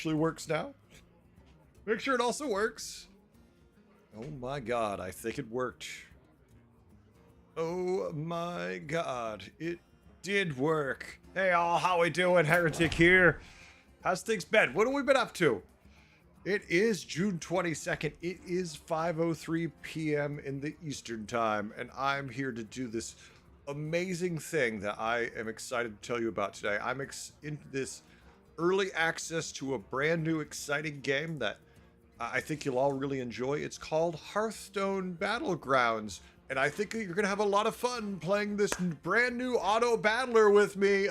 actually works now. Make sure it also works. Oh my god, I think it worked. Oh my god, it did work. Hey all, how we doing? Heretic here. How's things been? What have we been up to? It is June 22nd. It is 5:03 p.m. in the Eastern Time, and I'm here to do this amazing thing that I am excited to tell you about today. I'm in this early access to a brand new exciting game that I think you'll all really enjoy. It's called Hearthstone Battlegrounds, and I think you're gonna have a lot of fun playing this brand new auto battler with me.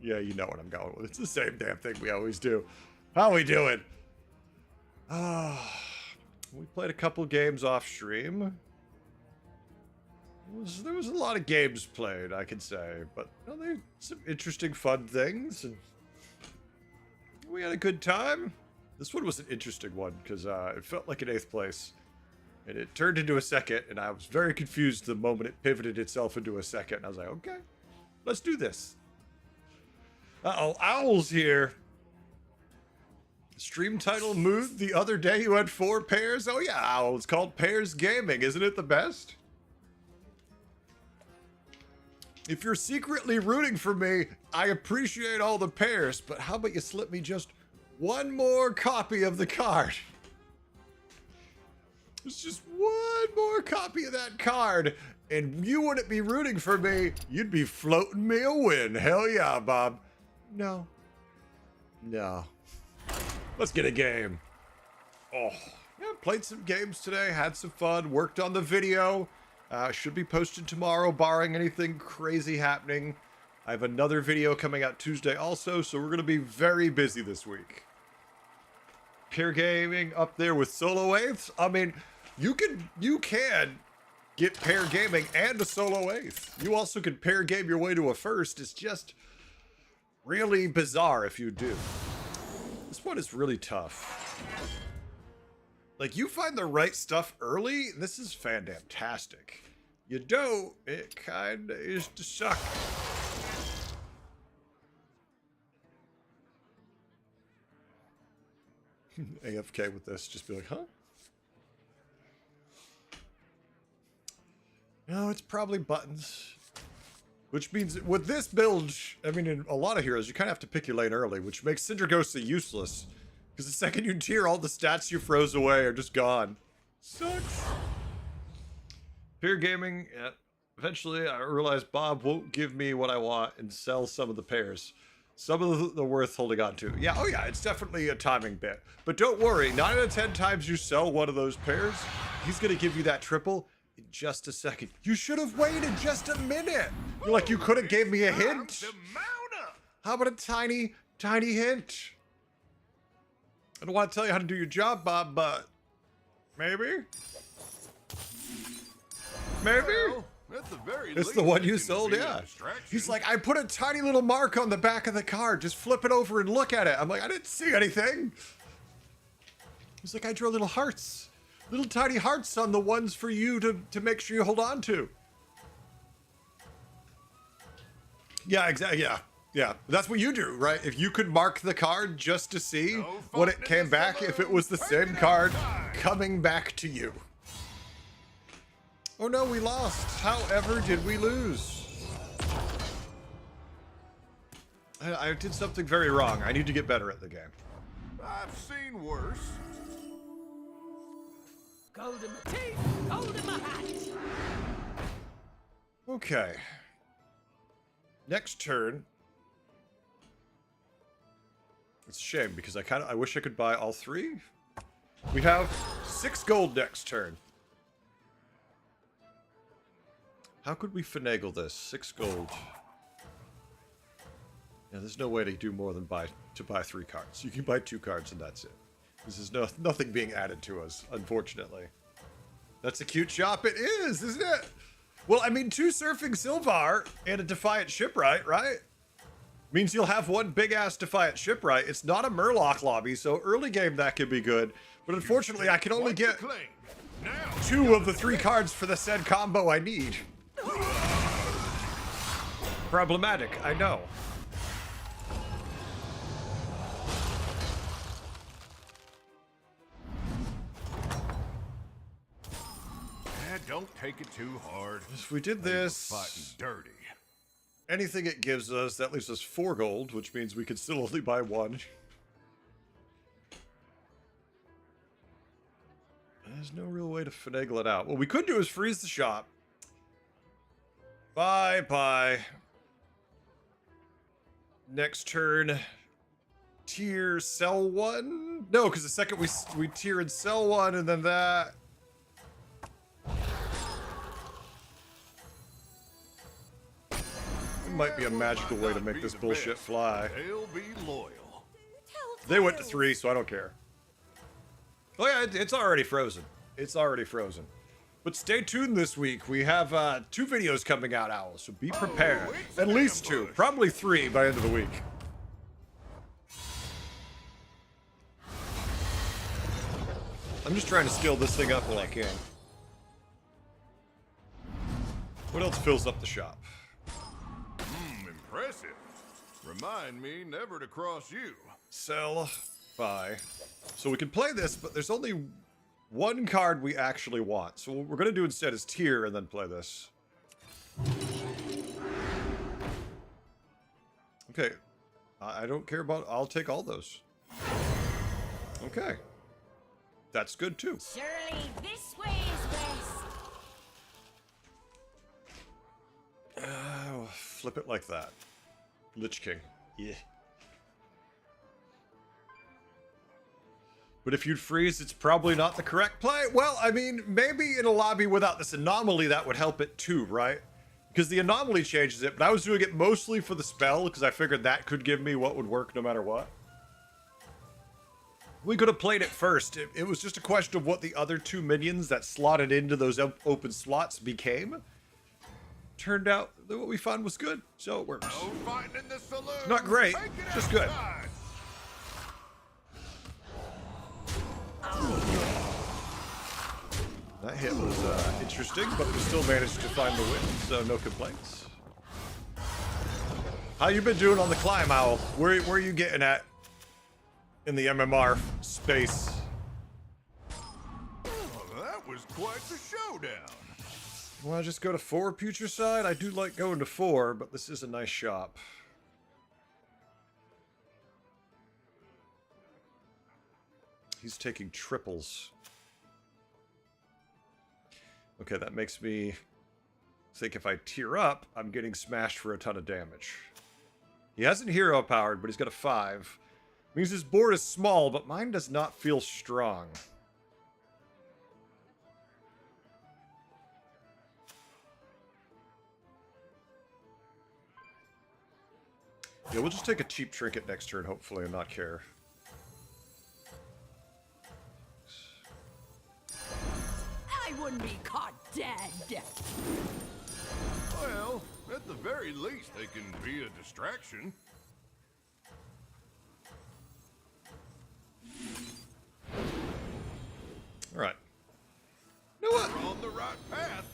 Yeah, you know what I'm going with. It's the same damn thing we always do. How we doing? We played a couple games off stream. There was a lot of games played, I can say, but there's some interesting, fun things, and we had a good time. This one was an interesting one because it felt like an 8th place, and it turned into a 2nd, and I was very confused the moment it pivoted itself into a 2nd. I was like, okay, let's do this. Uh-oh, Owl's here. Stream title moved the other day. You had 4 pairs. Oh yeah, Owl. It's called Pairs Gaming. Isn't it the best? If you're secretly rooting for me, I appreciate all the pairs, but how about you slip me just one more copy of the card? There's just one more copy of that card, and you wouldn't be rooting for me. You'd be floating me a win. Hell yeah, Bob. No. No. Let's get a game. Oh, yeah, played some games today, had some fun, worked on the video. Should be posted tomorrow, barring anything crazy happening. I have another video coming out Tuesday also, so we're going to be very busy this week. Peer gaming up there with solo 8ths. I mean, you can get pair gaming and a solo 8th. You also can pair game your way to a 1st. It's just really bizarre if you do. This one is really tough. Like, you find the right stuff early, this is fan-damn-tastic. You don't, it kinda is to suck. AFK with this, just be like, huh? No, it's probably buttons. Which means with this build, I mean, in a lot of heroes, you kind of have to pick your lane early, which makes Syndragosa useless. Because the second you tier, all the stats you froze away are just gone. Sucks. Peer gaming, yeah. Eventually, I realized Bob won't give me what I want and sell some of the pairs. Some of the worth holding on to. Yeah, oh yeah, it's definitely a timing bit. But don't worry, 9 out of 10 times you sell one of those pairs, he's going to give you that triple in just a second. You should have waited just a minute. You're like, you could have gave me a hint. How about a tiny, tiny hint? I don't want to tell you how to do your job, Bob, but maybe? Maybe? Well, at the very it's least, the one you sold, yeah. Distraction. He's like, I put a tiny little mark on the back of the card. Just flip it over and look at it. I'm like, I didn't see anything. He's like, I drew little hearts. Little tiny hearts on the ones for you to make sure you hold on to. Yeah, exactly. Yeah. That's what you do, right? If you could mark the card just to see what it came back, if it was the same card coming back to you. Oh no, we lost. However, did we lose? I did something very wrong. I need to get better at the game. I've seen worse. Gold in my teeth, gold in my hat. Okay. Next turn. It's a shame because I wish I could buy all 3. We have 6 gold next turn. How could we finagle this? 6 gold. Yeah, there's no way to do more than buy 3 cards. You can buy 2 cards and that's it. This is nothing being added to us, unfortunately. That's a cute shop. It is, isn't it? Well, I mean, 2 Surfing Sylvar and a Defiant Shipwright, right? Means you'll have 1 big-ass Defiant Shipwright. It's not a Murloc lobby, so early game that could be good. But unfortunately, I can only get 2 of the 3 cards for the said combo I need. Problematic, I know. don't take it too hard. If we did They were this, fighting dirty. anything it gives us, that leaves us 4 gold, which means we could still only buy 1. There's no real way to finagle it out. What we could do is freeze the shop. Bye. Next turn, tier, sell 1? No, because the second we tier and sell 1, and then that. It might be a magical way to make this bullshit fly. They'll be loyal. They went to 3, so I don't care. Oh yeah, it's already frozen. It's already frozen. But stay tuned this week. We have 2 videos coming out, Owl, so be prepared. It's At an least 2, ambush. probably 3 by the end of the week. I'm just trying to scale this thing up while I can. What else fills up the shop? Impressive. Remind me never to cross you. Sell, buy. So we can play this, but there's only 1 card we actually want. So what we're going to do instead is tier and then play this. Okay. I don't care about... I'll take all those. Okay. That's good too. Surely this way is best. Flip it like that. Lich King. Yeah. But if you'd freeze, it's probably not the correct play. Well, I mean, maybe in a lobby without this anomaly, that would help it too, right? Because the anomaly changes it, but I was doing it mostly for the spell, because I figured that could give me what would work no matter what. We could have played it first. It was just a question of what the other 2 minions that slotted into those open slots became. Turned out that what we found was good, so it works. No fighting in the saloon. Not great, Take it just good. outside. That hit was interesting, but we still managed to find the win, so no complaints. How you been doing on the climb, Owl? Where are you getting at in the MMR space? Well, that was quite the showdown. Want to just go to 4, Future Side? I do like going to 4, but this is a nice shop. He's taking triples. Okay, that makes me think if I tier up, I'm getting smashed for a ton of damage. He hasn't hero powered, but he's got a 5. Means his board is small, but mine does not feel strong. Yeah, we'll just take a cheap trinket next turn, hopefully, and not care. I wouldn't be caught dead. Well, at the very least, they can be a distraction. All right. You know what? We're on the right path.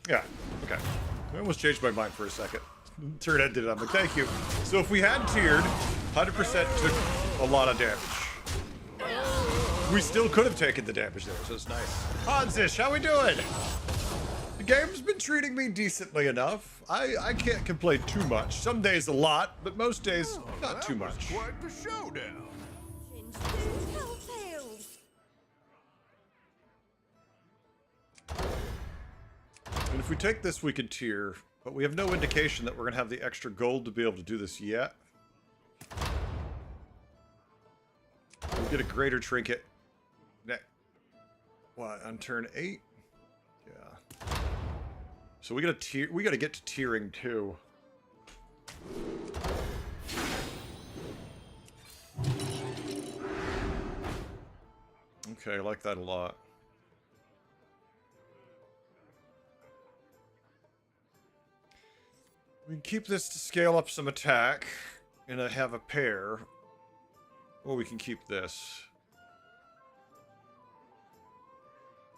Yeah, okay. I almost changed my mind for a second. Turn ended it. I'm like, thank you. So if we had tiered, 100% took a lot of damage. We still could have taken the damage there, so it's nice. Hansish, how we doing? The game's been treating me decently enough. I can't complain too much. Some days a lot, but most days not too That was much. quite the showdown. And if we take this, we can tier, but we have no indication that we're gonna have the extra gold to be able to do this yet. We'll get a greater trinket. What, on turn 8? Yeah. So we gotta tier. We gotta get to tiering too. Okay, I like that a lot. We can keep this to scale up some attack, and I have a pair. Or we can keep this.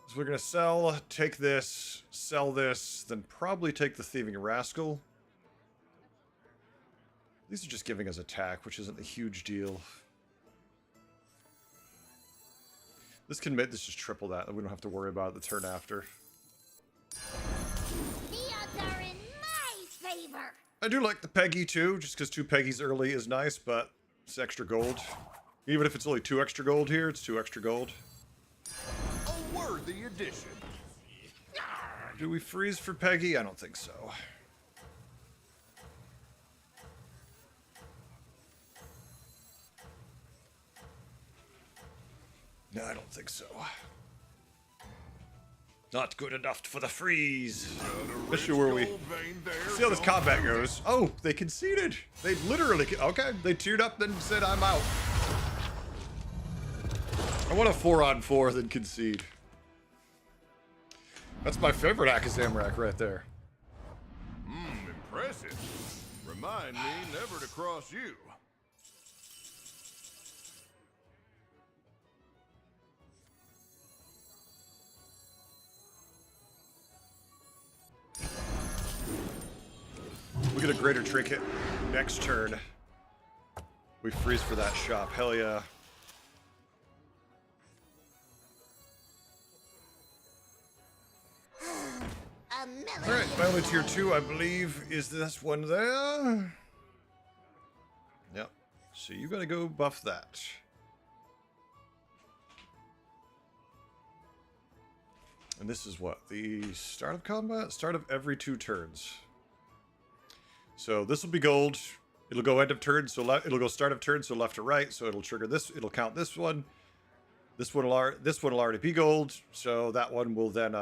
So we're gonna sell, take this, sell this, then probably take the Thieving Rascal. These are just giving us attack, which isn't a huge deal. This can make this just triple that, and we don't have to worry about it the turn after. I do like the Peggy too, just because 2 Peggies early is nice, but it's extra gold. Even if it's only 2 extra gold here, it's 2 extra gold. A worthy addition. Do we freeze for Peggy? I don't think so. No, I don't think so. Not good enough for the freeze. Especially where we see how this combat goes. Oh, they conceded. They literally, okay, they teared up then said, I'm out. I want a 4-on-4 then concede. That's my favorite Akazamrak right there. Impressive. Remind me never to cross you. We get a greater trinket next turn. We freeze for that shop. Hell yeah. Alright, finally tier 2, I believe, is this one there. Yep. So you gotta go buff that. And this is what? The start of combat? Start of every 2 turns. So this will be gold. It'll go end of turn, so it'll go start of turn, so left to right. So it'll trigger this. It'll count this one. This one will already be gold. So that one will then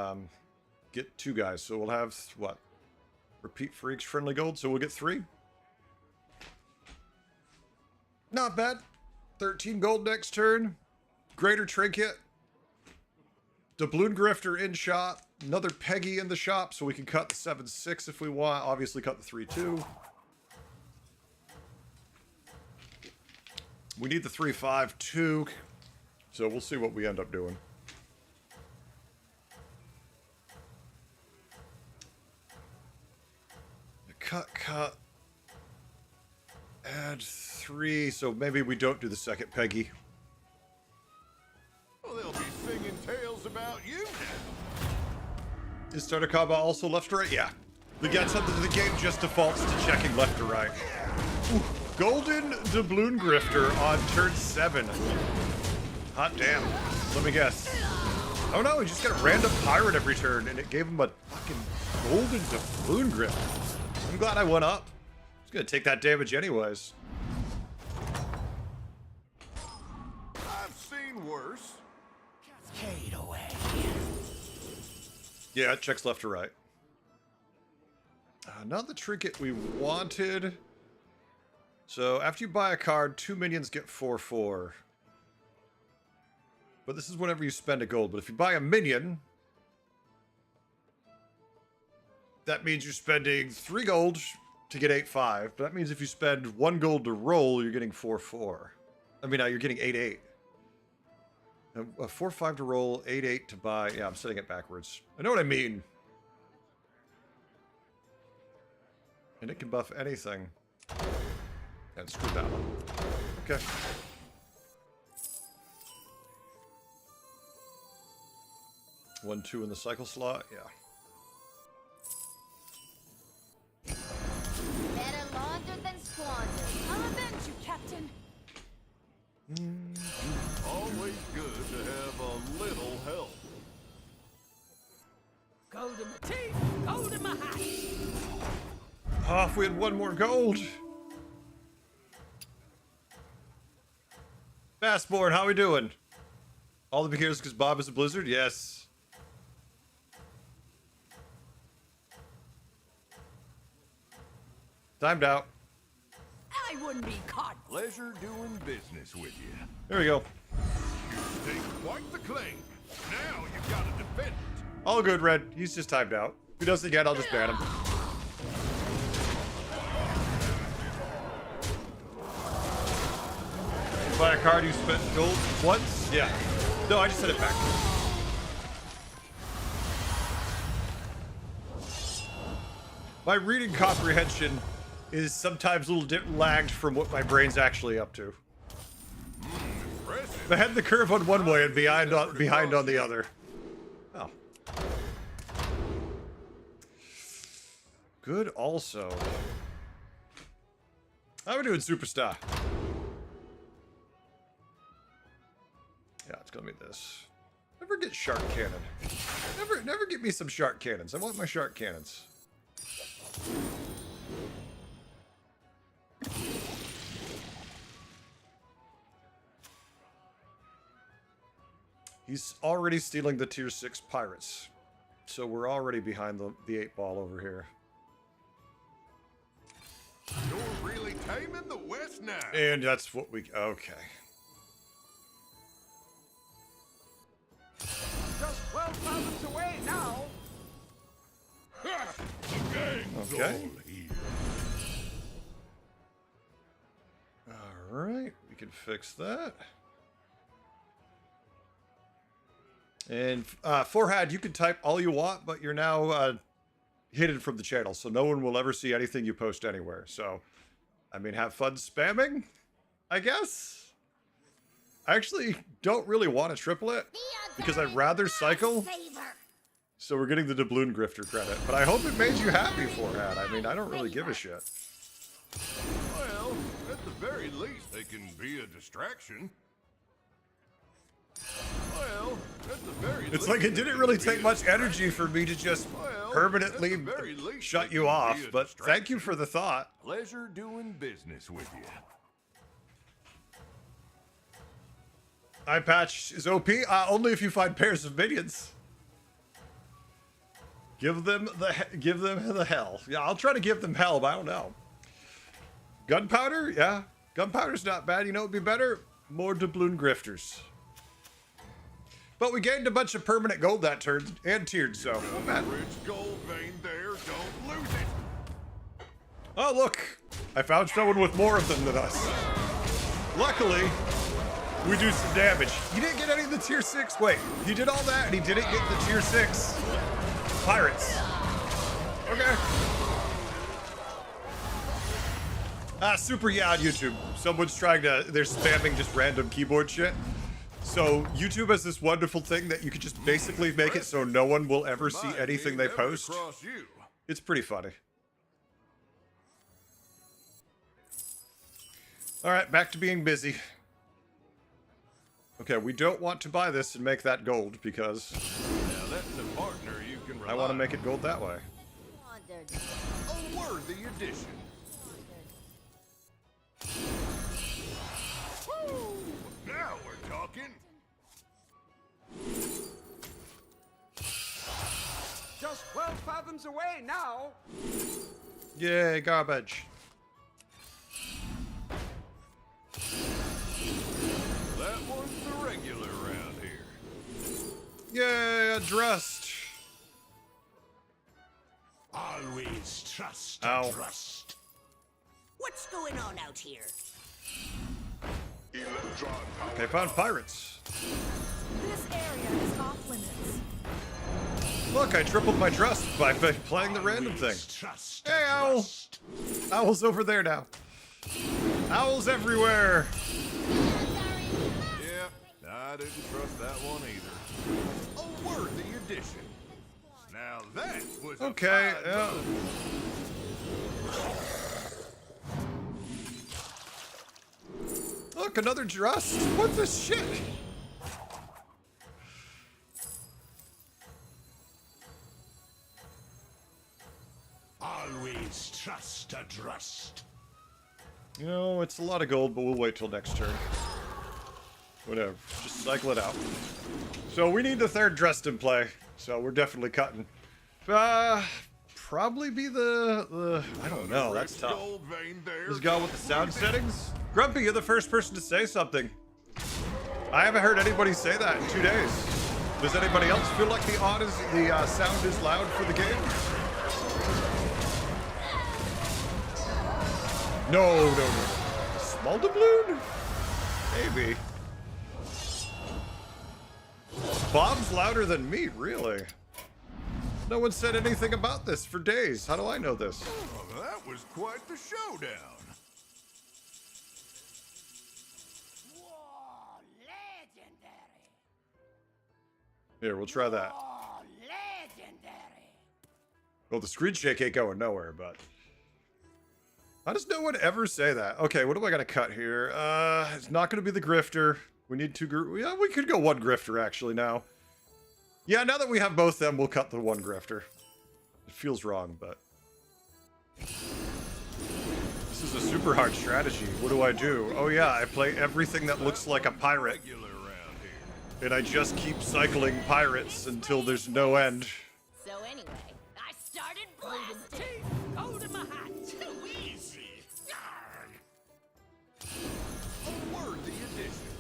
get 2 guys. So we'll have what? Repeat for each friendly gold. So we'll get 3. Not bad. 13 gold next turn. Greater trinket. Doubloon Grifter in shop. Another Peggy in the shop, so we can cut the 7-6 if we want. Obviously cut the 3-2. We need the 3-5 too. So we'll see what we end up doing. Cut. Add 3, so maybe we don't do the second Peggy. Well, they'll be singing tales about you now. Is starter combat also left to right? Yeah. We got something to the game just defaults to checking left to right. Ooh, golden doubloon grifter on turn 7. Hot damn. Let me guess. Oh no, he just got a random pirate every turn and it gave him a fucking golden doubloon grifter. I'm glad I went up. I was gonna take that damage anyways. I've seen worse. Cascade away. Yeah, it checks left to right. Not the trinket we wanted. So after you buy a card, 2 minions get 4/4. But this is whenever you spend a gold. But if you buy a minion, that means you're spending 3 gold to get 8/5. But that means if you spend 1 gold to roll, you're getting 4/4. I mean, you're getting 8/8. 4/5 to roll, 8/8 to buy. Yeah, I'm setting it backwards. I know what I mean. And it can buff anything. And screw that one. Okay. One, 2 in the cycle slot. Yeah. Better launder than squander. I'll avenge you, Captain. Always good to have a little help. Gold in my teeth, gold in my hat. Oh, if we had 1 more gold. Fastborn, how we doing? All the beginners because Bob is a blizzard? Yes. Timed out. I wouldn't be caught. Pleasure doing business with you. There we go. You take quite the claim. Now you've got to defend it. All good, Red. He's just timed out. If he does it again, I'll just ban him. Buy a card you spent gold once? Yeah. No, I just set it back. My reading comprehension is sometimes a little lagged from what my brain's actually up to. Impressive. Ahead the curve on one way and behind on the other. Oh. Good also. How are we doing, Superstar? Yeah, it's gonna be this. Never get shark cannon. Never get me some shark cannons. I want my shark cannons. He's already stealing the tier 6 pirates. So we're already behind the 8 ball over here. You're really taming the West now. And that's what we... Okay. Just 12 fathoms away now. The gang's Okay. all here. Alright, we can fix that. And Forehad, you can type all you want, but you're now hidden from the channel, so no one will ever see anything you post anywhere. So, I mean, have fun spamming, I guess. I actually don't really want a triplet, because I'd rather cycle. So we're getting the doubloon grifter credit. But I hope it made you happy, Forehad. I mean, I don't really give a shit. Well, at the very least, they can be a distraction. Well, at the very It's least, like it they didn't can really be take a much distraction. energy for me to just Well, permanently at the very least, shut they you can off. be a But thank you distraction. for the thought. Pleasure doing business with you. Eye patch is OP only if you find pairs of minions. Give them the hell. Yeah, I'll try to give them hell, but I don't know. Gunpowder, yeah, gunpowder's not bad. You know, it'd be better. More doubloon grifters. But we gained a bunch of permanent gold that turn and tiered, so not bad. Rich gold vein there, don't lose it. Oh look, I found someone with more of them than us. Luckily, we do some damage. He didn't get any of the tier 6. Wait, he did all that and he didn't get the tier 6 pirates. Okay. Super yeah on YouTube. Someone's trying to, they're spamming just random keyboard shit. So YouTube has this wonderful thing that you can just basically make it so no one will ever see Might anything be they never post. across you. It's pretty funny. All right, back to being busy. Okay, we don't want to buy this and make that gold because Now that's a partner you can rely I want to on. make it gold that way. Squandered. A worthy addition. Woo! Now we're talking. Just 12 fathoms away now. Yay, garbage. That one's the regular around here. Yay, addressed. Always trust Ow. and trust. What's going on out here? Okay, found pirates. This area is off limits. Look, I tripled my trust by playing the random thing. Always trust Hey, and owl. trust. Owl's over there now. Owls everywhere. Yeah, I didn't trust that one either. A worthy addition. Now that was a Okay, fine yeah. move. Look, another trust. What the shit? Always trust and trust. You know, it's a lot of gold, but we'll wait till next turn. Whatever. Just cycle it out. So we need the third dressed in play. So we're definitely cutting. Probably be the I don't know. That's Rich tough. gold vein there, Let's go with the sound don't lose it. settings. Grumpy, you're the first person to say something. I haven't heard anybody say that in 2 days. Does anybody else feel like the sound is loud for the game? No. Small doubloon? Maybe. Bob's louder than me, really. No one said anything about this for days. How do I know this? Oh, that was quite the showdown. Whoa, legendary. Here, we'll try that. Oh, legendary. Well, the screen shake ain't going nowhere, but... How does no one ever say that? Okay, what do I gotta cut here? It's not gonna be the grifter. We need two yeah, we could go one grifter actually now. Yeah, now that we have both them, we'll cut the one grifter. It feels wrong, but... This is a super hard strategy. What do I do? Oh yeah, I play everything that looks like a pirate. Regular around here. And I just keep cycling pirates until there's no end. So anyway, I started blasting. Hold in my hat. Too easy. A worthy addition.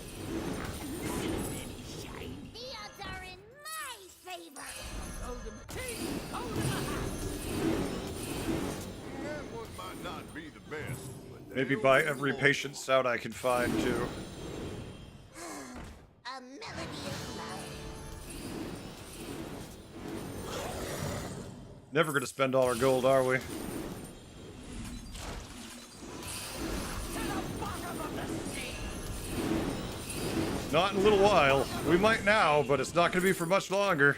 the odds are in my favor. Hold in my teeth. Hold in my hat. That one might not be the best, but Maybe buy every patient sound I can find, too. A melody of love. Never gonna spend all our gold, are we? To the bottom of the sea. Not in a little while. We might now, but it's not gonna be for much longer.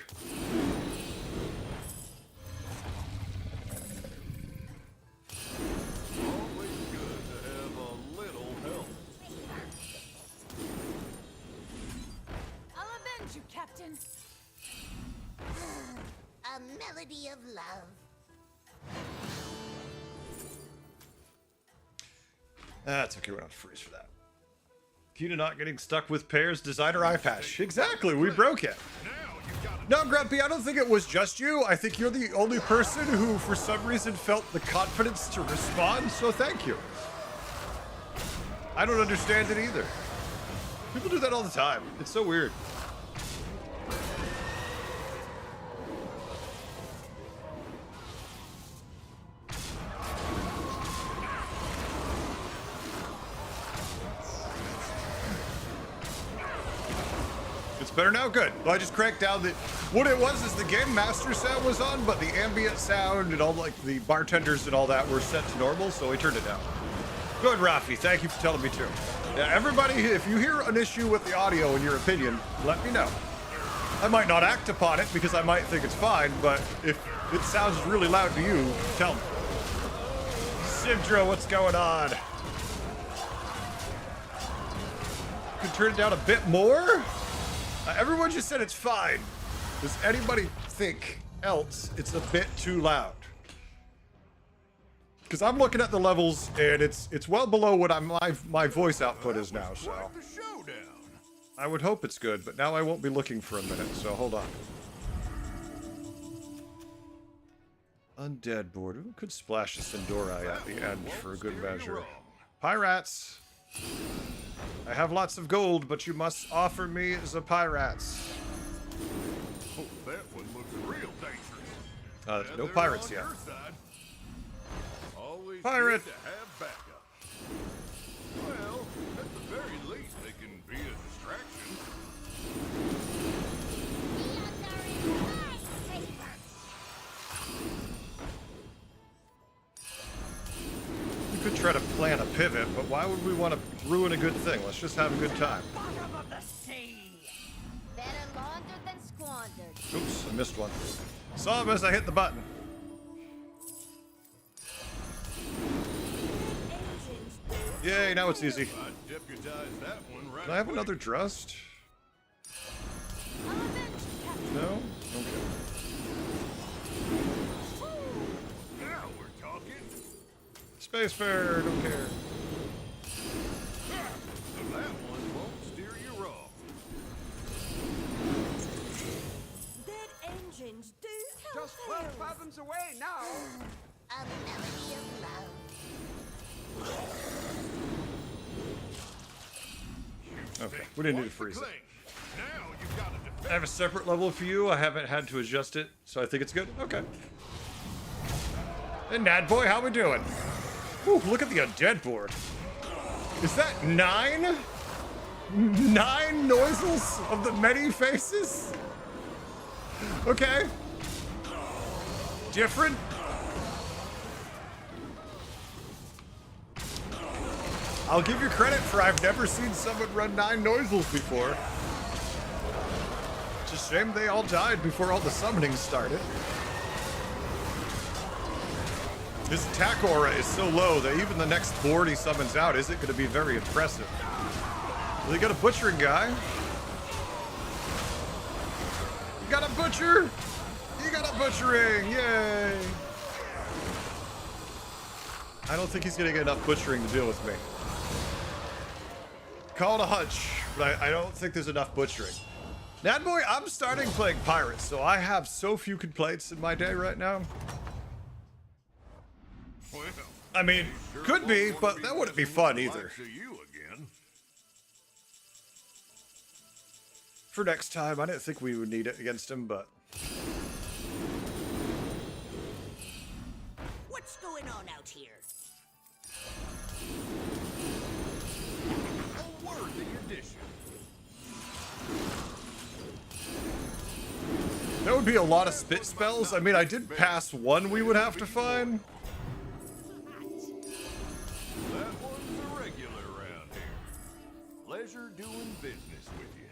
always good to have a little help. I'll avenge you, Captain. A melody of love. That's okay, we're not freeze for that. Key to not getting stuck with Pear's designer eye patch. Exactly, we broke it. Now you gotta No, Grumpy, I don't think it was just you. I think you're the only person who, for some reason, felt the confidence to respond, so thank you. I don't understand it either. People do that all the time. It's so weird. It's better now? Good. Well, I just cranked down the... What it was is the Game Master sound was on, but the ambient sound and all, like, the bartenders and all that were set to normal, so I turned it down. Good, Rafi. Thank you for telling me too. Yeah, everybody, if you hear an issue with the audio, in your opinion, let me know. I might not act upon it because I might think it's fine, but if it sounds really loud to you, tell me. Simdra, what's going on? Could turn it down a bit more? Everyone just said it's fine. Does anybody think else it's a bit too loud? Because I'm looking at the levels and it's well below what my voice output is now. So quite the showdown. I would hope it's good, but now I won't be looking for a minute. So hold on. Undead board. Who could splash a Sindori at the end for a good measure? Pirates. I have lots of gold, but you must offer me the pirates. Oh, that one looks real dangerous. No They're pirates on yet. your side. Always Pirate. good to have backup. Well, at the very least, they can be a distraction. The odds are in my favor. We could try to plan a pivot, but why would we want to ruin a good thing? Let's just have a good time. Bottom of the sea. Better laundered than squandered. Oops, I missed one. Saw him as I hit the button. Yay, now it's easy. I deputized that one right Can I have quick. another Drust? I'll avenge you, Captain. No? Okay. Now we're talking. Spacefarer, don't care. So that one won't steer you wrong. Dead engines do help. Just 12 fathoms away now. A melody of love. Okay, we didn't need to What's the freeze it. clink? Now you've got to defend. I have a separate level for you. I haven't had to adjust it, so I think it's good. Okay. Hey, Nad Boy, how we doing? Ooh, look at the undead board. Is that 9? 9 noisels of the many faces? Okay. Different. I'll give you credit for I've never seen someone run 9 noisels before. It's a shame they all died before all the summoning started. His attack aura is so low that even the next board he summons out isn't going to be very impressive. Well, they got a butchering guy. You got a butcher! You got a butchering! Yay! I don't think he's going to get enough butchering to deal with me. Call it a hunch, but I don't think there's enough butchering. Nadboy, I'm starting playing pirates, so I have so few complaints in my day right now. Well, I mean, sure could be, won't wanna but that wouldn't be messing fun with the either. likes of you again. For next time, I didn't think we would need it against him, but... What's going on out here? A worthy addition. That would be a lot of spit spells. I mean, I did pass one we would have to find. That one's a regular around here. Pleasure doing business with you.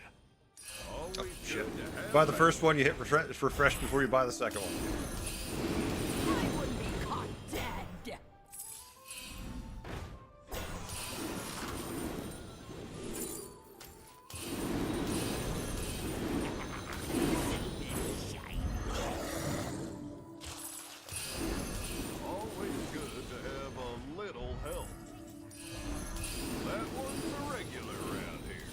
Always good to have Buy the back. first one, you hit refresh before you buy the second one. I wouldn't be caught dead. Always good to have a little help. That one's a regular around here.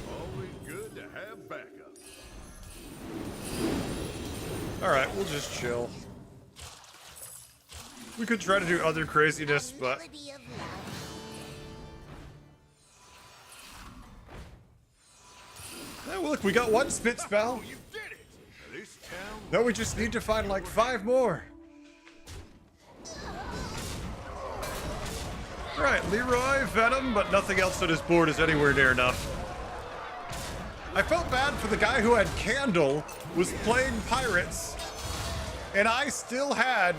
Always good to have backup. Alright, we'll just chill. We could try to do other craziness, but... Melody of love. Oh, look, we got one spit spell. You did it! This town Now we just need to find like 5 more. Alright, Leroy, Venom, but nothing else on his board is anywhere near enough. I felt bad for the guy who had Candle, was playing pirates, and I still had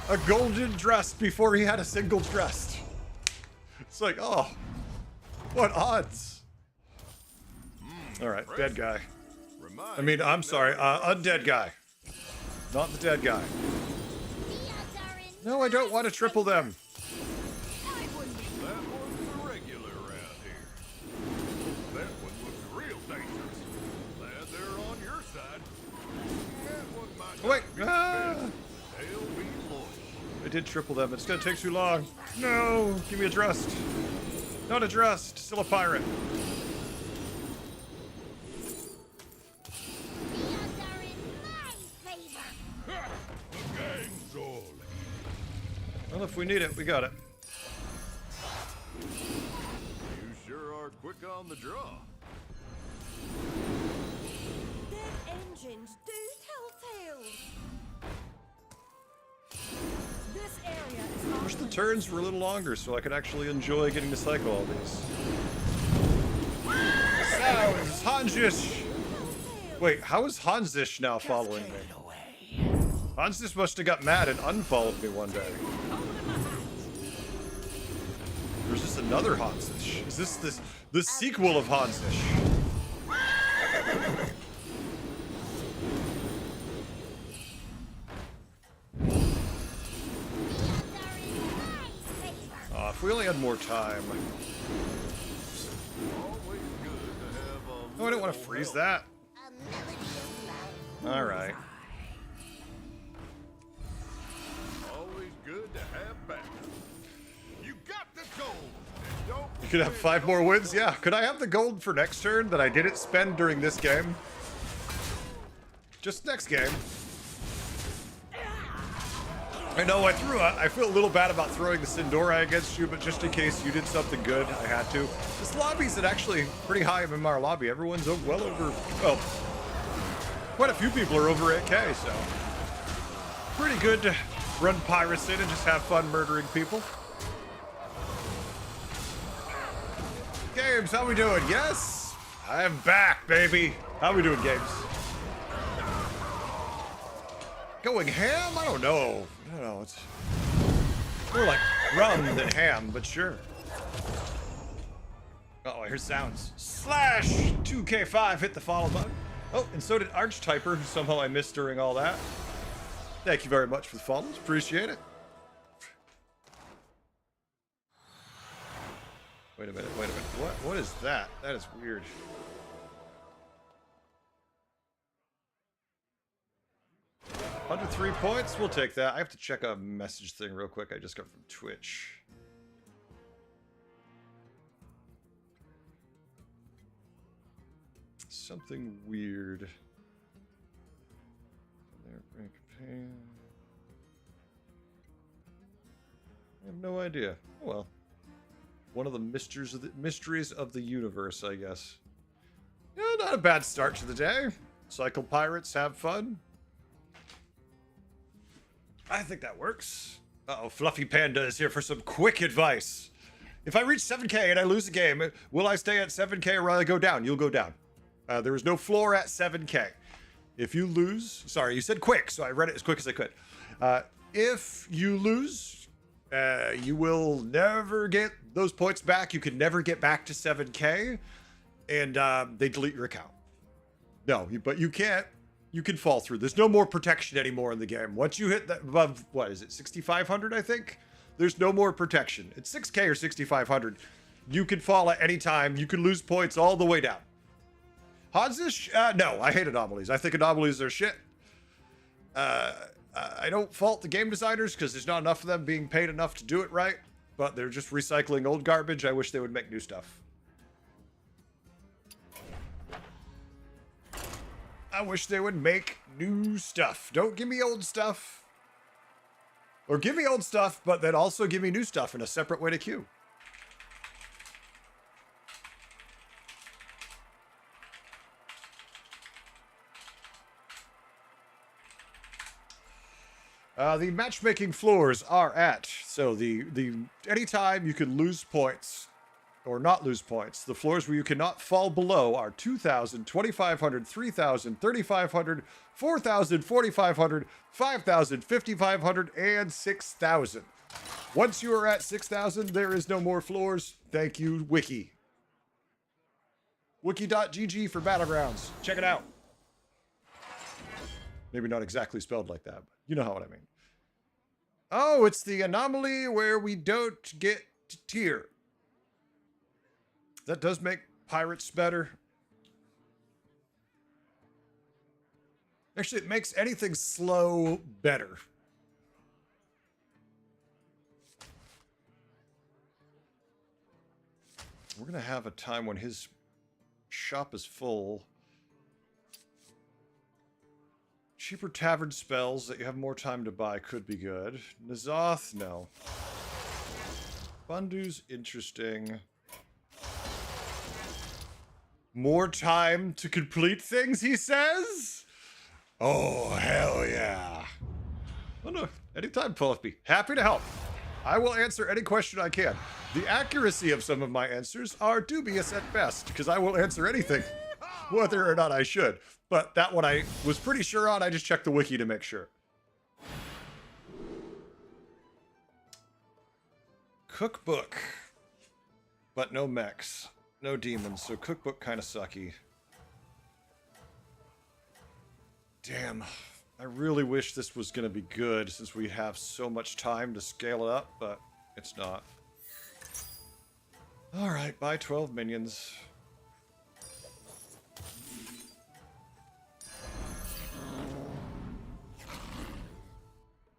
a golden dress before he had a single dress. It's like, oh, what odds? Alright, bad guy. reminds I mean, I'm me sorry, undead guy. Not the dead guy. The odds are in No, I don't want to triple them. I wouldn't be. that one's a regular around here. That one looks real dangerous. Glad they're on your side. That one might Oh, wait. not be the Ah, best. They'll be loyal. I did triple them. It's going to take too long. No, give me a dressed. Not a dressed, still a pirate. the odds are in my favor. The gang's all. Well, if we need it, we got it. You sure are quick on the draw. Dead engines do tell tales. This area is Wish the turns were a little longer so I could actually enjoy getting to cycle all these. Sounds Hansish. Wait, how is Hansish now following me? Hansish must have got mad and unfollowed me one day. There's just another Hansish. Is this the sequel of Hansish? If we only had more time. Always good to have a Oh, I don't want to freeze that. A melody of love. All right. Always good to have backup. You got the gold. And don't You could have 5 more wins? Yeah. Could I have the gold for next turn that I didn't spend during this game? Just next game. I know I feel a little bad about throwing the Sindora against you, but just in case you did something good, I had to. This lobby's at actually pretty high MMR lobby. Everyone's well over, well, quite a few people are over 8K, so pretty good to run pirates in and just have fun murdering people. Games, how we doing? Yes, I'm back, baby. How we doing, Games? Going ham? I don't know. I don't know. It's more like rum than ham, but sure. Oh, I hear sounds. Slash 2K5. Hit the follow button. Oh, and so did Archetyper, who somehow I missed during all that. Thank you very much for the follows. Appreciate it. Wait a minute. What is that? That is weird. Under 3 points, we'll take that. I have to check a message thing real quick I just got from Twitch. Something weird. I have no idea. Oh well. One of the mysteries of the universe, I guess. Yeah, not a bad start to the day. Cycle pirates, have fun. I think that works. Uh-oh, Fluffy Panda is here for some quick advice. If I reach 7K and I lose a game, will I stay at 7K or will I go down? You'll go down. There is no floor at 7K. If you lose, sorry, you said quick, so I read it as quick as I could. If you lose, you will never get those points back. You can never get back to 7K, and they delete your account. No, but you can't. You can fall through. There's no more protection anymore in the game. Once you hit that above, what is it, 6,500, I think? There's no more protection. It's 6K or 6,500. You can fall at any time. You can lose points all the way down. Hodzish? No, I hate anomalies. I think anomalies are shit. I don't fault the game designers because there's not enough of them being paid enough to do it right, but they're just recycling old garbage. I wish they would make new stuff. I wish they would make new stuff. Don't give me old stuff. Or give me old stuff, but then also give me new stuff in a separate way to queue. The matchmaking floors are at, so the anytime you can lose points or not lose points, the floors where you cannot fall below are 2,000, 2,500, 3,000, 3,500, 4,000, 4,500, 5,000, 5,500, and 6,000. Once you are at 6,000, there is no more floors. Thank you, Wiki. Wiki.gg for Battlegrounds. Check it out. Maybe not exactly spelled like that, but you know what I mean. Oh, it's the anomaly where we don't get to tier. That does make pirates better. Actually, it makes anything slow better. We're going to have a time when his shop is full. Cheaper tavern spells that you have more time to buy could be good. Nazoth, no. Bundu's interesting. More time to complete things, he says? Oh, hell yeah. Oh no, anytime, Pullify. Happy to help. I will answer any question I can. The accuracy of some of my answers are dubious at best, because I will answer anything, whether or not I should. But that one I was pretty sure on. I just checked the wiki to make sure. Cookbook. But no mechs. No demons, so cookbook kind of sucky. Damn. I really wish this was going to be good since we have so much time to scale it up, but it's not. Alright, buy 12 minions.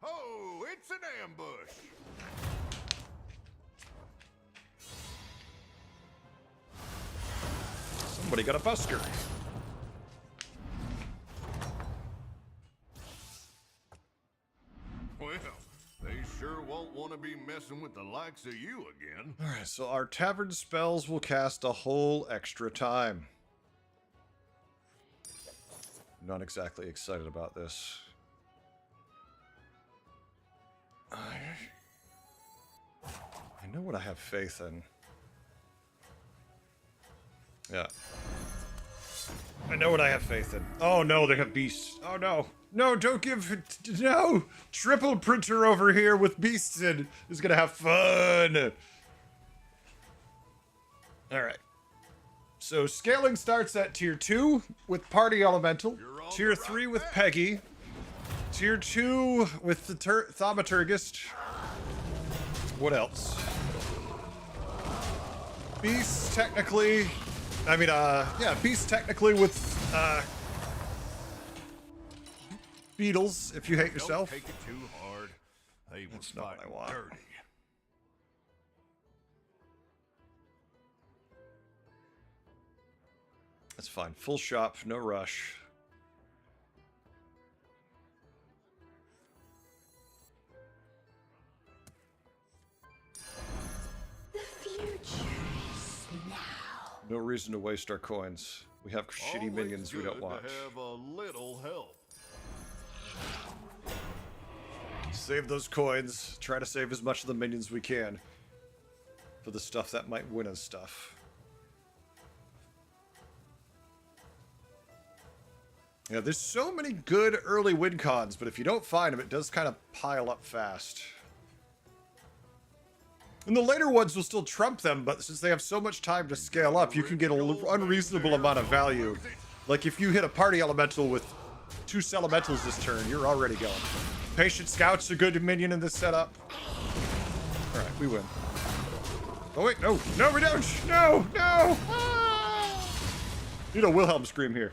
Oh, it's an ambush. Somebody got a busker. Well, they sure won't want to be messing with the likes of you again. Alright, so our tavern spells will cast a whole extra time. I'm not exactly excited about this. I know what I have faith in. Yeah. I know what I have faith in. Oh no, they have beasts. Oh no. No, don't give it. No! Triple printer over here with beasts in is gonna have fun. Alright. So scaling starts at tier 2 with Party Elemental, tier 3 with Peggy, tier 2 with the Thaumaturgist. What else? Beast technically, Beast technically with Beetles if you hate yourself. Don't take it too hard. They were That's not what I fighting want. dirty. That's fine. Full shop, no rush. The future is now. No reason to waste our coins. We have shitty Always minions we don't good want. to have a little help. Save those coins. Try to save as much of the minions we can for the stuff that might win us stuff. Yeah, there's so many good early win cons, but if you don't find them, it does kind of pile up fast. And the later ones will still trump them, but since they have so much time to scale up, you can get an unreasonable amount of value. Like if you hit a party elemental with 2 elementals this turn, you're already going. Patient Scout's a good minion in this setup. Alright, we win. Oh wait, no, no we don't! No, no! Ah! Need a Wilhelm scream here.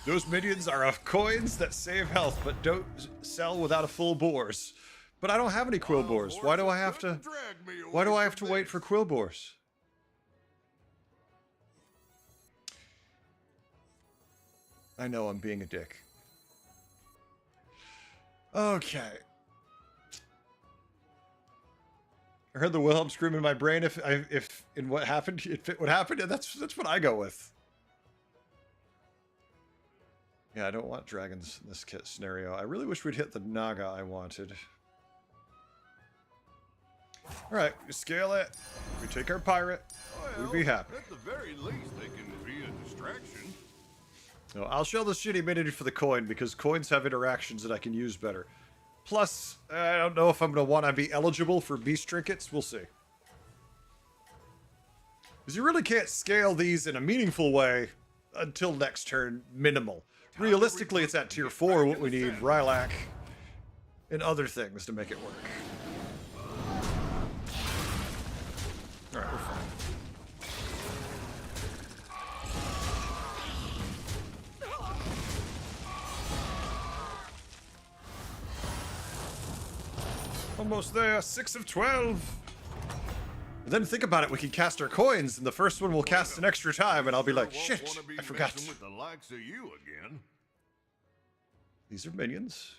Those minions are coins that save health, but don't sell without a full boars. But I don't have any quill boars. Why do I have to? Why do I have to wait for quill boars? I know I'm being a dick. Okay. I heard the Wilhelm scream in my brain. If in what happened, if it would happen, that's what I go with. Yeah, I don't want dragons in this kit scenario. I really wish we'd hit the Naga I wanted. Alright, we scale it. We take our pirate. Well, We'd be happy. At the very least, they can be a distraction. No, I'll show the shitty minion for the coin because coins have interactions that I can use better. Plus, I don't know if I'm going to want to be eligible for beast trinkets. We'll see. Because you really can't scale these in a meaningful way until next turn, minimal. Realistically, it's at tier 4 what we need, Rylac, and other things to make it work. Alright, we're fine. Almost there, 6 of 12. And then think about it, we can cast our coins, and the first one will cast an extra time, and I'll be like, shit, I forgot. With the likes of you again. These are minions.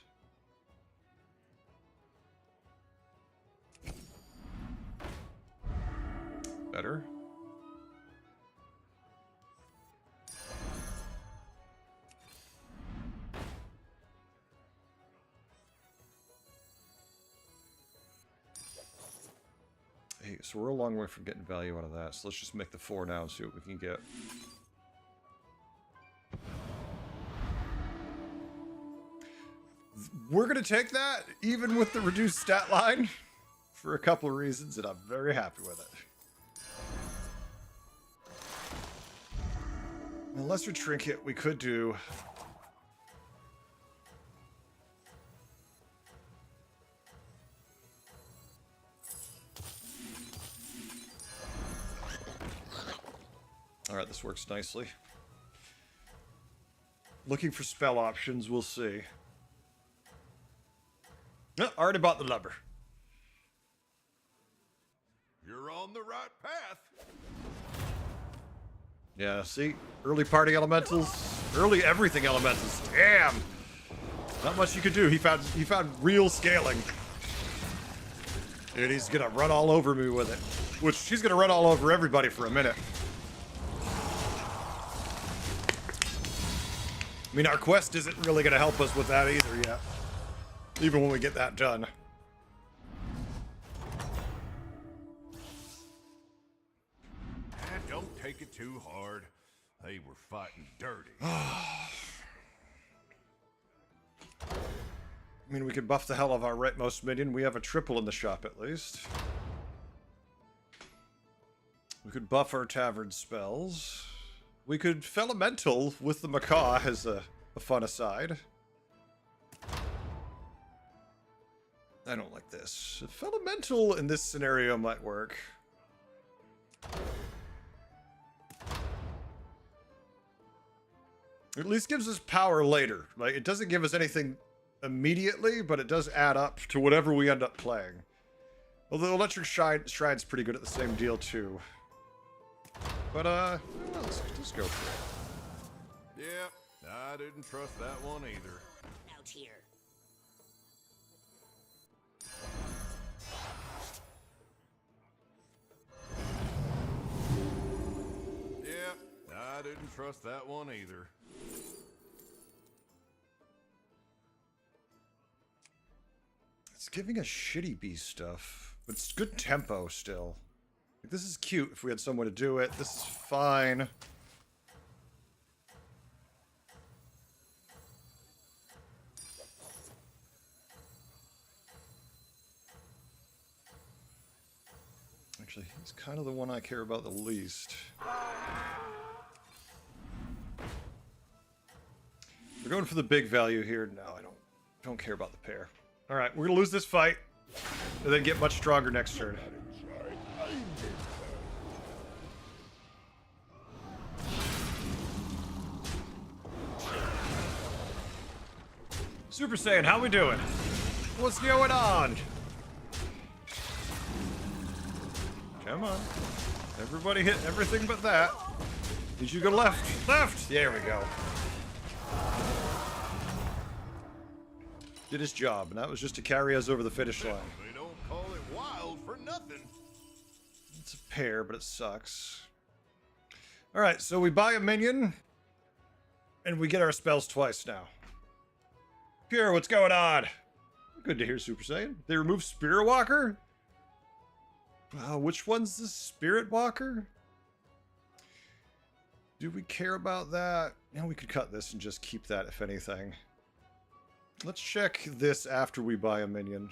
Better. Hey, so we're a long way from getting value out of that, so let's just make the 4 now and see what we can get. We're going to take that, even with the reduced stat line, for a couple of reasons, and I'm very happy with it. A lesser trinket we could do. Alright, this works nicely. Looking for spell options, we'll see. Oh, already bought the lumber. You're on the right path. Yeah, see? Early party elementals. Early everything elementals. Damn! Not much you could do. He found real scaling. And he's gonna run all over me with it. Which, he's gonna run all over everybody for a minute. I mean, our quest isn't really gonna help us with that either yet. Even when we get that done. Don't take it too hard. They were fighting dirty. I mean, we could buff the hell of our rightmost minion. We have a triple in the shop, at least. We could buff our tavern spells. We could Felemental with the Macaw as a fun aside. I don't like this. Felemental in this scenario might work. It at least gives us power later. Like, it doesn't give us anything immediately, but it does add up to whatever we end up playing. Although Electric Shrine's pretty good at the same deal, too. But, let's go for it. Yeah, I didn't trust that one either. Out here. Yeah, I didn't trust that one either. It's giving us shitty beast stuff, but it's good tempo still. Like, this is cute if we had someone to do it. This is fine. Actually, he's kind of the one I care about the least. We're going for the big value here. No, I don't care about the pair. All right, we're gonna lose this fight, and then get much stronger next turn. Super Saiyan, how we doing? What's going on? Come on. Everybody hit everything but that. Did you go left? Left! There we go. Did his job, and that was just to carry us over the finish line. They don't call it wild for nothing. It's a pair, but it sucks. Alright, so we buy a minion, and we get our spells twice now. Pure, what's going on? Good to hear, Super Saiyan. They remove Spirit Walker? Which one's the Spirit Walker? Do we care about that? Yeah, we could cut this and just keep that, if anything. Let's check this after we buy a minion.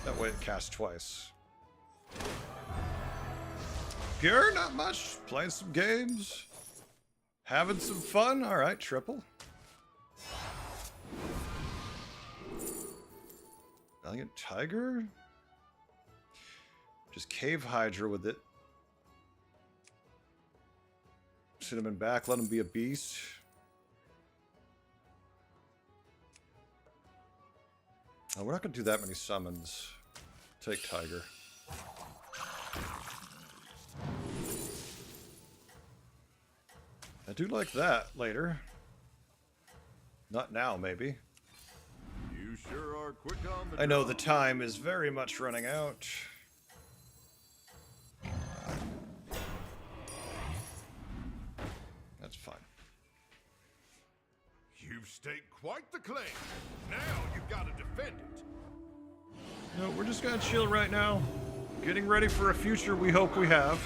That way it casts twice. Pure, not much. Playing some games. Having some fun. Alright, triple. Valiant Tiger? Just Cave Hydra with it. Sit him in back, let him be a beast. Oh, we're not going to do that many summons. Take Tiger. I do like that later. Not now, maybe. You sure are quick on the I know draw. the time is very much running out. That's fine. You've staked quite the claim. Now you've got to defend it. No, we're just gonna chill right now. Getting ready for a future we hope we have.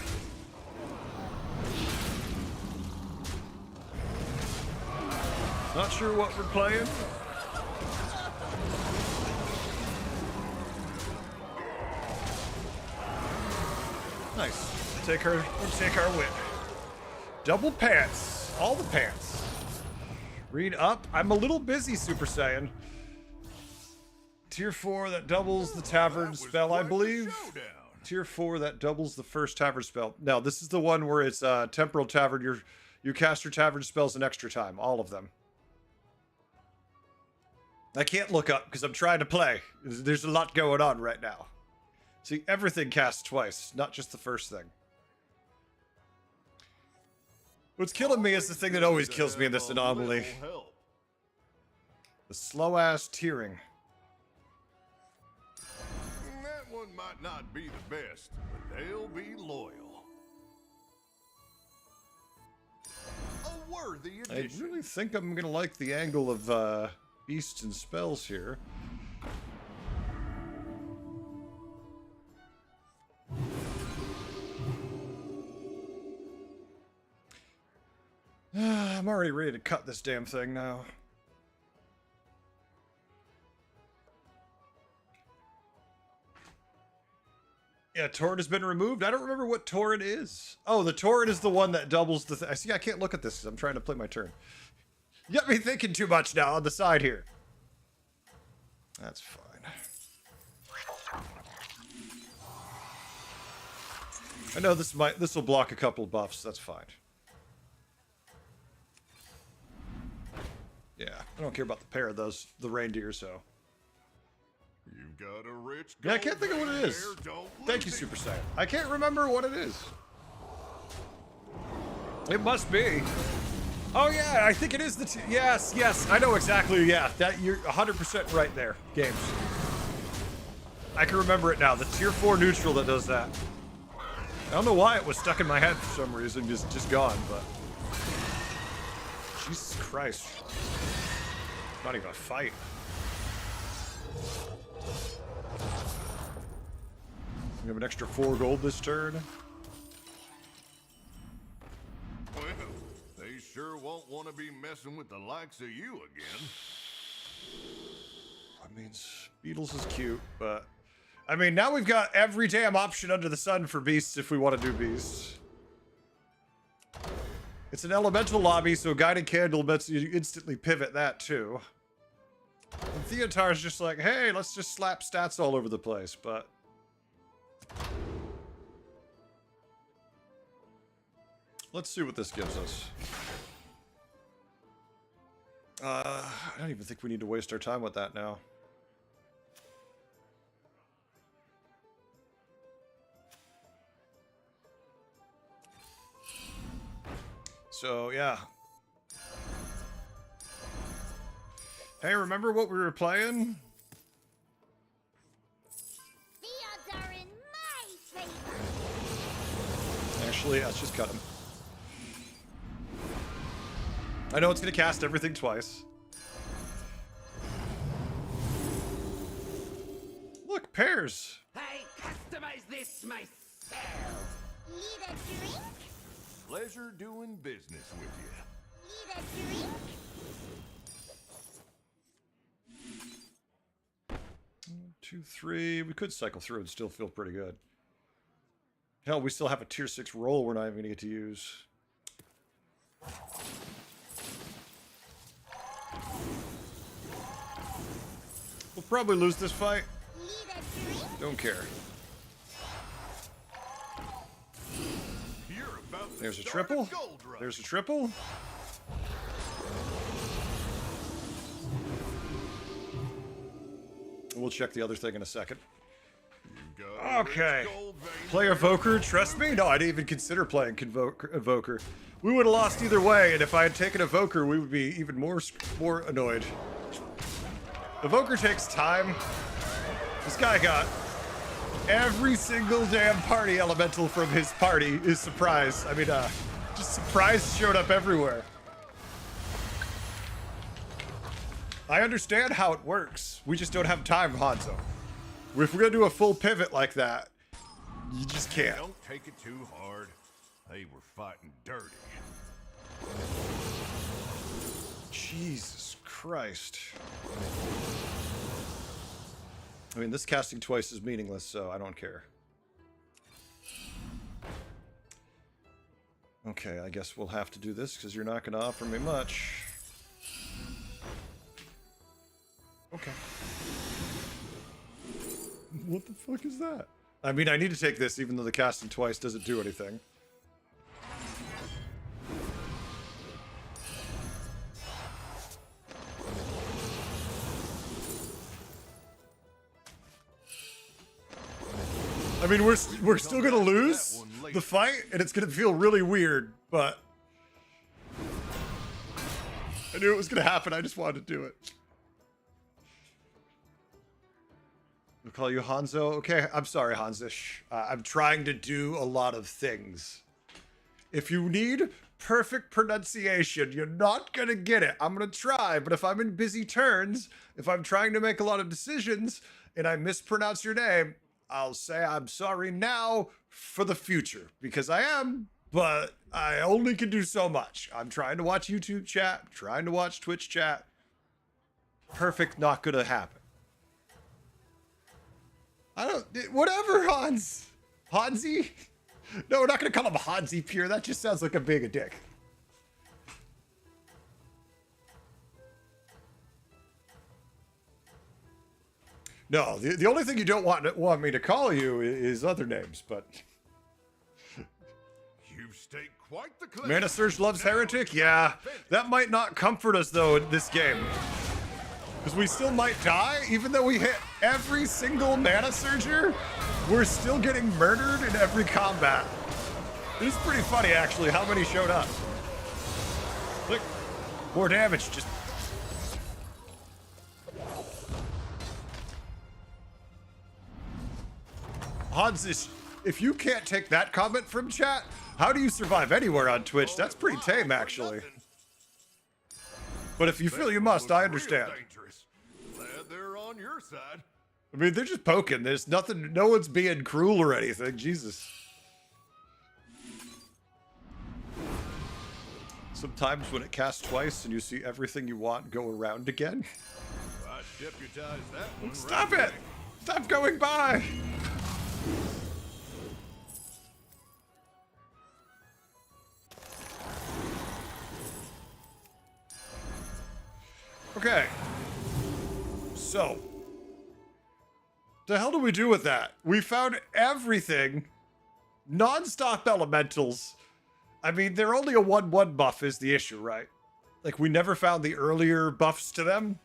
Not sure what we're playing. Nice. We'll take our win. Double pants. All the pants. Read up. I'm a little busy, Super Saiyan. Tier 4 that doubles the tavern spell, I believe. Tier 4 that doubles the first tavern spell. No, this is the one where it's temporal tavern. You cast your tavern spells an extra time. All of them. I can't look up because I'm trying to play. There's a lot going on right now. See, everything casts twice, not just the first thing. What's killing me is the thing that always kills me in this anomaly. The slow-ass tearing. That one might not be the best, but they'll be loyal. A worthy I addition. really think I'm gonna like the angle of beasts and spells here. I'm already ready to cut this damn thing now. Yeah, torrent has been removed. I don't remember what torrent is. Oh, the torrent is the one that doubles the... I see, I can't look at this because I'm trying to play my turn. You got me thinking too much now on the side here. That's fine. I know this will block a couple of buffs. That's fine. Yeah, I don't care about the pair of those, the reindeer, so... You've got a rich Yeah, I can't think of what it is. Thank you, Super Saiyan. I can't remember what it is. It must be. Oh yeah, I think it is the yes, I know exactly. Yeah, that you're 100% right there. Games. I can remember it now. The tier 4 neutral that does that. I don't know why it was stuck in my head for some reason, just gone, but Jesus Christ. Not even a fight. We have an extra 4 gold this turn. Well, they sure won't want to be messing with the likes of you again. I mean, Beetles is cute, but... I mean, now we've got every damn option under the sun for beasts if we want to do beasts. It's an elemental lobby, so Guiding Candle lets you instantly pivot that, too. And Theotar's just like, hey, let's just slap stats all over the place, but... Let's see what this gives us. I don't even think we need to waste our time with that now. So, yeah. Hey, remember what we were playing? The odds are in my favor. Actually, let's just cut him. I know it's going to cast everything twice. Look, pears. I customize this myself. Need a drink? Pleasure doing business with you. Need a drink? 1, 2, 3. We could cycle through and still feel pretty good. Hell, we still have a tier 6 roll we're not even going to get to use. We'll probably lose this fight. Need a drink? Don't care. You're about to There's a start triple. gold rush. There's a triple. We'll check the other thing in a second. You've got a Okay. rich gold vein Play Evoker, trust me? No, I didn't even consider playing Evoker. We would have lost either way, and if I had taken Evoker, we would be even more annoyed. Evoker takes time. This guy got every single damn party elemental from his party is surprise. I mean, just surprise showed up everywhere. I understand how it works. We just don't have time, Hanzo. If we're gonna do a full pivot like that, you just can't. Don't take it too hard. They were fighting dirty. Jesus Christ. I mean, this casting twice is meaningless, so I don't care. Okay, I guess we'll have to do this because you're not going to offer me much. Okay. What the fuck is that? I mean, I need to take this even though the casting twice doesn't do anything. I mean, we're still gonna lose the fight, and it's gonna feel really weird, but I knew it was gonna happen. I just wanted to do it. We'll call you Hanzo. Okay, I'm sorry, Hanzish. I'm trying to do a lot of things. If you need perfect pronunciation, you're not gonna get it. I'm gonna try, but if I'm in busy turns, if I'm trying to make a lot of decisions, and I mispronounce your name, I'll say I'm sorry now for the future, because I am, but I only can do so much. I'm trying to watch YouTube chat, I'm trying to watch Twitch chat. Perfect, not gonna happen. Whatever, Hans. Hansi? No, we're not going to call him Hansi Pure. That just sounds like I'm being a dick. No, the only thing you don't want me to call you is other names, but... You've staked quite the claim. Mana Surge loves Heretic? Yeah. That might not comfort us, though, in this game. Because we still might die, even though we hit every single Mana Surger. We're still getting murdered in every combat. It is pretty funny, actually, how many showed up. Look, more damage, just... Hans, if you can't take that comment from chat, how do you survive anywhere on Twitch? That's pretty tame, actually. But if you feel you must, I understand. Glad they're on your side. I mean, they're just poking. There's nothing, no one's being cruel or anything. Jesus. Sometimes when it casts twice and you see everything you want go around again. I deputize that one. Stop right it! Stop going by! Okay. So. The hell do we do with that? We found everything. Non-stop elementals. I mean, they're only a 1/1 buff is the issue, right? Like, we never found the earlier buffs to them.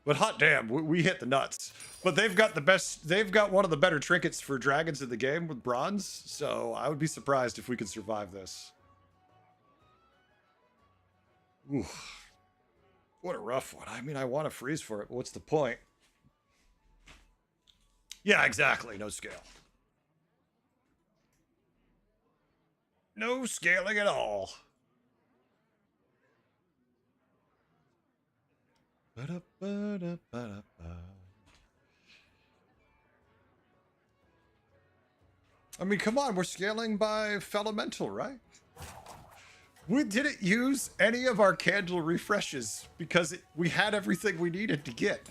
But hot damn, we hit the nuts. But they've got the best, they've got one of the better trinkets for dragons in the game with bronze. So I would be surprised if we could survive this. Ooh. What a rough one. I mean, I want to freeze for it, but what's the point? Yeah, exactly. No scale. No scaling at all. I mean, come on, we're scaling by Felemental, right? We didn't use any of our candle refreshes because we had everything we needed to get.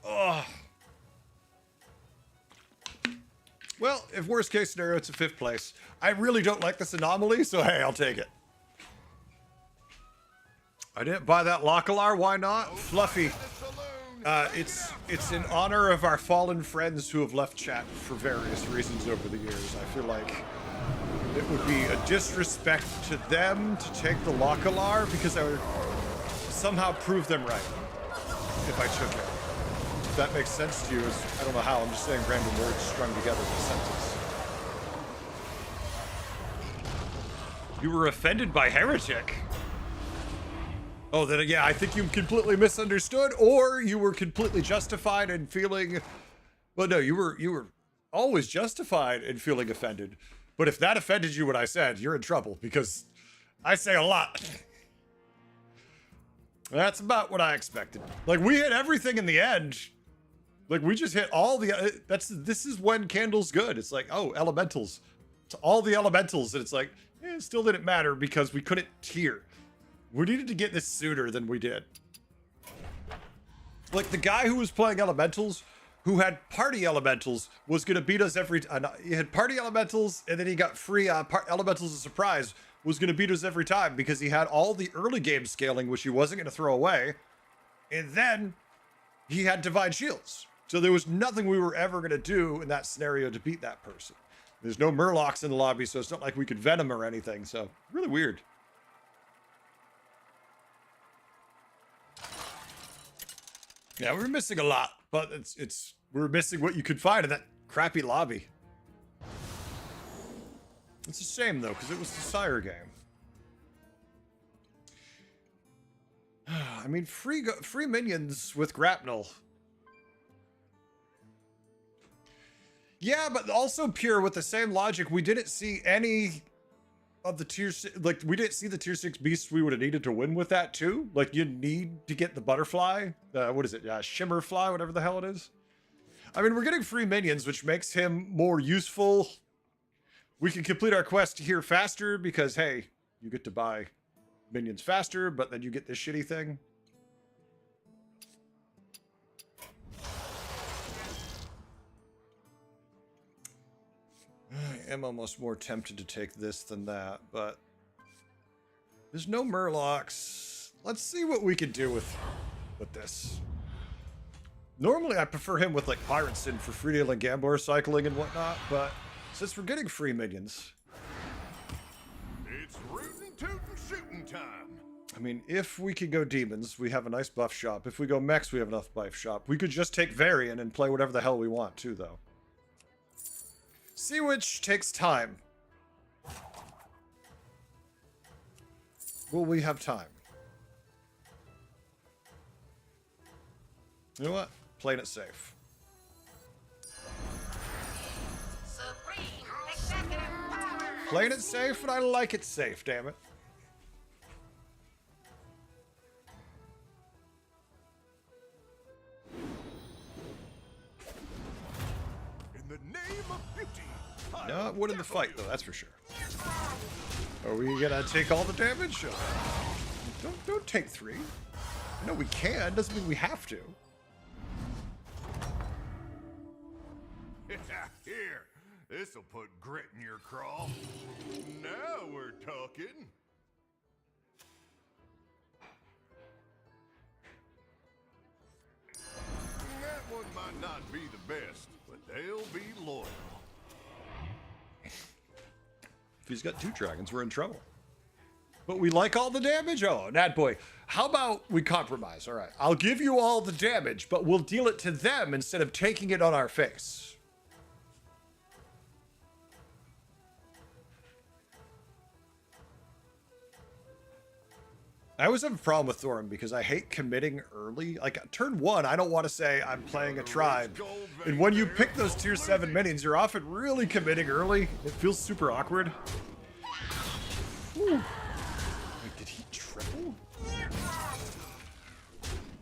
Oh. Well, if worst case scenario, it's a 5th place. I really don't like this anomaly, so hey, I'll take it. I didn't buy that Localar, why not? Fluffy. It's in honor of our fallen friends who have left chat for various reasons over the years. I feel like it would be a disrespect to them to take the Localar because I would somehow prove them right if I took it. If that makes sense to you, I don't know how, I'm just saying random words strung together in a sentence. You were offended by Heretic? Oh, then yeah, I think you completely misunderstood, or you were completely justified in feeling... Well, no, you were always justified in feeling offended. But if that offended you what I said, you're in trouble, because I say a lot. That's about what I expected. Like, we hit everything in the end. Like, we just hit all the... This is when Candle's good. It's like, oh, elementals. It's all the elementals, and it's like, it still didn't matter because we couldn't tier. We needed to get this sooner than we did. Like, the guy who was playing elementals, who had party elementals, was going to beat us every... he had party elementals, and then he got free elementals as a surprise, was going to beat us every time, because he had all the early game scaling, which he wasn't going to throw away, and then he had Divine Shields. So there was nothing we were ever going to do in that scenario to beat that person. There's no Murlocs in the lobby, so it's not like we could Venom or anything, so really weird. Yeah, we were missing a lot, but we were missing what you could find in that crappy lobby. It's a shame though, because it was the Sire game. I mean, free minions with grapnel. Yeah, but also pure with the same logic. We didn't see any of the tier 6, like we didn't see the tier 6 beasts we would have needed to win with that too. Like you need to get the butterfly, what is it? Shimmerfly, whatever the hell it is. I mean, we're getting free minions, which makes him more useful. We can complete our quest here faster because, hey, you get to buy minions faster, but then you get this shitty thing. am almost more tempted to take this than that, but there's no Murlocs. Let's see what we can do with this. Normally, I prefer him with like Pirate Sin for free dealing, gambler cycling and whatnot, but since we're getting free minions, It's rootin' tootin' shooting time. I mean, if we could go demons, we have a nice buff shop. If we go mechs, we have enough buff shop. We could just take Varian and play whatever the hell we want too, though. Sea Witch takes time. Will we have time? You know what? Playing it safe. Playing it safe, and I like it safe, damn it. In the name of beauty. Not winning the fight, though, that's for sure. Are we gonna take all the damage? Don't take 3. No, we can. Doesn't mean we have to. Here, this'll put grit in your craw. Now we're talking. That one might not be the best, but they'll be loyal. If he's got 2 dragons, we're in trouble. But we like all the damage? Oh, Nat boy. How about we compromise? All right. I'll give you all the damage, but we'll deal it to them instead of taking it on our face. I always have a problem with Thorin because I hate committing early. Like, turn 1, I don't want to say I'm playing a tribe. And when you pick those tier 7 minions, you're often really committing early. It feels super awkward. Whew. Wait, did he triple?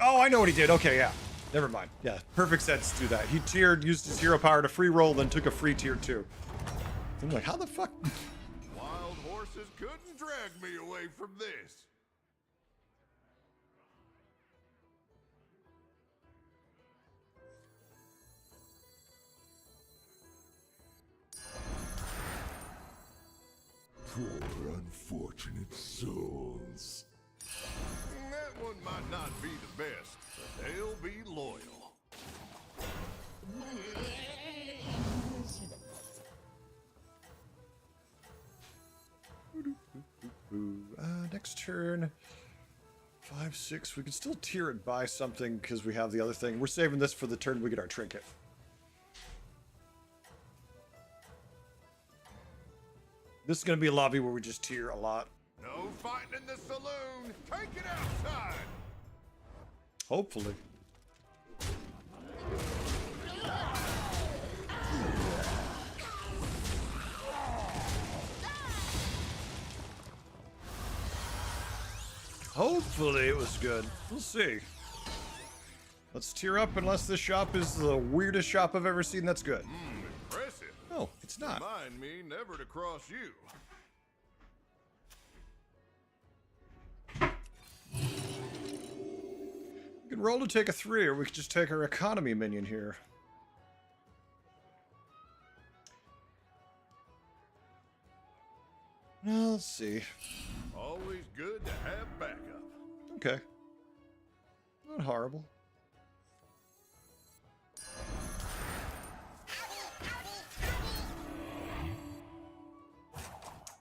Oh, I know what he did. Okay, yeah. Never mind. Yeah, perfect sense to do that. He tiered, used his hero power to free roll, then took a free tier 2. I'm like, how the fuck? Wild horses couldn't drag me away from this. Poor unfortunate souls. That one might not be the best, but they'll be loyal. Next turn. 5, 6. We can still tier it by something because we have the other thing. We're saving this for the turn we get our trinket. This is going to be a lobby where we just tier a lot. No fighting in the saloon. Take it outside. Hopefully. Hopefully it was good. We'll see. Let's tier up unless this shop is the weirdest shop I've ever seen. That's good. Impressive. Oh, it's not. Remind me never to cross you. We can roll to take a 3, or we could just take our economy minion here. Well, let's see. Always good to have backup. Okay. Not horrible.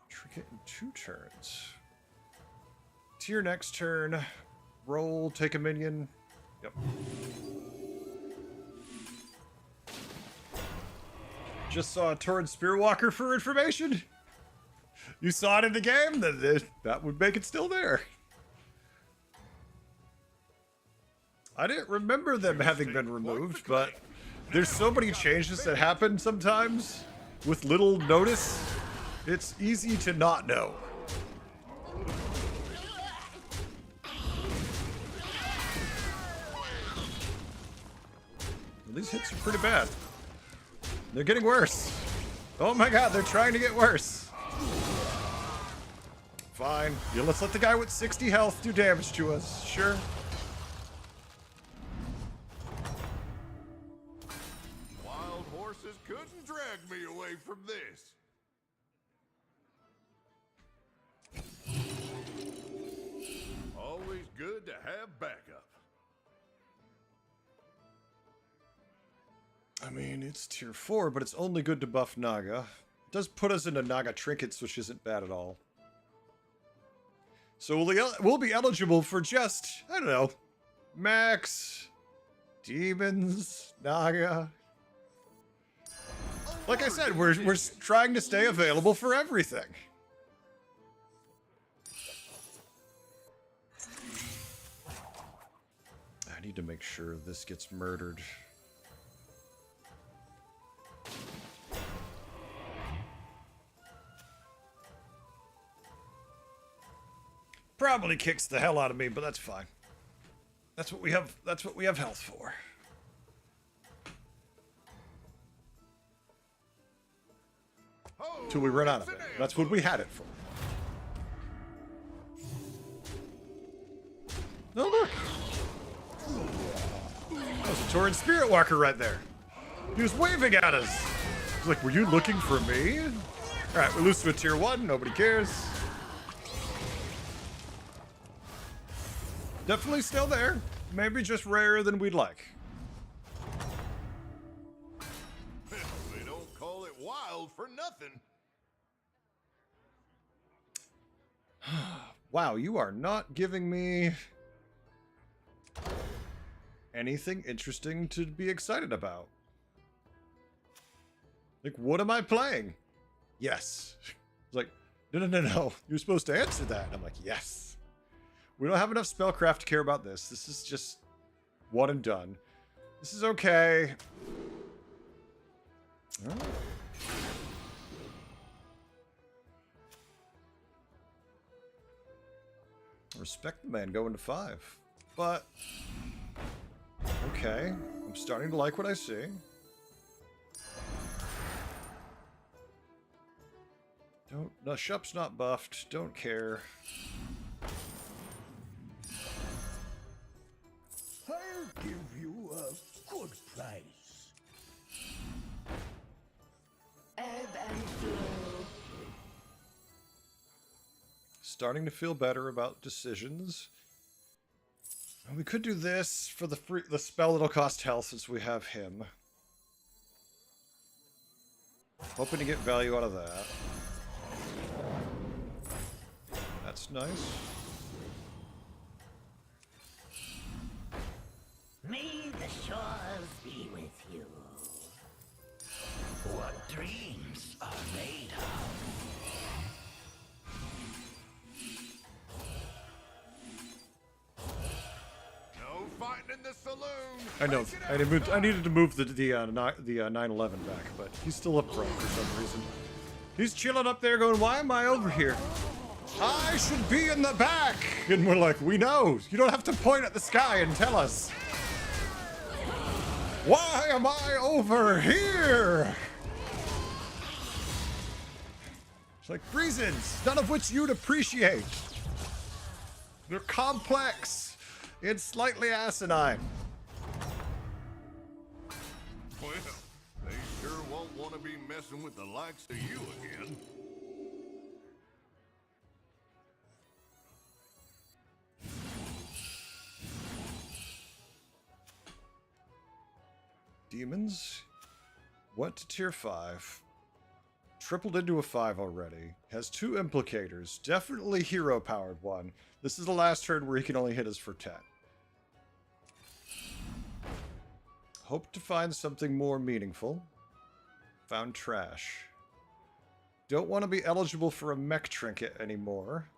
Trinket in 2 turns. Tier next turn. Roll, take a minion. Yep. Just saw a Torrid Spearwalker for information. You saw it in the game? That would make it still there. I didn't remember them having been removed, but there's so many changes that happen sometimes with little notice. It's easy to not know. These hits are pretty bad. They're getting worse. Oh my god, they're trying to get worse. Fine. Yeah, let's let the guy with 60 health do damage to us. Sure. Wild horses couldn't drag me away from this. I mean, it's tier 4, but it's only good to buff Naga. It does put us into Naga trinkets, which isn't bad at all. So we'll be eligible for just, I don't know, Max, Demons, Naga. Like I said, we're trying to stay available for everything. I need to make sure this gets murdered. Probably kicks the hell out of me, but that's fine. That's what we have. That's what we have health for. Till we run out of it. That's what we had it for. No, look. That was a Tauren Spirit Walker right there. He was waving at us. He's like, "Were you looking for me?" All right, we lose to a tier 1. Nobody cares. Definitely still there. Maybe just rarer than we'd like. They don't call it wild for nothing. Wow, you are not giving me anything interesting to be excited about. Like, what am I playing? Yes. It's like, no. You're supposed to answer that. And I'm like, yes. We don't have enough spellcraft to care about this. This is just one and done. This is okay. Oh. Respect the man going to 5. But, okay. I'm starting to like what I see. No, Shup's not buffed. Don't care. I'll give you a good price. Ebb and flow. Starting to feel better about decisions. We could do this for the spell that'll cost health since we have him. Hoping to get value out of that. That's nice. May the shores be with you. What dreams are made of. No fighting in the saloon. I know. I needed to move the 911 back, but he's still up front for some reason. He's chilling up there, going, "Why am I over here? I should be in the back." And we're like, "We know. You don't have to point at the sky and tell us. Why am I over here?" It's like reasons, none of which you'd appreciate. They're complex. It's slightly asinine. Well, they sure won't want to be messing with the likes of you again. Demons went to tier 5. Tripled into a 5 already. Has 2 implicators. Definitely hero-powered one. This is the last turn where he can only hit us for 10. Hope to find something more meaningful. Found trash. Don't want to be eligible for a mech trinket anymore.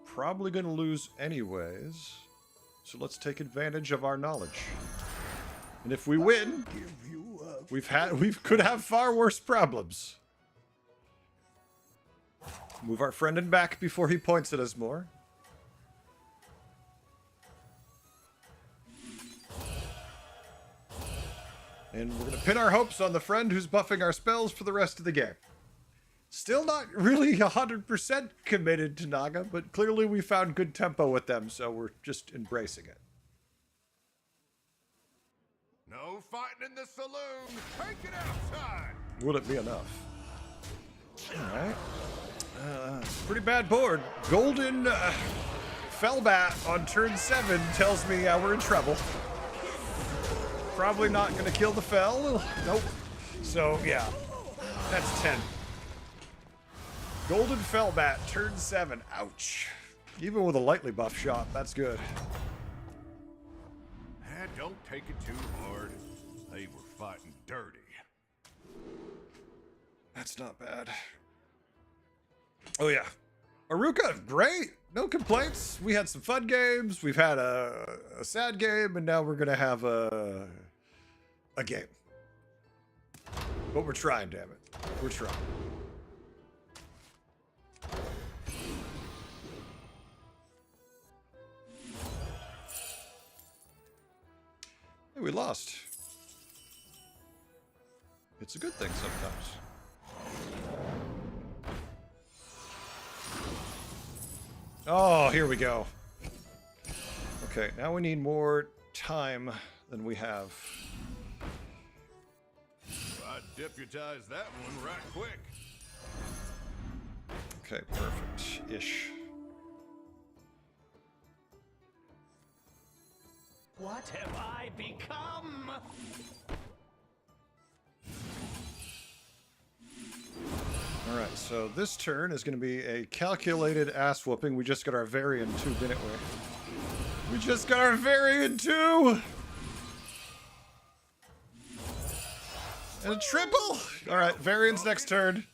Probably going to lose anyways. So let's take advantage of our knowledge. And if we win, we could have far worse problems. Move our friend in back before he points at us more. And we're going to pin our hopes on the friend who's buffing our spells for the rest of the game. Still not really 100% committed to Naga, but clearly we found good tempo with them, so we're just embracing it. No fighting in the saloon. Take it outside. Would it be enough? Alright. Pretty bad board. Golden Fellbat on turn 7 tells me we're in trouble. Probably not going to kill the Fell. Nope. So, yeah. That's 10. Golden Fellbat, turn 7. Ouch. Even with a lightly buff shot, that's good. Don't take it too hard. They were fighting dirty. That's not bad. Oh, yeah. Aruka, great. No complaints. We had some fun games. We've had a sad game, and now we're going to have a game. But we're trying, damn it. We're trying. Hey, we lost. It's a good thing sometimes. Oh, here we go. Okay, now we need more time than we have. I deputized that one right quick. Okay, perfect-ish. What have I become? All right, so this turn is going to be a calculated ass whooping. We just got our Varian 2, didn't we? We just got our Varian 2! And a triple! All right, Varian's next turn.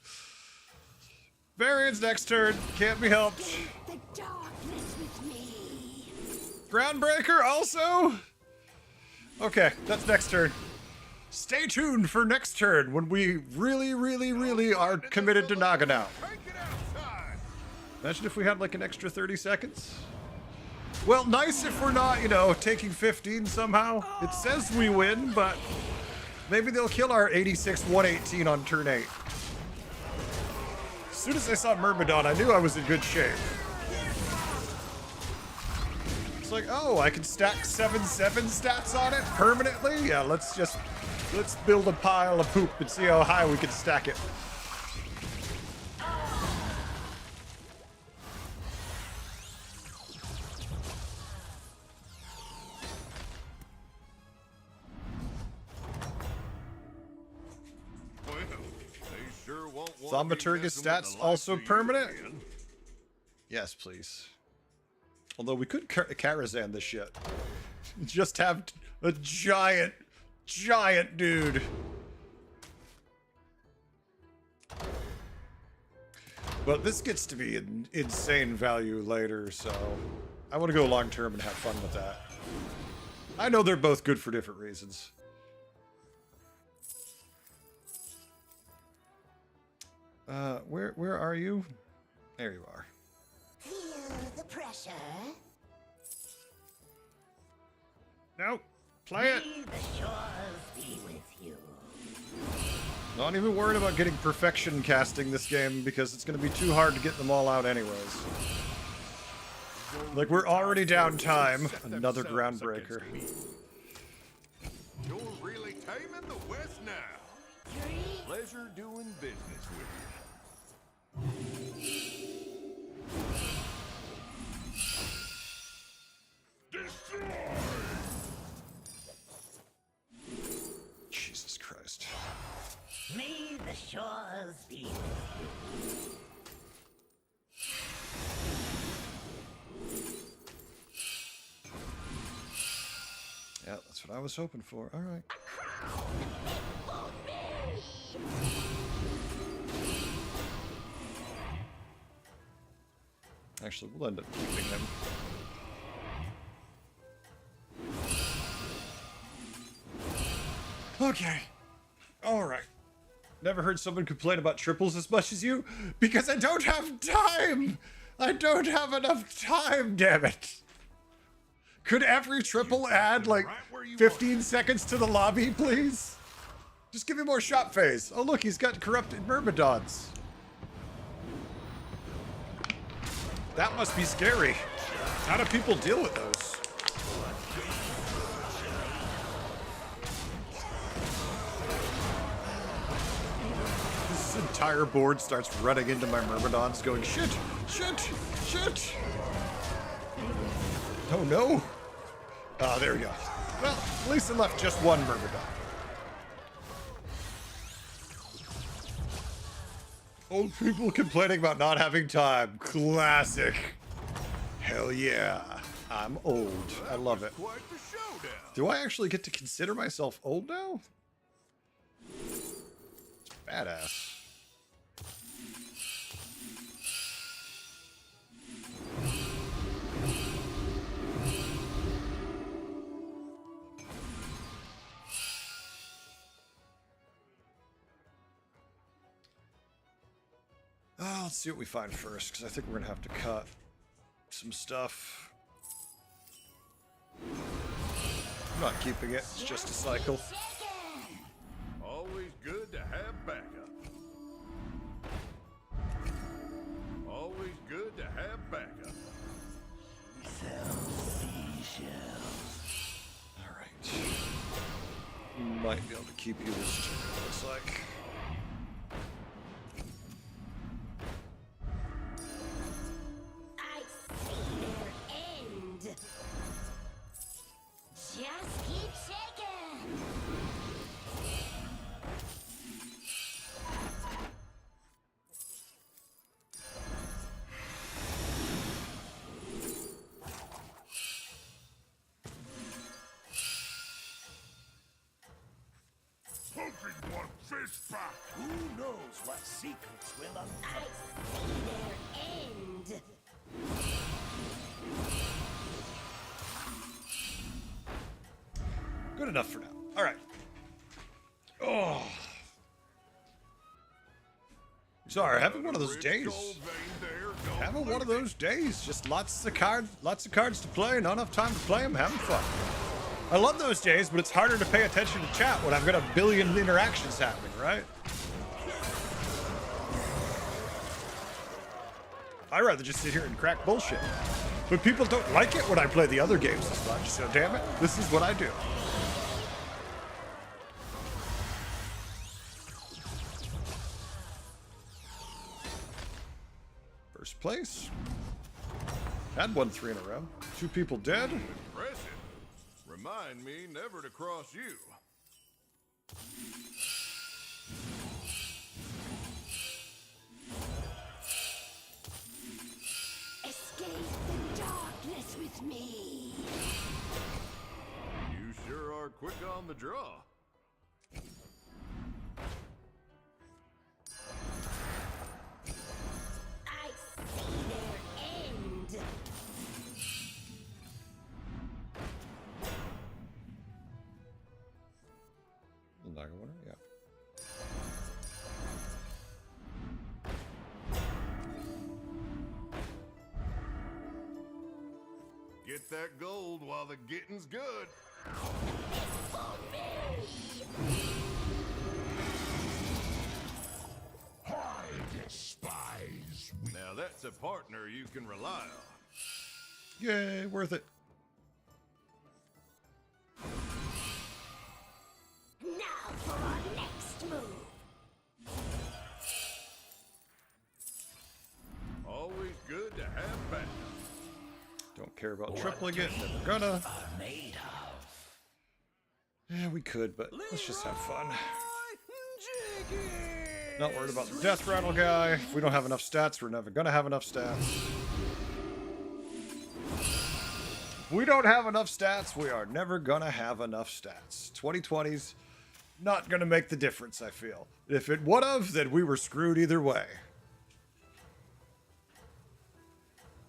Varian's next turn. Can't be helped. The darkness with me. Groundbreaker also? Okay, that's next turn. Stay tuned for next turn when we really are committed to Nagano. Take it outside. Imagine if we had like an extra 30 seconds. Well, nice if we're not, you know, taking 15 somehow. It says we win, but maybe they'll kill our 86-118 on turn 8. As soon as I saw Myrmidon, I knew I was in good shape. It's like, oh, I can stack 7/7 stats on it permanently? Yeah, let's build a pile of poop and see how high we can stack it. Well, they sure won't want Thaumaturgus me messing with stats the also likes of you permanent? again. Yes, please. Although we could Karazhan this shit. Just have a giant dude. But this gets to be an insane value later, so I want to go long term and have fun with that. I know they're both good for different reasons. Where are you? There you are. Feel the pressure. Nope. Play it. May the shores be with you. Not even worried about getting perfection casting this game because it's going to be too hard to get them all out anyways. Like, we're already down time. Another groundbreaker. You're really taming the West now. Pleasure doing business with you. Destroy! Jesus Christ. May the shores be with you. Yeah, that's what I was hoping for. All right. Actually, we'll end up keeping him. Okay. All right. Never heard someone complain about triples as much as you because I don't have time. I don't have enough time, damn it. Could every triple add like 15 seconds to the lobby, please? Just give me more shot phase. Oh, look, he's got corrupted Myrmidons. That must be scary. How do people deal with those? This is entire board starts running into my Myrmidons going, shit, shit, shit. Oh no. Oh, there we go. Well, at least it left just one Myrmidon. Old people complaining about not having time. Classic. Hell yeah. I'm old. I love it. Quite the showdown. Do I actually get to consider myself old now? It's badass. Let's see what we find first, because I think we're going to have to cut some stuff. I'm not keeping it, it's just a cycle. Always good to have backup. Always good to have backup. Alright. Might be able to keep you this turn, it looks like. I see their end. Just keep shaking. Hoping one fish back. Who knows what secrets will I uncover? see their end. Good enough for now. Alright. Oh. Sorry, having one of those days. Having one of those days. Just lots of cards to play, not enough time to play them, having fun. I love those days, but it's harder to pay attention to chat when I've got a billion interactions happening, right? I'd rather just sit here and crack bullshit. But people don't like it when I play the other games as much, so damn it, this is what I do. First place. Had won 3 in a row. 2 people dead. Impressive. Remind me never to cross you. Escape the darkness with me. You sure are quick on the draw. I see their end. Naga winner, yeah. Get that gold while the getting's good. I despise weak. Now that's a partner you can rely on. Yay, worth it. Now for our next move. Always good to have backup. Don't care about tripling it, never gonna. Are made of. Yeah, we could, but let's just have fun. Not worried about the death rattle guy. If we don't have enough stats, we're never gonna have enough stats. If we don't have enough stats, we are never gonna have enough stats. 2020's not gonna make the difference, I feel. If it would've, then we were screwed either way.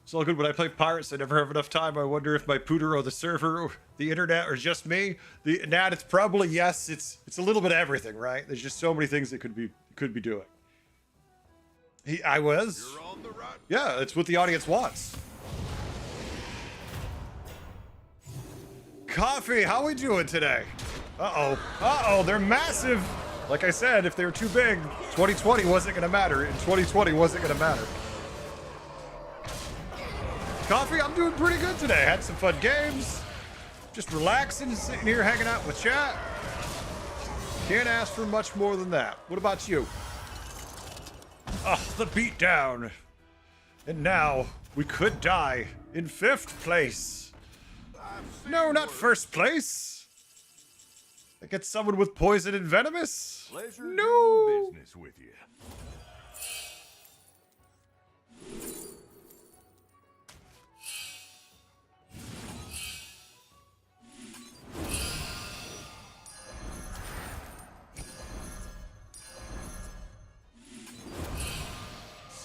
It's all good. When I play Pirates, I never have enough time. I wonder if my pooter or the server, or the internet, or just me. The Nat, it's probably yes. It's a little bit of everything, right? There's just so many things that could be doing. I was. You're on the right. Yeah, it's what the audience wants. Coffee, how we doing today? Uh-oh. Uh-oh, they're massive. Like I said, if they were too big, 2020 wasn't going to matter. And 2020 wasn't going to matter. Coffee, I'm doing pretty good today. Had some fun games. Just relaxing, sitting here hanging out with chat. Can't ask for much more than that. What about you? Oh, the beatdown. And now we could die in 5th place. No, not 1st place. I get someone with poison and venomous. Pleasure No. doing business with you.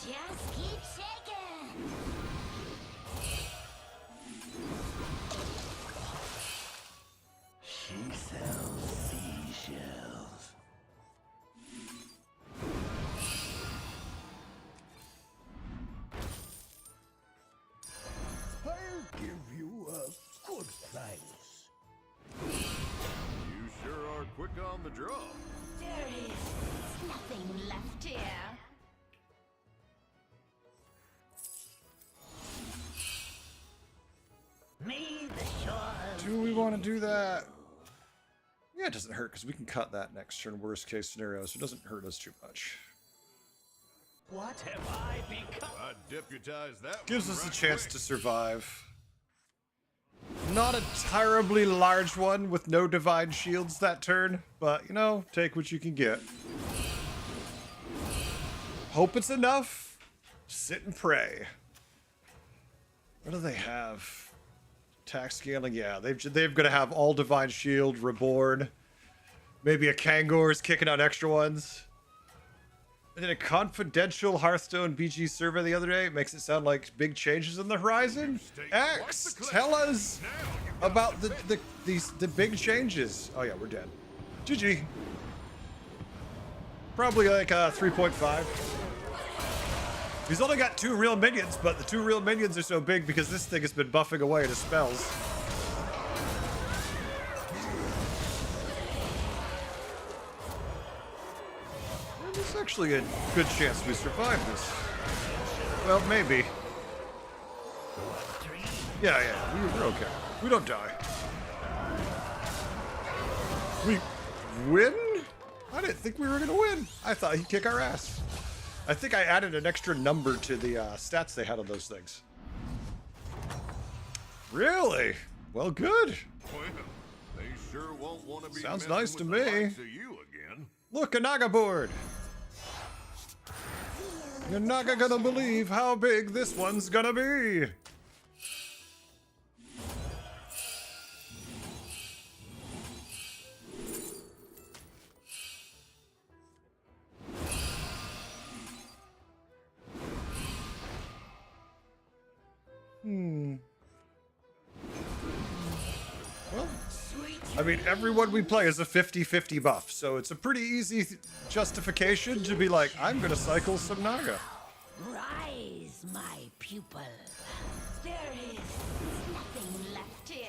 Just keep shaking. She sells seashells. I'll give you a good price. You sure are quick on the draw. There is nothing left here. Me the shores. Do we want to do that? Yeah, it doesn't hurt because we can cut that next turn, worst case scenario, so it doesn't hurt us too much. What have I become? I deputize that Gives one us a right chance quick. to survive. Not a terribly large one with no divine shields that turn, but you know, take what you can get. Hope it's enough. Sit and pray. What do they have? Attack scaling, yeah. They've got to have all divine shield, reborn. Maybe a Kangor's kicking out extra ones. I did a confidential Hearthstone BG survey the other day. It makes it sound like big changes in the horizon. X, tell us about the big changes. Oh yeah, we're dead. GG. Probably like 3.5. He's only got 2 real minions, but the 2 real minions are so big because this thing has been buffing away at his spells. There's actually a good chance we survive this. Well, maybe. Yeah, we're okay. We don't die. We win? I didn't think we were gonna win. I thought he'd kick our ass. I think I added an extra number to the stats they had on those things. Really? Well, good. Well, they sure won't want to be Sounds messing nice to with the me. likes of you again. Look, a Naga board. You're not gonna believe how big this one's gonna be. Well, I mean, everyone we play is a 50-50 buff, so it's a pretty easy justification to be like, I'm gonna cycle some Naga. Rise, my pupil. There is nothing left here.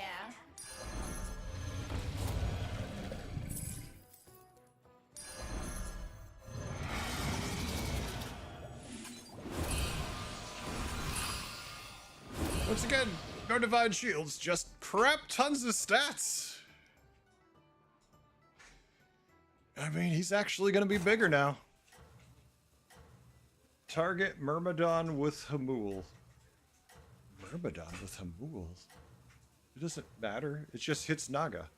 Once again, no divine shields, just crap tons of stats. I mean, he's actually gonna be bigger now. Target Myrmidon with Hamul. Myrmidon with Hamul? It doesn't matter. It just hits Naga.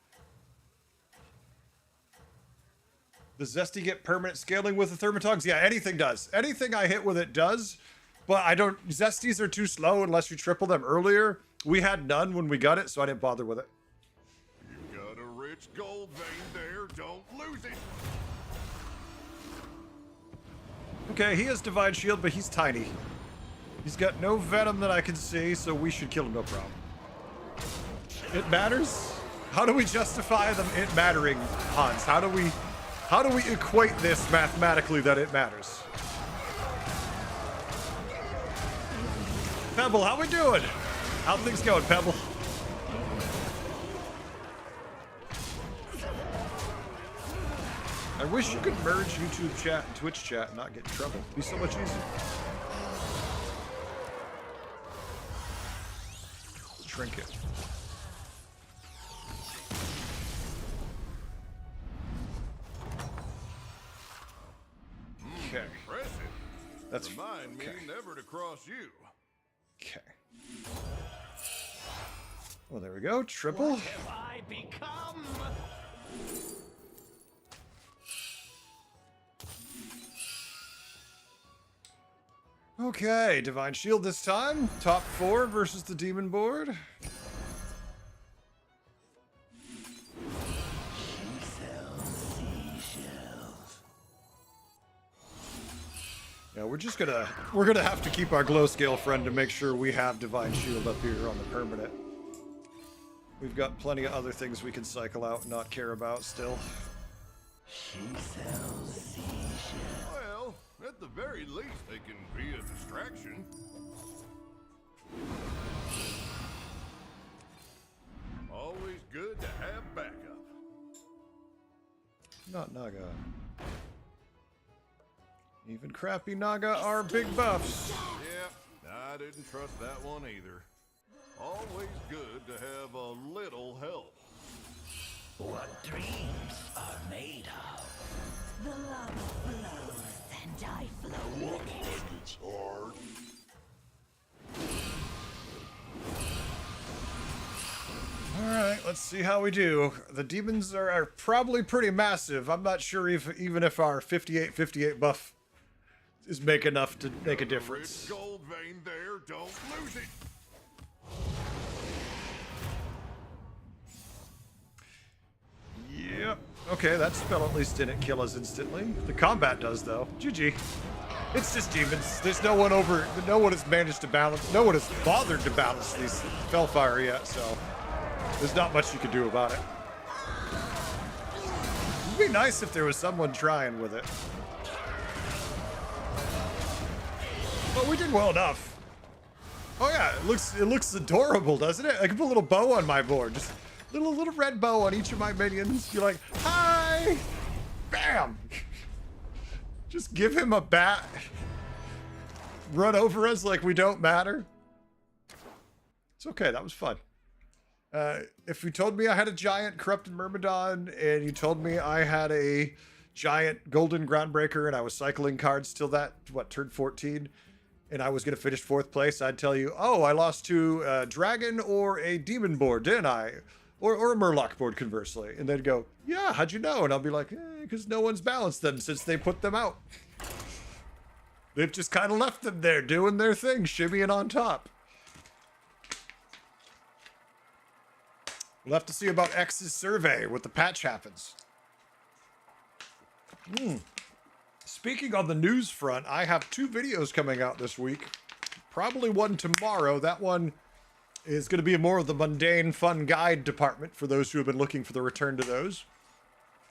Does Zesty get permanent scaling with the Thermatogs? Yeah, anything does. Anything I hit with it does. But I don't... Zesties are too slow unless you triple them earlier. We had none when we got it, so I didn't bother with it. You got a rich gold vein there. Don't lose it. Okay, he has Divine Shield, but he's tiny. He's got no venom that I can see, so we should kill him, no problem. It matters? How do we justify them it mattering, Hans? How do we equate this mathematically that it matters? Pebble, how we doing? How things going, Pebble? I wish you could merge YouTube chat and Twitch chat and not get in trouble. It'd be so much easier. Trinket. Okay. Impressive. across you. Okay. Well, there we go. Triple. What have I become? Okay, Divine Shield this time. Top 4 versus the Demon board. Yeah, we're gonna have to keep our glow scale friend to make sure we have Divine Shield up here on the permanent. We've got plenty of other things we can cycle out and not care about still. She sells seashells. Well, at the very least, they can be a distraction. Always good to have backup. Not Naga. Even crappy Naga are big buffs. Yeah, I didn't trust that one either. Always good to have a little help. What dreams are made of? The lava flows and I flow with it. It's hard. Alright, let's see how we do. The demons are probably pretty massive. I'm not sure even if our 58-58 buff is big enough to make a difference. Rich gold vein there, don't lose it. Yep. Okay, that spell at least didn't kill us instantly. The combat does, though. GG. It's just demons. There's no one has managed to balance, no one has bothered to balance these Spellfire yet, so there's not much you can do about it. It'd be nice if there was someone trying with it. But we did well enough. Oh yeah, it looks adorable, doesn't it? I can put a little bow on my board. Just little red bow on each of my minions. You're like, hi! Bam! Just give him a bat. Run over us like we don't matter. It's okay, that was fun. If you told me I had a giant corrupted Myrmidon and you told me I had a giant golden groundbreaker and I was cycling cards till that, turn 14, and I was going to finish 4th place, I'd tell you, oh, I lost to a dragon or a demon board, didn't I? Or a Murloc board, conversely. And they'd go, yeah, how'd you know? And I'll be like, because no one's balanced them since they put them out. They've just kind of left them there doing their thing, shimmying on top. We'll have to see about X's survey, what the patch happens. Speaking on the news front, I have 2 videos coming out this week. Probably one tomorrow. That one is going to be more of the mundane fun guide department for those who have been looking for the return to those.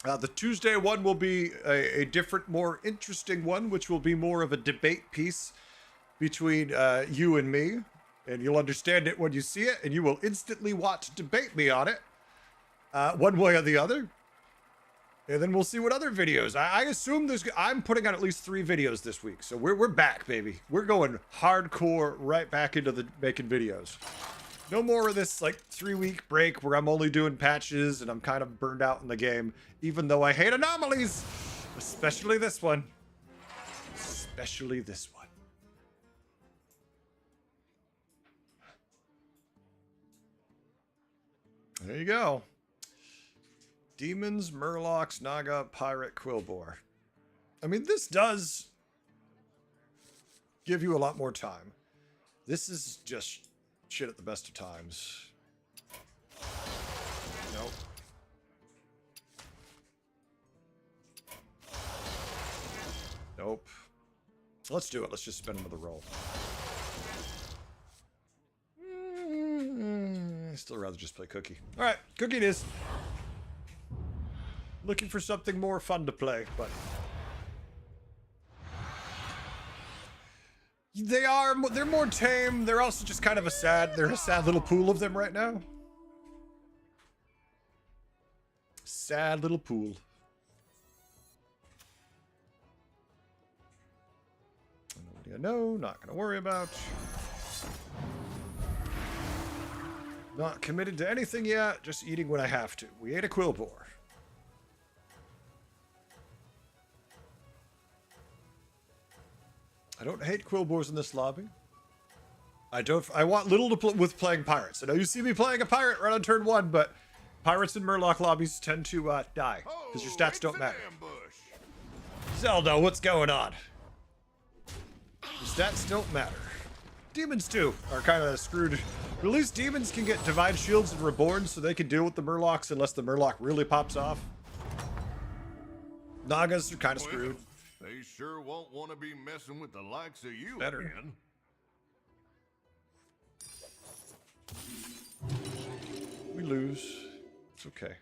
The Tuesday one will be a different, more interesting one, which will be more of a debate piece between you and me. And you'll understand it when you see it, and you will instantly want to debate me on it, one way or the other. And then we'll see what other videos. I assume I'm putting out at least 3 videos this week, so we're back, baby. We're going hardcore right back into the making videos. No more of this 3-week break where I'm only doing patches and I'm kind of burned out in the game, even though I hate anomalies, especially this one. Especially this one. There you go. Demons, Murlocs, Naga, Pirate, Quillbore. I mean, this does give you a lot more time. This is just shit at the best of times. Nope. Nope. Let's do it. Let's just spend another roll. I'd still rather just play Cookie. All right, Cookie it is. Looking for something more fun to play, but they're more tame. They're also just kind of a sad little pool of them right now. Sad little pool. Nobody I know, not gonna worry about. Not committed to anything yet, just eating when I have to. We ate a Quillbore. I don't hate Quillboars in this lobby. I want little to play with playing pirates. I know you see me playing a pirate right on turn 1, but pirates in Murloc lobbies tend to die because your stats don't matter. Zelda, what's going on? Your stats don't matter. Demons too are kind of screwed. But at least demons can get divine shields and reborn, so they can deal with the Murlocs unless the Murloc really pops off. Nagas are kind of screwed. They sure won't want to be messing with the likes of you Better. again. We lose. It's okay.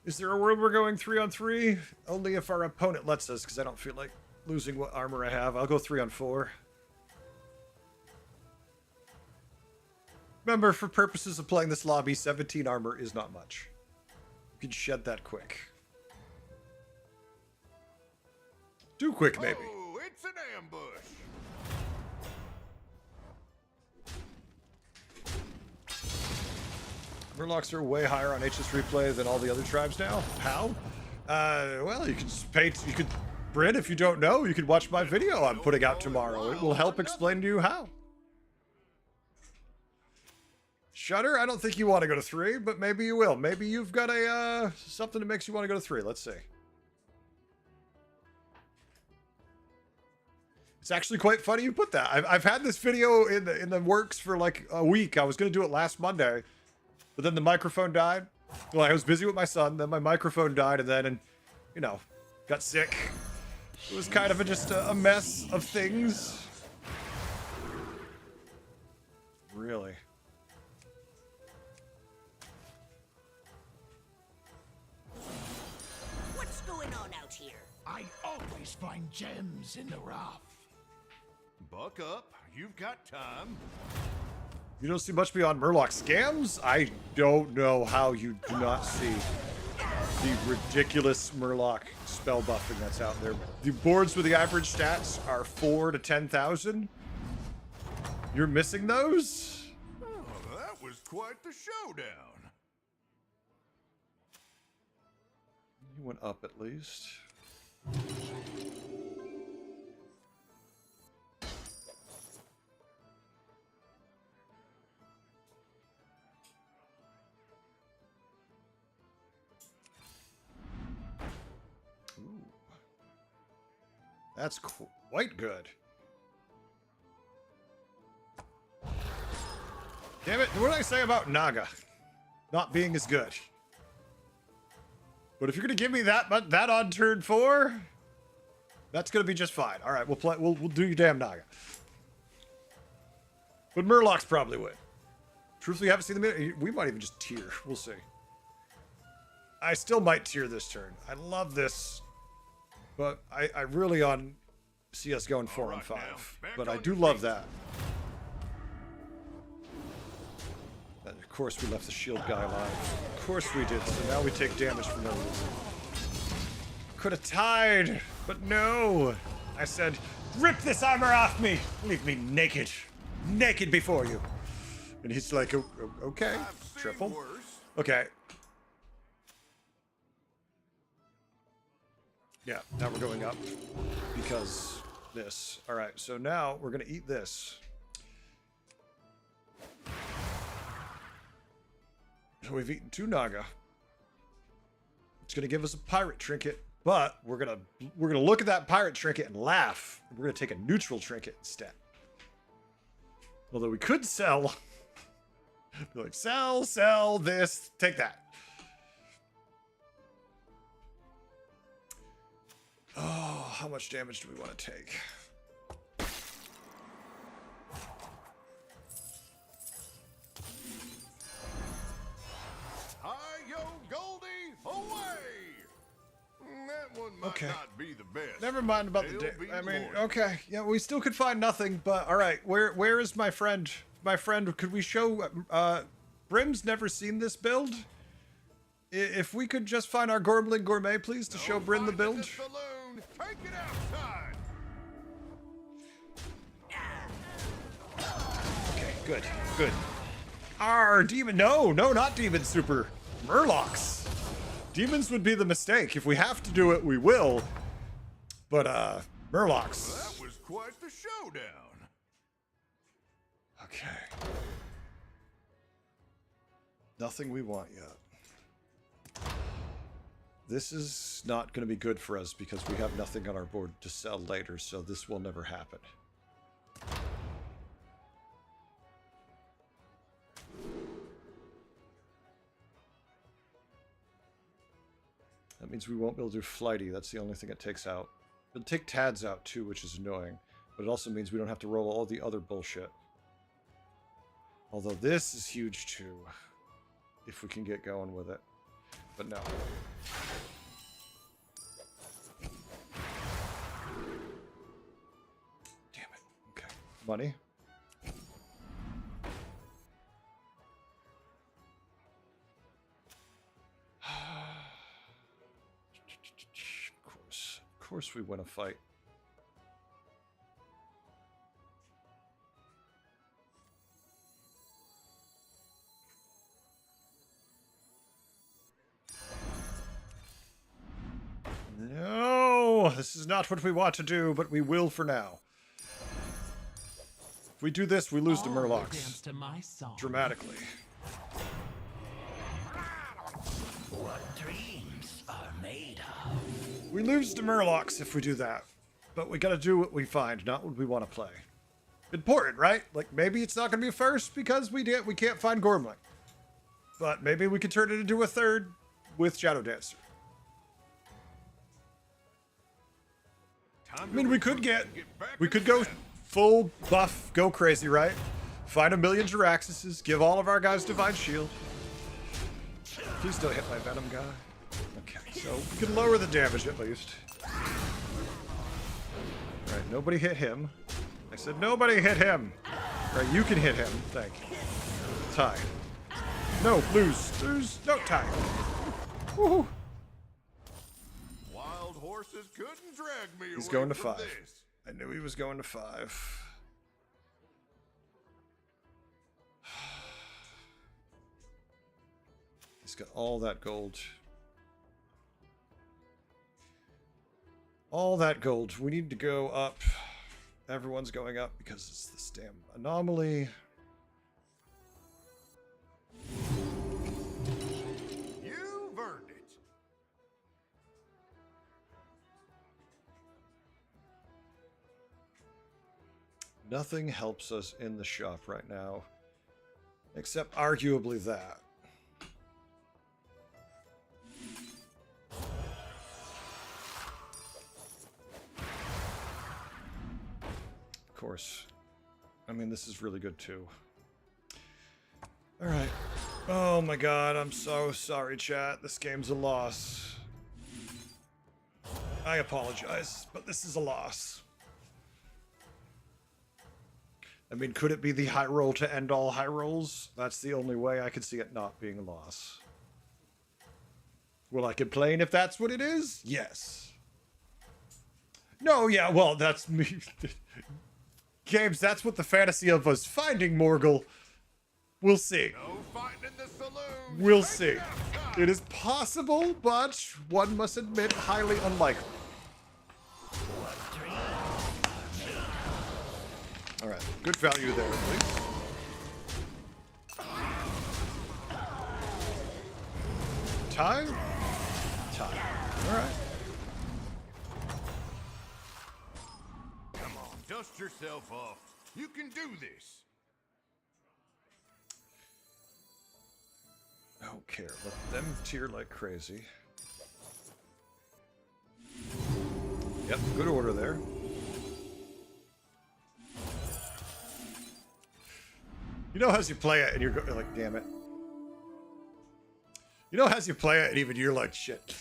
Is there a world we're going 3-on-3? Only if our opponent lets us, because I don't feel like losing what armor I have. I'll go 3-on-4. Remember, for purposes of playing this lobby, 17 armor is not much. You can shed that quick. Too quick, maybe. Oh, it's an ambush. Murlocs are way higher on HS replay than all the other tribes now. How? Well, you can just pay. You could, Bryn, if you don't know, you could watch my video I'm putting out tomorrow. It will help explain to you how. Shutter, I don't think you want to go to 3, but maybe you will. Maybe you've got a something that makes you want to go to 3. Let's see. It's actually quite funny you put that. I've had this video in the works for like a week. I was going to do it last Monday, but then the microphone died. Well, I was busy with my son, then my microphone died, and then, you know, got sick. It was kind of just a mess of things. Really. What's going on out here? I always find gems in the rough. Buck up. You've got time. You don't see much beyond Murloc scams? I don't know how you do not see the ridiculous Murloc spell buffing that's out there. The boards with the average stats are 4 to 10,000. You're missing those? Oh, that was quite the showdown. You went up at least. That's quite good. Damn it, what did I say about Naga not being as good? But if you're gonna give me that on turn 4, that's gonna be just fine. All right, we'll do your damn Naga. But Murlocs probably win. Truthfully, haven't seen the we might even just tier. We'll see. I still might tier this turn. I love this. But I really see us going 4-on-5. But I do love that. And of course we left the shield guy alive. Of course we did. So now we take damage from no reason. Could have tied, but no. I said, rip this armor off me. Leave me naked. Naked before you. And he's like, okay. Triple. Okay. Yeah, now we're going up because this. All right, so now we're going to eat this. So we've eaten 2 Naga. It's going to give us a pirate trinket, but we're going to look at that pirate trinket and laugh. We're going to take a neutral trinket instead. Although we could sell. Be like, sell this, take that. Oh, how much damage do we want to take? Hi, yo, Goldie, away! That one might not be the best. Never mind about the It'll day. be I mean, morning. okay. Yeah, we still could find nothing, but all right. Where is my friend? My friend, could we show... Brim's never seen this build. If we could just find our Gormling Gourmet, please, to show Bryn the build. Take it outside. Okay, good. Our demon... No, not demon super. Murlocs. Demons would be the mistake. If we have to do it, we will. But, Murlocs. That was quite the showdown. Okay. Nothing we want yet. This is not going to be good for us because we have nothing on our board to sell later, so this will never happen. That means we won't be able to do Flighty. That's the only thing it takes out. It'll take Tads out too, which is annoying. But it also means we don't have to roll all the other bullshit. Although this is huge too. If we can get going with it. But no. Damn it. Okay. Money. Of course we win a fight. No, this is not what we want to do, but we will for now. If we do this, we lose to Murlocs dramatically. What dreams are made of? We lose to Murlocs if we do that, but we gotta do what we find, not what we want to play. Important, right? Like maybe it's not gonna be a first because we can't find Gormling, but maybe we could turn it into a third with Shadow Dancer. I mean, we could go full buff, go crazy, right? Find 1,000,000 Jiraxises, give all of our guys Divine Shield. Please don't hit my Venom guy. Okay, so we can lower the damage at least. Alright, nobody hit him. I said nobody hit him. Right, you can hit him. Thank you. Tie. No, lose. Lose. No, tie. Woohoo. Wild horses couldn't drag me He's away going to from 5. this. I knew he was going to 5. He's got all that gold. All that gold. We need to go up. Everyone's going up because it's this damn anomaly. You've earned it. Nothing helps us in the shop right now. Except arguably that. Of course. I mean, this is really good too. Alright. Oh my god, I'm so sorry, chat. This game's a loss. I apologize, but this is a loss. I mean, could it be the high roll to end all high rolls? That's the only way I could see it not being a loss. Will I complain if that's what it is? Yes. No, yeah, well, that's me. Games, that's what the fantasy of us finding Morgul. We'll see. No fighting in the saloon. We'll see. It is possible, but one must admit highly unlikely. Alright, good value there, at least. Tie? Tie. Alright. Come on, dust yourself off. You can do this. I don't care. Let them tier like crazy. Yep, good order there. You know, as you play it and you're like, damn it. You know, as you play it and even you're like, shit.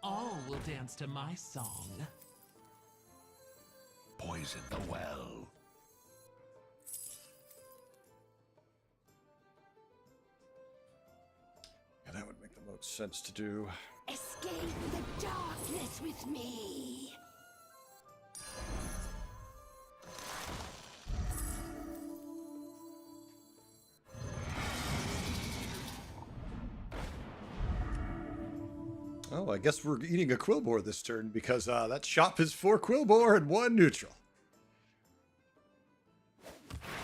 All will dance to my song. Poison the well. Yeah, that would make the most sense to do. Escape the darkness with me. Oh, I guess we're eating a Quillbore this turn because that shop is 4 Quillbore and 1 neutral.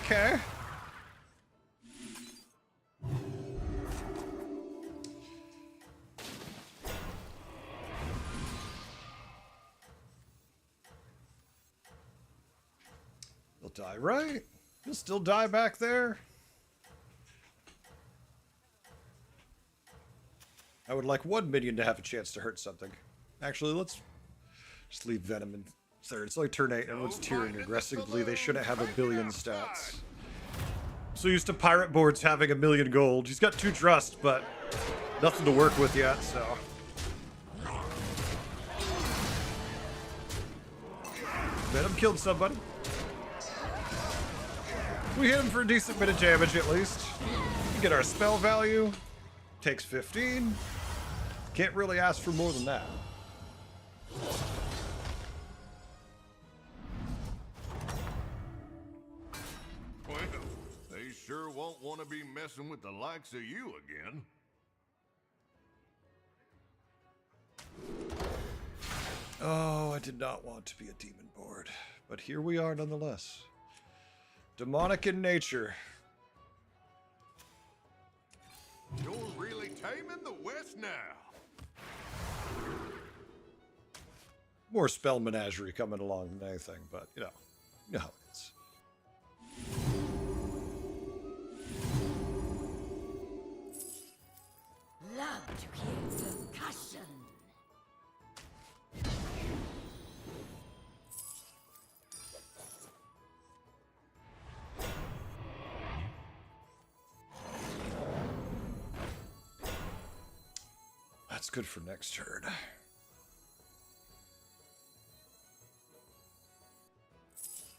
Okay. He'll die, right? He'll still die back there. I would like 1 minion to have a chance to hurt something. Actually, let's just leave Venom in third. It's only turn 8. Everyone's tearing aggressively. They shouldn't have a billion stats. So used to pirate boards having 1,000,000 gold. He's got 2 trust, but nothing to work with yet, so. Venom killed somebody. We hit him for a decent bit of damage at least. We get our spell value. Takes 15. Can't really ask for more than that. Well, they sure won't want to be messing with the likes of you again. Oh, I did not want to be a demon board, but here we are nonetheless. Demonic in nature. You're really taming the West now. More spell menagerie coming along than anything, but you know how it is. Love to hear percussion. That's good for next turn.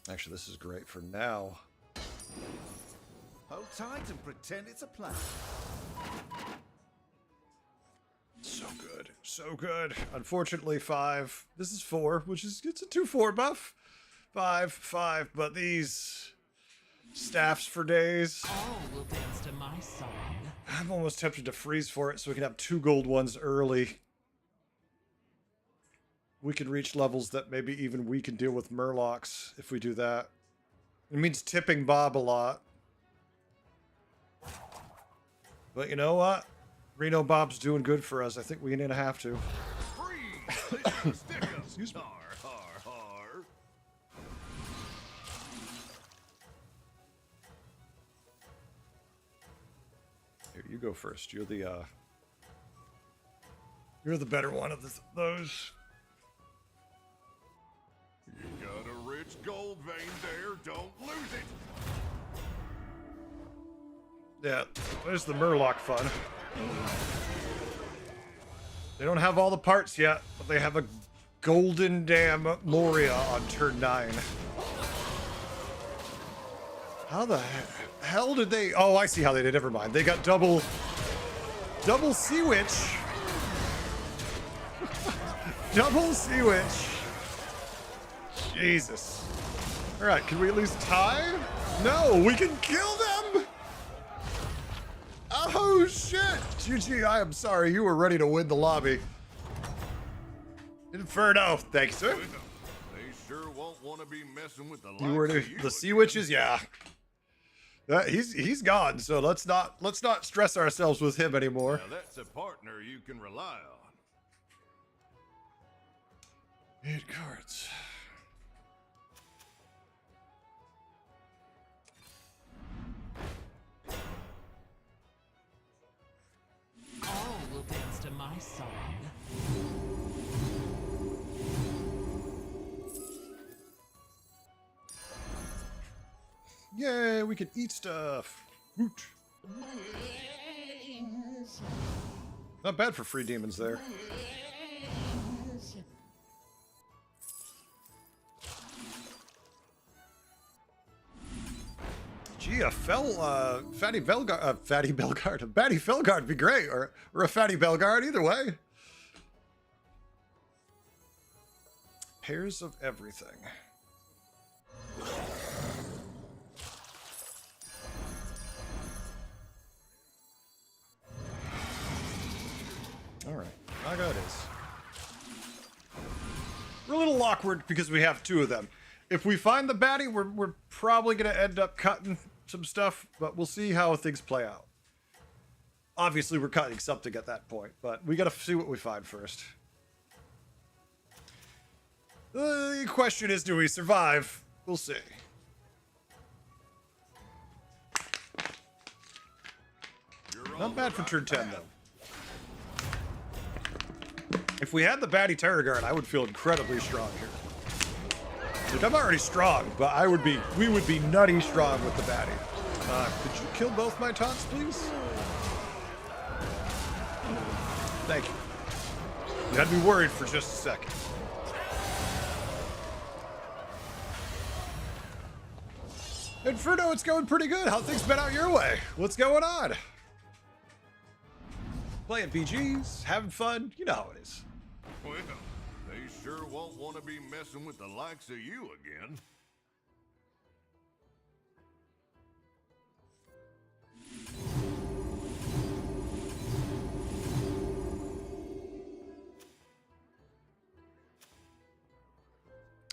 Actually, this is great for now. Hold tight and pretend it's a plan. So good. So good. Unfortunately, 5. This is 4, which is, it's a 2/4 buff. 5, but these staffs for days. All will dance to my song. I'm almost tempted to freeze for it so we can have 2 gold ones early. We can reach levels that maybe even we can deal with Murlocs if we do that. It means tipping Bob a lot. But you know what? Reno Bob's doing good for us. I think we're gonna have to. Freeze! Listen to stick 'em. Excuse me. Har, har, har. Here, you go first. You're the better one of those. You got a rich gold vein there. Don't lose it. Yeah, there's the Murloc fun. They don't have all the parts yet, but they have a golden damn Moria on turn 9. How the hell did they... Oh, I see how they did. Never mind. They got double Sea Witch. Double Sea Witch. Jesus. All right, can we at least tie? No, we can kill them. Oh shit! GG, I am sorry. You were ready to win the lobby. Inferno, thanks, sir. They sure won't want to be messing with the likes You were of you the Sea again. Witches, yeah. He's gone, so let's not stress ourselves with him anymore. Now that's a partner you can rely on. 8 cards. All will dance to my song. Yay, we can eat stuff. Woot. Not bad for free demons there. Gee, a Fatty Belguard, a Batty Felguard would be great, or a Fatty Belguard, either way. Pairs of everything. All right, I got it. little awkward because we have two of them. If we find the baddie, we're probably going to end up cutting some stuff, but we'll see how things play out. Obviously, we're cutting something at that point, but we got to see what we find first. The question is, do we survive? We'll see. Not bad for turn 10, though. If we had the baddie Terror Guard, I would feel incredibly strong here. Like, I'm already strong, but we would be nutty strong with the baddie. Could you kill both my taunts, please? Thank you. You had me worried for just a second. Inferno, it's going pretty good. How things been out your way? What's going on? Playing BGs, having fun. You know how it is. Well, they sure won't want to be messing with the likes of you again.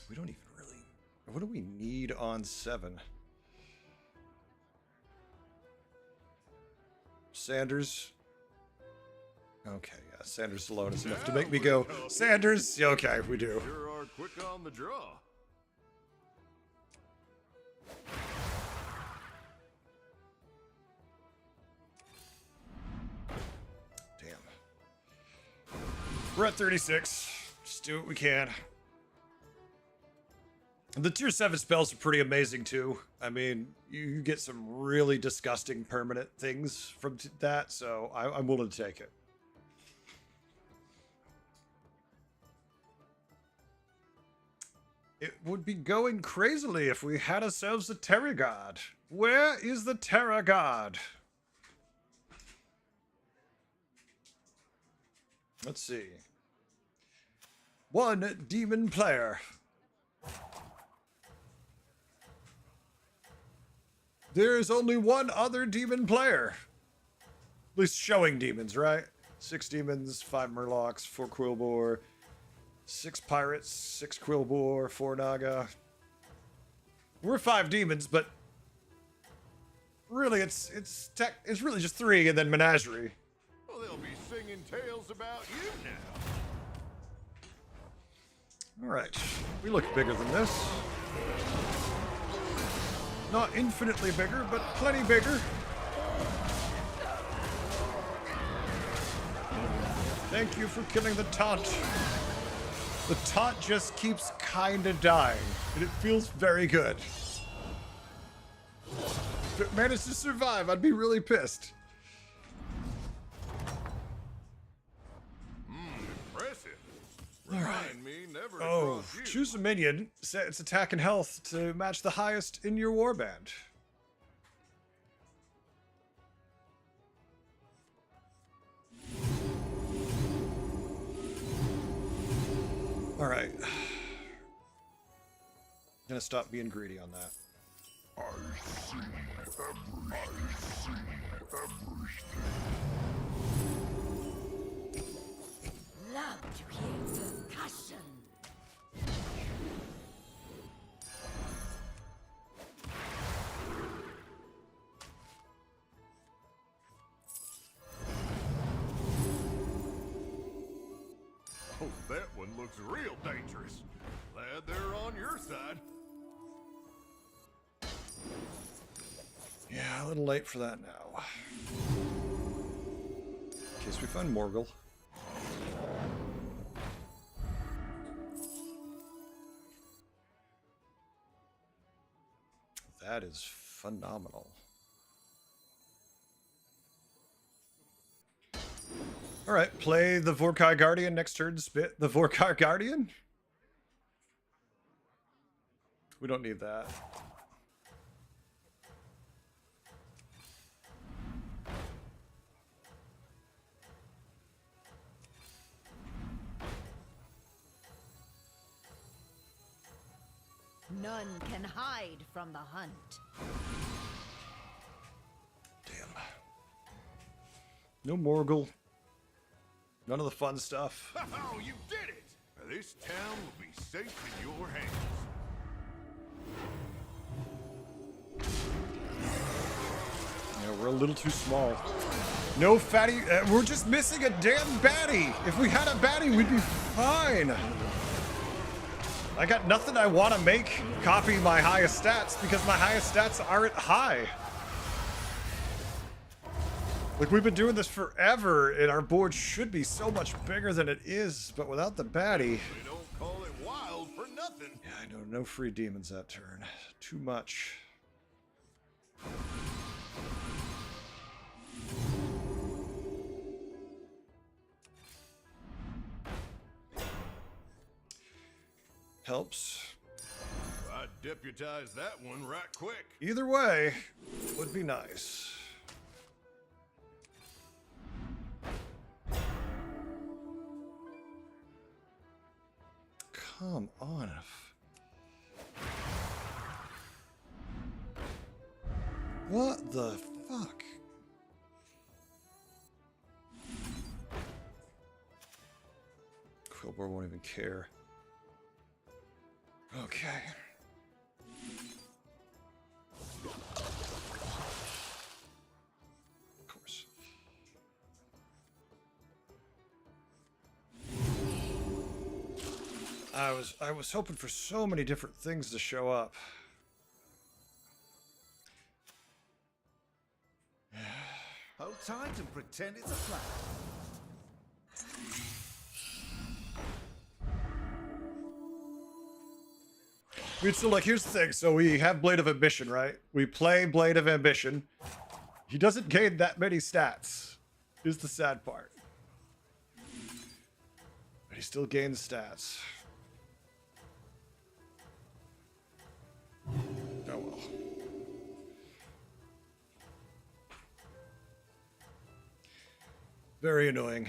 We don't even really... What do we need on 7? Sanders. Okay, yeah, Sanders alone is enough to make me go, Sanders? Yeah, okay, we do. Sure are quick on the draw. Damn. We're at 36. Just do what we can. The tier 7 spells are pretty amazing too. I mean, you get some really disgusting permanent things from that, so I'm willing to take it. It would be going crazily if we had ourselves a Terror God. Where is the Terror God? Let's see. 1 demon player. There is only 1 other demon player. At least showing demons, right? 6 demons, 5 murlocs, 4 quillboar, 6 pirates, 6 quillboar, 4 naga. We're 5 demons, but really it's really just 3 and then menagerie. Well, they'll be singing tales about you now. All right, we look bigger than this. Not infinitely bigger, but plenty bigger. Thank you for killing the taunt. The taunt just keeps kinda dying, and it feels very good. If it managed to survive, I'd be really pissed. Impressive. All right. Remind me never to Oh, cross you. choose a minion, set its attack and health to match the highest in your warband. All right. Gonna stop being greedy on that. Love to hear percussion. Oh, that one looks real dangerous. Glad they're on your side. Yeah, a little late for that now. In case we find Morgul. That is phenomenal. All right, play the Vorkai Guardian next turn. Spit the Vorkai Guardian. We don't need that. None can hide from the hunt. Damn. No Morgul. None of the fun stuff. Oh, you did it! This town will be safe in your hands. Yeah, we're a little too small. No fatty. We're just missing a damn baddie. If we had a baddie, we'd be fine. I got nothing I want to make copy my highest stats because my highest stats aren't high. Like, we've been doing this forever, and our board should be so much bigger than it is, but without the baddie. They don't call it wild for nothing. Yeah, I know. No free demons that turn. Too much. Helps. I'd deputize that one right quick. Either way would be nice. Come on. What the fuck? Quillbor won't even care. Okay. Of course. I was hoping for so many different things to show up. Hold tight and pretend it's a plan. So, like, here's the thing. So we have Blade of Ambition, right? We play Blade of Ambition. He doesn't gain that many stats, is the sad part. But he still gains stats. Oh well. Very annoying.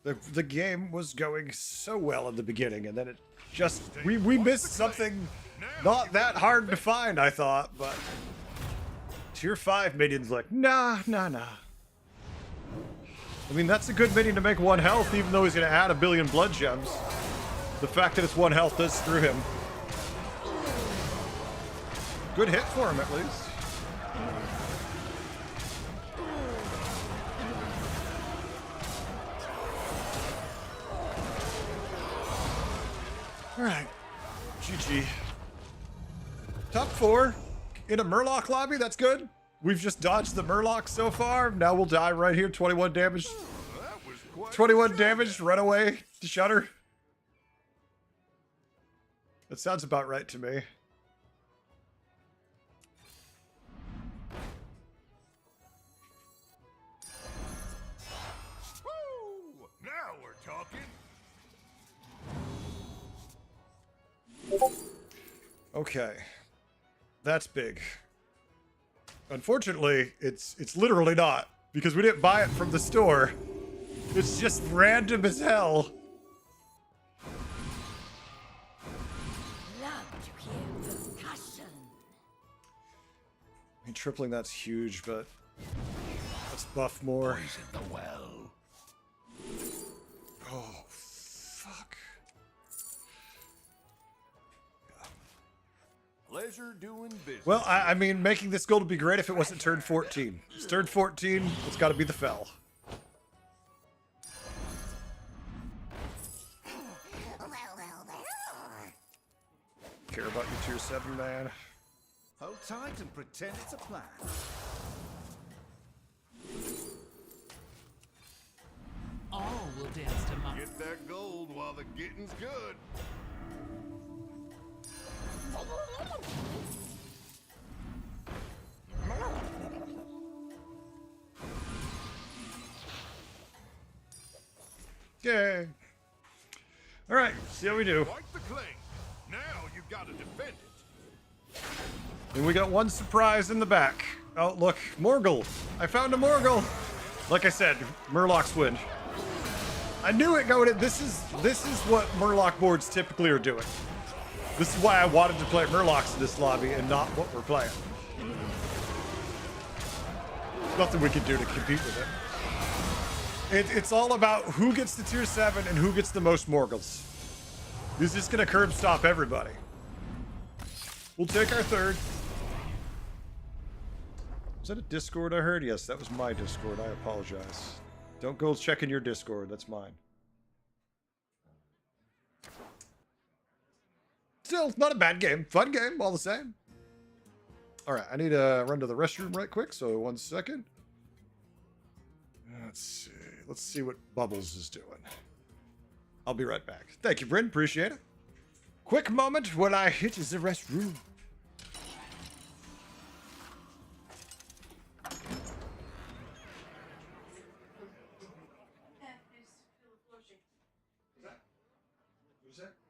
The game was going so well in the beginning, and then it just we missed something not that hard to find, I thought, but tier 5 minions like nah. I mean, that's a good minion to make 1 health, even though he's gonna add 1 billion blood gems. The fact that it's 1 health does screw him. Good hit for him, at least. Alright. GG. Top 4 in a Murloc lobby, that's good. We've just dodged the Murloc so far. Now we'll die right here. 21 damage. That was quite 21 damage, run away to Shudder. That sounds about right to me. Woo! Now we're talking. Okay. That's big. Unfortunately, it's literally not, because we didn't buy it from the store. It's just random as hell. Love to hear percussion. I mean, tripling that's huge, but let's buff more. Poison the well. Oh, fuck. Pleasure doing business. Well, I mean, making this goal would be great if it wasn't turn 14. It's turn 14, it's got to be the fell. Care about your tier 7, man. Hold tight and pretend it's a plan. All will dance to my Get that gold while the getting's good. Yay. All right, see how we do. Quite the claim. Now you gotta defend it. And we got one surprise in the back. Oh, look, Morgul. I found a Morgul. Like I said, Murlocs win. I knew it going in. This is what Murloc boards typically are doing. This is why I wanted to play Murlocs in this lobby and not what we're playing. There's nothing we can do to compete with it. It's all about who gets to tier 7 and who gets the most Morgals. He's just gonna curb stop everybody. We'll take our third. Was that a Discord I heard? Yes, that was my Discord. I apologize. Don't go checking your Discord. That's mine. Still, not a bad game. Fun game, all the same. All right, I need to run to the restroom right quick, so 1 second. Let's see. Let's see what Bubbles is doing. I'll be right back. Thank you, Bryn. Appreciate it. Quick moment while I hit the restroom.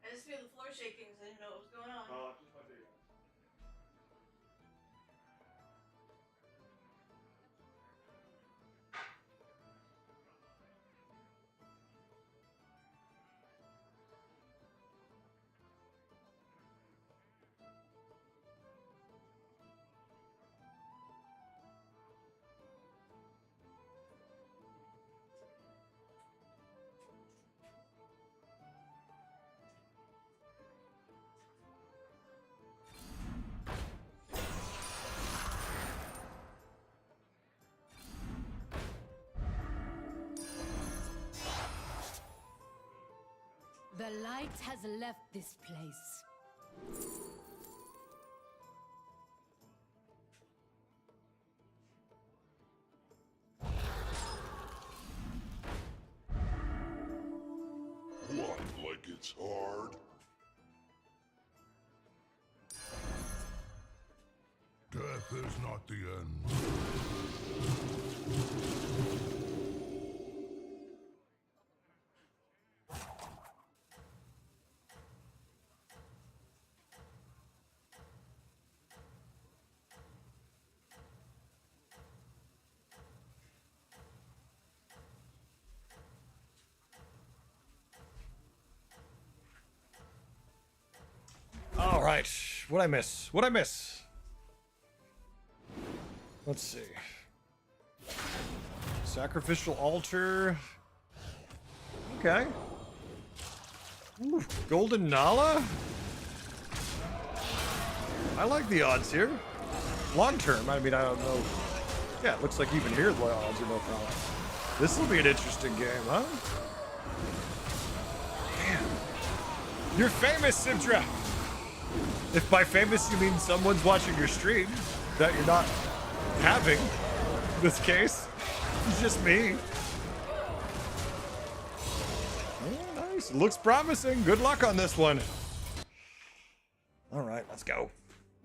I just feel the floor shaking because I didn't know what was going on. The light has left this place. What, like it's hard? Death is not the end. All right. What'd I miss? What'd I miss? Let's see. Sacrificial altar. Okay. Ooh, golden Nala? I like the odds here. Long term, I mean, I don't know. Yeah, it looks like even here the odds are no problem. This will be an interesting game, huh? Man. You're famous, Simtra! If by famous you mean someone's watching your stream that you're not having, in this case, it's just me. Yeah, nice. It looks promising. Good luck on this one. All right, let's go.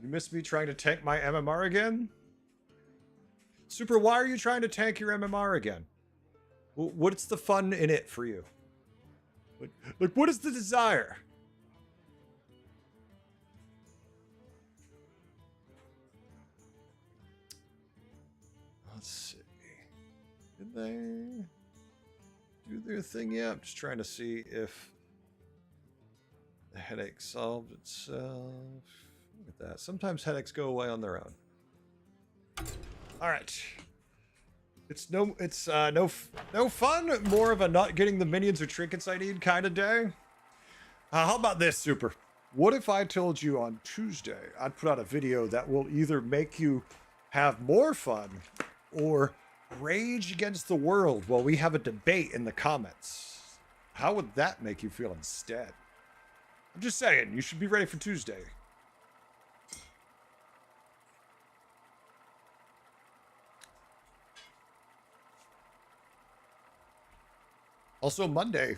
You missed me trying to tank my MMR again? Super, why are you trying to tank your MMR again? What's the fun in it for you? Like what is the desire? Let's see. Did they do their thing yet? I'm just trying to see if the headache solved itself. Look at that. Sometimes headaches go away on their own. All right. It's no fun. More of a not getting the minions or trinkets I need kind of day. How about this, Super? What if I told you on Tuesday I'd put out a video that will either make you have more fun or rage against the world while we have a debate in the comments? How would that make you feel instead? I'm just saying, you should be ready for Tuesday. Also Monday,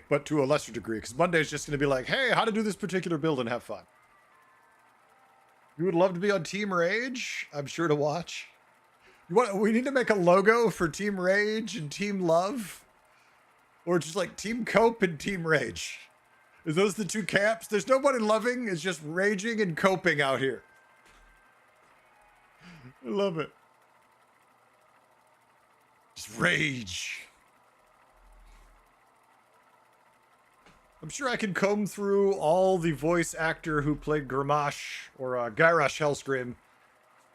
but to a lesser degree, because Monday's just going to be like, hey, how to do this particular build and have fun. You would love to be on Team Rage? I'm sure to watch. We need to make a logo for Team Rage and Team Love? Or just like Team Cope and Team Rage? Is those the two camps? There's nobody loving, it's just raging and coping out here. I love it. Just rage. I'm sure I can comb through all the voice actor who played Gramash or Gyrash Hellscream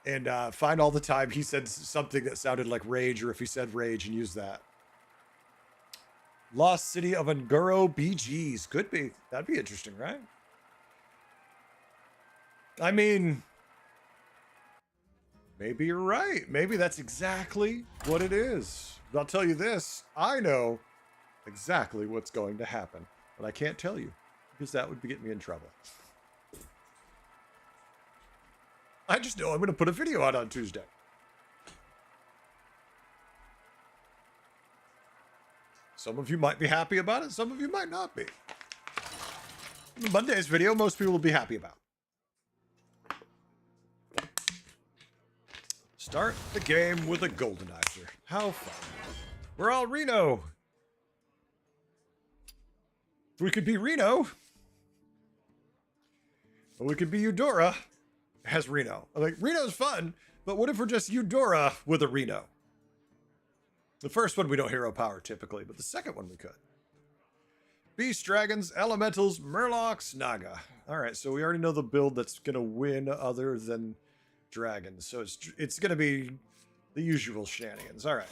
and find all the time he said something that sounded like rage, or if he said rage, and use that. Lost City of Anguro BGs. Could be. That'd be interesting, right? I mean, maybe you're right. Maybe that's exactly what it is. But I'll tell you this. I know exactly what's going to happen. But I can't tell you because that would get me in trouble. I just know I'm going to put a video out on Tuesday. Some of you might be happy about it. Some of you might not be. Monday's video, most people will be happy about. Start the game with a Goldenizer. How fun. We're all Reno. We could be Reno. Or we could be Eudora as Reno. Like, Reno's fun, but what if we're just Eudora with a Reno? The first one we don't hero power typically, but the second one we could. Beast, dragons, elementals, murlocs, naga. All right, so we already know the build that's going to win other than dragons. So it's going to be the usual shenanigans. All right.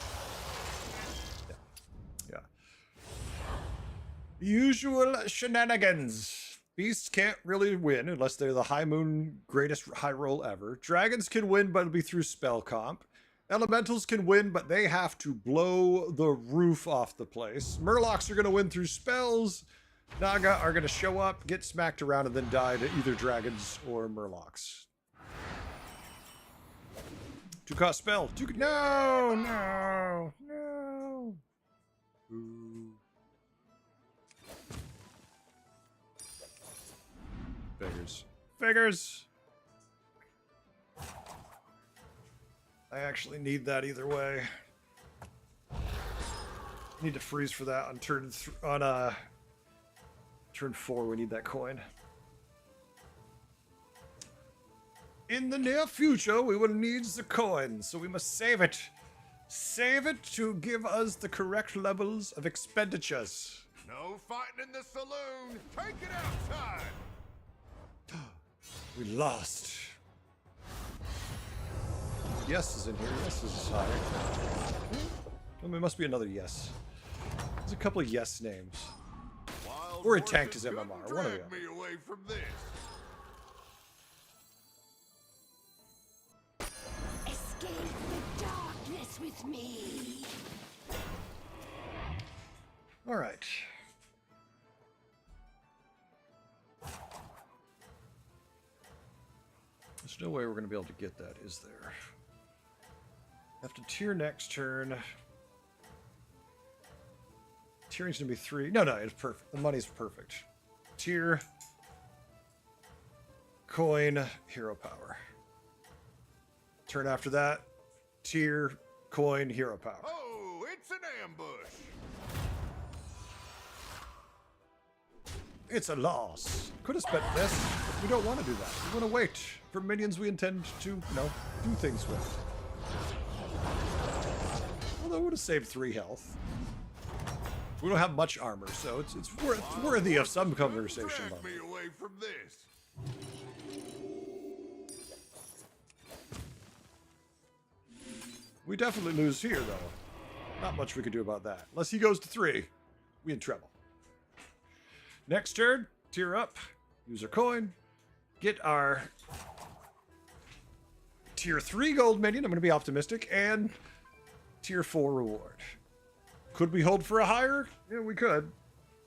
Yeah. Usual shenanigans. Beasts can't really win unless they're the high moon greatest high roll ever. Dragons can win, but it'll be through spell comp. Elementals can win, but they have to blow the roof off the place. Murlocs are going to win through spells. Naga are going to show up, get smacked around, and then die to either dragons or Murlocs. 2-cost spell. No, no, no. Ooh. Figures. Figures. I actually need that either way. Need to freeze for that on turn 4. We need that coin. In the near future, we will need the coin, so we must save it. Save it to give us the correct levels of expenditures. No fighting in the saloon. Take it outside. We lost. Yes is in here. Yes is high. Oh, there must be another yes. There's a couple of yes names. Wild Or it tanked horses his couldn't MMR, one of drag the me away from this. Escape the darkness with me. All right. There's no way we're going to be able to get that, is there? Have to tier next turn. Tiering's going to be 3. No, it's perfect. The money's perfect. Tier. Coin. Hero power. Turn after that. Tier. Coin. Hero power. Oh, it's an ambush. It's a loss. Could have spent this, but we don't want to do that. We want to wait for minions we intend to, do things with. Although it would have saved 3 health. We don't have much armor, so it's worthy of some conversation. Drag me away from this. We definitely lose here, though. Not much we could do about that. Unless he goes to 3, we in trouble. Next turn, tier up, use our coin, get our tier 3 gold minion. I'm going to be optimistic, and tier 4 reward. Could we hold for a higher? Yeah, we could,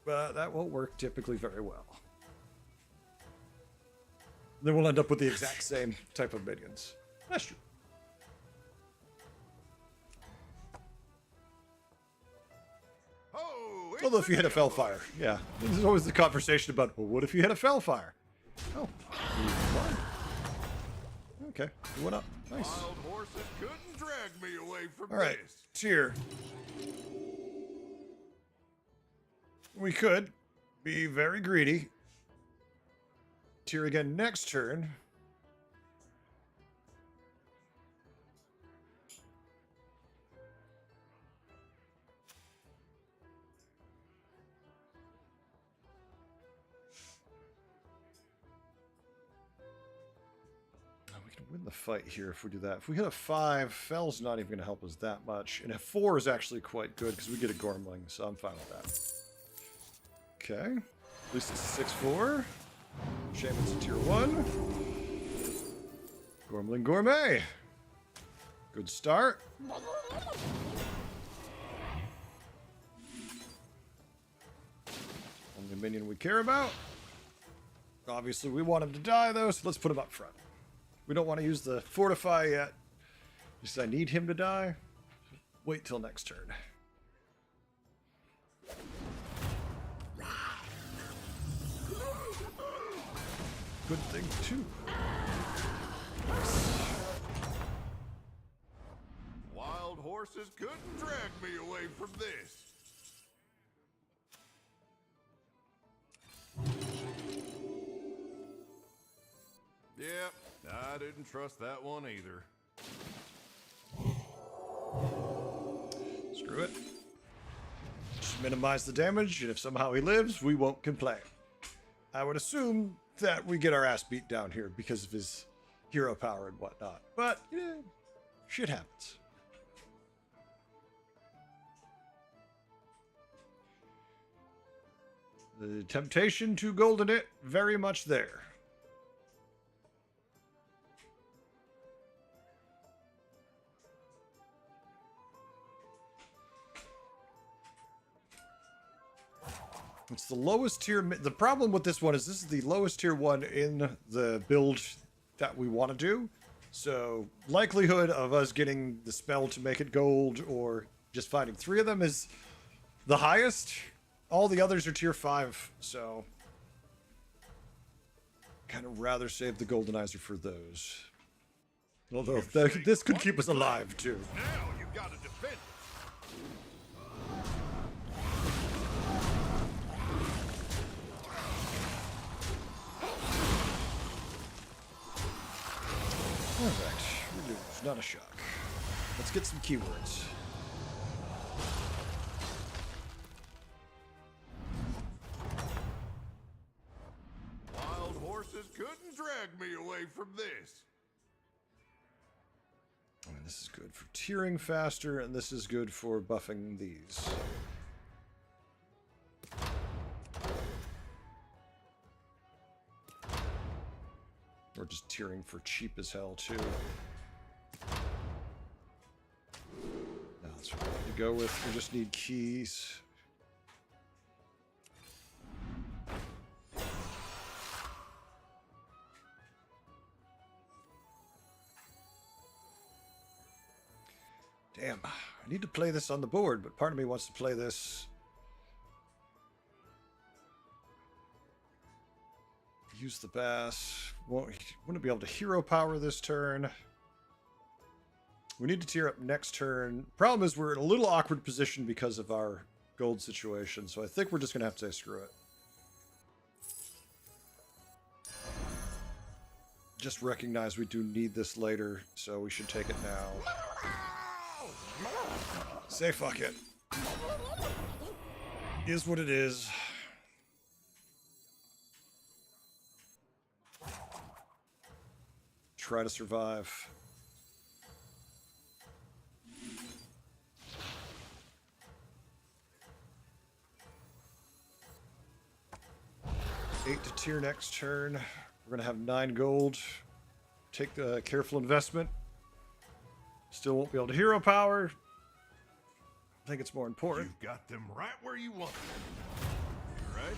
but that won't work typically very well. Then we'll end up with the exact same type of minions. That's true. Oh, Although it's if you hit a an Fellfire, yeah. There's always the conversation about, well, what if you hit a Fellfire? Oh, you won. Okay, you went up. Nice. Wild horses couldn't drag me away from All right, this. tier. We could be very greedy. Tier again next turn. win the fight here if we do that. If we hit a 5, Fell's not even going to help us that much. And a 4 is actually quite good because we get a Gormling, so I'm fine with that. Okay. At least it's a 6-4. Shaman's a tier 1. Gormling Gourmet. Good start. Only minion we care about. Obviously, we want him to die, though, so let's put him up front. We don't want to use the Fortify yet. Just I need him to die. Wait till next turn. Good thing, too. Wild horses couldn't drag me away from this. Yep, I didn't trust that one either. Screw it. Just minimize the damage, and if somehow he lives, we won't complain. I would assume that we get our ass beat down here because of his hero power and whatnot. But, yeah, shit happens. The temptation to golden it, very much there. It's the lowest tier. The problem with this one is this is the lowest tier one in the build that we want to do. So likelihood of us getting the spell to make it gold or just finding 3 of them is the highest. All the others are tier 5, so kind of rather save the Goldenizer for those. Although this could keep us alive too. Now you gotta defend it. Alright, we lose, not a shock. Let's get some keywords. Wild horses couldn't drag me away from this. And this is good for tiering faster, and this is good for buffing these. Or just tiering for cheap as hell, too. No, that's what we need to go with. We just need keys. Damn, I need to play this on the board, but part of me wants to play this. Use the bass. Wouldn't be able to hero power this turn. We need to tier up next turn. Problem is we're in a little awkward position because of our gold situation, so I think we're just going to have to say screw it. Just recognize we do need this later, so we should take it now. Say fuck it. Is what it is. Try to survive. Eight to tier next turn. We're gonna have 9 gold. Take the careful investment. Still won't be able to hero power. I think it's more important. You've got them right where you want them. You right?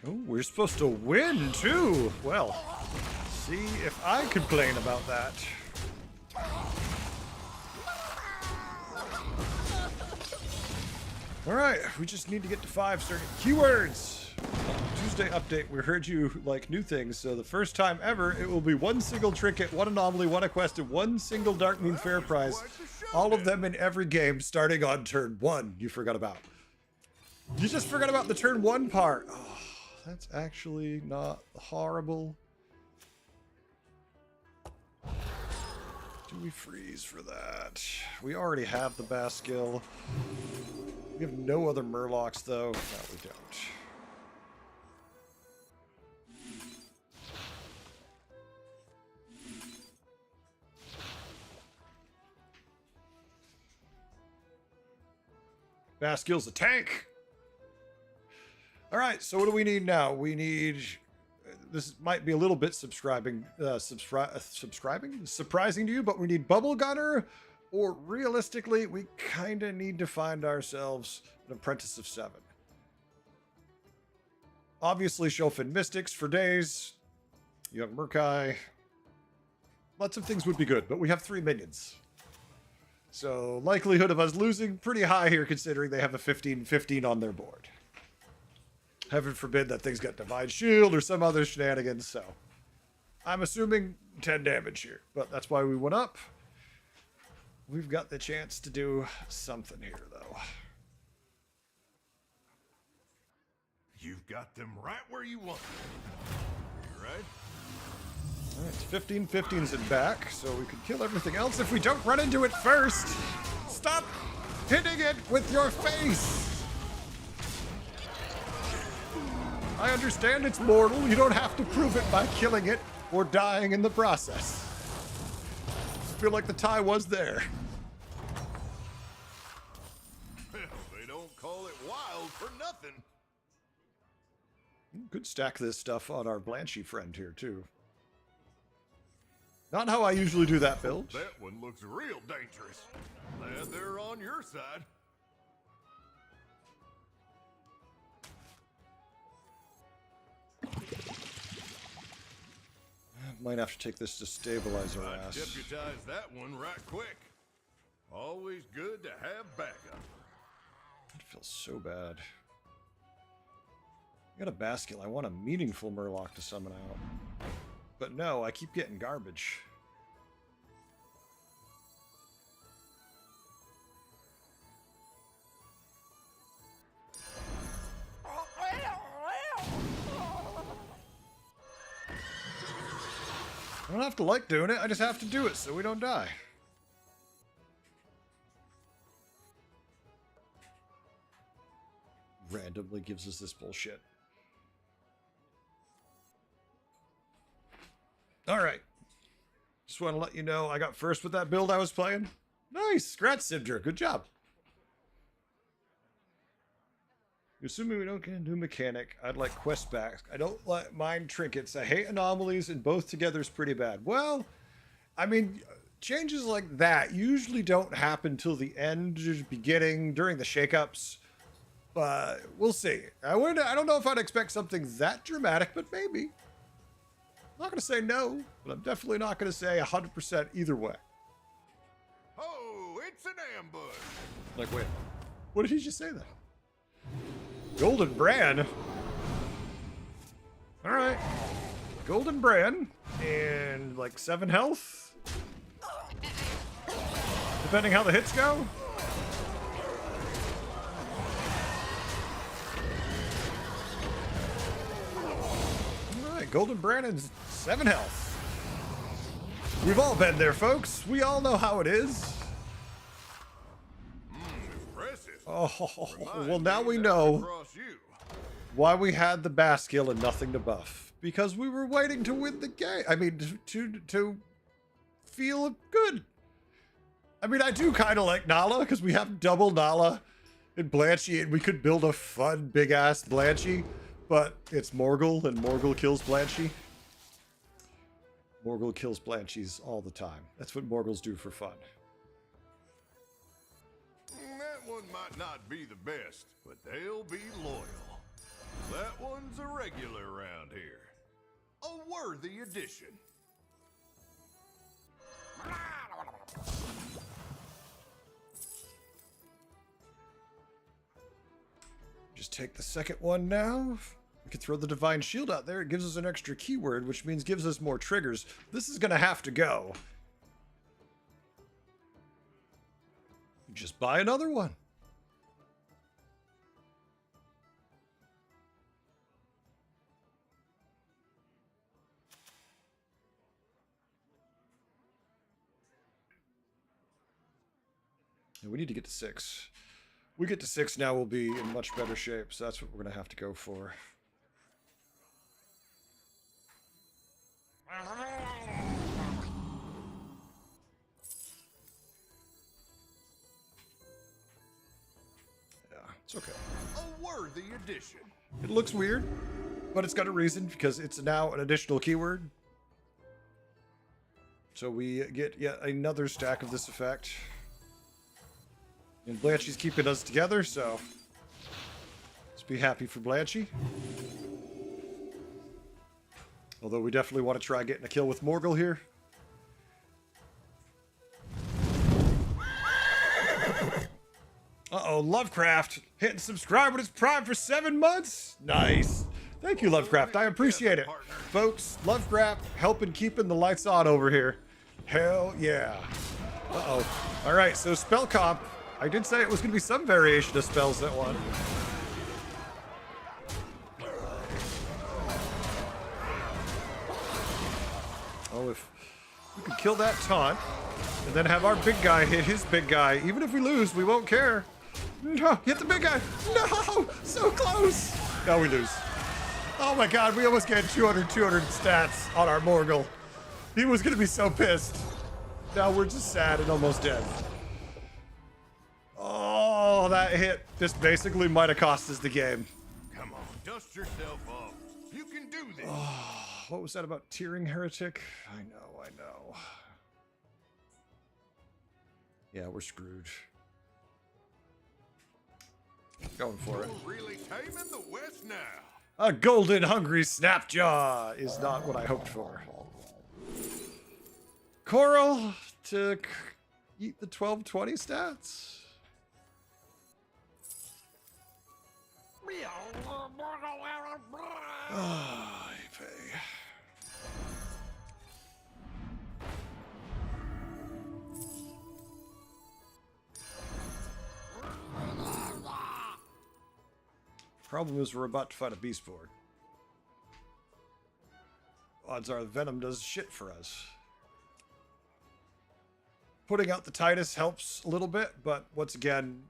Oh, we're supposed to win, too. Well, see if I complain about that. Alright, we just need to get to 5 starting keywords. Tuesday update, we heard you like new things, so the first time ever, it will be 1 single trinket, 1 anomaly, 1 quest, and 1 single Dark Moon Fair prize. All of them in every game, starting on turn 1. You forgot about. You just forgot about the turn 1 part. Oh, that's actually not horrible. Do we freeze for that? We already have the bass skill. We have no other Murlocs, though. No, we don't. Baskill's a tank. All right, so what do we need now? We need... This might be a little bit surprising to you, but we need Bubble Gunner, or realistically, we kind of need to find ourselves an Apprentice of 7. Obviously, Shofin Mystics for days. Young Murkai. Lots of things would be good, but we have 3 minions. So likelihood of us losing pretty high here, considering they have a 15-15 on their board. Heaven forbid that thing's got Divine Shield or some other shenanigans, so I'm assuming 10 damage here, but that's why we went up. We've got the chance to do something here, though. You've got them right where you want them. You right? All right, 15-15's in back, so we could kill everything else if we don't run into it first. Stop hitting it with your face. I understand it's mortal. You don't have to prove it by killing it or dying in the process. I feel like the tie was there. They don't call it wild for nothing. Could stack this stuff on our Blanchy friend here, too. Not how I usually do that build. That one looks real dangerous. Glad they're on your side. Might have to take this to stabilize our I'd ass. deputize that one right quick. Always good to have backup. It feels so bad. I got a Bascule. I want a meaningful Murloc to summon out. But no, I keep getting garbage. I don't have to like doing it, I just have to do it so we don't die. Randomly gives us this bullshit. Alright. Just want to let you know I got first with that build I was playing. Nice! Congrats, Sindra. Good job. Assuming we don't get into mechanic, I'd like quest back. I don't mind trinkets. I hate anomalies, and both together is pretty bad. Well, I mean, changes like that usually don't happen till the end, beginning, during the shakeups. But we'll see. I don't know if I'd expect something that dramatic, but maybe. I'm not going to say no, but I'm definitely not going to say 100% either way. Oh, it's an ambush. Like, wait, what did he just say then? Golden Bran? Alright. Golden Bran. And like 7 health? Depending how the hits go? Alright, Golden Bran and 7 health. We've all been there, folks. We all know how it is. Impressive. Oh, Remind well, now me we that know across you. why we had the Bascule and nothing to buff. Because we were waiting to win the game. I mean, to feel good. I mean, I do kind of like Nala, because we have double Nala and Blanchy, and we could build a fun, big-ass Blanchy, but it's Morgul, and Morgul kills Blanchy. Morgul kills Blanchies all the time. That's what Morguls do for fun. That one might not be the best, but they'll be loyal. That one's a regular around here. A worthy addition. Just take the second one now. We could throw the Divine Shield out there. It gives us an extra keyword, which means gives us more triggers. This is going to have to go. Just buy another one. And we need to get to 6. We get to 6 now, we'll be in much better shape, so that's what we're going to have to go for. Yeah. It's okay. A worthy addition. It looks weird, but it's got a reason because it's now an additional keyword. So we get yet another stack of this effect. And Blanchie's keeping us together, so let's be happy for Blanchie. Although we definitely want to try getting a kill with Morgul here. Uh-oh, Lovecraft hitting subscribe when it's prime for 7 months. Nice. Thank you, Lovecraft. I appreciate it. Folks, Lovecraft helping keeping the lights on over here. Hell yeah. Uh-oh. All right, so spell comp. I did say it was going to be some variation of spells that one. Oh, if we could kill that taunt and then have our big guy hit his big guy. Even if we lose, we won't care. No, hit the big guy. No, so close. Now we lose. Oh my God, we almost get 200 stats on our Morgul. He was going to be so pissed. Now we're just sad and almost dead. Oh, that hit. This basically might have cost us the game. Come on, dust yourself off. You can do this. What was that about tearing heretic? I know. Yeah, we're screwed. Going for it. Really taming the West now. A golden hungry snapjaw is not what I hoped for. Coral to eat the 1220 stats. Ah, you pay. Problem is we're about to fight a beast board. Odds are Venom does shit for us. Putting out the Titus helps a little bit, but once again,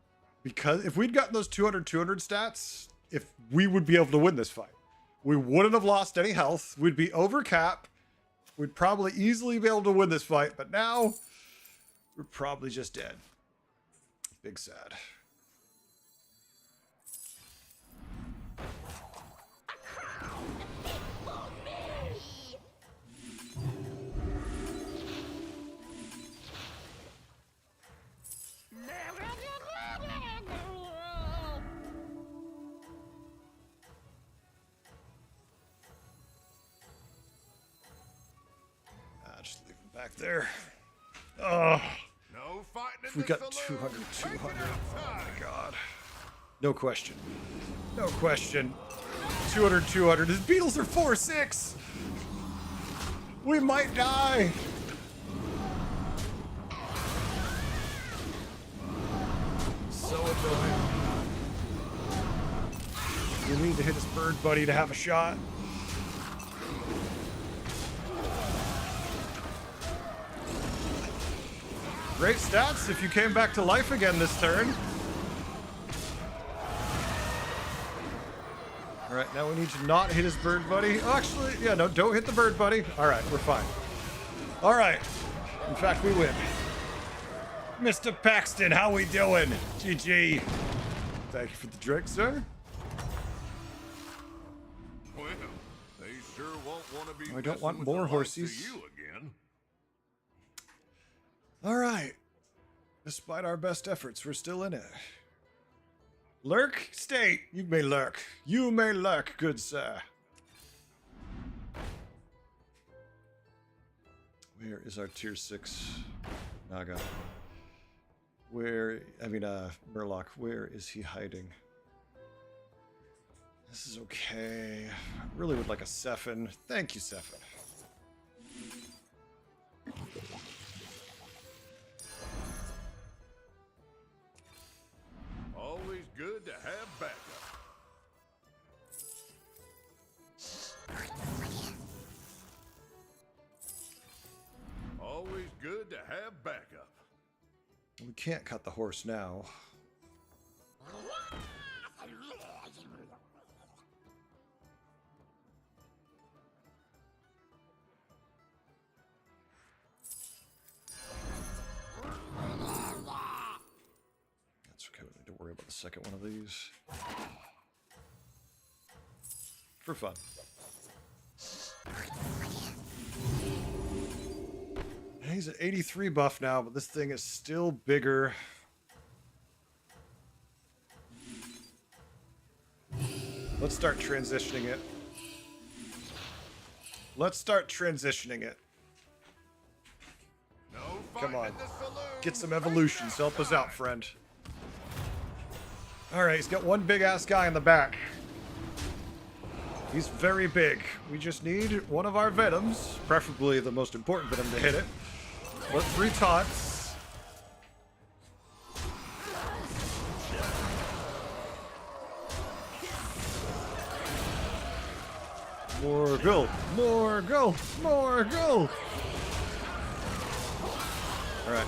because if we'd gotten those 200 stats, if we would be able to win this fight. We wouldn't have lost any health. We'd be over cap. We'd probably easily be able to win this fight, but now we're probably just dead. Big sad. Just leave him back there. Oh, No fighting in we the got saloon. 200. Take it Oh outside. my God. No question. No question. 200. His beetles are 4-6. We might die. So annoying. We need to hit his bird buddy to have a shot. Great stats if you came back to life again this turn. All right, now we need to not hit his bird buddy. Oh, actually, yeah, no, don't hit the bird buddy. All right, we're fine. All right. In fact, we win. Mr. Paxton, how we doing? GG. Thank you for the drink, sir. Well, they sure won't want to be. I don't want messing with more the likes of horsies. You again. All right. Despite our best efforts, we're still in it. Lurk, stay. You may lurk. You may lurk, good sir. Where is our tier 6 Naga? Murloc, where is he hiding? This is okay. I really would like a Sephin. Thank you, Sephin. Always good to have backup. Always good to have backup. We can't cut the horse now. That's okay. We need to worry about the second one of these. For fun. He's at 83 buff now, but this thing is still bigger. Let's start transitioning it. Let's start transitioning it. No Come fighting on. in the saloon. Get some evolutions. Help us out, friend. Alright, he's got one big-ass guy in the back. He's very big. We just need one of our Venoms, preferably the most important Venom to hit it. But 3 taunts. More go! More go! More go! Alright.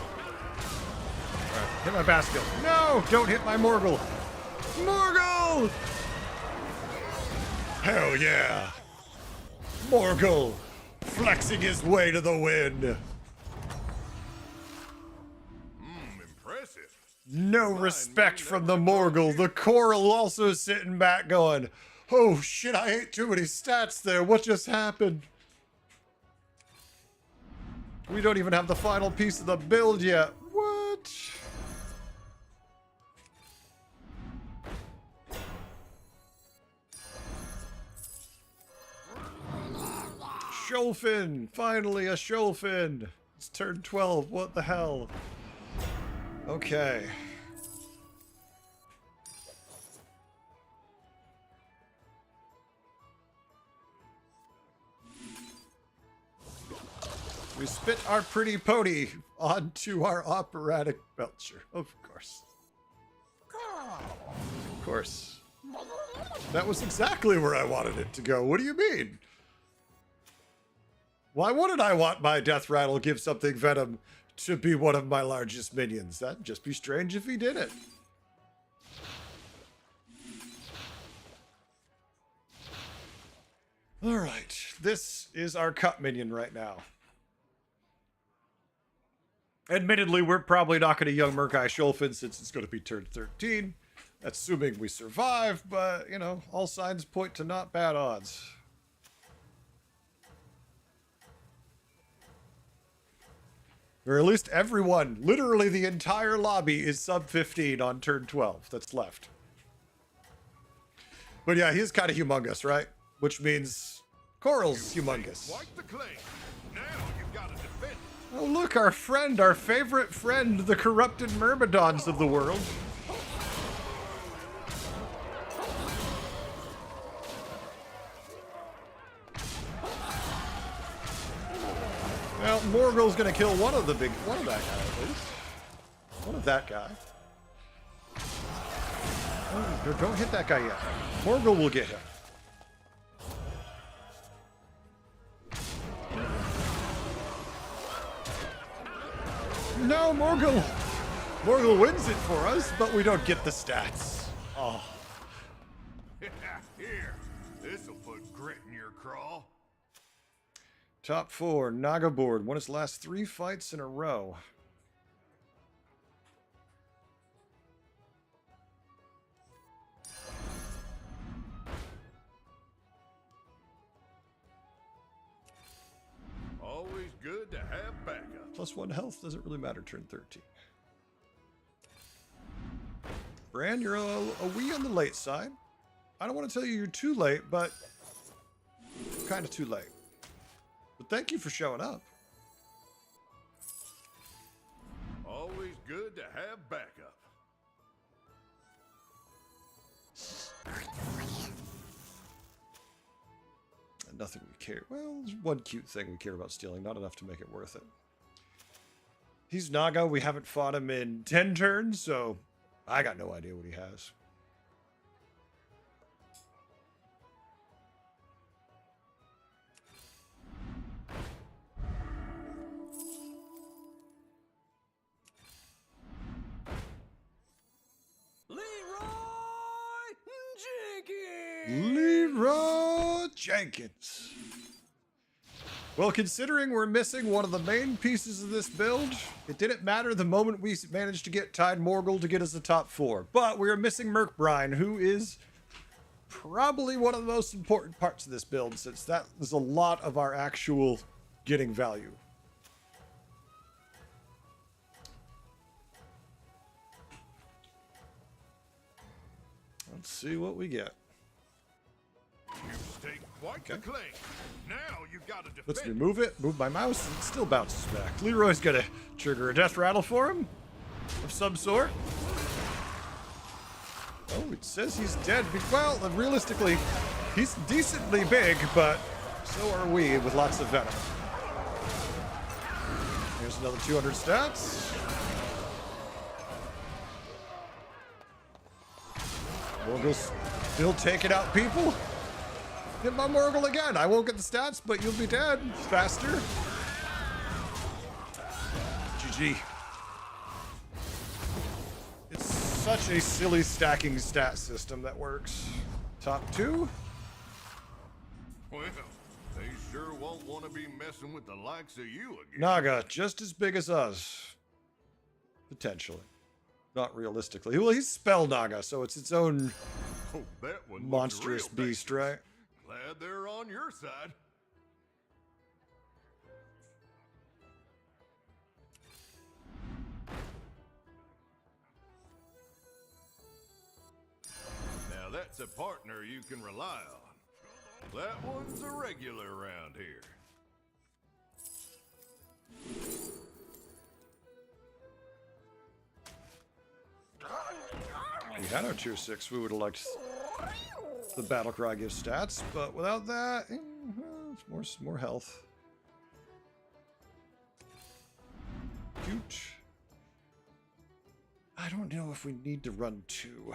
Alright, hit my basket. No! Don't hit my Morgul! Morgul! Hell yeah! Morgul! Flexing his way to the wind! Impressive. No respect from the Morgul. The Coral also sitting back going, oh shit, I ate too many stats there. What just happened? We don't even have the final piece of the build yet. What? Shoalfin! Finally a Shoalfin! It's turn 12. What the hell? Okay. We spit our pretty pony onto our operatic belcher. Of course. Of course. That was exactly where I wanted it to go. What do you mean? Why wouldn't I want my death rattle give something venom to be one of my largest minions? That'd just be strange if he did it. Alright, this is our cut minion right now. Admittedly, we're probably not going to Young Murkai Shoalfin since it's going to be turn 13. Assuming we survive, but, you know, all signs point to not bad odds. Or at least everyone, literally the entire lobby, is sub 15 on turn 12 that's left. But yeah, he's kind of humongous, right? Which means Coral's humongous. Wipe the claim. Now you've got to defend it. Oh, look, our friend, our favorite friend, the corrupted Myrmidons of the world. Well, Morgul's gonna kill one of that guy at least. One of that guy. Oh, don't hit that guy yet. Morgul will get him. No, Morgul! Morgul wins it for us, but we don't get the stats. Oh. Here, this'll put grit in your craw. Top 4, Naga board. Won his last 3 fights in a row. Always good to have backup. +1 health doesn't really matter turn 13. Bran, you're a wee on the late side. I don't want to tell you you're too late, but kind of too late. But thank you for showing up. Always good to have backup. Nothing we care. Well, there's one cute thing we care about stealing, not enough to make it worth it. He's Naga. We haven't fought him in 10 turns, so I got no idea what he has. Leroy Jenkins. Well, considering we're missing one of the main pieces of this build, it didn't matter the moment we managed to get Tide Morgul to get us the top 4. But we are missing Merkbrine, who is probably one of the most important parts of this build, since that is a lot of our actual getting value. Let's see what we get. You stake quite the claim. Now you gotta defend. Let's remove it, move my mouse, and it still bounces back. Leroy's gonna trigger a death rattle for him of some sort. Oh, it says he's dead. Well, realistically, he's decently big, but so are we with lots of venom. Here's another 200 stats. Morgul's still taking out people. Hit my Morgul again. I won't get the stats, but you'll be dead faster. GG. It's such a silly stacking stat system that works. Top 2. Well, they sure won't want to be messing with the likes of you again. Naga, just as big as us. Potentially. Not realistically. Well, he's Spell Naga, so it's its own Oh, that one looks monstrous real beast, dangerous. right? Glad they're on your side. Now that's a partner you can rely on. That one's a regular around here. If we had our tier 6, we would have liked the battle cry gives stats, but without that, it's more health. Cute. I don't know if we need to run 2.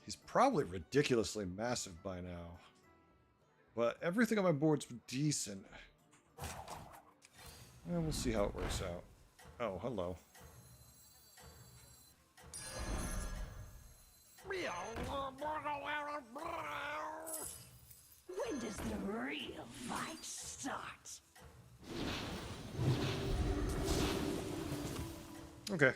He's probably ridiculously massive by now, but everything on my board's decent. And we'll see how it works out. Oh, hello. When does the real fight start? Okay.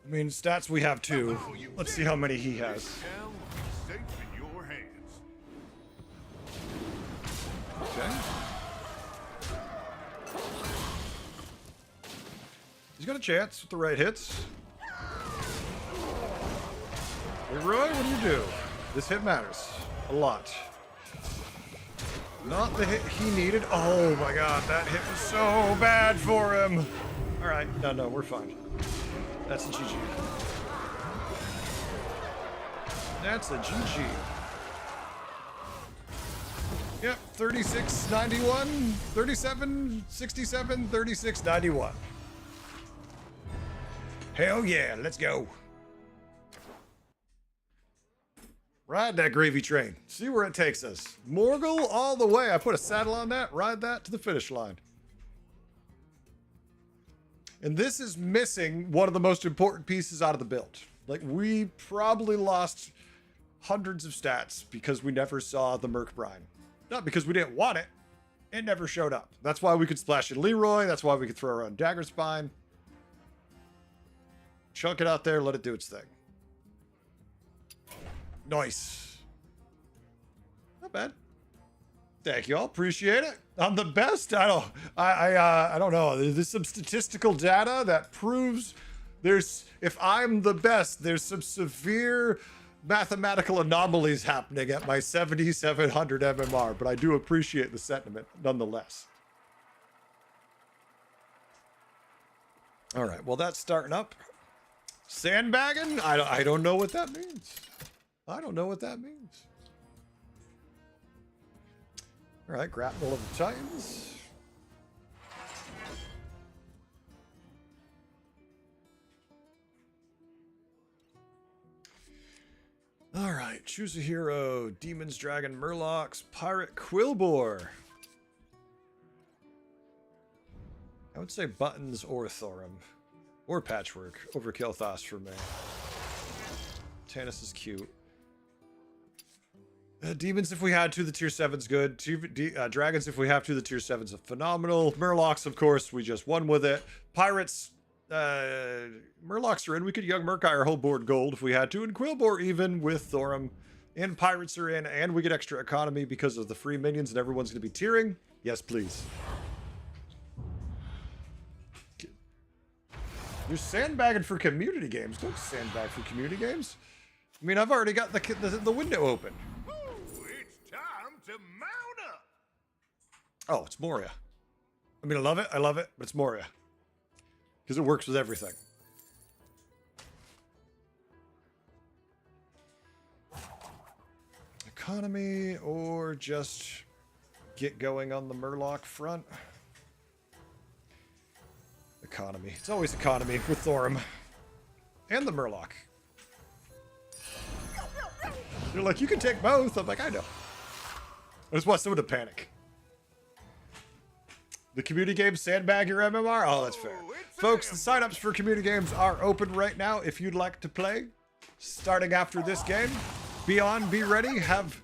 I mean, stats we have 2. Let's see how many he has. Town will be safe in your hands. Okay. He's got a chance with the right hits. Leroy, what do you do? This hit matters a lot. Not the hit he needed. Oh my god, that hit was so bad for him. Alright, no, we're fine. That's a GG. That's a GG. Yep, 36.91, 37, 67, 36.91. Hell yeah, let's go. Ride that gravy train. See where it takes us. Morgul all the way. I put a saddle on that. Ride that to the finish line. And this is missing one of the most important pieces out of the build. Like, we probably lost hundreds of stats because we never saw the Merkbrine. Not because we didn't want it. It never showed up. That's why we could splash in Leroy. That's why we could throw around Dagger Spine. Chunk it out there. Let it do its thing. Nice. Not bad. Thank you all. Appreciate it. I'm the best. I don't know. There's some statistical data that proves if I'm the best, there's some severe mathematical anomalies happening at my 7700 MMR, but I do appreciate the sentiment nonetheless. All right. Well, that's starting up. Sandbagging? I don't know what that means. I don't know what that means. All right, Grapple of the Titans. All right, choose a hero. Demons, Dragon, Murlocs, Pirate, Quillbore. I would say Buttons or Thorum. Or Patchwork over Kel'Thas for me. Tannis is cute. Demons if we had to, the tier 7's good. Dragons if we have to, the tier 7's phenomenal. Murlocs, of course, we just won with it. Pirates, Murlocs are in. We could Young Murkai our whole board gold if we had to. And Quillbore even with Thorum. And Pirates are in. And we get extra economy because of the free minions and everyone's going to be tiering. Yes, please. You're sandbagging for community games. Don't sandbag for community games. I mean, I've already got the window open. It's time to mount up. Oh, it's Moria. I mean, I love it, but it's Moria. Because it works with everything. Economy, or just get going on the Murloc front. Economy. It's always economy with Thorum. And the Murloc. They're like, you can take both. I'm like, I know. I just want someone to panic. The community games sandbag your MMR? Oh, that's fair. Folks, the signups for community games are open right now if you'd like to play. Starting after this game. Be on, be ready. Have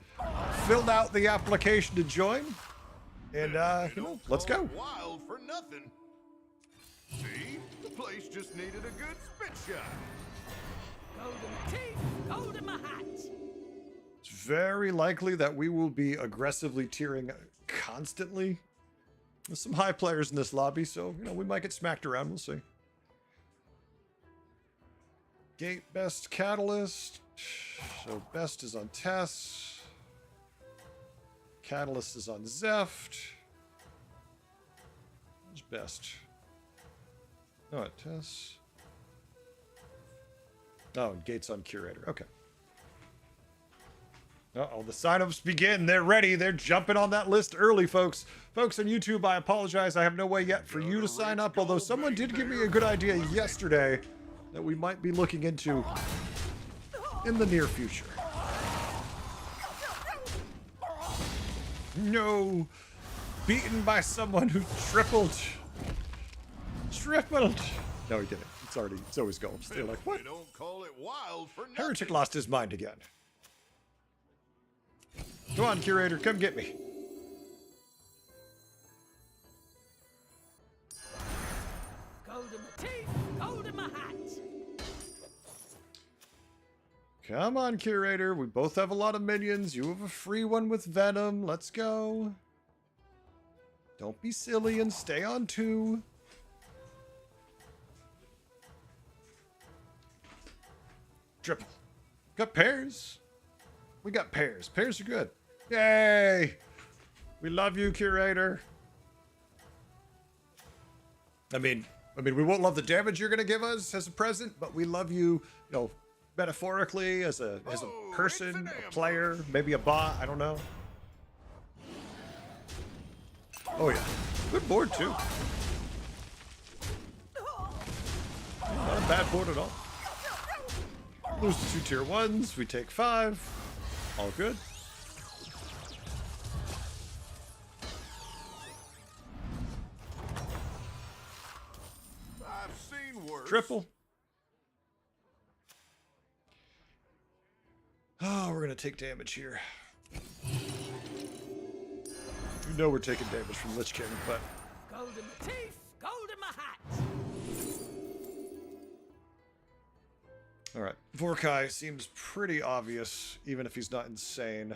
filled out the application to join. And, you know, let's go. Wild for nothing. See? The place just needed a good spit shot. Gold in my teeth, gold in my hat. It's very likely that we will be aggressively tiering constantly. There's some high players in this lobby, so, you know, we might get smacked around. We'll see. Gate best catalyst. So best is on Tess. Catalyst is on Zeft. Who's best? Oh, Tess. Oh, and Gates on Curator. Okay. Uh-oh, the signups begin. They're ready. They're jumping on that list early, folks. Folks on YouTube, I apologize. I have no way yet for you to sign up, although someone did give me a good idea yesterday that we might be looking into in the near future. No. Beaten by someone who tripled. No, he didn't. It's always gold. They're like, what? They don't call it wild for nothing. Heretic lost his mind again. Come on, Curator, come get me. Gold in my teeth, gold in my hat. Come on, Curator. We both have a lot of minions. You have a free one with Venom. Let's go. Don't be silly and stay on 2. Triple. Got pairs. We got pairs. Pairs are good. Yay! We love you, Curator. I mean, we won't love the damage you're gonna give us as a present, but we love you, you know, metaphorically as a person, a player, maybe a bot. I don't know. Oh yeah, good board too. Not a bad board at all. Lose the 2 tier 1s. We take 5. All good. I've seen worse. Triple. Oh, we're gonna take damage here. You know we're taking damage from Lich King, but Gold in my teeth, gold in my hat. all right. Vorkai seems pretty obvious, even if he's not insane.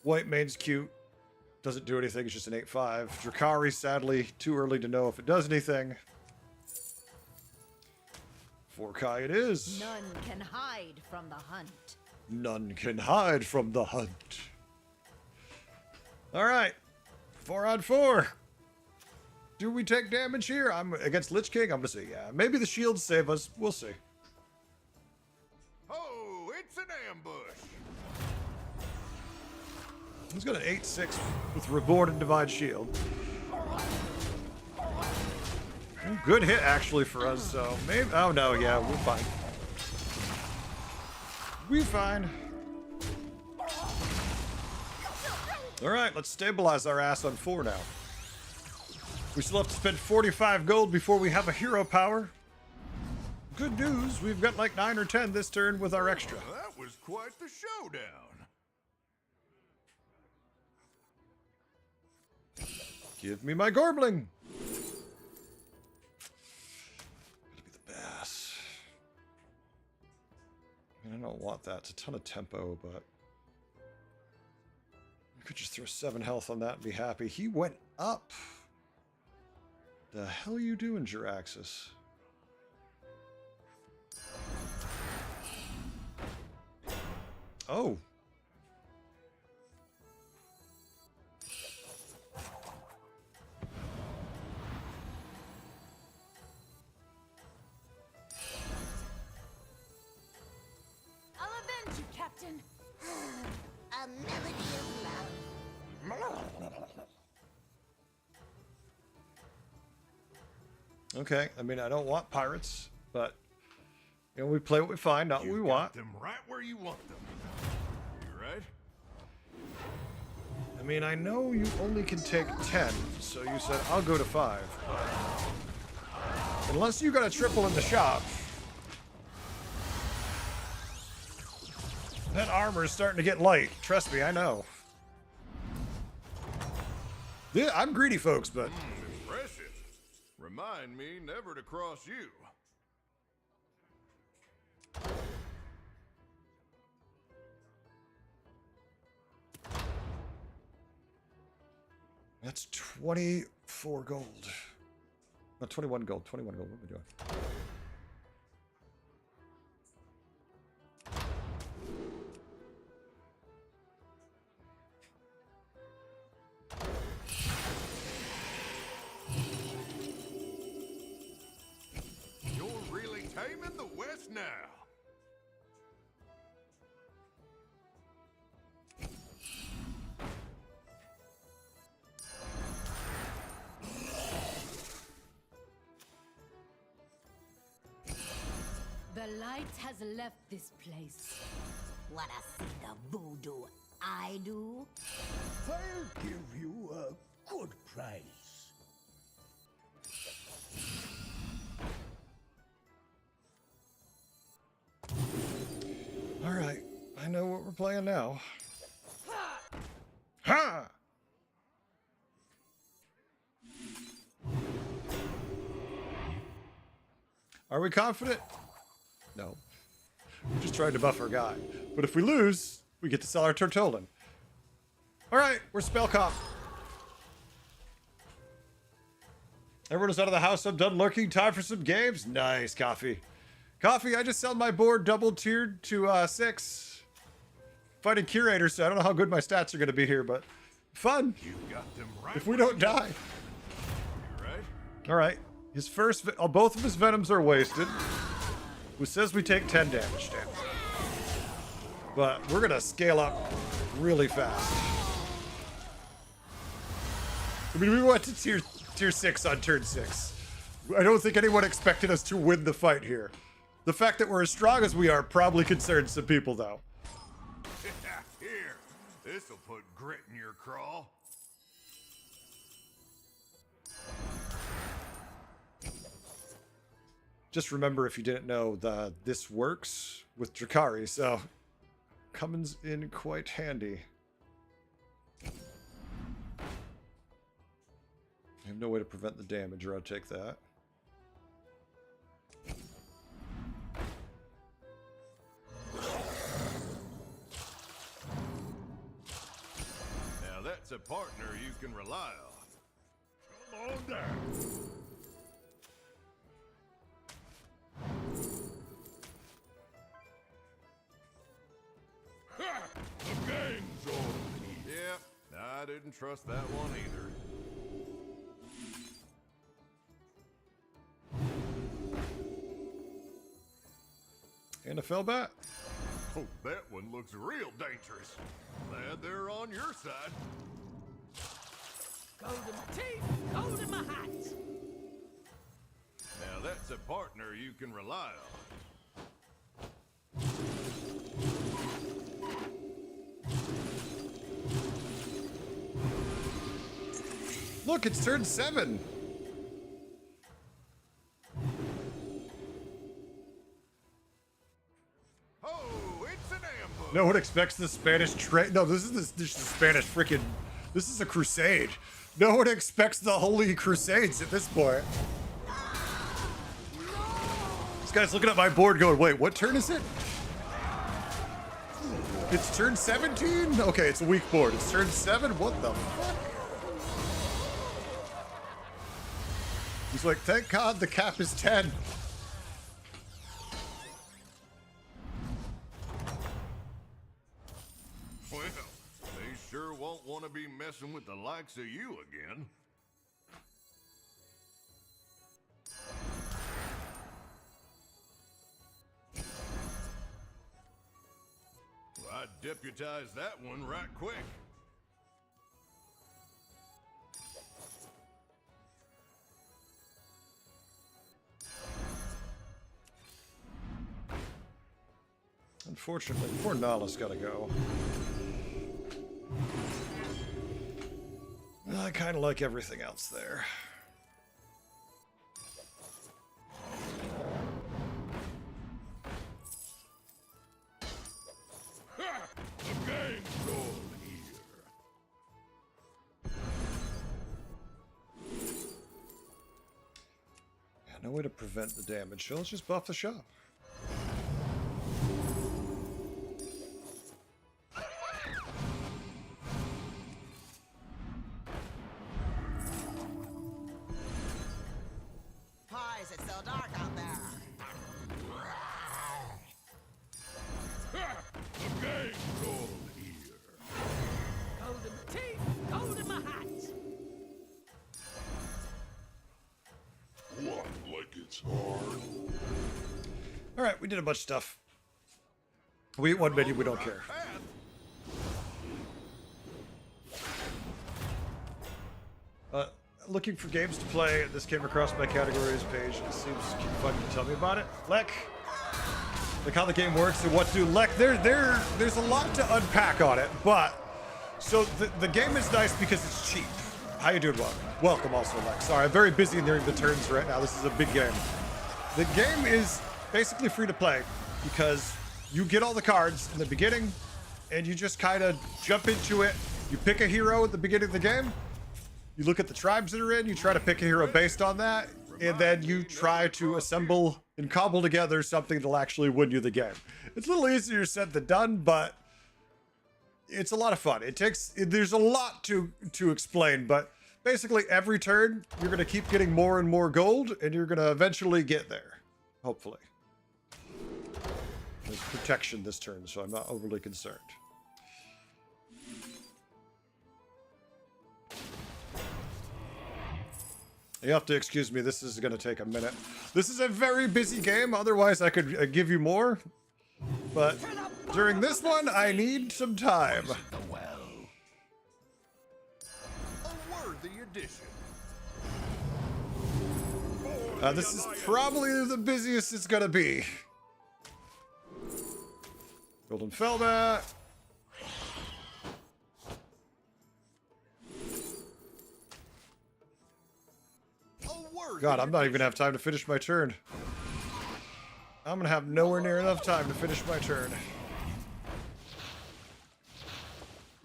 White main's cute. Doesn't do anything. It's just an 8/5. Drakari, sadly, too early to know if it does anything. Vorkai it is. None can hide from the hunt. None can hide from the hunt. All right. 4 on 4. Do we take damage here? I'm against Lich King. I'm going to say yeah. Maybe the shields save us. We'll see. Oh, it's an ambush. He's got an 8/6 with Reborn and Divine Shield. Good hit, actually, for us, so maybe... Oh, no, yeah, we're fine. We're fine. All right, let's stabilize our ass on 4 now. We still have to spend 45 gold before we have a hero power. Good news, we've got like 9 or 10 this turn with our extra. That was quite the showdown. Give me my Gorbling. Gotta be the bass. I mean, I don't want that. It's a ton of tempo, but I could just throw 7 health on that and be happy. He went up. The hell are you doing, Jiraxis? Oh. I'll avenge you, Captain. A melody of love. Okay, I mean, I don't want pirates, but, you know, we play what we find, not what we want. Them right where you want them. You right? I mean, I know you only can take 10, so you said I'll go to 5. Unless you got a triple in the shop. That armor is starting to get light. Trust me, I know. Yeah, I'm greedy, folks, but... Impressive. Remind me never to cross you. That's 24 gold. No, 21 gold. 21 gold. What am I doing? You're really taming the West now. The light has left this place. Wanna see the voodoo I do? I'll give you a good price. All right. I know what we're playing now. Ha! Are we confident? No. We're just trying to buff our guy. But if we lose, we get to sell our Tortolin. All right, we're spell comp. Everyone is out of the house. I'm done lurking. Time for some games. Nice, Coffee. Coffee, I just sold my board double tiered to 6. Fighting Curator, so I don't know how good my stats are going to be here, but fun. You got them right. If we don't die. You right? All right. His first, both of his venoms are wasted. Who says we take 10 damage, damn it. But we're gonna scale up really fast. I mean, we went to tier 6 on turn 6. I don't think anyone expected us to win the fight here. The fact that we're as strong as we are probably concerns some people, though. Here, this'll put grit in your craw. Just remember, if you didn't know, this works with Drakari, so comes in quite handy. I have no way to prevent the damage, or I'll take that. Now that's a partner you can rely on. Come on down. The game's on. Yep, I didn't trust that one either. And a fell bat. Oh, that one looks real dangerous. Glad they're on your side. Go to my teeth, go to my hat. Now that's a partner you can rely on. Look, it's turn 7. No one expects the Spanish trade. No, this is the Spanish freaking. This is a crusade. No one expects the Holy Crusades at this point. This guy's looking at my board going, wait, what turn is it? It's turn 17? Okay, it's a weak board. It's turn 7? What the fuck? He's like, thank God the cap is 10. Well, they sure won't want to be messing with the likes of you again. Well, I deputized that one right quick. Unfortunately, poor Nala's gotta go. I kind of like everything else there. The game's going here. Yeah, no way to prevent the damage, so let's just buff the shop. Why is it so dark out there? The game's going here. Gold in my teeth, gold in my hat. What, like it's hard? All right, we did a bunch of stuff. We eat one menu, we don't care. Looking for games to play. This came across my categories page. It seems fun to tell me about it. Lek, like how the game works and what to do. Lek, there's a lot to unpack on it, but so the game is nice because it's cheap. How you doing, Welcome? Welcome also, Lek. Sorry, I'm very busy during the turns right now. This is a big game. The game is basically free to play because you get all the cards in the beginning and you just kind of jump into it. You pick a hero at the beginning of the game. You look at the tribes that are in, you try to pick a hero based on that, and then you try to assemble and cobble together something that'll actually win you the game. It's a little easier said than done, but it's a lot of fun. There's a lot to explain, but basically every turn, you're going to keep getting more and more gold, and you're going to eventually get there, hopefully. There's protection this turn, so I'm not overly concerned. You have to excuse me, this is going to take a minute. This is a very busy game, otherwise I could give you more. But during this one, I need some time. The well. A worthy addition. This is probably the busiest it's going to be. Golden Felbat. God, I'm not even gonna have time to finish my turn. I'm gonna have nowhere near enough time to finish my turn.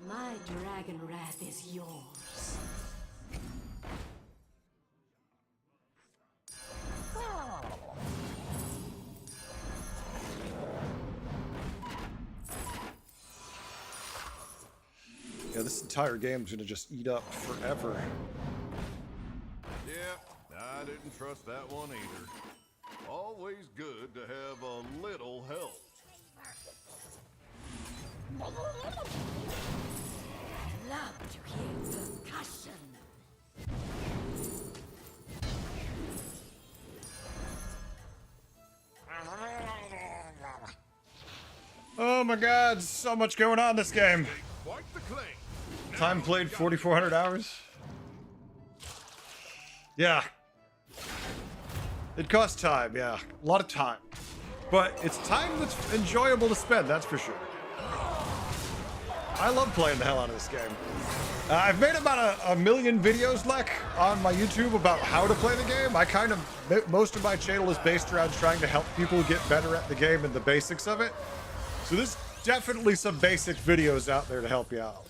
My dragon wrath is yours. Yeah, this entire game's gonna just eat up forever. Yeah, I didn't trust that one either. Always good to have a little help. Love to hear percussion. Oh my god, so much going on in this game. Quite the claim. Time played 4,400 hours. Yeah. It costs time, yeah. A lot of time. But it's time that's enjoyable to spend, that's for sure. I love playing the hell out of this game. I've made about a million videos, Lek, on my YouTube about how to play the game. Most of my channel is based around trying to help people get better at the game and the basics of it. So this definitely some basic videos out there to help you out.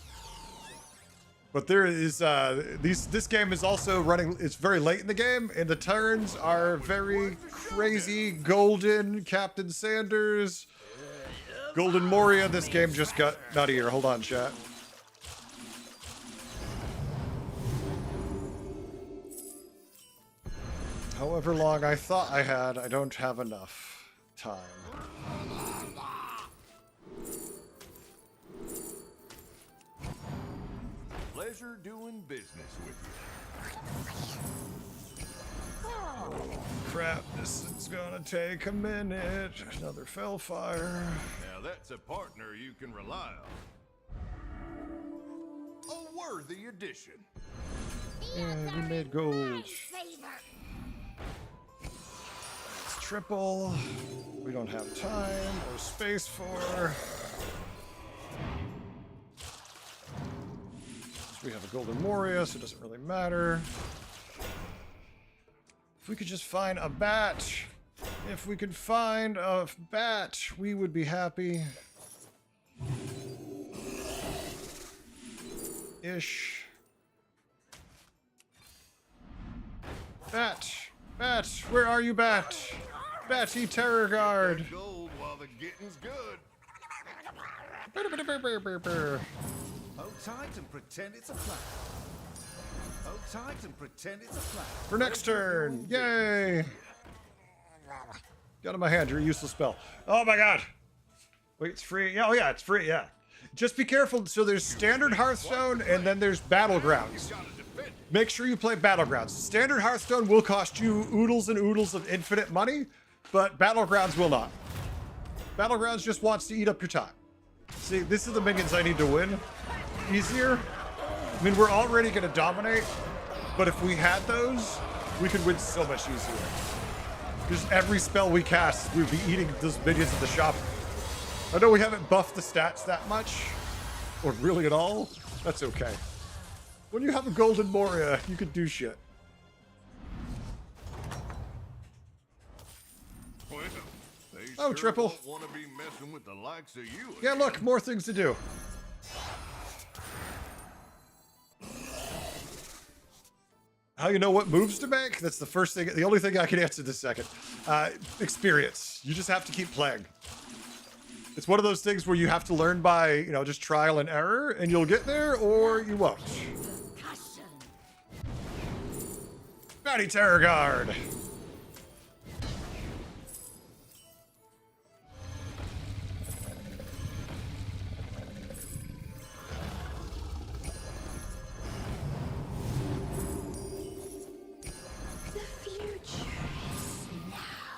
But there is this game is also running. It's very late in the game, and the turns are very crazy. Golden Captain Sanders, Golden Moria. This game just got nuttier. Hold on, chat. However long I thought I had, I don't have enough time. Pleasure doing business with you. Crap, this is gonna take a minute. Another fellfire. Now that's a partner you can rely on. A worthy addition. Yeah, we made gold. It's triple. We don't have time or space for. So we have a Golden Moria, so it doesn't really matter. If we could just find a bat. If we could find a bat, we would be happy. Ish. Bat! Bat! Where are you, Bat? Batty Terror Guard! Gold while the getting's good. Hold tight and pretend it's a plan. Hold tight and pretend it's a plan. For next turn! Yay! Got in my hand, you're a useless spell. Oh my god! Wait, it's free? Yeah, oh yeah, it's free, yeah. Just be careful. So there's standard Hearthstone, and then there's Battlegrounds. Make sure you play Battlegrounds. Standard Hearthstone will cost you oodles and oodles of infinite money, but Battlegrounds will not. Battlegrounds just wants to eat up your time. See, this is the minions I need to win. Easier. I mean, we're already going to dominate, but if we had those, we could win so much easier. Just every spell we cast, we'd be eating those minions at the shop. I know we haven't buffed the stats that much, or really at all. That's okay. When you have a Golden Moria, you can do shit. Well, they Oh, triple. Won't want to be messing with the likes of you. Yeah, look, more things to do. How you know what moves to make? That's the first thing, the only thing I can answer this second. Experience. You just have to keep playing. It's one of those things where you have to learn by, you know, just trial and error, and you'll get there, or you won't. Batty Terror Guard.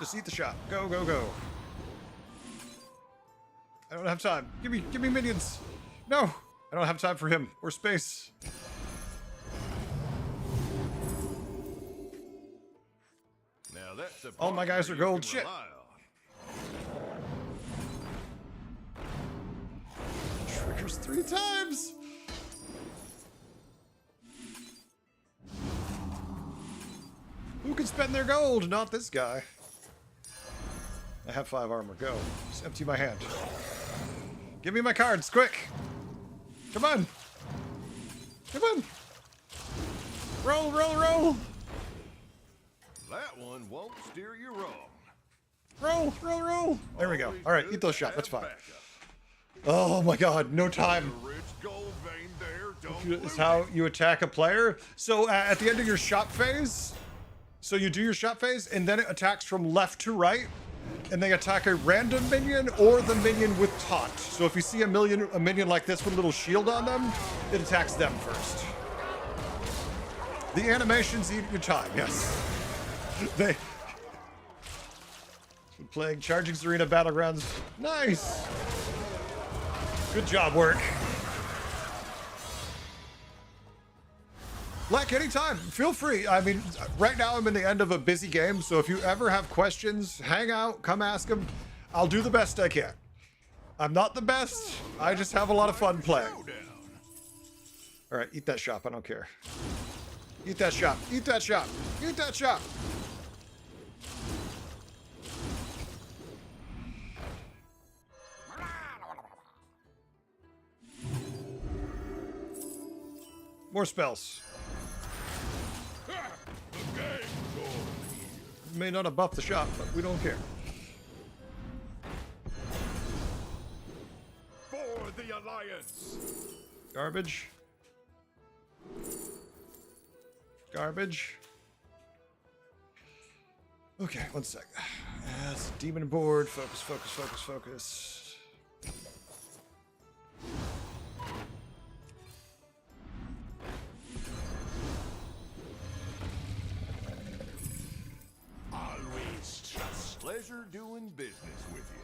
Just eat the shot. Go, go, go. I don't have time. Give me minions. No, I don't have time for him or space. Now that's a All my guys are partner you gold. can Shit. rely on. Triggers 3 times. Who can spend their gold? Not this guy. I have 5 armor. Go. Just empty my hand. Give me my cards, quick. Come on. Come on. Roll, roll, roll. That one won't steer you wrong. Roll, roll, roll. There we go. Always All right, good eat those to shots. That's have fine. backup. Oh my god, no time. The rich gold vein there, don't Is lose how it. you attack a player. So at the end of your shot phase, so you do your shot phase, and then it attacks from left to right, and they attack a random minion or the minion with taunt. So if you see a minion like this with a little shield on them, it attacks them first. The animations eat your time, yes. They playing Charging Serena Battlegrounds. Nice. Good job, work. Like anytime, feel free. I mean, right now I'm in the end of a busy game, so if you ever have questions, hang out, come ask them. I'll do the best I can. I'm not the best. I just have a lot of fun playing. All right, eat that shop. I don't care. Eat that shop. Eat that shop. Eat that shop. More spells. May not have buffed the shop, but we don't care. For the Alliance! Garbage. Garbage. Okay, one sec. That's demon board. Focus, focus, focus, focus. Always trust. Pleasure doing business with you.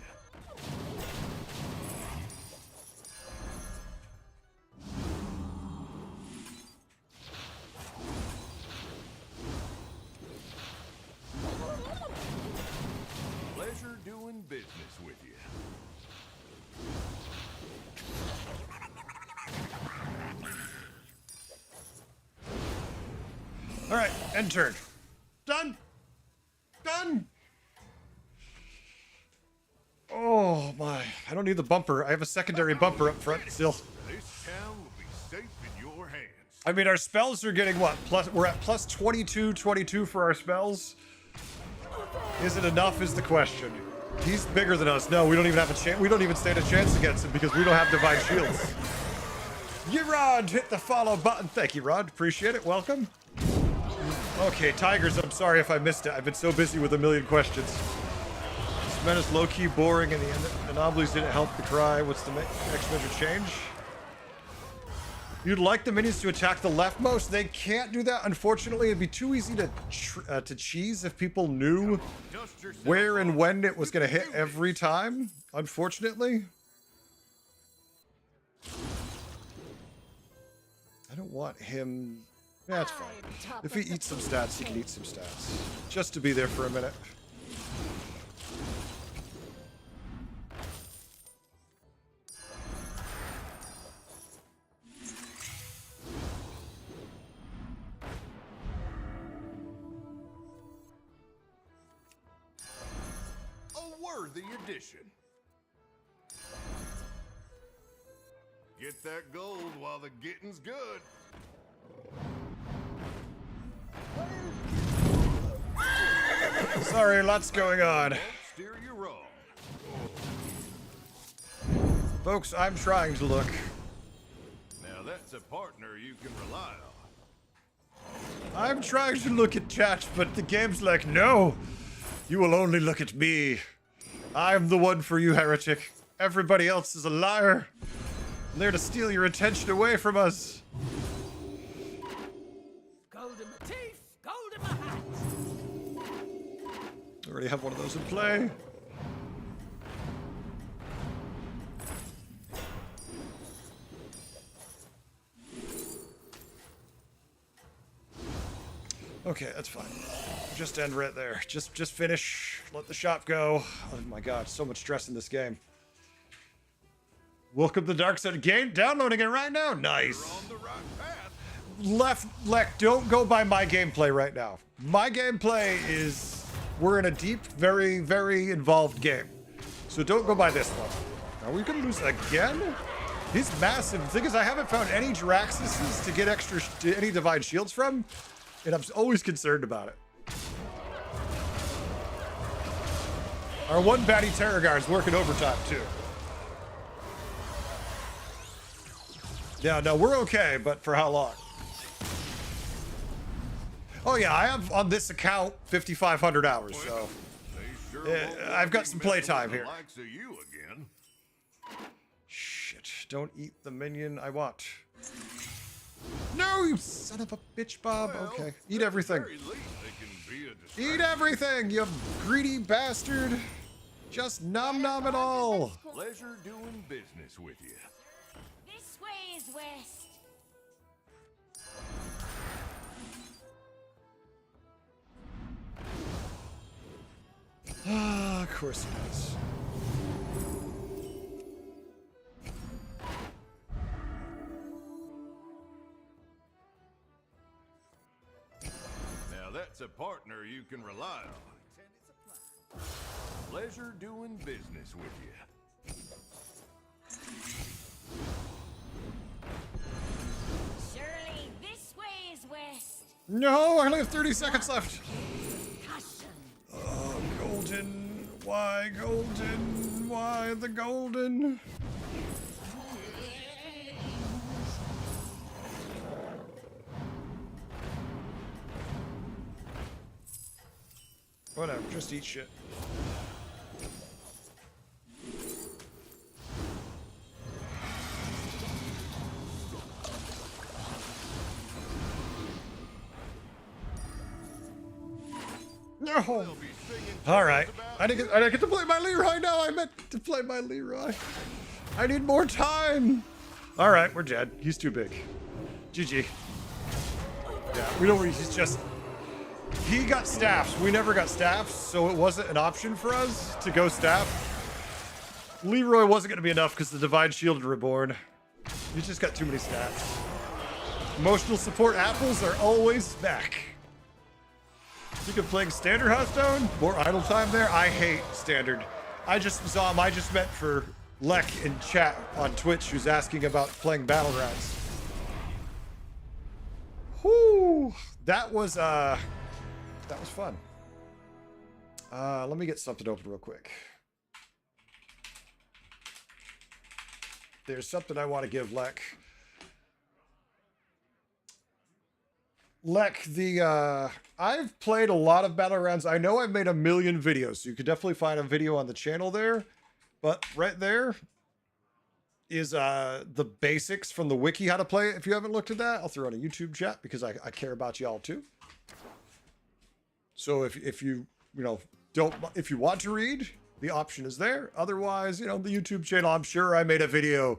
Pleasure doing business with you. All right, end turn. Done. Done. Oh my! I don't need the bumper. I have a secondary bumper up front still. This town will be safe in your hands. I mean, our spells are getting what? Plus, we're at plus 22 for our spells. Is it enough? Is the question. He's bigger than us. No, we don't even have a chance. We don't even stand a chance against him because we don't have divine shields. Yeah, Rod, hit the follow button. Thank you, Rod. Appreciate it. Welcome. Okay, Tigers, I'm sorry if I missed it. I've been so busy with a million questions. This man is low-key boring and the anomalies didn't help the cry. What's the next major change? You'd like the minions to attack the leftmost. They can't do that, unfortunately. It'd be too easy to cheese if people knew where and when it was going to hit every time, unfortunately. I don't want him... That's fine. If he eats some stats, he can eat some stats. Just to be there for a minute. A worthy addition. Get that gold while the getting's good. Sorry, lots going on. Won't steer you wrong. Folks, I'm trying to look. Now that's a partner you can rely on. I'm trying to look at chat, but the game's like, no. You will only look at me. I'm the one for you, heretic. Everybody else is a liar. I'm there to steal your attention away from us. Gold in my teeth, gold in my hat. Already have one of those in play. Okay, that's fine. Just end right there. Just finish. Let the shop go. Oh my god, so much stress in this game. Welcome to the dark side of the game. Downloading it right now. Nice. You're on the right path. Lek, don't go by my gameplay right now. My gameplay is... We're in a deep, very, very involved game. So don't go by this one. Are we going to lose again? He's massive. The thing is, I haven't found any Draxuses to get any divine shields from. And I'm always concerned about it. Our one baddie Terrorguard is working overtime, too. Yeah, no, we're okay, but for how long? Oh yeah, I have on this account 5,500 hours, so I've got some playtime here. Likes of you again. Shit, don't eat the minion I want. No, you son of a bitch, Bob. Well, Okay, eat at the everything. very least, they can be a distraction. Eat everything, you greedy bastard. Just nom nom it all. Pleasure doing business with you. This way is west. Ah, of course it is. Now that's a partner you can rely on. Pleasure doing business with you. Surely No, I only have 30 seconds left. Oh, golden. Why golden? Why the golden? Whatever, just eat shit. No. All right. I didn't get to play my Leroy. No, I meant to play my Leroy. I need more time. All right, we're dead. He's too big. GG. Yeah, we don't. He's just. He got staffs. We never got staffs, so it wasn't an option for us to go staff. Leroy wasn't going to be enough because the Divine Shield Reborn. He just got too many stats. Emotional support apples are always back. You can play standard Hearthstone. More idle time there. I hate standard. I just saw him. I just met for Lek in chat on Twitch, who's asking about playing Battlegrounds. Whoo! That was fun. Let me get something open real quick. There's something I want to give Lek. Lek, I've played a lot of Battlegrounds. I know I've made a million videos, so you could definitely find a video on the channel there. But right there is the basics from the wiki how to play it. If you haven't looked at that, I'll throw it in a YouTube chat because I care about y'all too. So if you if you want to read, the option is there. Otherwise, the YouTube channel, I'm sure I made a video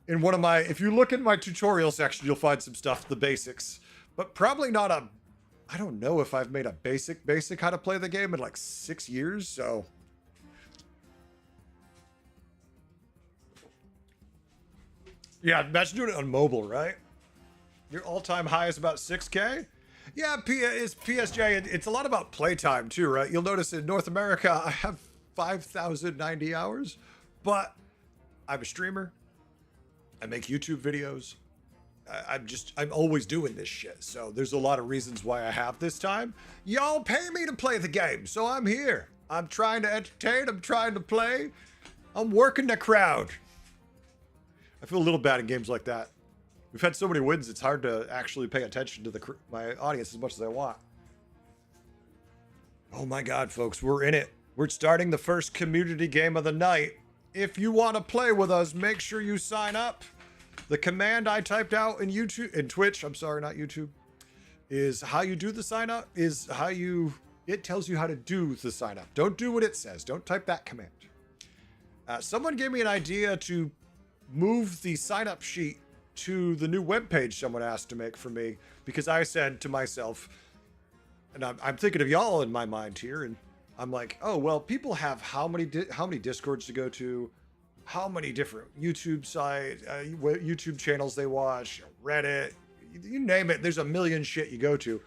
in one of my, if you look in my tutorial section, you'll find some stuff, the basics, but probably not I don't know if I've made a basic how to play the game in like 6 years. So yeah, imagine doing it on mobile, right? Your all-time high is about 6K. Yeah, is PSJ. It's a lot about playtime too, right? You'll notice in North America, I have 5,090 hours, but I'm a streamer. I make YouTube videos. I'm always doing this shit. So there's a lot of reasons why I have this time. Y'all pay me to play the game, so I'm here. I'm trying to entertain. I'm trying to play. I'm working the crowd. I feel a little bad in games like that. We've had so many wins, it's hard to actually pay attention to my audience as much as I want. Oh my God, folks, we're in it. We're starting the first community game of the night. If you want to play with us, make sure you sign up. The command I typed out in Twitch, I'm sorry, not YouTube, is how you do the sign up, it tells you how to do the sign up. Don't do what it says. Don't type that command. Someone gave me an idea to move the sign up sheet to the new webpage someone asked to make for me, because I said to myself, and I'm thinking of y'all in my mind here, and I'm like, oh, well, people have how many Discords to go to, how many different YouTube sites, YouTube channels they watch, Reddit, you name it, there's a million shit you go to.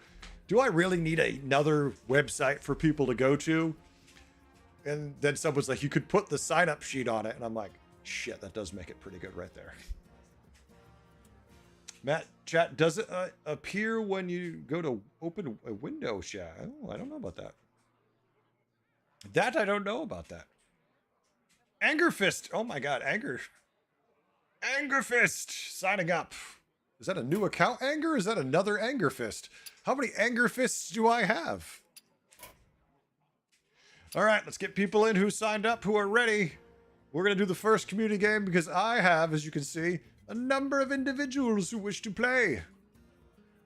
Do I really need another website for people to go to? And then someone's like, you could put the sign up sheet on it. And I'm like, shit, that does make it pretty good right there. Matt, chat, does it appear when you go to open a window, chat? Oh, I don't know about that. I don't know about that. Anger Fist. Oh my God, Anger Fist signing up. Is that a new account, Anger? Is that another Anger Fist? How many Anger Fists do I have? All right, let's get people in who signed up, who are ready. We're going to do the first community game because I have, as you can see, a number of individuals who wish to play.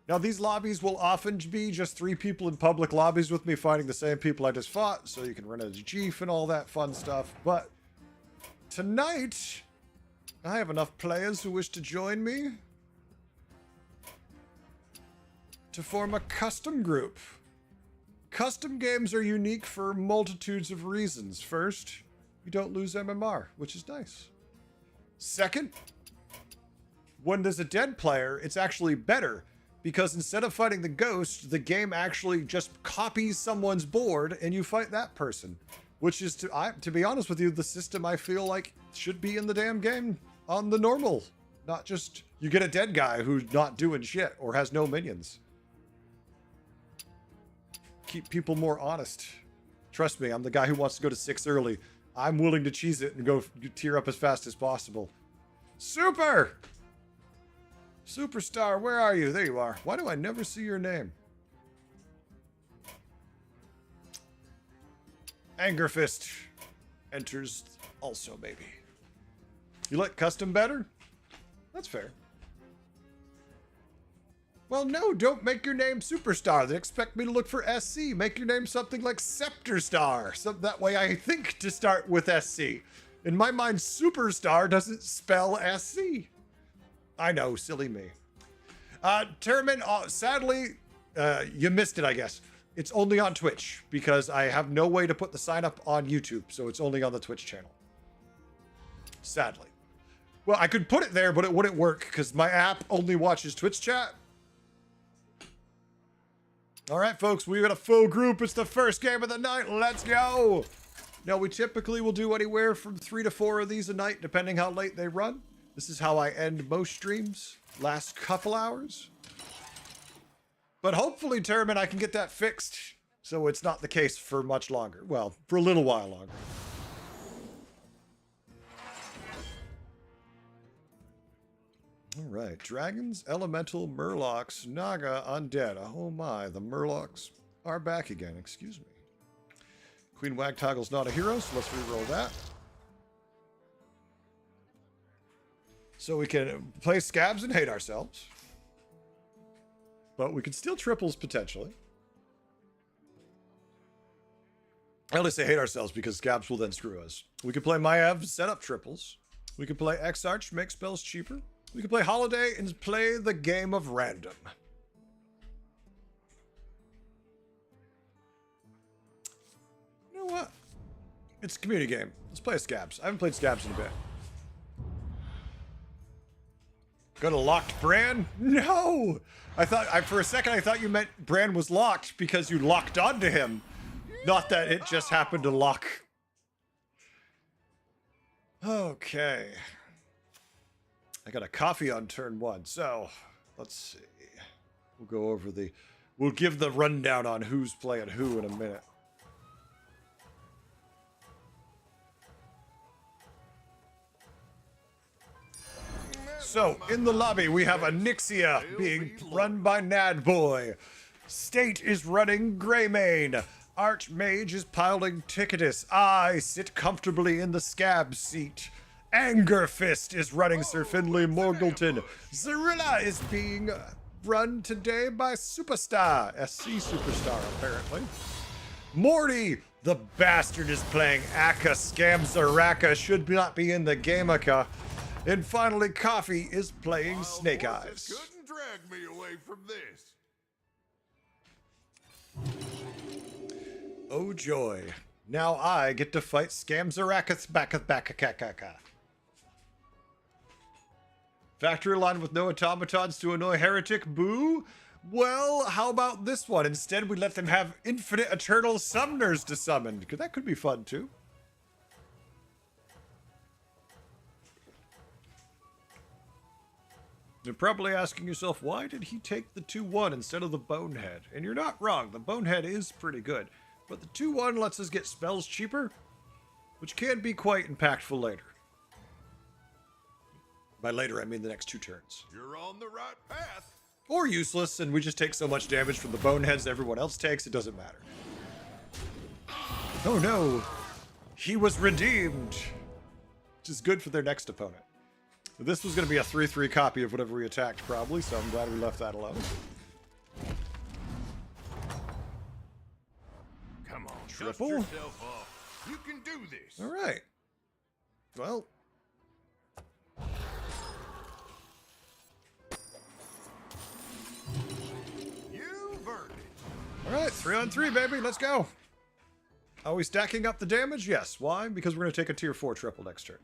Now, these lobbies will often be just 3 people in public lobbies with me fighting the same people I just fought, so you can run as a chief and all that fun stuff. But tonight, I have enough players who wish to join me to form a custom group. Custom games are unique for multitudes of reasons. First, you don't lose MMR, which is nice. Second, when there's a dead player, it's actually better because instead of fighting the ghost, the game actually just copies someone's board and you fight that person, which is, to be honest with you, the system I feel like should be in the damn game on the normal, not just you get a dead guy who's not doing shit or has no minions. keep people more honest. Trust me, I'm the guy who wants to go to 6 early. I'm willing to cheese it and go tier up as fast as possible. Super! Superstar, where are you? There you are. Why do I never see your name? Anger Fist enters also, maybe. You like custom better? That's fair. Well, no, don't make your name Superstar. They expect me to look for SC. Make your name something like Scepter Star. So that way I think to start with SC. In my mind, Superstar doesn't spell SC. I know, silly me. Termin, sadly, you missed it, I guess. It's only on Twitch because I have no way to put the sign up on YouTube, so it's only on the Twitch channel. Sadly. Well, I could put it there, but it wouldn't work because my app only watches Twitch chat. All right, folks, we got a full group. It's the first game of the night. Let's go. Now, we typically will do anywhere from 3 to 4 of these a night, depending how late they run. This is how I end most streams. Last couple hours. But hopefully, Termin, I can get that fixed so it's not the case for much longer. Well, for a little while longer. All right, dragons, elemental, murlocs, naga, undead. Oh my, the murlocs are back again. Excuse me. Queen Wagtoggle's not a hero, so let's re-roll that. So we can play scabs and hate ourselves. But we can steal triples potentially. I only say hate ourselves because scabs will then screw us. We can play Maev, set up triples. We can play Exarch, make spells cheaper. We can play Holiday and play the game of random. You know what? It's a community game. Let's play Scabs. I haven't played Scabs in a bit. Got a locked Bran? No! For a second I thought you meant Bran was locked because you locked onto him. Not that it just happened to lock. Okay. I got a coffee on turn 1, so let's see. We'll go over we'll give the rundown on who's playing who in a minute. So, in the lobby, we have Anixia being run by Nadboy. State is running Greymane. Archmage is piloting Ticketus. I sit comfortably in the scab seat. Anger Fist is running Sir Finley Morgleton. Zarilla is being run today by Superstar. SC Superstar, apparently. Morty, the bastard, is playing Akka. Scam Zaraka should not be in the Gameka. And finally, Coffee is playing Snake Eyes. Couldn't drag me away from this. Oh joy. Now I get to fight Scam Zaraka's back. Factory line with no automatons to annoy Heretic? Boo? Well, how about this one? Instead, we let them have infinite eternal summoners to summon. Because that could be fun, too. You're probably asking yourself, why did he take the 2-1 instead of the Bonehead? And you're not wrong. The Bonehead is pretty good. But the 2-1 lets us get spells cheaper, which can be quite impactful later. By later, I mean the next 2 turns. You're on the right path. Or useless, and we just take so much damage from the boneheads everyone else takes, it doesn't matter. Oh no! He was redeemed! Which is good for their next opponent. This was going to be a 3-3 copy of whatever we attacked, probably, so I'm glad we left that alone. Come on, Triple? dust yourself off. You can do this. All right. Well. You've earned it. All right, 3-on-3, baby. Let's go. Are we stacking up the damage? Yes. Why? Because we're going to take a tier 4 triple next turn.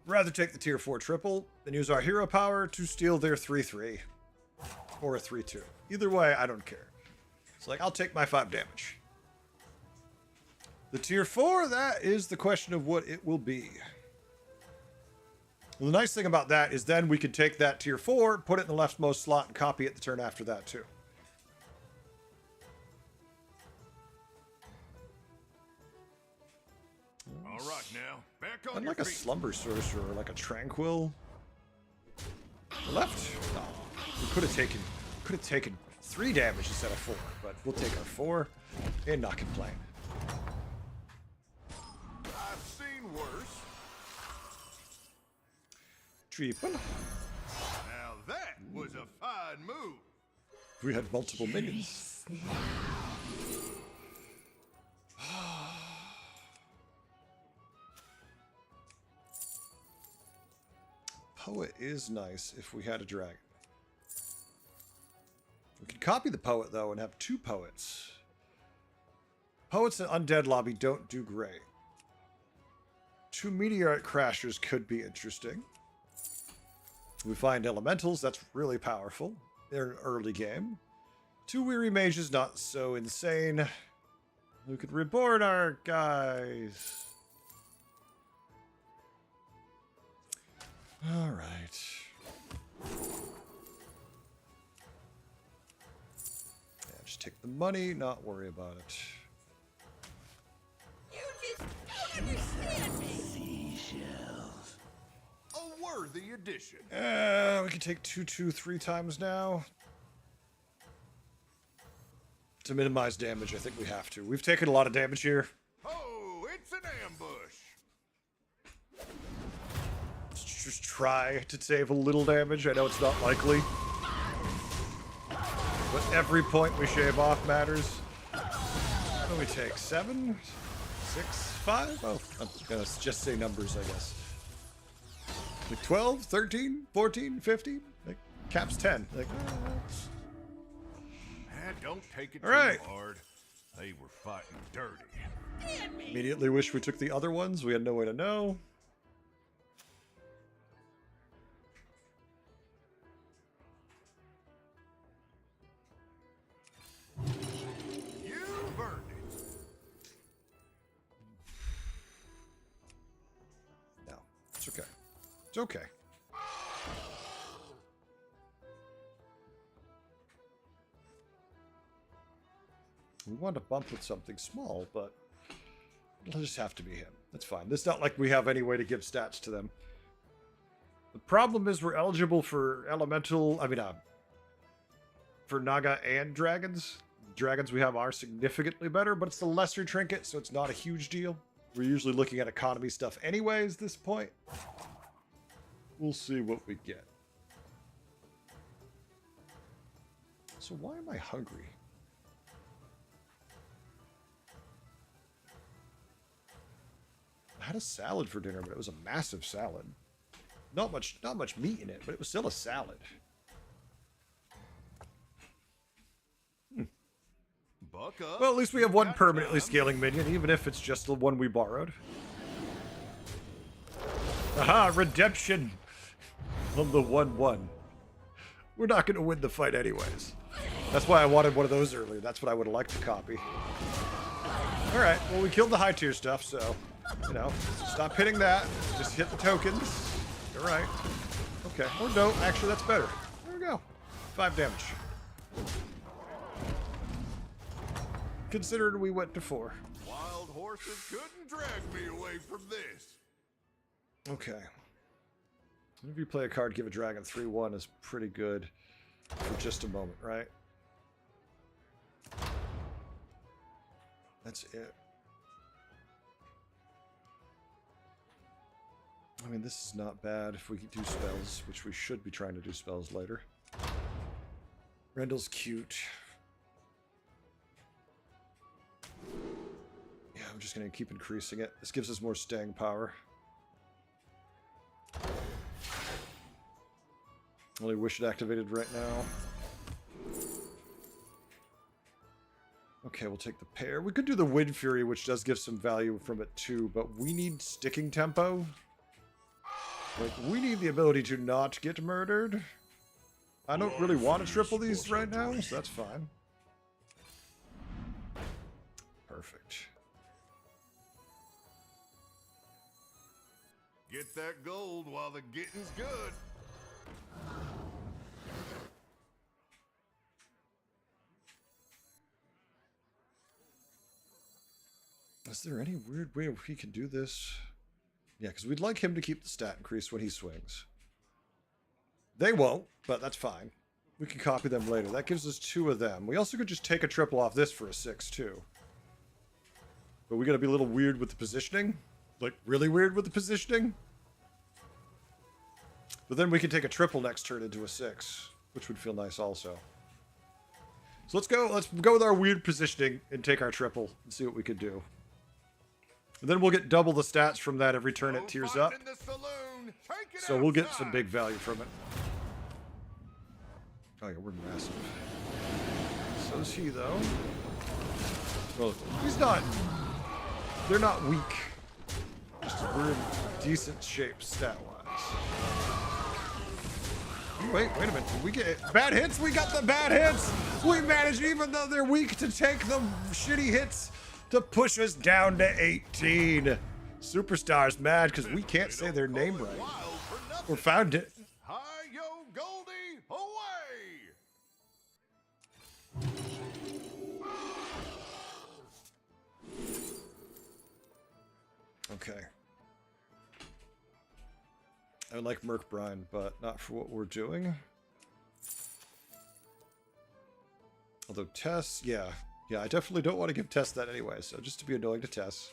Rather take the tier 4 triple than use our hero power to steal their 3-3 or a 3-2. Either way, I don't care. It's like, I'll take my 5 damage. The tier 4, that is the question of what it will be. Well, the nice thing about that is then we can take that tier 4, put it in the leftmost slot, and copy it the turn after that too. All right, now, back on I'd your like a feet. slumber sorcerer, like a tranquil. Left? No. We could have taken 3 damage instead of 4, but we'll take our 4 and not complain. I've seen worse. Triple. Now that was a fine move. We had multiple minions. Poet is nice if we had a dragon. We could copy the poet, though, and have 2 poets. Poets in Undead Lobby don't do great. 2 Meteorite Crashers could be interesting. We find Elementals, that's really powerful. They're an early game. 2 Weary Mages, not so insane. We could reborn our guys. All right. Yeah, just take the money, not worry about it. You just don't understand me. Seashells. A worthy addition. We can take 2, 3 times now. To minimize damage, I think we have to. We've taken a lot of damage here. Oh, it's an ambush. Let's just try to save a little damage. I know it's not likely. But every point we shave off matters. What do we take? 7? 6? 5? Oh, I'm gonna just say numbers, I guess. Like 12, 13, 14, 15? Like, cap's 10. Like, Don't take it all right. too hard. They were fighting dirty. Immediately wish we took the other ones. We had no way to know. You burned it. No, it's okay. It's okay. We want to bump with something small, but it'll just have to be him. That's fine. It's not like we have any way to give stats to them. The problem is we're eligible for elemental, for Naga and dragons. Dragons we have are significantly better, but it's the lesser trinket, so it's not a huge deal. We're usually looking at economy stuff anyways at this point. We'll see what we get. So why am I hungry? I had a salad for dinner, but it was a massive salad. Not much meat in it, but it was still a salad. Buck up. Well, at least we have one permanently scaling minion, even if it's just the one we borrowed. Aha, redemption on the 1-1. We're not going to win the fight anyways. That's why I wanted one of those earlier. That's what I would have liked to copy. Alright, well, we killed the high tier stuff, so, you know, stop hitting that. Just hit the tokens. You're right. Okay, or no, actually, that's better. There we go. 5 damage. Considering we went to 4. Wild horses couldn't drag me away from this. Okay. Whenever you play a card, give a dragon 3/1 is pretty good for just a moment, right? That's it. I mean, this is not bad if we do spells, which we should be trying to do spells later. Rendell's cute. Yeah, I'm just going to keep increasing it. This gives us more staying power. Only wish it activated right now. Okay, we'll take the pair. We could do the Wind Fury, which does give some value from it too, but we need sticking tempo. Like, we need the ability to not get murdered. I don't really want to triple these right now, so that's fine. Perfect. Get that gold while the getting's good. Is there any weird way he can do this? Yeah, because we'd like him to keep the stat increase when he swings. They won't, but that's fine. We can copy them later. That gives us 2 of them. We also could just take a triple off this for a 6, too. But we gotta be a little weird with the positioning. Like, really weird with the positioning. But then we can take a triple next turn into a 6, which would feel nice also. So let's go with our weird positioning and take our triple and see what we could do. And then we'll get double the stats from that every turn it tears up. So we'll get some big value from it. Oh yeah, we're massive. So is he, though. Well, he's not... They're not weak. Just we're in decent shape stat-wise. Wait a minute. Did we get bad hits? We got the bad hits! We managed, even though they're weak, to take the shitty hits to push us down to 18. Superstar's mad because we can't say their name right. Or found it. Hi-yo, Goldie, away! Okay. I would like Merc Brine, but not for what we're doing. Although Tess, yeah, I definitely don't want to give Tess that anyway, so just to be annoying to Tess.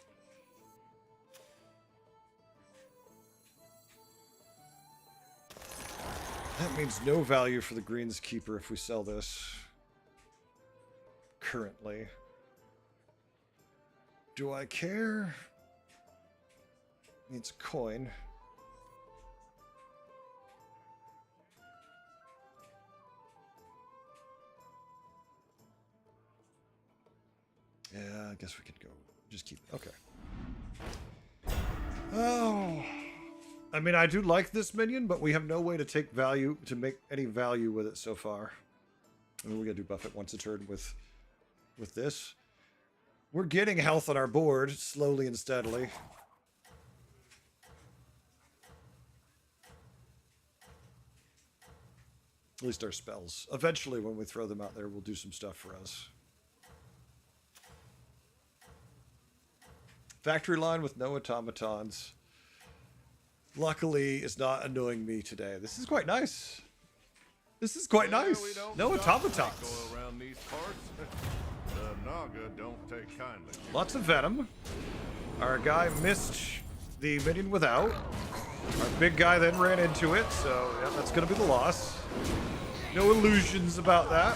That means no value for the Greenskeeper if we sell this. Currently. Do I care? Needs a coin. Yeah, I guess we could go. Just keep it. Okay. Oh. I mean, I do like this minion, but we have no way to take value, to make any value with it so far. I mean, we gotta do buff it once a turn with this. We're getting health on our board, slowly and steadily. At least our spells. Eventually, when we throw them out there, we'll do some stuff for us. Factory line with no automatons. Luckily, it's not annoying me today. This is quite nice. This is quite nice. No automatons. Around these parts. The Naga don't take kindly. Lots of venom. Our guy missed the minion without. Our big guy then ran into it, so yeah, that's going to be the loss. No illusions about that.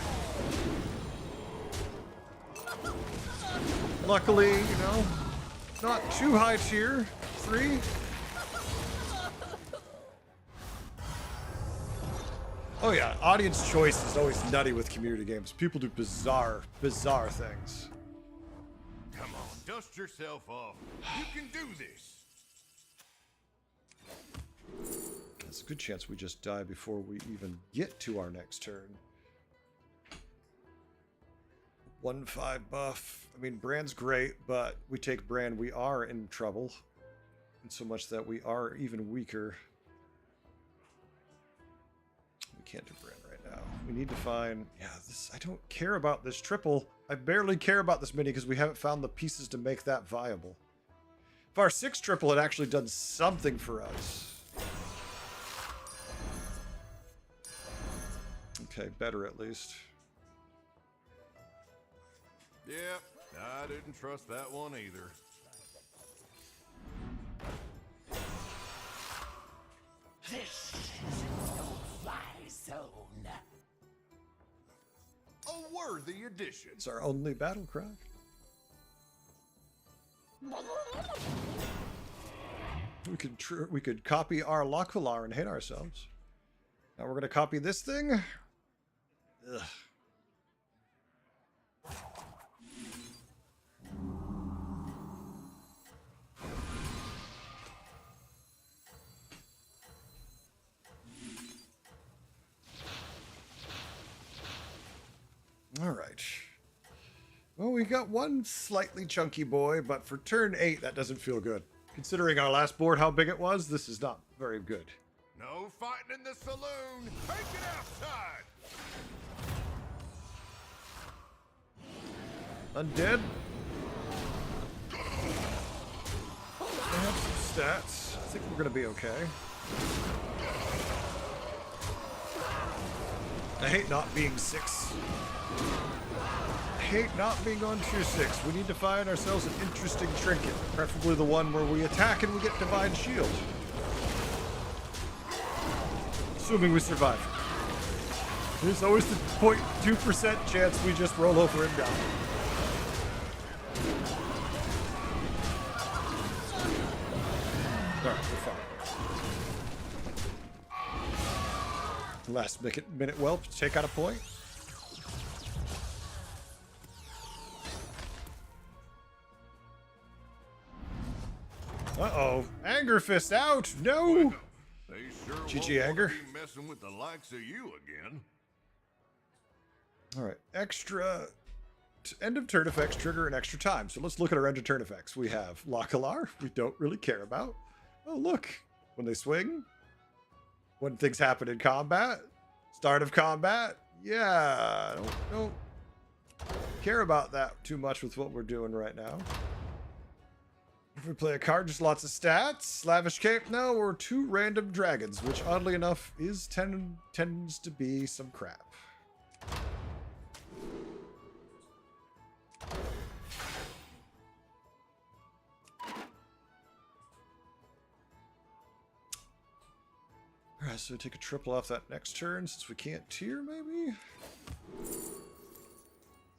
Luckily, you know, not too high tier. 3. Oh yeah, audience choice is always nutty with community games. People do bizarre things. Come on, dust yourself off. You can do this. There's a good chance we just die before we even get to our next turn. 1-5 buff. I mean, Brand's great, but we take Brand, we are in trouble. And so much that we are even weaker. We can't do Brand right now. We need to find... Yeah, this. I don't care about this triple. I barely care about this mini because we haven't found the pieces to make that viable. If our 6 triple had actually done something for us... Okay, better at least. Yep, I didn't trust that one either. This is a no-fly zone. A worthy addition. It's our only battle cry. We could copy our Lockvalar and hit ourselves. Now we're gonna copy this thing. Ugh. All right. Well, we got one slightly chunky boy, but for turn 8, that doesn't feel good. Considering our last board, how big it was, this is not very good. No fighting in the saloon. Take it outside. Undead? stats. I think we're gonna be okay. I hate not being 6. I hate not being on tier 6. We need to find ourselves an interesting trinket. Preferably the one where we attack and we get Divine Shield. Assuming we survive. There's always the 0.2% chance we just roll over and die. Alright, we're fine. Last minute whelp to take out a point. Uh-oh. Anger fist out! No! They sure GG won't Anger. wanna be messing with the likes of you again. Alright, extra... End of turn effects trigger an extra time. So let's look at our end of turn effects. We have Lockalar, we don't really care about. Oh, look. When they swing. When things happen in combat. Start of combat. Yeah. Don't care about that too much with what we're doing right now. If we play a card, just lots of stats. Lavish Cape. No, we're 2 random dragons, which oddly enough tends to be some crap. Alright, so take a triple off that next turn since we can't tier, maybe?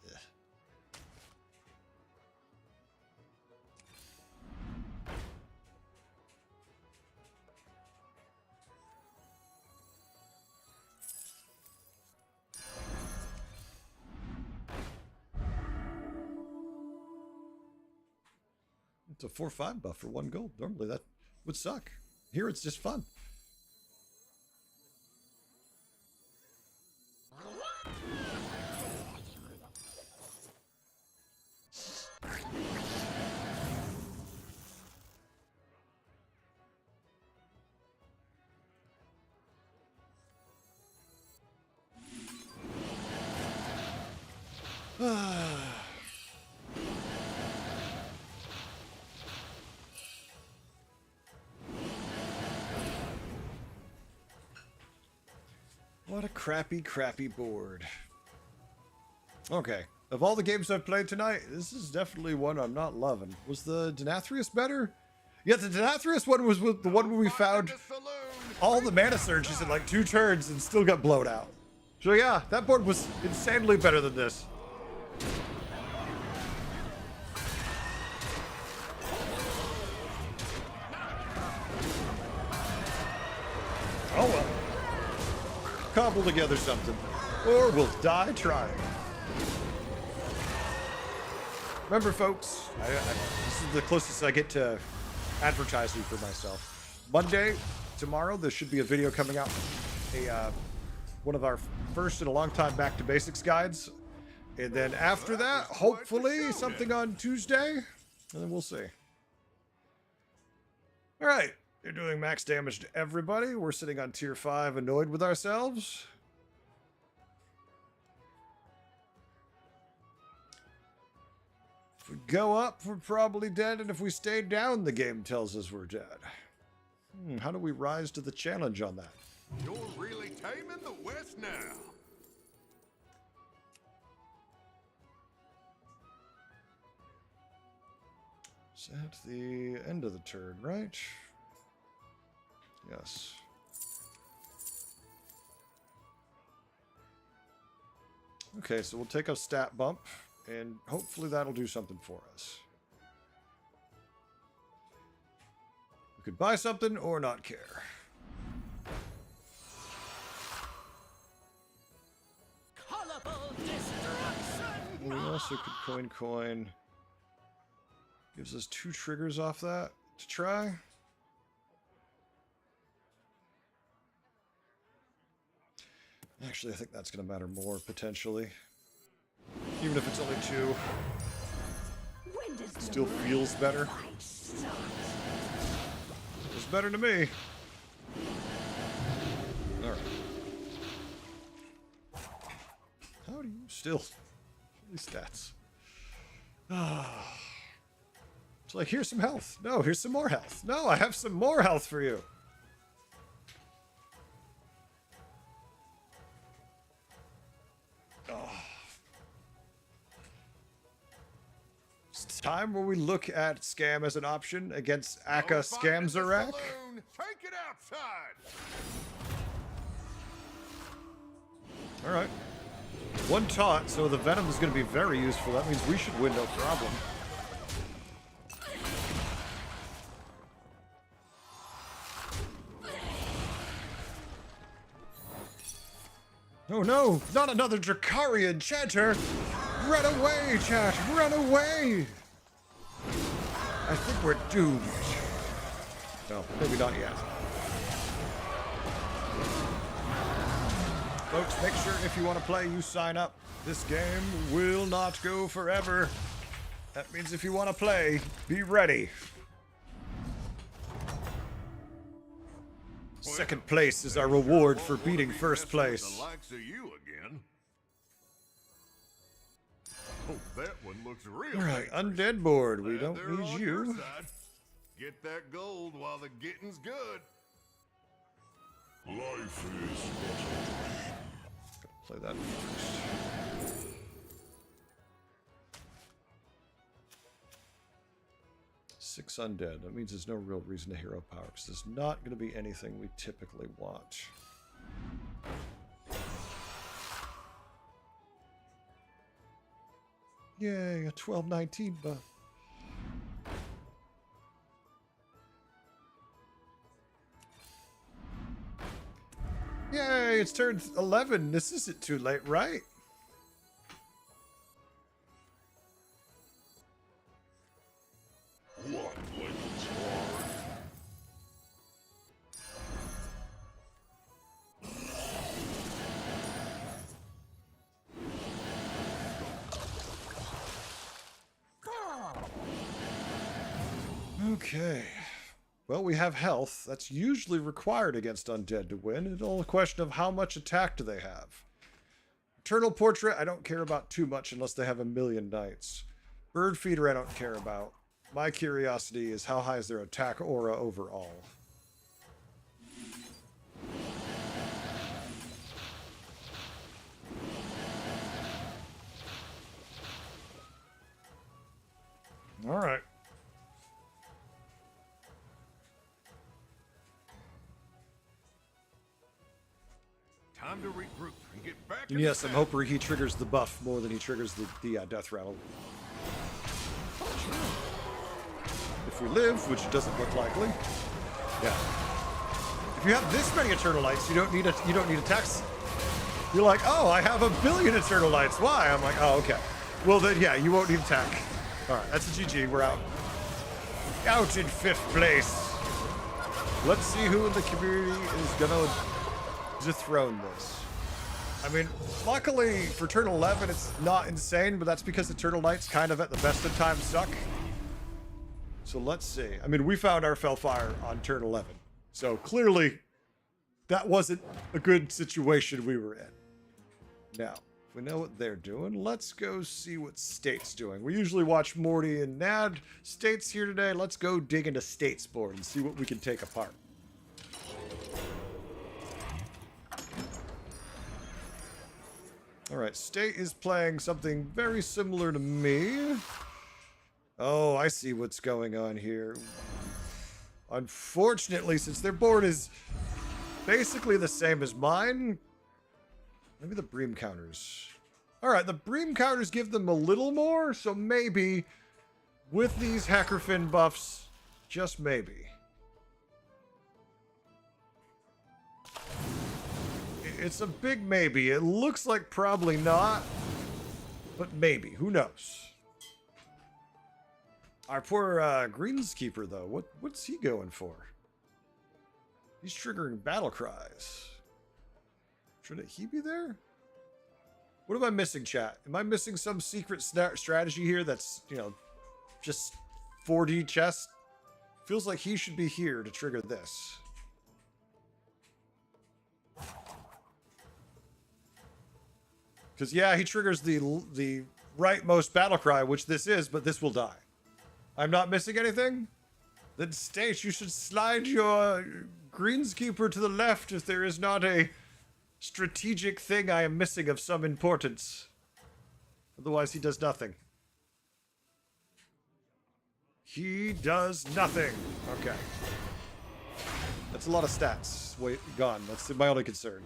Yeah. It's a 4/5 buff for 1 gold. Normally that would suck. Here it's just fun. What a crappy, crappy board. Okay, of all the games I've played tonight, this is definitely one I'm not loving. Was the Denathrius better? Yeah, the Denathrius one was the one where we found all the mana surges in like 2 turns and still got blown out. So yeah, that board was insanely better than this. Oh well. Cobble together something. Or we'll die trying. Remember, folks, this is the closest I get to advertising for myself. Monday, tomorrow, there should be a video coming out. One of our first in a long time back to basics guides. And then after that, hopefully something on Tuesday. And then we'll see. All right. They're doing max damage to everybody. We're sitting on tier 5, annoyed with ourselves. If we go up, we're probably dead, and if we stay down, the game tells us we're dead. How do we rise to the challenge on that? You're really taming the West now. Is that the end of the turn, right? Yes. Okay, so we'll take a stat bump, and hopefully that'll do something for us. We could buy something or not care. Colorful destruction! We also could coin. Gives us 2 triggers off that to try. Actually, I think that's going to matter more, potentially. Even if it's only 2. It still feels better. It's better to me. Alright. How do you still... These stats. It's like, here's some health. No, here's some more health. No, I have some more health for you. Oh. It's time where we look at Scam as an option against Aka No fighting in this Scamzarak. saloon. Take it outside. All right. One taunt, so the Venom is going to be very useful. That means we should win no problem. Oh no, not another Drakarian Chatter! Run away, chat! Run away! I think we're doomed. No, maybe not yet. Folks, make sure if you want to play, you sign up. This game will not go forever. That means if you want to play, be ready. Second place is our reward for beating first place. The likes of you again. Oh, that one looks real. All right, dangerous. undead board. We Glad don't they're need on your you. side. Get that gold while the getting's good. Life is Play that first. Six undead. That means there's no real reason to hero power because there's not going to be anything we typically want. Yay, a 12-19 buff. Yay, it's turned 11. This isn't too late, right? what like it's hard. Okay. Well, we have health. That's usually required against undead to win. It's all a question of how much attack do they have. Eternal Portrait, I don't care about too much unless they have a million knights. Bird Feeder, I don't care about. My curiosity is how high is their attack aura overall. All right. Time to regroup and get back. And in yes, the I'm saddle. hoping he triggers the buff more than he triggers the death rattle. If we live, which doesn't look likely. Yeah. If you have this many Eternal Lights, you don't need attacks. You're like, oh, I have a billion Eternal Lights. Why? I'm like, oh, okay. Well then, yeah, you won't need attack. All right, that's a GG. We're out. Out in 5th place. Let's see who in the community is gonna dethrone this. I mean, luckily for Turn 11, it's not insane, but that's because Eternal Knights kind of at the best of times suck. So let's see. I mean, we found our Fellfire on Turn 11. So clearly, that wasn't a good situation we were in. Now, if we know what they're doing, let's go see what State's doing. We usually watch Morty and Nad. State's here today. Let's go dig into State's board and see what we can take apart. All right, State is playing something very similar to me. Oh, I see what's going on here. Unfortunately, since their board is basically the same as mine, maybe the Bream counters. All right, the Bream counters give them a little more, so maybe with these Hackerfin buffs, just maybe. It's a big maybe. It looks like probably not, but maybe. Who knows? Our poor Greenskeeper, though. What's he going for? He's triggering battle cries. Shouldn't he be there? What am I missing, chat? Am I missing some secret strategy here that's, you know, just 4D chess? Feels like he should be here to trigger this. Because, yeah, he triggers the rightmost battle cry, which this is, but this will die. I'm not missing anything? Then state you should slide your greenskeeper to the left if there is not a strategic thing I am missing of some importance. Otherwise, he does nothing. He does nothing. Okay. That's a lot of stats. Wait, gone. That's my only concern.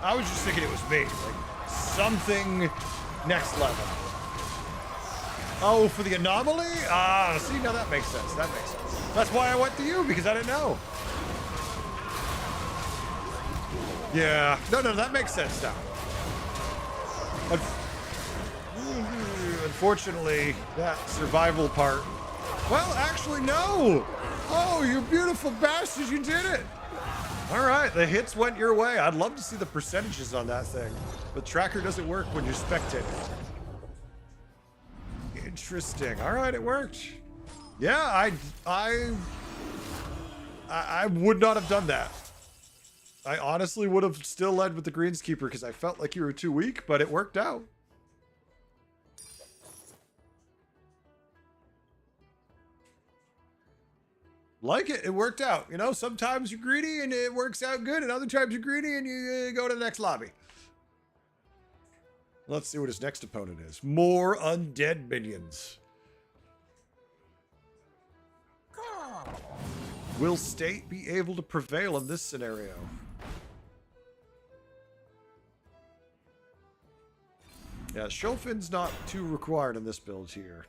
I was just thinking it was me. Like, something next level. Oh, for the anomaly? Ah, see, now that makes sense. That makes sense. That's why I went to you, because I didn't know. Yeah. No, that makes sense now. Unfortunately, that survival part... Well, actually, no! Oh, you beautiful bastard, you did it! Alright, the hits went your way. I'd love to see the percentages on that thing. But tracker doesn't work when you're spectating. Interesting. Alright, it worked. Yeah, I would not have done that. I honestly would have still led with the greenskeeper because I felt like you were too weak, but it worked out. Like it worked out. You know, sometimes you're greedy and it works out good, and other times you're greedy and you go to the next lobby. Let's see what his next opponent is. More undead minions. Will State be able to prevail in this scenario? Yeah, Shofin's not too required in this build here.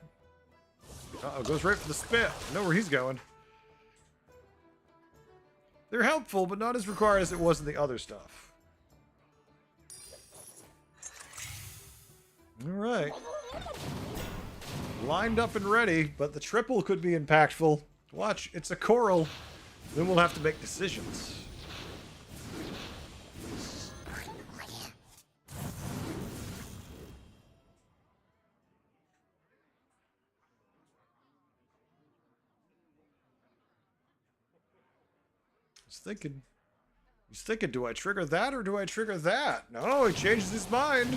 Uh-oh, goes right for the spit. I know where he's going. They're helpful, but not as required as it was in the other stuff. Alright. Lined up and ready, but the triple could be impactful. Watch, it's a coral. Then we'll have to make decisions. He's thinking, do I trigger that or do I trigger that? No, he changes his mind.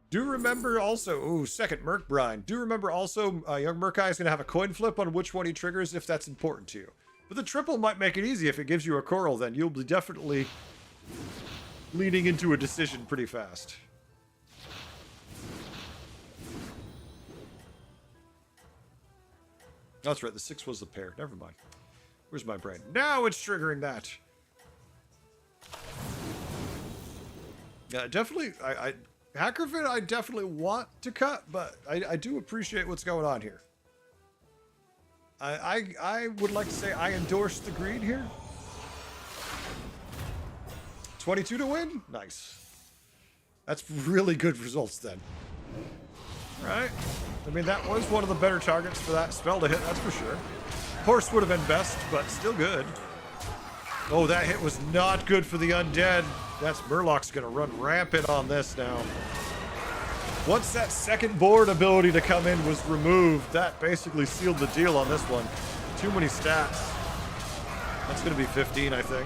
Do remember also, ooh, second Merc Brine. Do remember also, young Merkai is going to have a coin flip on which one he triggers if that's important to you. But the triple might make it easy if it gives you a coral, then you'll be definitely leading into a decision pretty fast. That's right, the 6 was the pair. Never mind. Where's my brain? Now it's triggering that. Yeah, definitely. Hackerfit, I definitely want to cut, but I do appreciate what's going on here. I would like to say I endorse the greed here. 22 to win? Nice. That's really good results then. Right? I mean, that was one of the better targets for that spell to hit, that's for sure. Horse would have been best, but still good. Oh, that hit was not good for the undead. That's Murloc's gonna run rampant on this now. Once that second board ability to come in was removed, that basically sealed the deal on this one. Too many stats. That's gonna be 15, I think.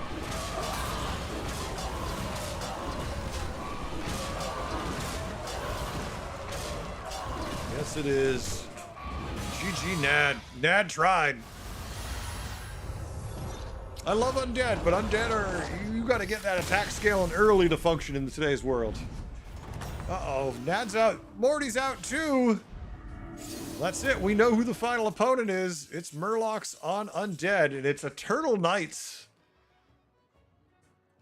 Yes, it is. GG, Nad. Nad tried. I love undead, but undead are... You gotta get that attack scaling early to function in today's world. Uh-oh. Nad's out. Morty's out, too. That's it. We know who the final opponent is. It's Murlocs on undead, and it's Eternal Knights.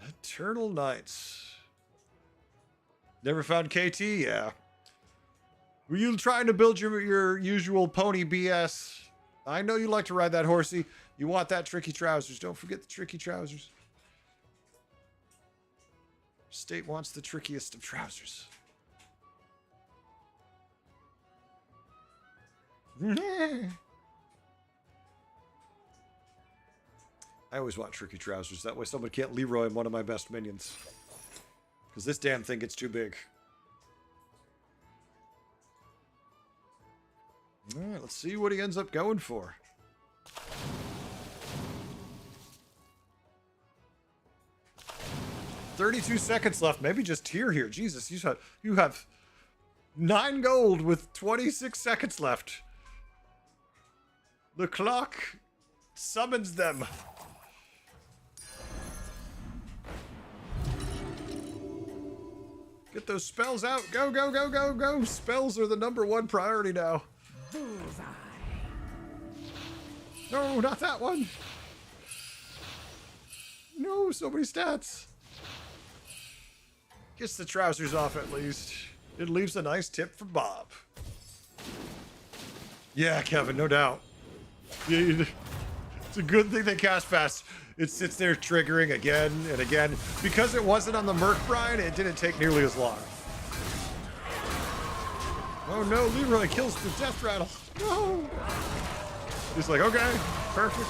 Eternal Knights. Never found KT? Yeah. Were you trying to build your usual pony BS? I know you like to ride that horsey. You want that tricky trousers. Don't forget the tricky trousers. State wants the trickiest of trousers. I always want tricky trousers. That way someone can't Leroy one of my best minions. Because this damn thing gets too big. Alright, let's see what he ends up going for. $32 seconds left. Maybe just tear here. Jesus, you have 9 gold with 26 seconds left. The clock summons them. Get those spells out. Go, go, go, go, go. Spells are the #1 priority now. Bullseye. No, not that one. No, so many stats. Gets the trousers off at least. It leaves a nice tip for Bob. Yeah, Kevin, no doubt. It's a good thing they cast fast. It sits there triggering again and again. Because it wasn't on the Merc Brine, it didn't take nearly as long. Oh no, Leroy kills the death rattle. No! He's like, okay, perfect.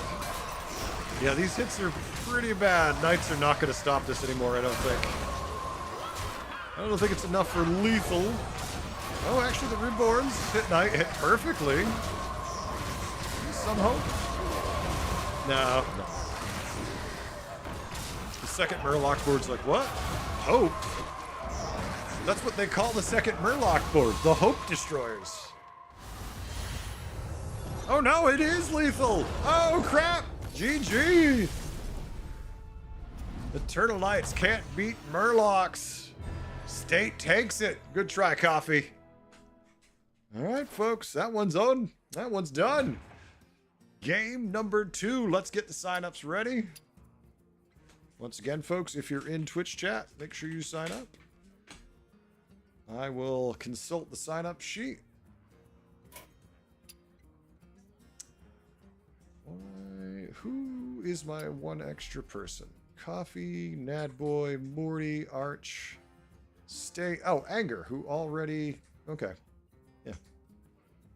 Yeah, these hits are pretty bad. Knights are not going to stop this anymore, I don't think. I don't think it's enough for lethal. Oh, actually, the Reborns hit Knight hit perfectly. Some hope? No. The second Murloc board's like, what? Hope? That's what they call the second Murloc board, the Hope Destroyers. Oh no, it is lethal! Oh crap! GG! Eternal Knights can't beat Murlocs. State takes it. Good try, Coffee. All right, folks, that one's on. That one's done. Game #2. Let's get the signups ready. Once again, folks, if you're in Twitch chat, make sure you sign up. I will consult the sign-up sheet. Who is my one extra person? Coffee, Nadboy, Morty, Arch, Stay. Oh, Anger, who already. Okay. Yeah.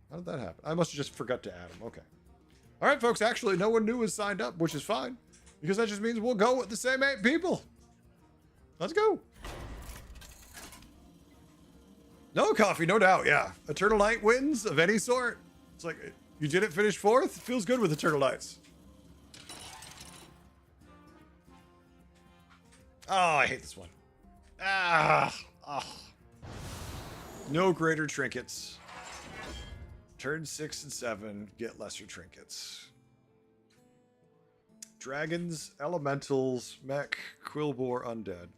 How did that happen? I must have just forgot to add him. Okay. All right, folks. Actually, no one new is signed up, which is fine. Because that just means we'll go with the same 8 people. Let's go. No, Coffee, no doubt. Yeah. Eternal Knight wins of any sort. It's like, you didn't finish 4th? It feels good with Eternal Knights. Oh, I hate this one. Ah. Oh. No greater trinkets. Turn 6 and 7, get lesser trinkets. Dragons, Elementals, Mech, Quillbore, Undead.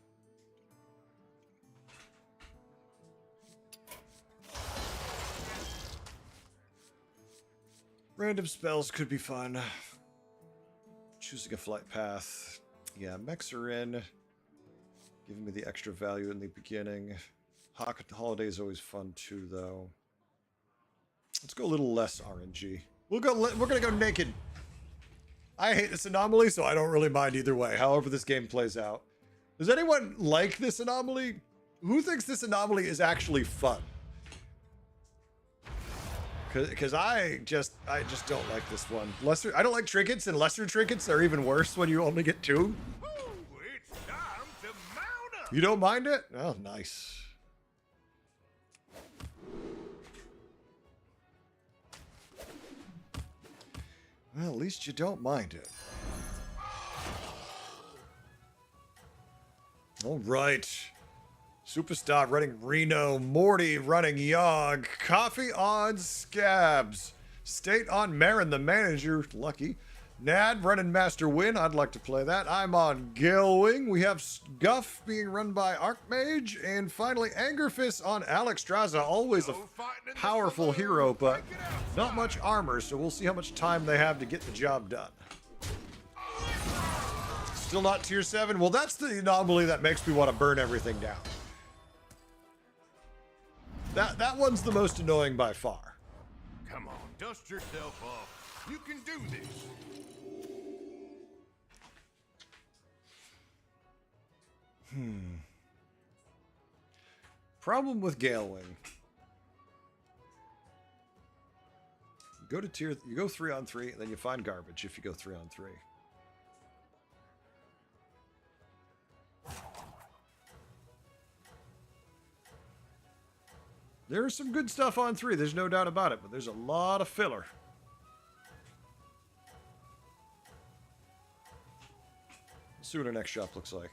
Random spells could be fun. Choosing a flight path. Yeah, mechs are in. Giving me the extra value in the beginning. Holiday is always fun too, though. Let's go a little less RNG. We're gonna go naked. I hate this anomaly, so I don't really mind either way, however this game plays out. Does anyone like this anomaly? Who thinks this anomaly is actually fun? Because I just don't like this one. I don't like trinkets, and lesser trinkets are even worse when you only get 2. Ooh, it's time to mount up. You don't mind it? Oh, nice. Well, at least you don't mind it. All right. Superstar running Reno, Morty running Yogg, Coffee on Scabs, State on Marin, the manager, lucky, Nad running Master Win, I'd like to play that. I'm on Galewing. We have Guff being run by Archmage, and finally Angerfist on Alexstrasza, always a powerful hero, but not much armor, so we'll see how much time they have to get the job done. Still not tier 7? Well, that's the anomaly that makes me want to burn everything down. That one's the most annoying by far. Come on, dust yourself off. You can do this. Problem with Galewing. You go 3 on 3, and then you find garbage if you go 3 on 3. There's some good stuff on 3, there's no doubt about it, but there's a lot of filler. Let's see what our next shop looks like.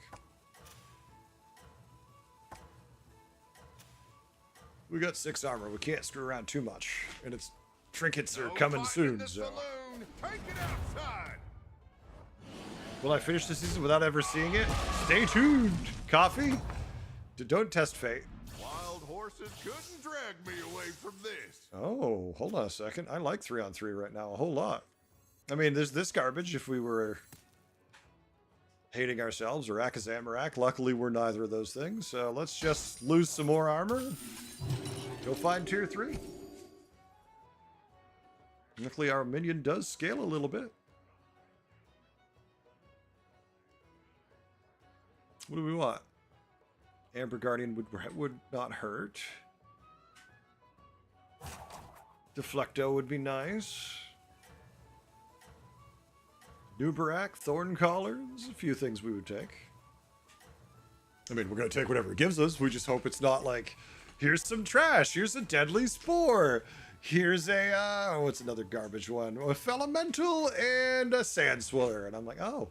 We got 6 armor. We can't screw around too much. And its trinkets are No coming fighting in soon, the so. saloon. Take it outside. Will I finish the season without ever seeing it? Stay tuned. Coffee? Don't test fate. Wild horses couldn't drag me away from this. Oh, hold on a second. I like 3-on-3 right now a whole lot. I mean, there's this garbage if we were hating ourselves or Akazamorak. Luckily, we're neither of those things. So let's just lose some more armor. Go find tier 3. Luckily, our minion does scale a little bit. What do we want? Amber Guardian would not hurt. Deflecto would be nice. Nubarak, Thorn Collars, a few things we would take. I mean, we're going to take whatever it gives us. We just hope it's not like, here's some trash, here's a deadly spore, here's a, what's another garbage one? A Felemental and a Sand Swiller. And I'm like, oh,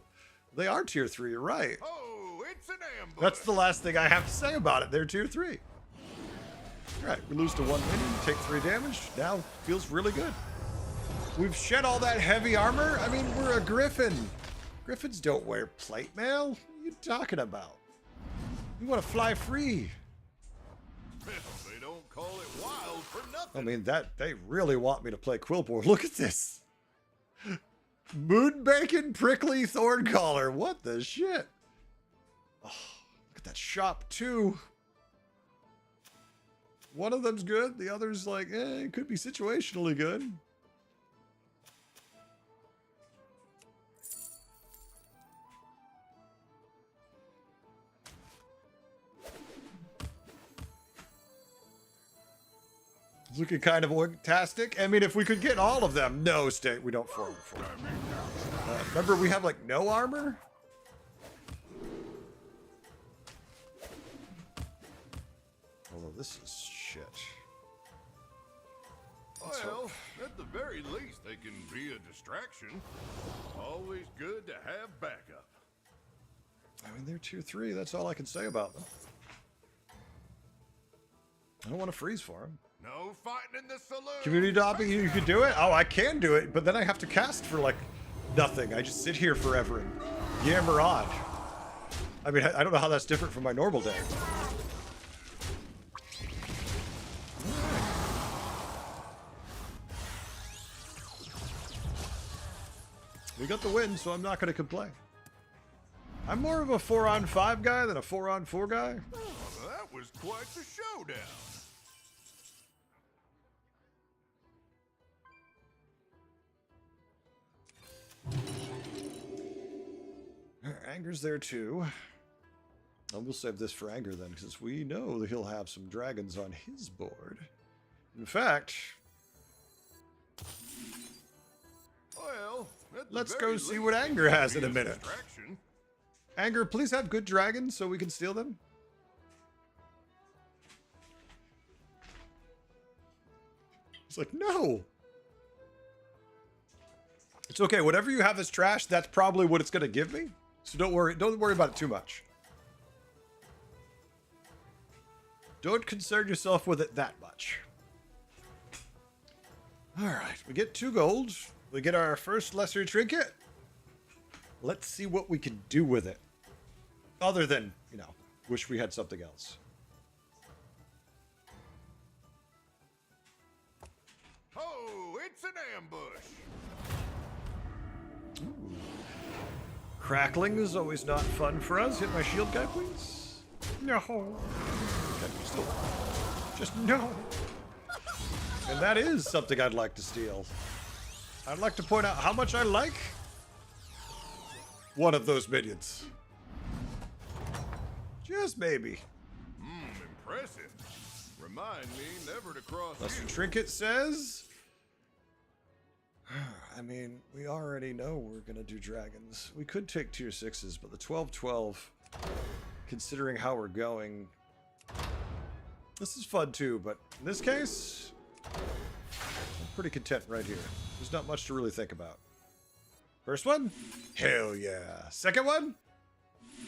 they are tier 3, you're right. Oh, it's an ambush. That's the last thing I have to say about it. They're tier 3. All right, we lose to 1 minion, take 3 damage. Now feels really good. We've shed all that heavy armor. I mean, we're a griffin. Griffins don't wear plate mail. What are you talking about? We want to fly free. They don't call it wild for nothing. I mean, they really want me to play Quillboar. Look at this. Moonbacon Prickly Thorn Collar. What the shit? Oh, look at that shop, too. One of them's good. The other's like, it could be situationally good. It's looking kind of fantastic. I mean, if we could get all of them. No, State, we don't form. Remember, we have, like, no armor? Although this is shit. Well, at the very least, they can be a distraction. Always good to have backup. I mean, they're tier 3. That's all I can say about them. I don't want to freeze for them. No fighting in the saloon. Community Dobby, you could do it? Oh, I can do it, but then I have to cast for, like, nothing. I just sit here forever and yammer on. I mean, I don't know how that's different from my normal day. We got the win, so I'm not going to complain. I'm more of a 4-on-5 guy than a 4-on-4 guy. Oh, that was quite the showdown. Anger's there too. And we'll save this for Anger then, because we know that he'll have some dragons on his board. In fact, Well, let's go see what Anger has in a minute. Distraction. Anger, please have good dragons so we can steal them. It's like, no. It's okay. Whatever you have as trash, that's probably what it's going to give me. So don't worry about it too much. Don't concern yourself with it that much. All right, we get 2 gold. We get our first lesser trinket. Let's see what we can do with it. Other than, you know, wish we had something else. Oh, it's an ambush. Ooh. Crackling is always not fun for us. Hit my shield guy, please. No. Okay, still. Just no. And that is something I'd like to steal. I'd like to point out how much I like one of those minions. Just maybe. Impressive. Remind me never to cross Lesser you. Trinket says... I mean, we already know we're going to do dragons. We could take tier 6s, but the 12-12, considering how we're going... This is fun too, but in this case... I'm pretty content right here. There's not much to really think about. First one? Hell yeah. Second one?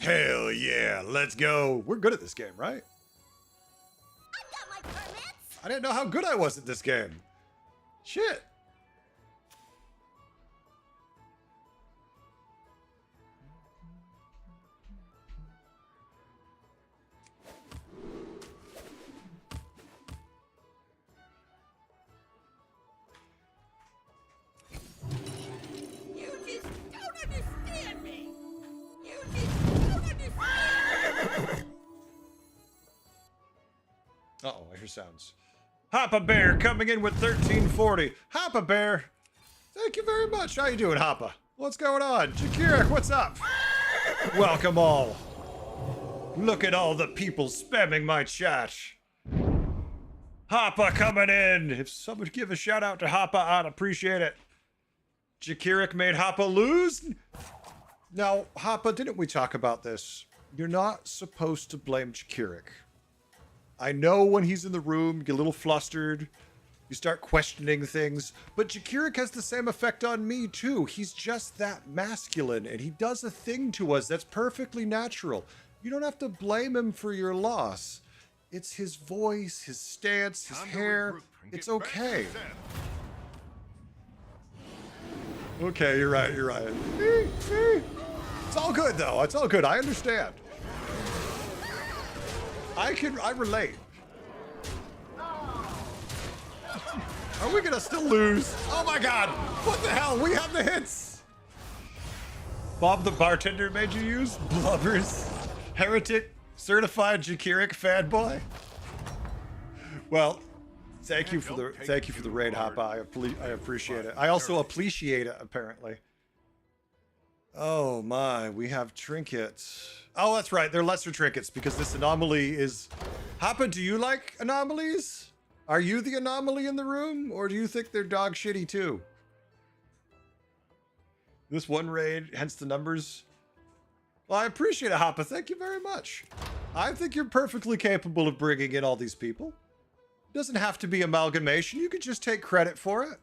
Hell yeah. Let's go. We're good at this game, right? I've got my permits. I didn't know how good I was at this game. Shit. You just don't understand me. You just don't understand. Uh-oh, I hear sounds. Hoppa Bear coming in with 1340. Hoppa Bear, thank you very much. How you doing, Hoppa? What's going on? Jakira, what's up? Welcome all. Look at all the people spamming my chat. Hoppa coming in. If someone would give a shout out to Hoppa, I'd appreciate it. Jakirik made Hoppa lose. Now, Hoppa, didn't we talk about this? You're not supposed to blame Jakirik. I know when he's in the room, you get a little flustered. You start questioning things. But Jakirik has the same effect on me, too. He's just that masculine, and he does a thing to us that's perfectly natural. You don't have to blame him for your loss. It's his voice, his stance, his hair. It's okay. Okay, you're right, you're right. It's all good, though. It's all good. I understand. I relate. Are we gonna still lose? Oh my god! What the hell? We have the hits! Bob the bartender made you use blubbers. Heretic, certified Jakirik fanboy. Well, thank you for the raid, Hoppa. I appreciate it. I also appreciate it, apparently. Oh my, we have trinkets. Oh, that's right. They're lesser trinkets because this anomaly is... Hoppa, do you like anomalies? Are you the anomaly in the room? Or do you think they're dog shitty too? This one raid, hence the numbers. Well, I appreciate it, Hoppa. Thank you very much. I think you're perfectly capable of bringing in all these people. It doesn't have to be amalgamation. You can just take credit for it.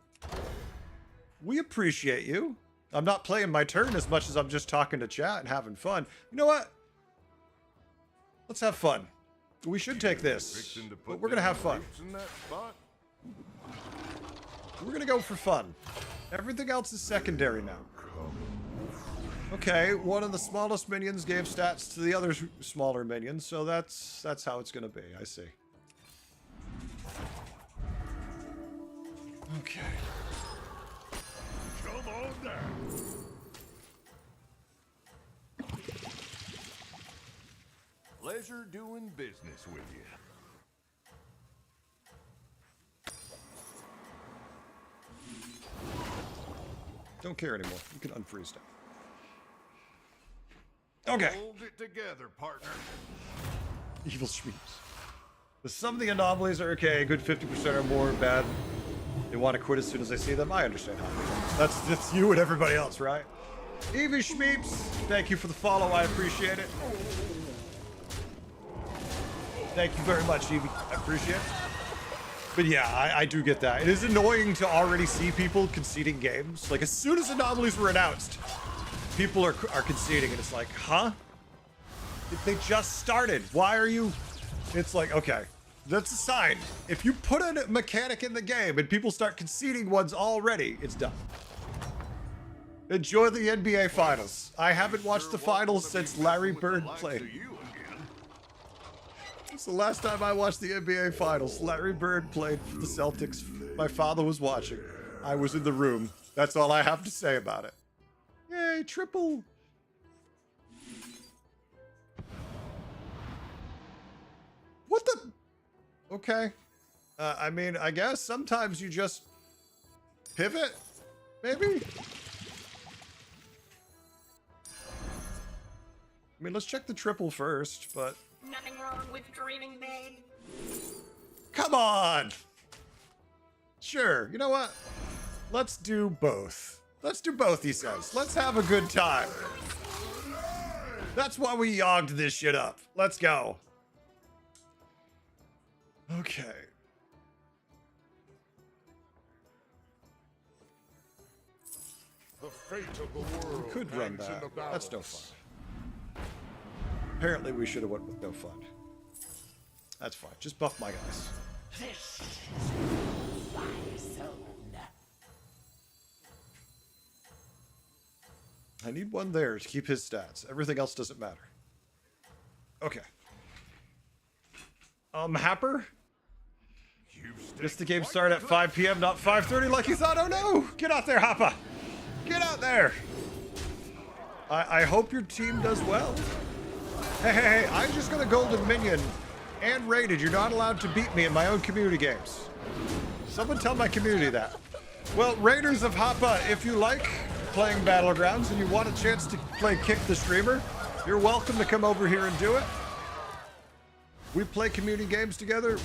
We appreciate you. I'm not playing my turn as much as I'm just talking to chat and having fun. You know what? Let's have fun. We should take this, but we're gonna have fun. We're gonna go for fun. Everything else is secondary now. Okay, one of the smallest minions gave stats to the other smaller minions, so that's how it's gonna be. I see. Okay. Come on down. Pleasure doing business with you. Don't care anymore. You can unfreeze stuff. Okay. Hold it together, partner. Evil streams. Some of the anomalies are okay. A good 50% or more bad. They want to quit as soon as I see them. I understand how. That's you and everybody else, right? Evie Schmeeps, thank you for the follow. I appreciate it. Thank you very much, Evie. I appreciate it. But yeah, I do get that. It is annoying to already see people conceding games. Like, as soon as anomalies were announced, people are conceding, and it's like, huh? They just started. Why are you... It's like, okay, that's a sign. If you put a mechanic in the game and people start conceding ones already, it's done. Enjoy the NBA Finals. I haven't watched the finals since Larry Bird played. It's the last time I watched the NBA Finals. Larry Bird played for the Celtics. My father was watching. I was in the room. That's all I have to say about it. Yay, triple. What the? Okay. I mean, I guess sometimes you just pivot, maybe? I mean, let's check the triple first, but... Nothing wrong with dreaming, babe. Come on! Sure, you know what? Let's do both. Let's do both, he says. Let's have a good time. That's why we yogged this shit up. Let's go. Okay. The fate of the world We could run hangs in that. the That's no balance. fun. Apparently we should have went with no fun. That's fine. Just buff my guys. This is a no-fly zone. I need one there to keep his stats. Everything else doesn't matter. Okay. Happer? Guess the game started at 5 p.m., not 5:30 like you thought. Oh no! Get out there, Happa! Get out there! I hope your team does well. Hey, I just got a golden minion and rated. You're not allowed to beat me in my own community games. Someone tell my community that. Well, Raiders of Happa, if you like playing Battlegrounds and you want a chance to play Kick the Streamer, you're welcome to come over here and do it. We play community games together.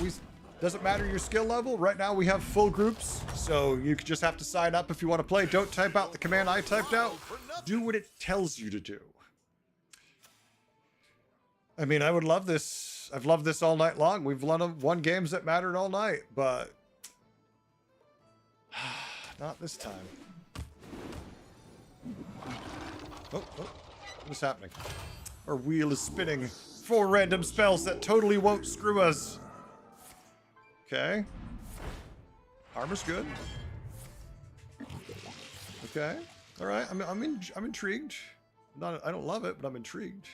Doesn't matter your skill level. Right now we have full groups, so you just have to sign up if you want to play. Don't type out the command I typed out. Do what it tells you to do. I mean, I would love this. I've loved this all night long. We've won games that mattered all night, but not this time. Oh, what's happening? Our wheel is spinning. 4 random spells that totally won't screw us. Okay. Armor's good. Okay. All right. I'm intrigued. I don't love it, but I'm intrigued.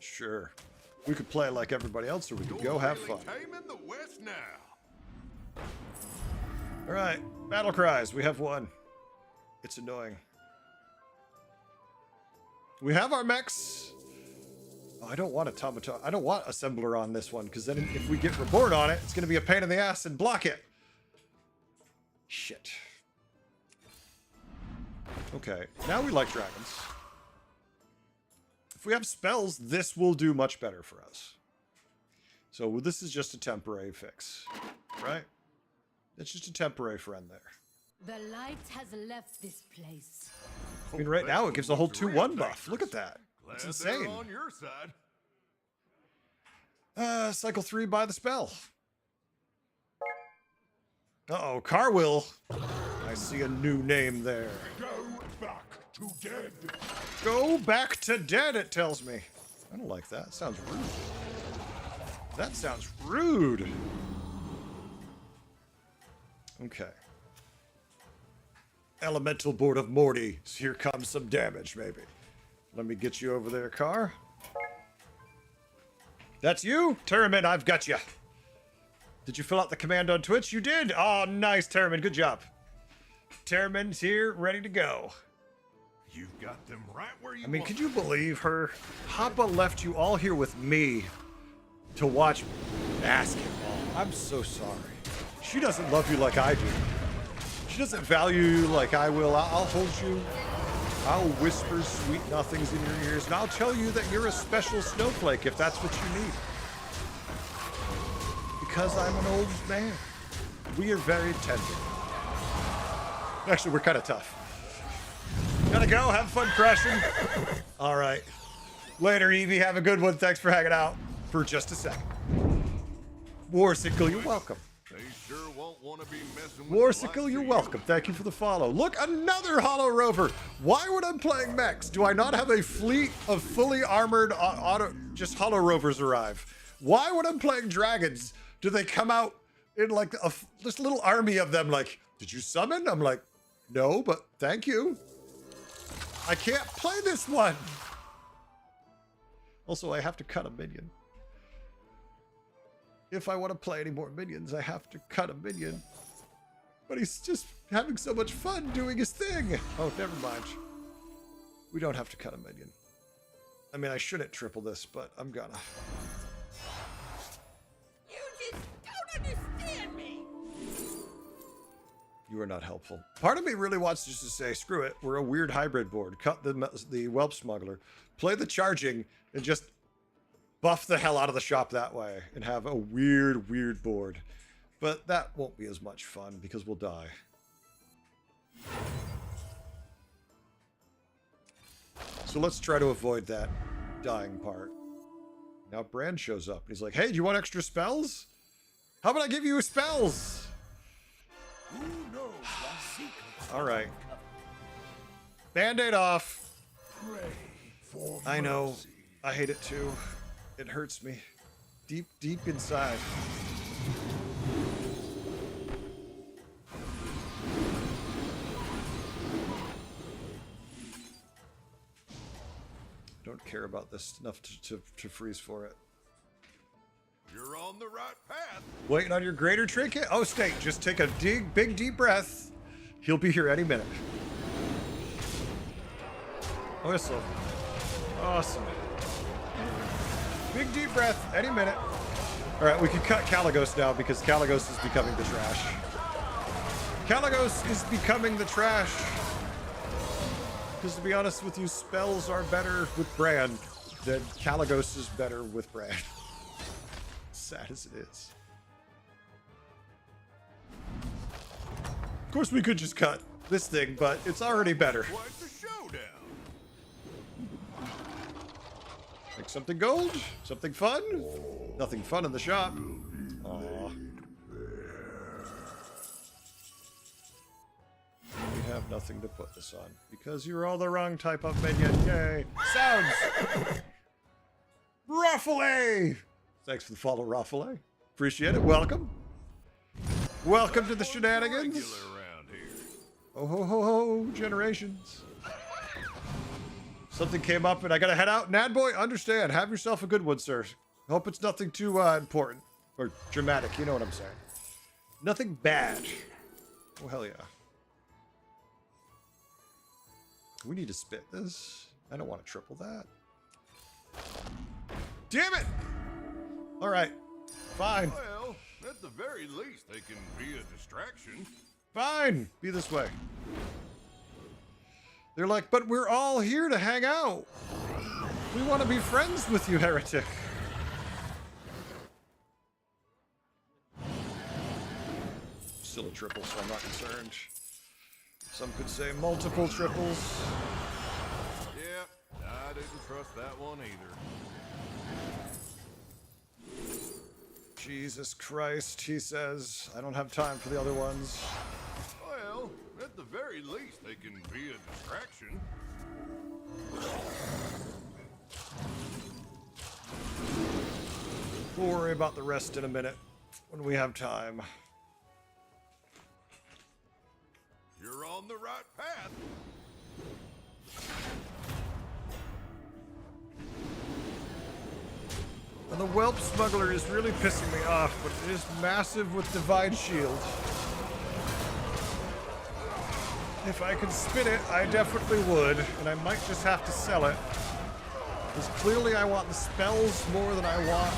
Sure. We could play like everybody else, or we could go have fun. Taming the West now. All right. Battle cries. We have one. It's annoying. We have our mechs. Oh, I don't want automaton. I don't want assembler on this one, because then if we get reborn on it, it's going to be a pain in the ass and block it. Shit. Okay, now we like dragons. If we have spells, this will do much better for us. So this is just a temporary fix, right? It's just a temporary friend there. The light has left this place. I mean, right now it gives a whole 2-1 buff. Look at that. That's insane. They're on your side. Cycle 3, buy the spell. Uh-oh, Carwill. I see a new name there. Go back to dead. Go back to dead, it tells me. I don't like that. Sounds rude. That sounds rude. Okay. Elemental Board of Morty. Here comes some damage, maybe. Let me get you over there, Car. That's you? Termin, I've got you. Did you fill out the command on Twitch? You did. Oh, nice, Termin. Good job. Termin's here, ready to go. You've got them right where you I mean, want could you believe her? Happa left you all here with me to watch basketball. I'm so sorry. She doesn't love you like I do. She doesn't value you like I will. I'll hold you. I'll whisper sweet nothings in your ears, and I'll tell you that you're a special snowflake if that's what you need. Because I'm an old man. We are very tender. Actually, we're kind of tough. Gotta go. Have fun crashing. All right. Later, Evie. Have a good one. Thanks for hanging out for just a second. Warsicle, you're welcome. They sure won't want to be messing with Warsicle, you're welcome. Thank you for the follow. Look, another Hollow Rover. Why would I playing mechs? Do I not have a fleet of fully armored just Hollow Rovers arrive? Why would I playing dragons? Do they come out in like this little army of them like, did you summon? I'm like, no, but thank you. I can't play this one. Also, I have to cut a minion. If I want to play any more minions, I have to cut a minion. But he's just having so much fun doing his thing. Oh, never mind. We don't have to cut a minion. I mean, I shouldn't triple this, but I'm gonna. You just don't understand me. You are not helpful. Part of me really wants just to say, screw it. We're a weird hybrid board. Cut the whelp smuggler. Play the charging and just buff the hell out of the shop that way and have a weird board. But that won't be as much fun because we'll die. So let's try to avoid that dying part. Now Brand shows up. He's like, hey, do you want extra spells? How about I give you spells? All right. Band-Aid off. I know. I hate it too. It hurts me. Deep, deep inside. Don't care about this enough to freeze for it. You're on the right path. Waiting on your greater trinket? Oh, stay. Just take a big deep breath. He'll be here any minute. Whistle. Awesome. Big deep breath any minute. All right, we can cut Caligos now because Caligos is becoming the trash. Caligos is becoming the trash. Because to be honest with you, spells are better with Bran than Caligos is better with Bran. Sad as it is. Of course, we could just cut this thing, but it's already better. Quite the showdown. Like something gold? Something fun? Nothing fun in the shop. Aw. We have nothing to put this on because you're all the wrong type of minion. Yay. Sounds. Ruffle! Thanks for the follow, Ruffle. Appreciate it. Welcome. Welcome to the shenanigans. Regular around here. Oh ho ho ho, generations. Something came up and I gotta head out. Nadboy, understand. Have yourself a good one, sir. Hope it's nothing too important or dramatic. You know what I'm saying. Nothing bad. Oh hell yeah. We need to spit this. I don't want to triple that. Damn it! All right, fine. Well, at the very least, they can be a distraction. Fine, be this way. They're like, but we're all here to hang out. We want to be friends with you, heretic. Still a triple, so I'm not concerned. Some could say multiple triples. Yeah, I didn't trust that one either. Jesus Christ, he says. I don't have time for the other ones. Well, at the very least, they can be a distraction. We'll worry about the rest in a minute when we have time. You're on the right path. And the whelp smuggler is really pissing me off, but it is massive with divine shield. If I could spin it, I definitely would, and I might just have to sell it. Because clearly I want the spells more than I want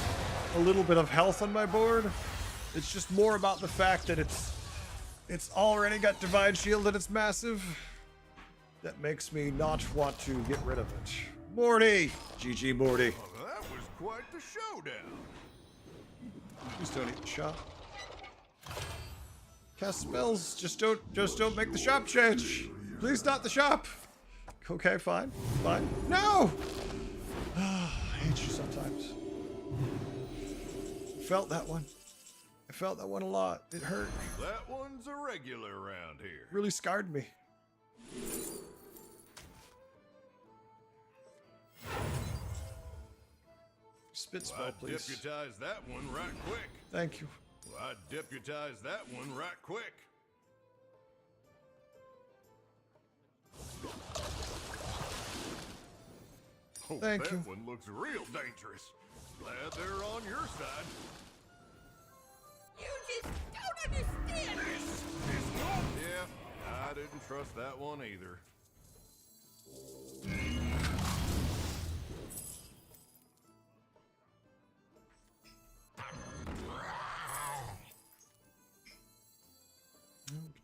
a little bit of health on my board. It's just more about the fact that it's already got divine shield and it's massive. That makes me not want to get rid of it. Morty! GG Morty. Well, that was quite the showdown. Please don't eat the shop. Cast spells, just don't make the shop change. Please not the shop. Okay, fine. Fine. No! I hate you sometimes. Felt that one. I felt that one a lot. It hurt. That one's a regular around here. Really scarred me. Spit spell, I'd please. deputize that one right quick. Thank you. I'd deputize that one right quick. Oh, Thank that you. one looks real dangerous. Glad they're on your side. You just don't understand me. Yeah, I didn't trust that one either.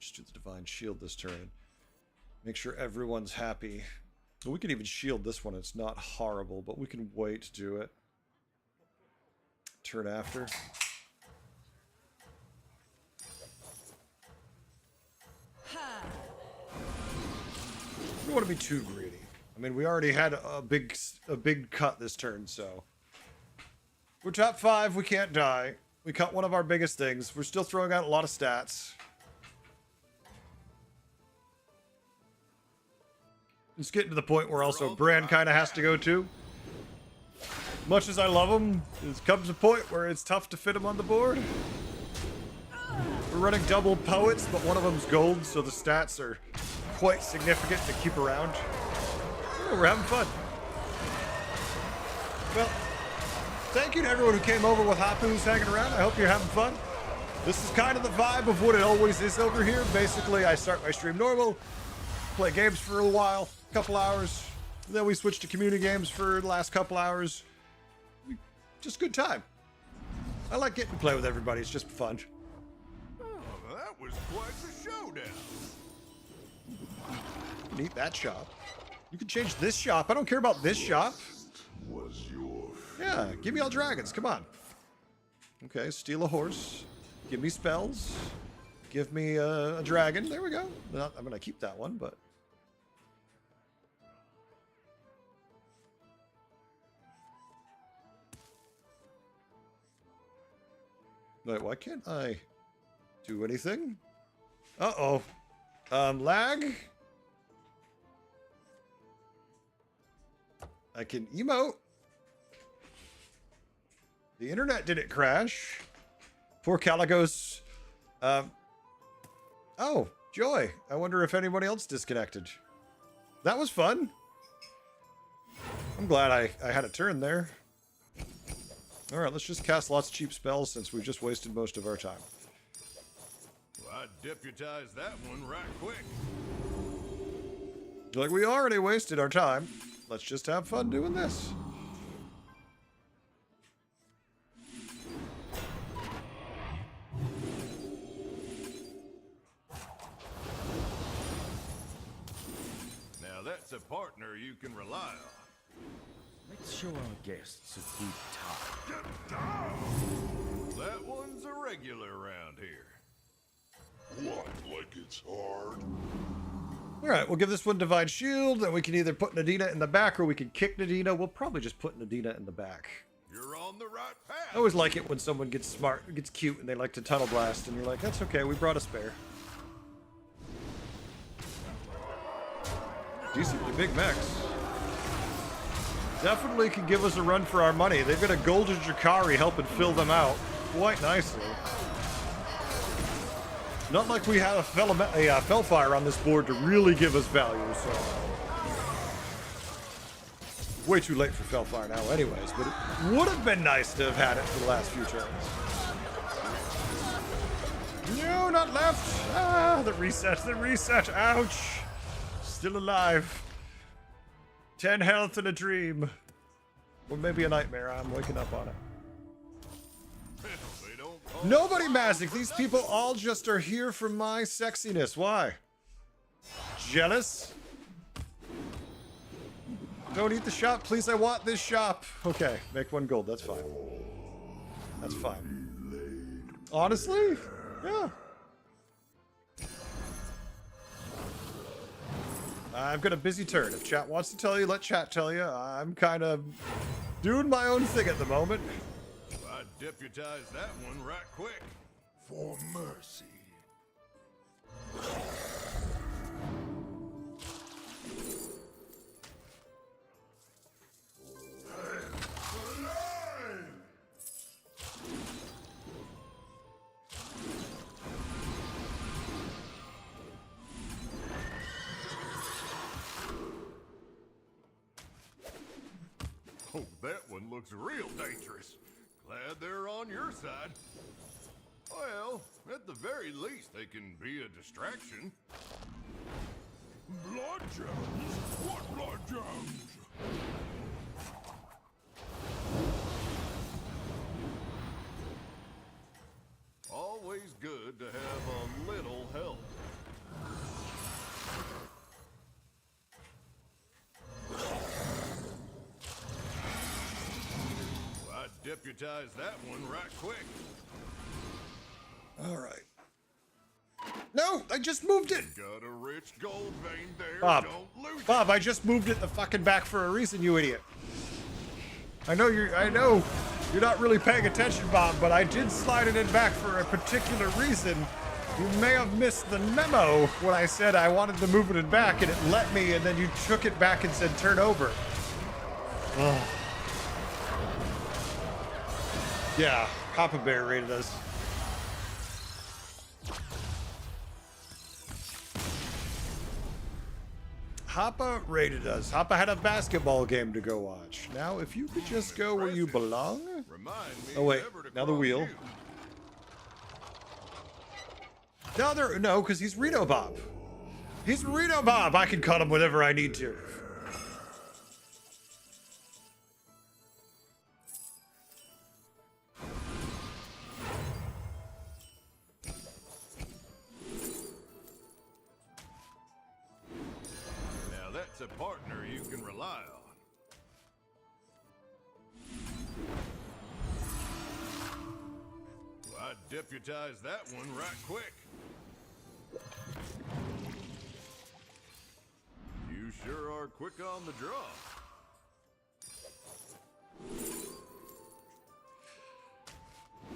Just do the divine shield this turn. Make sure everyone's happy. Well, we can even shield this one. It's not horrible, but we can wait to do it. Turn after. We don't want to be too greedy. I mean, we already had a big cut this turn, so we're top 5. We can't die. We cut one of our biggest things. We're still throwing out a lot of stats. It's getting to the point where also Bran kind of has to go too. Much as I love them, there comes a point where it's tough to fit them on the board. We're running double poets, but one of them's gold, so the stats are quite significant to keep around. Oh, we're having fun. Well, thank you to everyone who came over with Hapu's hanging around. I hope you're having fun. This is kind of the vibe of what it always is over here. Basically, I start my stream normal, play games for a while, a couple hours, then we switch to community games for the last couple hours. Just good time. I like getting to play with everybody. It's just fun. Oh, that was quite the showdown. You can eat that shop. You can change this shop. I don't care about this shop. Was your Yeah, give me all dragons. Come on. Okay, steal a horse. Give me spells. Give me a dragon. There we go. I'm going to keep that one, but... Wait, why can't I do anything? Uh-oh. Lag? I can emote. The internet didn't crash. Poor Caligos. Oh, joy. I wonder if anybody else disconnected. That was fun. I'm glad I had a turn there. All right, let's just cast lots of cheap spells since we've just wasted most of our time. Well, I deputized that one right quick. Like, we already wasted our time. Let's just have fun doing this. Now that's a partner you can rely on. Let's show our guests a good time. get down? That one's a regular around here. What, like it's hard? All right, we'll give this one Divine Shield, and we can either put Nadina in the back or we can kick Nadina. We'll probably just put Nadina in the back. You're on the right I path. always like it when someone gets smart, gets cute, and they like to tunnel blast, and you're like, that's okay, we brought a spare. Decently big mechs. Definitely can give us a run for our money. They've got a golden Jakari helping fill them out quite nicely. Not like we have a Fellfire on this board to really give us value, so... Way too late for Fellfire now anyways, but it would have been nice to have had it for the last few turns. No, not left! Ah, the reset, ouch! Still alive. 10 health in a dream. Or maybe a nightmare, I'm waking up on it. They don't call Nobody magic. These people all just are here for my sexiness. Why? Jealous? Don't eat the shop, please. I want this shop. Okay, make 1 gold. That's fine. That's fine. Honestly? Yeah. I've got a busy turn. If chat wants to tell you, let chat tell you. I'm kind of doing my own thing at the moment. I deputized that one right quick. For mercy. Oh, that one looks real dangerous. Glad they're on your side. Well, at the very least, they can be a distraction. Blood gems? What blood gems? Always good to have a little help. I deputized that one right quick. All right. No, I just moved it. Got a rich gold vein there. Bob. Don't lose it. Bob, I just moved it the fucking back for a reason, you idiot. I know you're not really paying attention, Bob, but I did slide it in back for a particular reason. You may have missed the memo when I said I wanted to move it in back and it let me, and then you took it back and said turn over. Ugh. Yeah, Papa Bear rated us. Hoppa rated us. Hoppa had a basketball game to go watch. Now, if you could just go where you belong. Remind me Oh wait, never to now the cross wheel. you. No, because he's Reno Bob. He's Reno Bob. I can cut him whenever I need to. Now that's a partner you can rely on. Well, I'd deputize that one right quick. You sure are quick on the draw.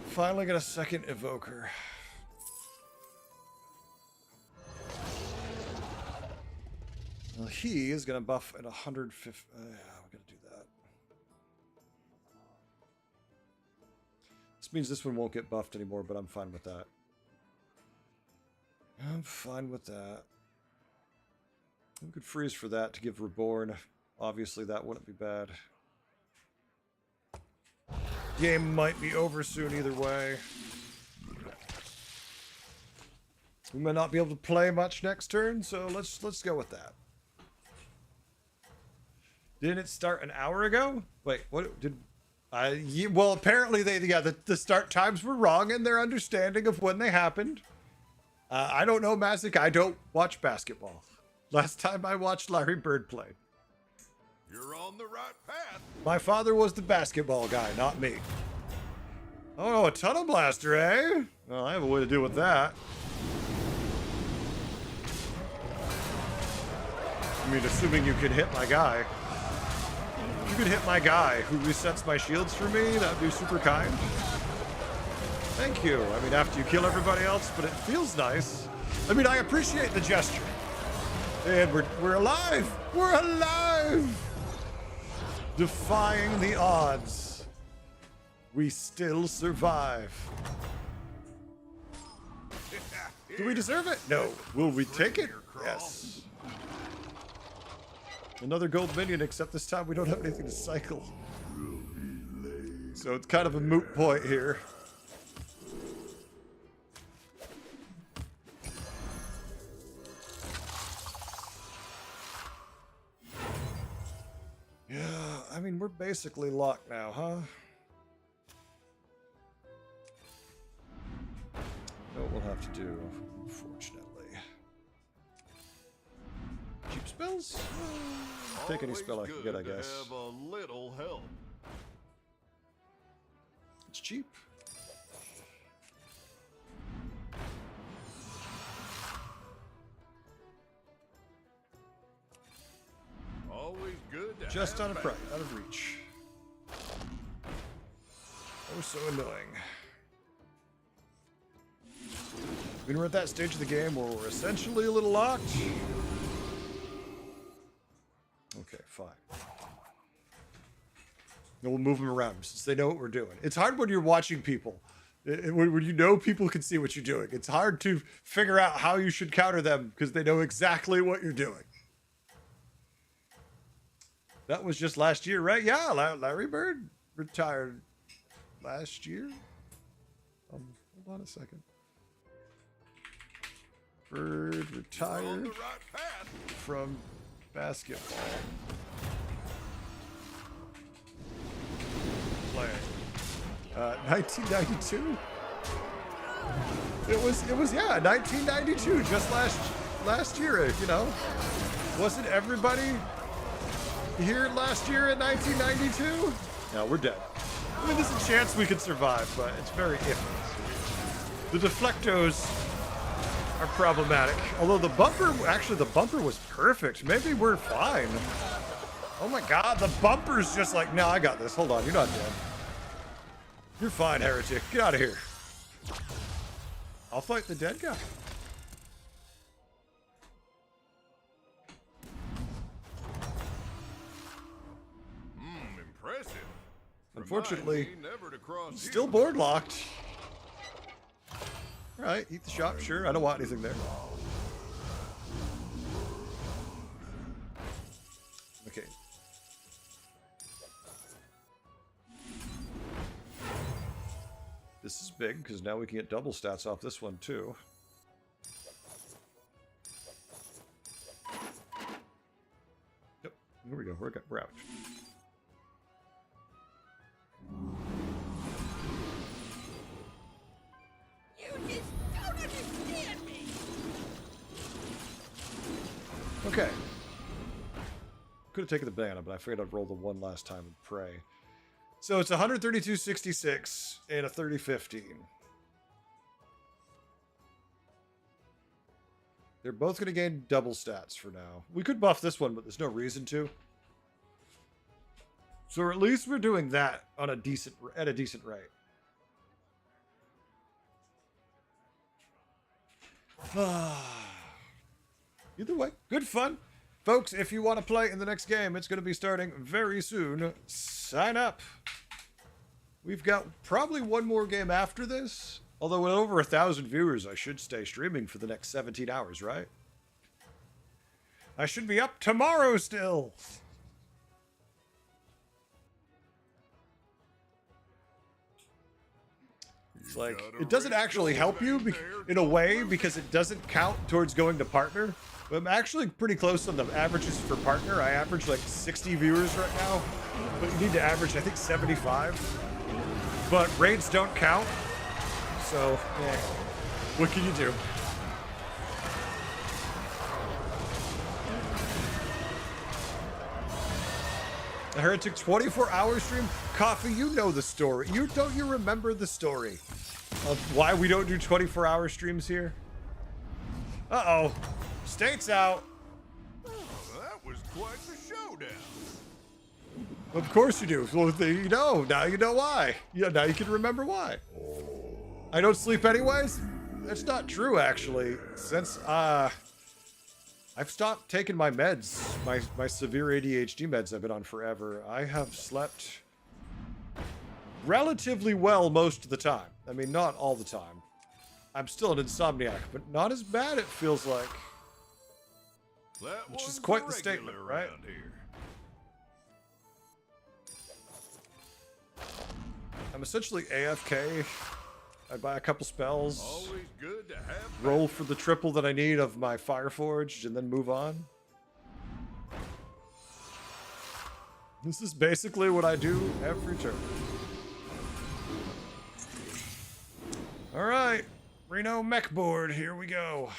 Finally got a second evoker. Well, he is going to buff at 150. Yeah, we're going to do that. This means this one won't get buffed anymore, but I'm fine with that. I'm fine with that. We could freeze for that to give Reborn. Obviously, that wouldn't be bad. Game might be over soon either way. We might not be able to play much next turn, so let's go with that. Didn't it start an hour ago? Wait, what did well, apparently the start times were wrong in their understanding of when they happened. I don't know, Mazik. I don't watch basketball. Last time I watched Larry Bird play. You're on the right path. My father was the basketball guy, not me. Oh, a tunnel blaster, eh? Well, I have a way to deal with that. I mean, assuming you can hit my guy. If you could hit my guy who resets my shields for me, that'd be super kind. Thank you. I mean, after you kill everybody else, but it feels nice. I mean, I appreciate the gesture. And we're alive! We're alive! Defying the odds. We still survive. Do we deserve it? No. Will we take it? Yes. Another gold minion, except this time we don't have anything to cycle. So it's kind of a moot point here. Yeah, I mean, we're basically locked now, huh? Know what we'll have to do, unfortunately. Cheap spells? Take any spell I can get, I guess. Have a little help. It's cheap. Always good to Just have out of back. out of reach. Oh, so annoying. I mean, we're at that stage of the game where we're essentially a little locked. Okay, fine. And we'll move them around since they know what we're doing. It's hard when you're watching people. When you know people can see what you're doing. It's hard to figure out how you should counter them because they know exactly what you're doing. That was just last year, right? Yeah, Larry Bird retired last year. Hold on a second. Bird On retired the right path. from basketball. Playing. 1992. It was yeah, 1992. Just last year, you know. Wasn't everybody here last year in 1992? No, we're dead. I mean, there's a chance we could survive, but it's very iffy. The deflectos are problematic. Although the bumper was perfect. Maybe we're fine. Oh my god, the bumper's just like, no, I got this. Hold on, you're not dead. You're fine, heretic. Get out of here. I'll fight the dead guy. Impressive. From Unfortunately, never to cross still here. board locked. All right, eat the shop. Sure, I don't want anything there. Okay. This is big because now we can get double stats off this one too. Yep, here we go. We're out. You just don't understand me. Okay. Could have taken the banana, but I figured I'd roll the one last time and pray. So it's 132.66 and a 30.15. They're both going to gain double stats for now. We could buff this one, but there's no reason to. So at least we're doing that on a decent at a decent rate. Either way, good fun. Folks, if you want to play in the next game, it's going to be starting very soon. Sign up. We've got probably one more game after this. Although with over 1,000 viewers, I should stay streaming for the next 17 hours, right? I should be up tomorrow still. It's like, it doesn't actually help you in a way because it doesn't count towards going to partner. But I'm actually pretty close on the averages for partner. I average like 60 viewers right now, but you need to average, I think, 75. But raids don't count, so yeah. What can you do? I heard it took 24-hour stream. Coffee, you know the story. Don't you remember the story of why we don't do 24-hour streams here? Uh-oh. State's out. Oh, that was quite the showdown. Of course you do. Well, you know. Now you know why. Yeah, now you can remember why. I don't sleep anyways? That's not true, actually. Since, I've stopped taking my meds, my severe ADHD meds I've been on forever. I have slept relatively well most of the time. I mean, not all the time. I'm still an insomniac, but not as bad, it feels like. That Which is one's quite a the statement, regular right? around here. I'm essentially AFK. I buy a couple spells, Always good to have. roll for the triple that I need of my Fireforged, and then move on. This is basically what I do every turn. Alright, Reno mech board, here we go.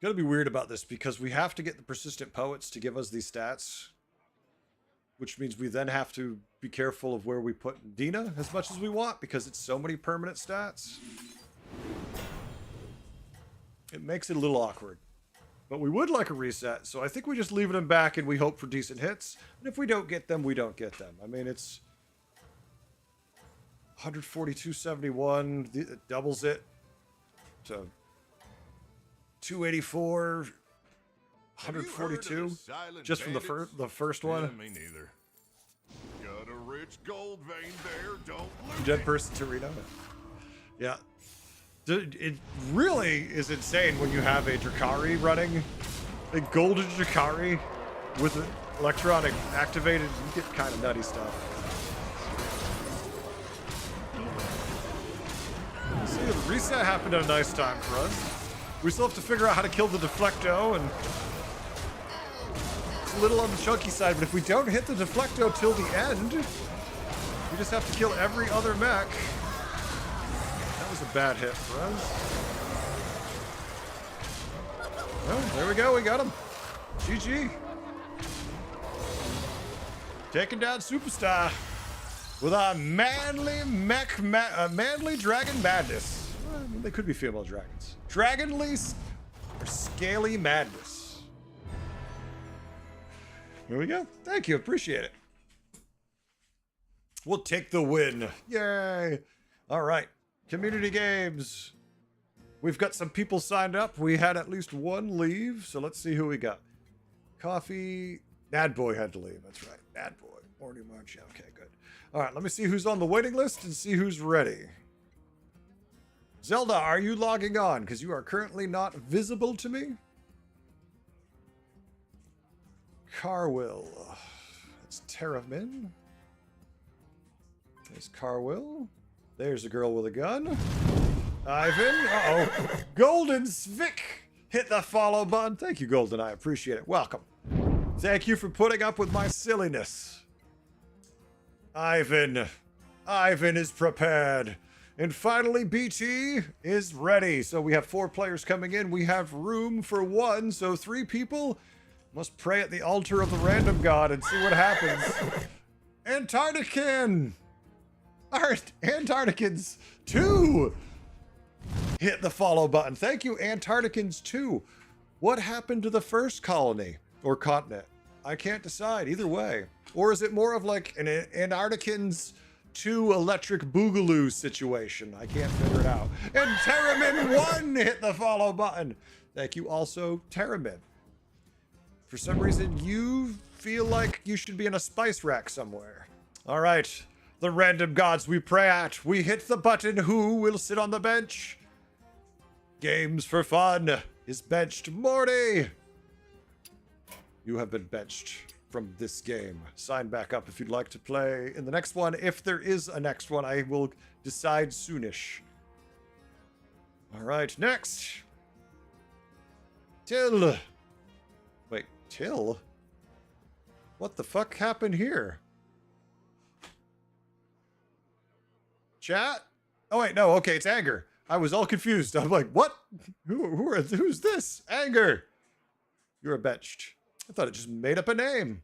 Gotta be weird about this because we have to get the persistent poets to give us these stats, which means we then have to be careful of where we put Dina as much as we want because it's so many permanent stats. It makes it a little awkward, but we would like a reset, so I think we just leave them back and we hope for decent hits. And if we don't get them, we don't get them. I mean, it's 142.71. It doubles it to 284, 142, just from the first one. Yeah, me neither. Got a rich gold vein there, don't lose Dead it. person to Reno. Yeah. It really is insane when you have a Drakari running, a golden Drakari with an electronic activated. You get kind of nutty stuff. See, the reset happened at a nice time for us. We still have to figure out how to kill the Deflecto, and it's a little on the chunky side, but if we don't hit the Deflecto till the end, we just have to kill every other mech. That was a bad hit for us. Well, there we go, we got him. GG. Taking down Superstar with a manly manly dragon madness. Well, I mean, they could be female dragons. Dragonly or scaly madness. Here we go. Thank you. Appreciate it. We'll take the win. Yay. All right. Community games. We've got some people signed up. We had at least one leave, so let's see who we got. Coffee. Bad Boy had to leave. That's right. Bad Boy. Morty March. Yeah, okay, good. All right, let me see who's on the waiting list and see who's ready. Zelda, are you logging on? Because you are currently not visible to me. Carwill. That's Terramin. There's Carwill. There's a girl with a gun. Ivan. Uh-oh. Golden Svik. Hit the follow button. Thank you, Golden. I appreciate it. Welcome. Thank you for putting up with my silliness. Ivan. Ivan is prepared. And finally, BT is ready. So we have 4 players coming in. We have room for 1. So 3 people must pray at the altar of the random god and see what happens. Antarctican. Antarcticans 2. Hit the follow button. Thank you, Antarcticans 2. What happened to the first colony or continent? I can't decide either way. Or is it more of like an Antarcticans 2 electric boogaloo situation? I can't figure it out. And Terramin 1 hit the follow button. Thank you also, Terramin. For some reason, you feel like you should be in a spice rack somewhere. All right. The random gods we pray at. We hit the button. Who will sit on the bench? Games for fun is benched. Morty! You have been benched from this game. Sign back up if you'd like to play in the next one. If there is a next one, I will decide soonish. All right, next. Till. Wait, Till? What the fuck happened here? Chat? Oh wait, no, okay, it's Anger. I was all confused. I'm like, what? Who's this? Anger. You're benched. I thought it just made up a name.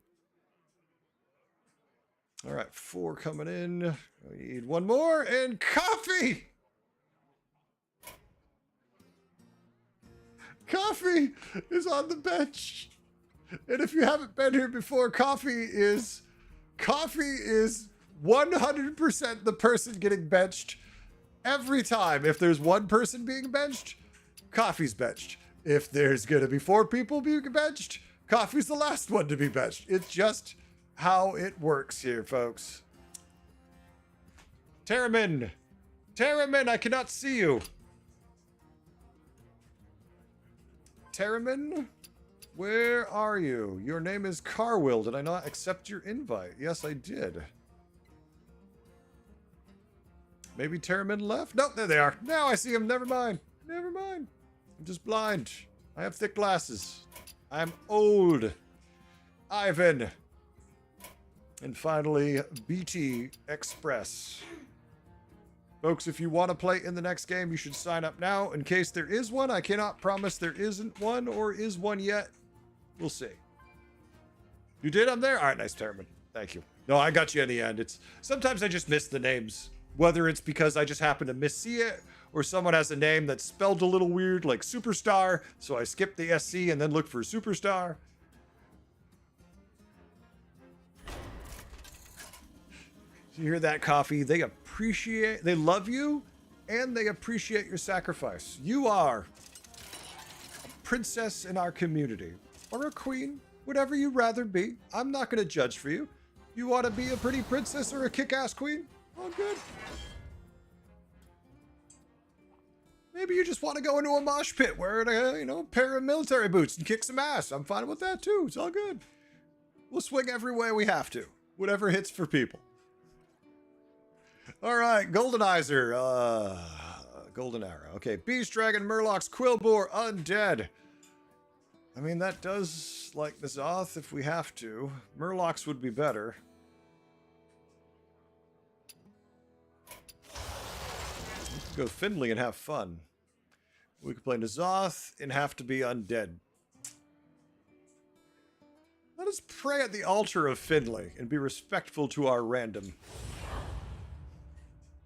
All right, 4 coming in. We need 1 more, and Coffee! Coffee is on the bench. And if you haven't been here before, Coffee is 100% the person getting benched every time. If there's 1 person being benched, Coffee's benched. If there's going to be 4 people being benched, Coffee's the last one to be benched. It's just how it works here, folks. Terramin! Terramin, I cannot see you. Terramin? Where are you? Your name is Carwill. Did I not accept your invite? Yes, I did. Maybe Terramin left? Nope, there they are. Now I see him. Never mind. Never mind. I'm just blind. I have thick glasses. I'm old. Ivan. And finally, BT Express. Folks, if you want to play in the next game, you should sign up now in case there is one. I cannot promise there isn't one or is one yet. We'll see. You did? I'm there? All right, nice, Terramin. Thank you. No, I got you in the end. It's sometimes I just miss the names. Whether it's because I just happen to missee it or someone has a name that's spelled a little weird like Superstar, so I skip the SC and then look for Superstar. You hear that, Coffee? They love you and they appreciate your sacrifice. You are a princess in our community or a queen, whatever you'd rather be. I'm not going to judge for you. You want to be a pretty princess or a kick-ass queen? All good. Maybe you just want to go into a mosh pit wearing a pair of military boots and kick some ass. I'm fine with that too. It's all good. We'll swing every way we have to. Whatever hits for people. All right, Goldenizer. Golden Arrow. Okay, Beast Dragon, Murlocs, Quillbore, Undead. I mean, that does like the Zoth if we have to. Murlocs would be better. We could go Finley and have fun. We could play N'Zoth and have to be undead. Let us pray at the altar of Finley and be respectful to our random.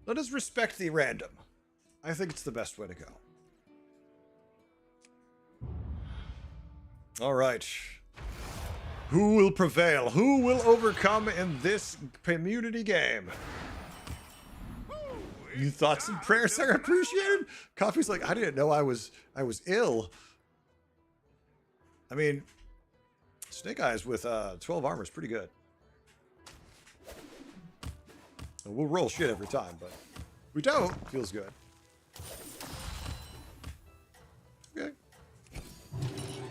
Let us respect the random. I think it's the best way to go. All right. Who will prevail? Who will overcome in this community game? Your thoughts and prayers are appreciated. Coffee's like, I didn't know I was ill. I mean, Snake Eyes with 12 armor is pretty good. And we'll roll shit every time, but if we don't, it feels good. Okay.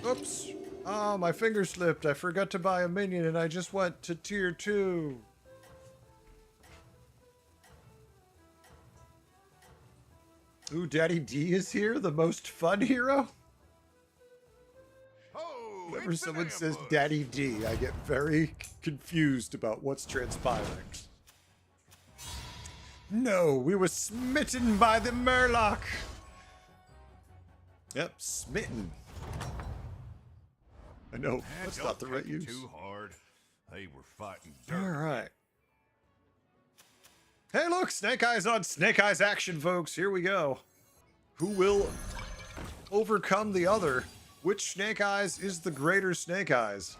Oops. Oh, my finger slipped. I forgot to buy a minion and I just went to tier 2. Ooh, Daddy D is here, the most fun hero? Oh, Whenever someone says Daddy D, I get very confused about what's transpiring. No, we were smitten by the Murloc. Yep, smitten. I know, that's not the right use. Too hard. They were fighting All dirt. right. Hey, look, Snake Eyes on Snake Eyes action, folks. Here we go. Who will overcome the other? Which Snake Eyes is the greater Snake Eyes?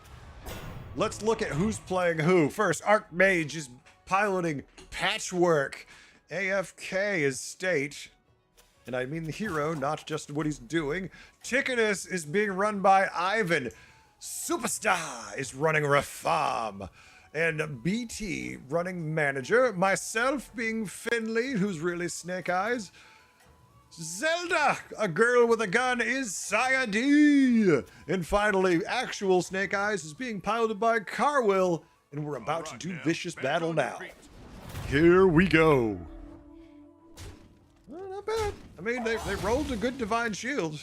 Let's look at who's playing who. First, Archmage is piloting Patchwork. AFK is State. And I mean the hero, not just what he's doing. Ticketus is being run by Ivan. Superstar is running Rafam. And BT running manager. Myself being Finley, who's really Snake Eyes. Zelda, a girl with a gun, is Sayadi. And finally, actual Snake Eyes is being piloted by Carwill. And we're about to do vicious battle now. Here we go. Well, not bad. I mean, they rolled a good divine shield.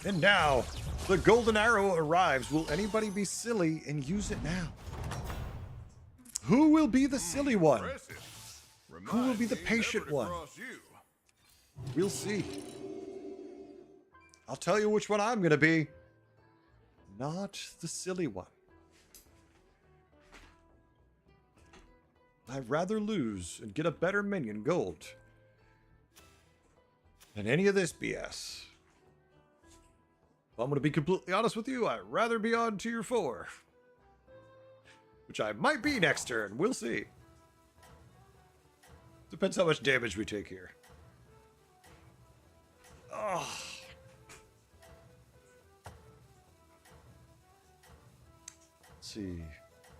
And now, the golden arrow arrives. Will anybody be silly and use it now? Who will be the silly one? Who will be the patient one? We'll see. I'll tell you which one I'm going to be. Not the silly one. I'd rather lose and get a better minion gold than any of this BS. If I'm going to be completely honest with you, I'd rather be on tier 4. Which I might be next turn. We'll see. Depends how much damage we take here. Oh. Let's see.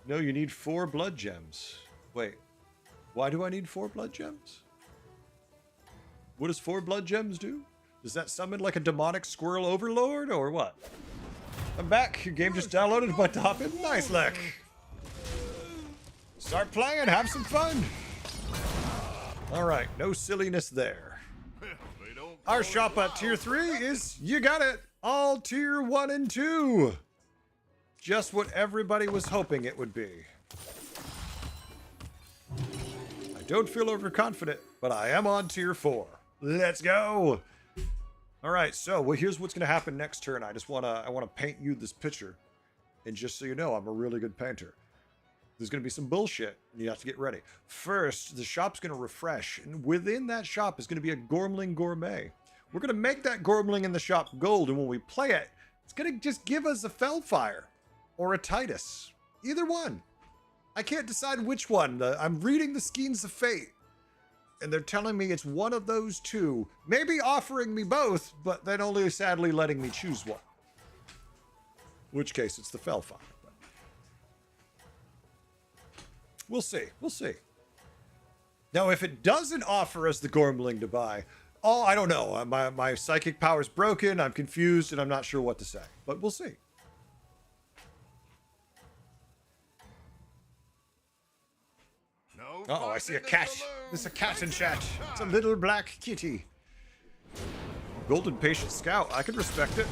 No, you need 4 blood gems. Wait. Why do I need 4 blood gems? What does 4 blood gems do? Does that summon like a demonic squirrel overlord or what? I'm back. Your game just downloaded. About to hop in. Nice luck. Start playing. Have some fun. All right. No silliness there. Our shop at tier 3 is, you got it, all tier 1 and 2. Just what everybody was hoping it would be. I don't feel overconfident, but I am on tier 4. Let's go. All right, so here's what's going to happen next turn. I want to paint you this picture. And just so you know, I'm a really good painter. There's going to be some bullshit, and you have to get ready. First, the shop's going to refresh, and within that shop is going to be a Gormling Gourmet. We're going to make that Gormling in the shop gold, and when we play it, it's going to just give us a Fellfire or a Titus. Either one. I can't decide which one. I'm reading the Skeins of Fate, and they're telling me it's one of those two. Maybe offering me both, but then only sadly letting me choose one. In which case, it's the Fellfire. We'll see. We'll see. Now, if it doesn't offer us the Gormling to buy, oh, I don't know. My psychic power's broken. I'm confused, and I'm not sure what to say. But we'll see. Uh-oh, I see a cat. There's a cat in chat. It's a little black kitty. Golden Patient Scout. I can respect it.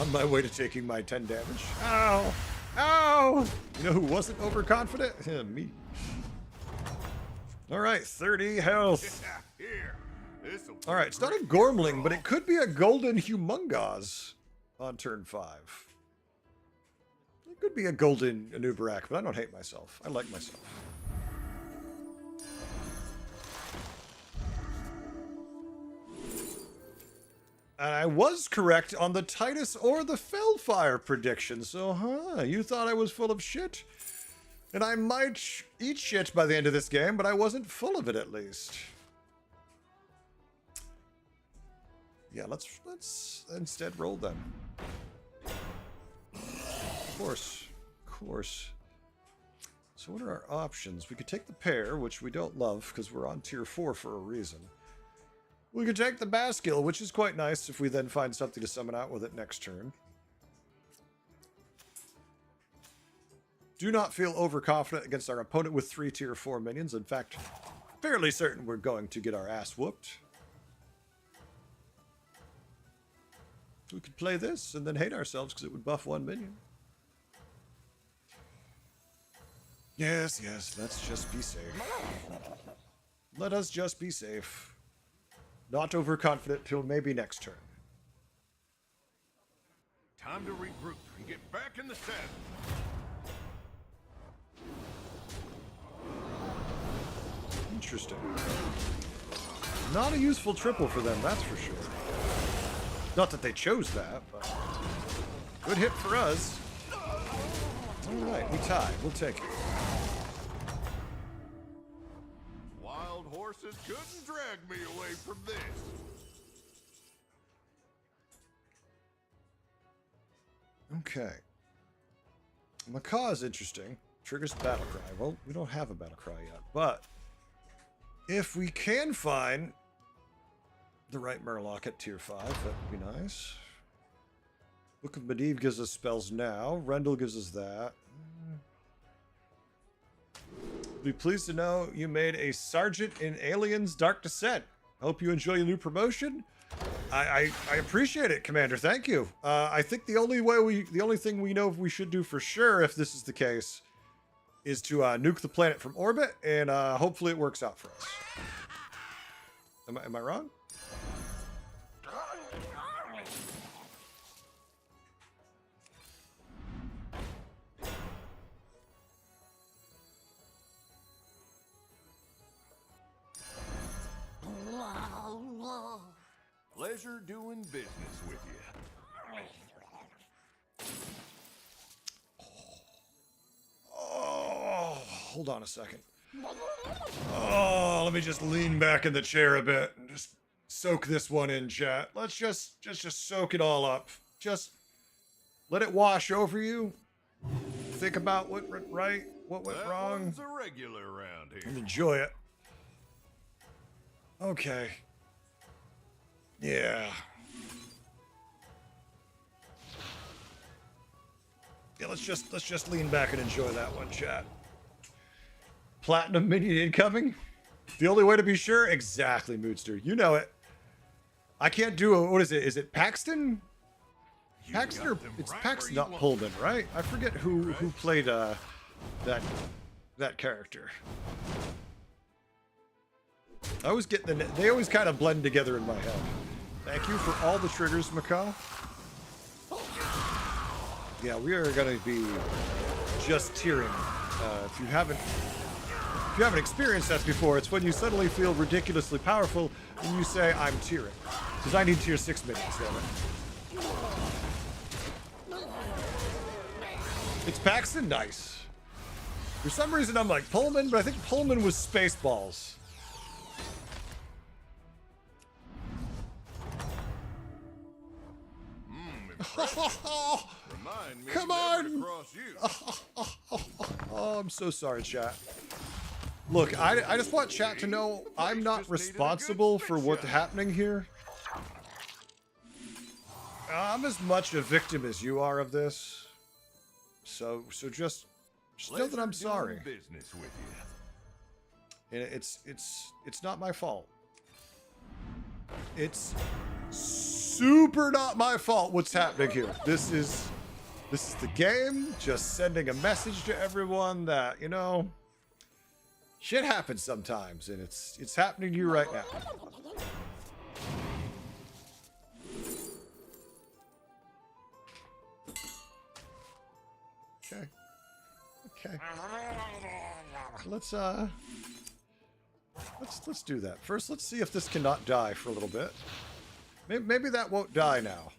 On my way to taking my 10 damage. Ow! Ow! You know who wasn't overconfident? Yeah, me. All right, 30 health. All right, it's not a Gormling, but it could be a Golden Humongous on turn 5. It could be a Golden Anubarak, but I don't hate myself. I like myself. And I was correct on the Titus or the Fellfire prediction. So, you thought I was full of shit? And I might eat shit by the end of this game, but I wasn't full of it at least. Yeah, let's instead roll them. Of course. So what are our options? We could take the pair, which we don't love because we're on tier 4 for a reason. We could take the Baskill, which is quite nice if we then find something to summon out with it next turn. Do not feel overconfident against our opponent with 3 tier 4 minions. In fact, fairly certain we're going to get our ass whooped. We could play this and then hate ourselves because it would buff 1 minion. Yes, let's just be safe. Let us just be safe. Not overconfident till maybe next turn. Time to regroup and get back in the saddle. Interesting. Not a useful triple for them, that's for sure. Not that they chose that, but good hit for us. Alright, we tie. We'll take it. Wild horses couldn't drag me away from this. Okay. Macaw is interesting. Triggers battle cry. Well, we don't have a battle cry yet, but if we can find the right Murloc at tier 5, that would be nice. Book of Medivh gives us spells now. Rendell gives us that. Be pleased to know you made a sergeant in Aliens Dark Descent. Hope you enjoy your new promotion. I appreciate it, Commander. Thank you. I think the only thing we know we should do for sure, if this is the case, is to nuke the planet from orbit, and hopefully it works out for us. Am I wrong? Pleasure doing business with you. Oh, hold on a second. Oh, let me just lean back in the chair a bit and just soak this one in, chat. Let's just soak it all up. Just let it wash over you. Think about what went right, what went wrong, One's a regular around here. and enjoy it. Okay. Yeah. Yeah, let's just lean back and enjoy that one, chat. Platinum minion incoming? The only way to be sure? Exactly, Moodster. You know it. I can't do a, what is it? Is it Paxton? Paxton or it's right Paxton, where you not want Pullman, right? I forget who played that character. I always get they always kind of blend together in my head. Thank you for all the triggers, Macaw. Yeah, we are gonna be just tearing. If you haven't experienced that before, it's when you suddenly feel ridiculously powerful and you say, "I'm tearing," because I need tier 6 minions. Damn it. It's Paxton, nice. For some reason, I'm like Pullman, but I think Pullman was Spaceballs. Remind me Come never on! to cross you. Oh, I'm so sorry, chat. Look, I just want chat to know I'm not responsible for what's happening here. I'm as much a victim as you are of this. So just know that I'm sorry. Business with you. And it's not my fault. It's super not my fault what's happening here. This is the game just sending a message to everyone that, you know, shit happens sometimes, and it's happening to you right now. Okay. Let's do that. First, let's see if this cannot die for a little bit. Maybe that won't die now.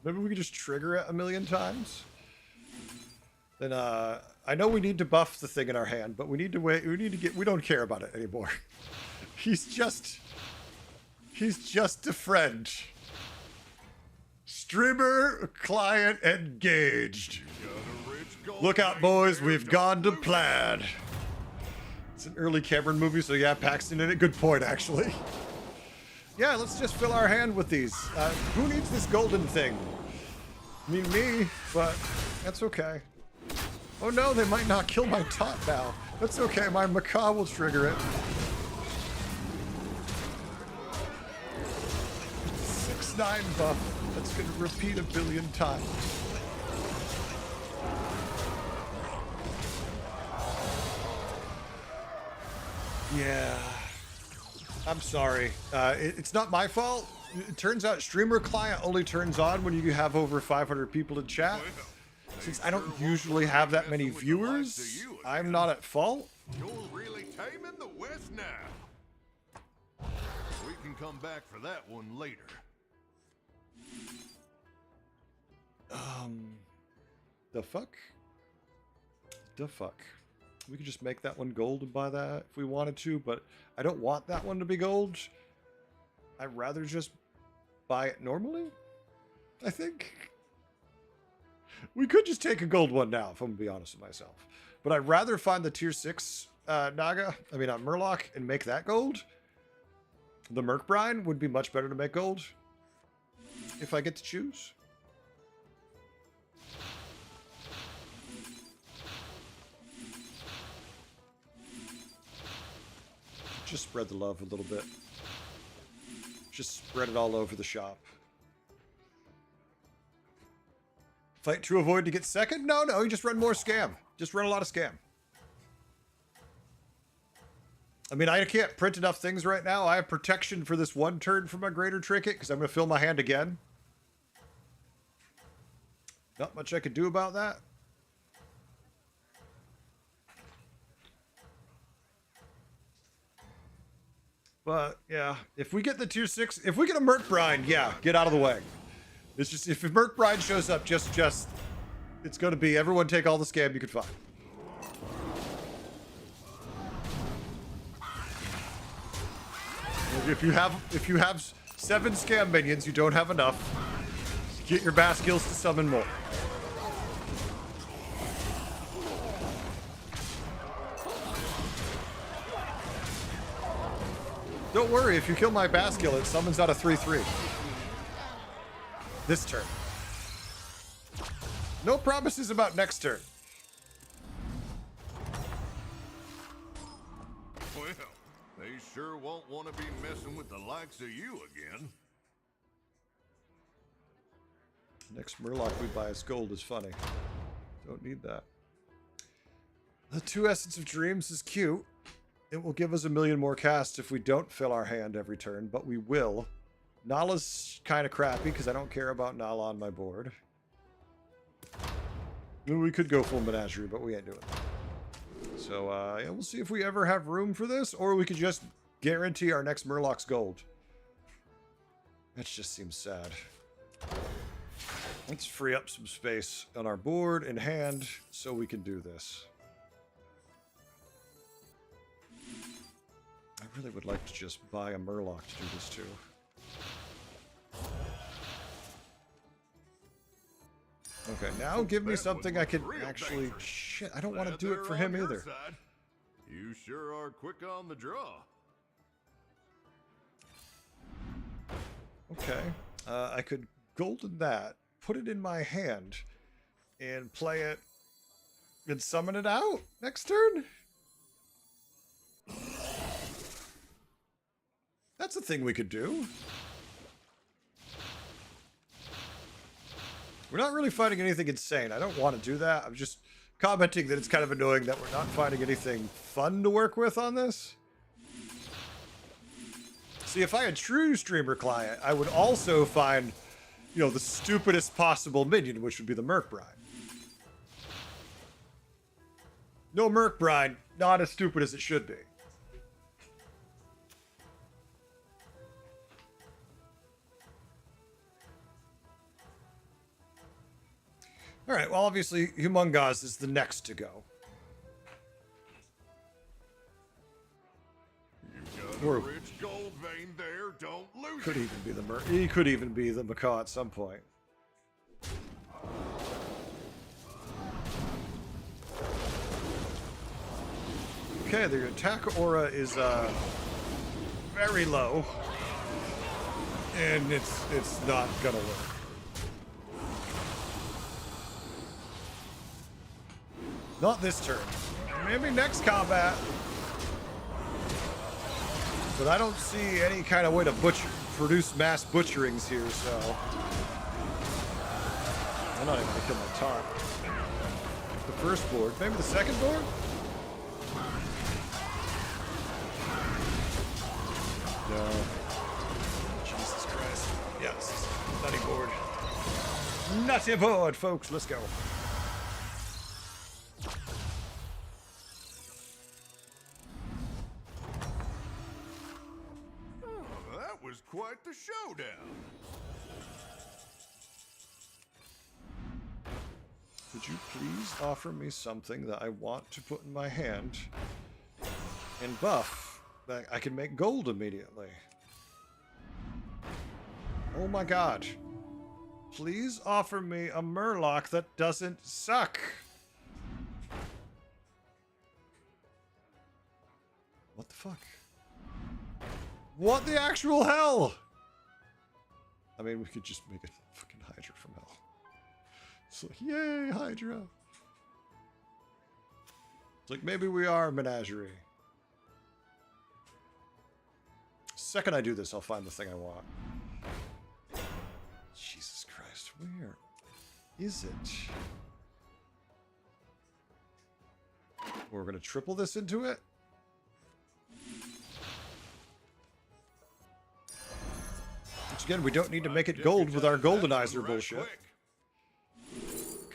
Maybe we can just trigger it a million times. Then I know we need to buff the thing in our hand, but we need to wait. We don't care about it anymore. He's just a friend. Streamer client engaged. Look out, boys. We've gone to plaid. It's an early Cameron movie, so yeah, Paxton in it. Good point, actually. Yeah, let's just fill our hand with these. Who needs this golden thing? I mean, me, but that's okay. Oh no, they might not kill my taunt now. That's okay, my macaw will trigger it. 6/9 buff. That's gonna repeat a billion times. Yeah. I'm sorry. It's not my fault. It turns out streamer client only turns on when you have over 500 people in chat. Since I don't usually have that many viewers, I'm not at fault. You're really taming the West now. We can come back for that one later. The fuck? The fuck? We could just make that one gold and buy that if we wanted to, but I don't want that one to be gold. I'd rather just buy it normally, I think. We could just take a gold one now, if I'm gonna be honest with myself. But I'd rather find the tier 6 Murloc and make that gold. The Merc Brine would be much better to make gold if I get to choose. Just spread the love a little bit. Just spread it all over the shop. Fight to avoid to get second? No, you just run more scam. Just run a lot of scam. I mean, I can't print enough things right now. I have protection for this one turn for my greater trinket because I'm going to fill my hand again. Not much I could do about that. But yeah, if we get the tier 6, if we get a Merc Brine, yeah, get out of the way. It's just, if a Merc Brine shows up, just, it's going to be everyone take all the scam you can find. If you have 7 scam minions, you don't have enough. Get your Baskills to summon more. Don't worry, if you kill my Baskill, it summons out a 3/3. This turn. No promises about next turn. Well, they sure won't want to be messing with the likes of you again. Next Murloc we buy as gold is funny. Don't need that. The 2 Essence of Dreams is cute. It will give us a million more casts if we don't fill our hand every turn, but we will. Nala's kind of crappy because I don't care about Nala on my board. We could go full Menagerie, but we ain't doing that. So, yeah, we'll see if we ever have room for this, or we could just guarantee our next Murloc's gold. That just seems sad. Let's free up some space on our board and hand so we can do this. I really would like to just buy a Murloc to do this too. Okay, now give me something I can actually... Shit, I don't want to do it for him either. You sure are quick on the draw. Okay, I could golden that, put it in my hand, and play it, and summon it out next turn? That's a thing we could do. We're not really finding anything insane. I don't want to do that. I'm just commenting that it's kind of annoying that we're not finding anything fun to work with on this. See, if I had true streamer client, I would also find, you know, the stupidest possible minion, which would be the Merc Brine. No Merc Brine, not as stupid as it should be. All right, well, obviously, Humongous is the next to go. You've got Or- a rich gold vein there, don't lose Could it. even be the he could even be the macaw at some point. Okay, the attack aura is very low, and it's not gonna work. Not this turn. Maybe next combat. But I don't see any kind of way to produce mass butcherings here, so I'm not even gonna kill my taunt. The first board, maybe the second board? No. Jesus Christ. Yes. Nutty board. Nutty board, folks. Let's go. Oh, that was quite the showdown. Could you please offer me something that I want to put in my hand and buff? That I can make gold immediately. Oh my god. Please offer me a Murloc that doesn't suck. What the fuck? What the actual hell? I mean, we could just make a fucking Hydra from hell. It's like, yay, Hydra. It's like, maybe we are a menagerie. Second I do this, I'll find the thing I want. Jesus Christ, where is it? We're gonna triple this into it? Which again, we don't need to make it gold with our goldenizer bullshit.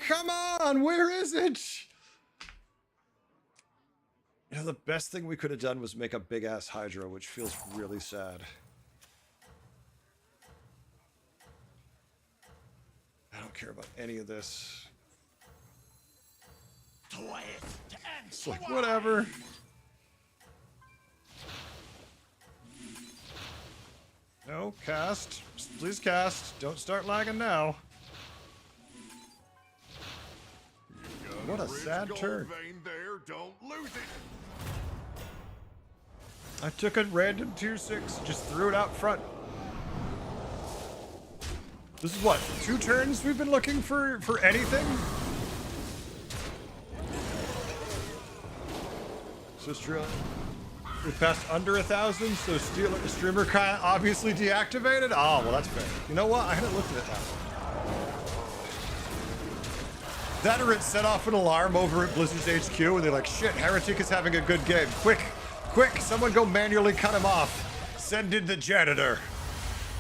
Come on, where is it? You know, the best thing we could have done was make a big-ass Hydra, which feels really sad. I don't care about any of this. It's like, whatever. No, cast. Please cast. Don't start lagging now. What a sad turn. There, don't lose it. I took a random tier 6, just threw it out front. This is what, 2 turns we've been looking for anything? So we passed under 1,000, so streamer kind obviously deactivated? Oh, well that's fair. You know what? I hadn't looked at it that way. That or it set off an alarm over at Blizzard's HQ and they're like, shit, Heretic is having a good game. Quick, someone go manually cut him off. Send in the janitor.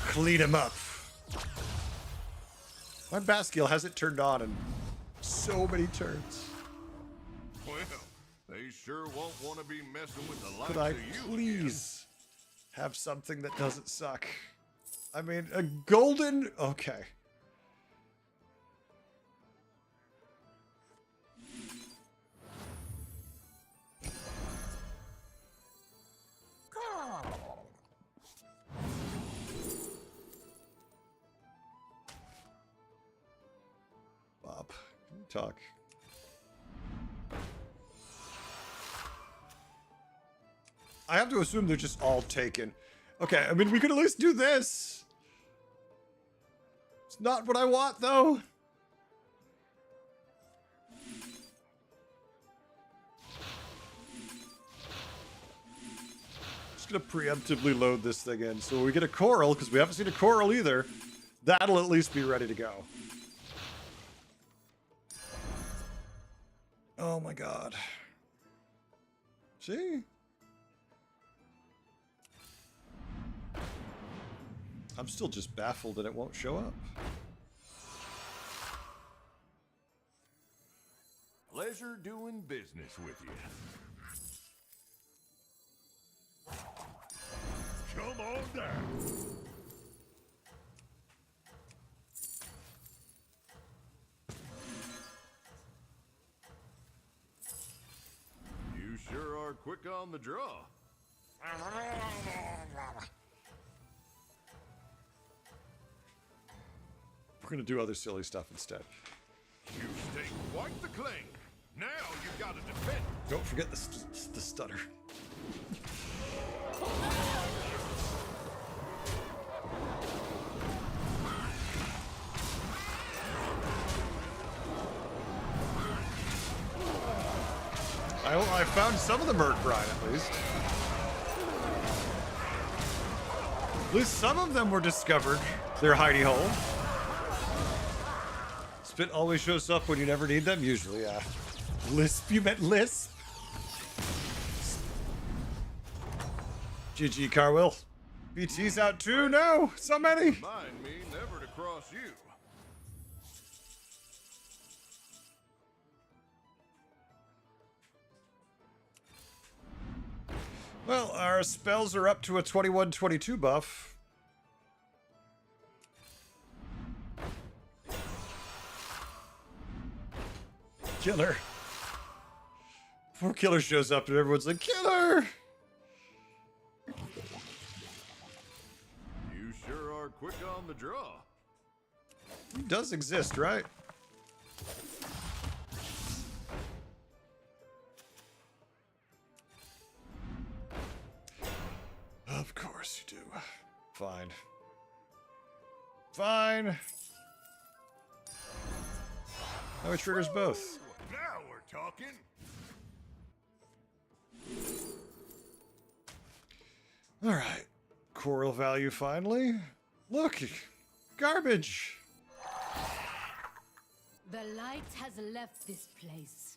Clean him up. My Basquiel hasn't turned on in so many turns. Well, they sure won't want to be messing with the likes Could I of you. please have something that doesn't suck? I mean, a golden... Okay. Bob, can you talk? I have to assume they're just all taken. Okay, I mean, we could at least do this. It's not what I want, though. Just gonna preemptively load this thing in. So when we get a coral, because we haven't seen a coral either, that'll at least be ready to go. Oh my god. See? I'm still just baffled that it won't show up. Pleasure doing business with you. Come on down. quick on the draw. We're gonna do other silly stuff instead. You stake quite the claim. Now you've got to defend. Don't forget the stutter. I found some of the Merc Brine at least. At least some of them were discovered. Their hidey hole. Spit always shows up when you never need them? Usually, yeah. Lisp? You meant lisp? GG, Carwill. BT's out too? No! So many! Remind me never to cross you. Well, our spells are up to a 21-22 buff. Killer. Poor Killer shows up and everyone's like, Killer! You sure are quick on the draw. He does exist, right? Of course you do. Fine. Fine. Now it triggers both. Now we're talking. All right. Coral value finally. Look. Garbage. The light has left this place.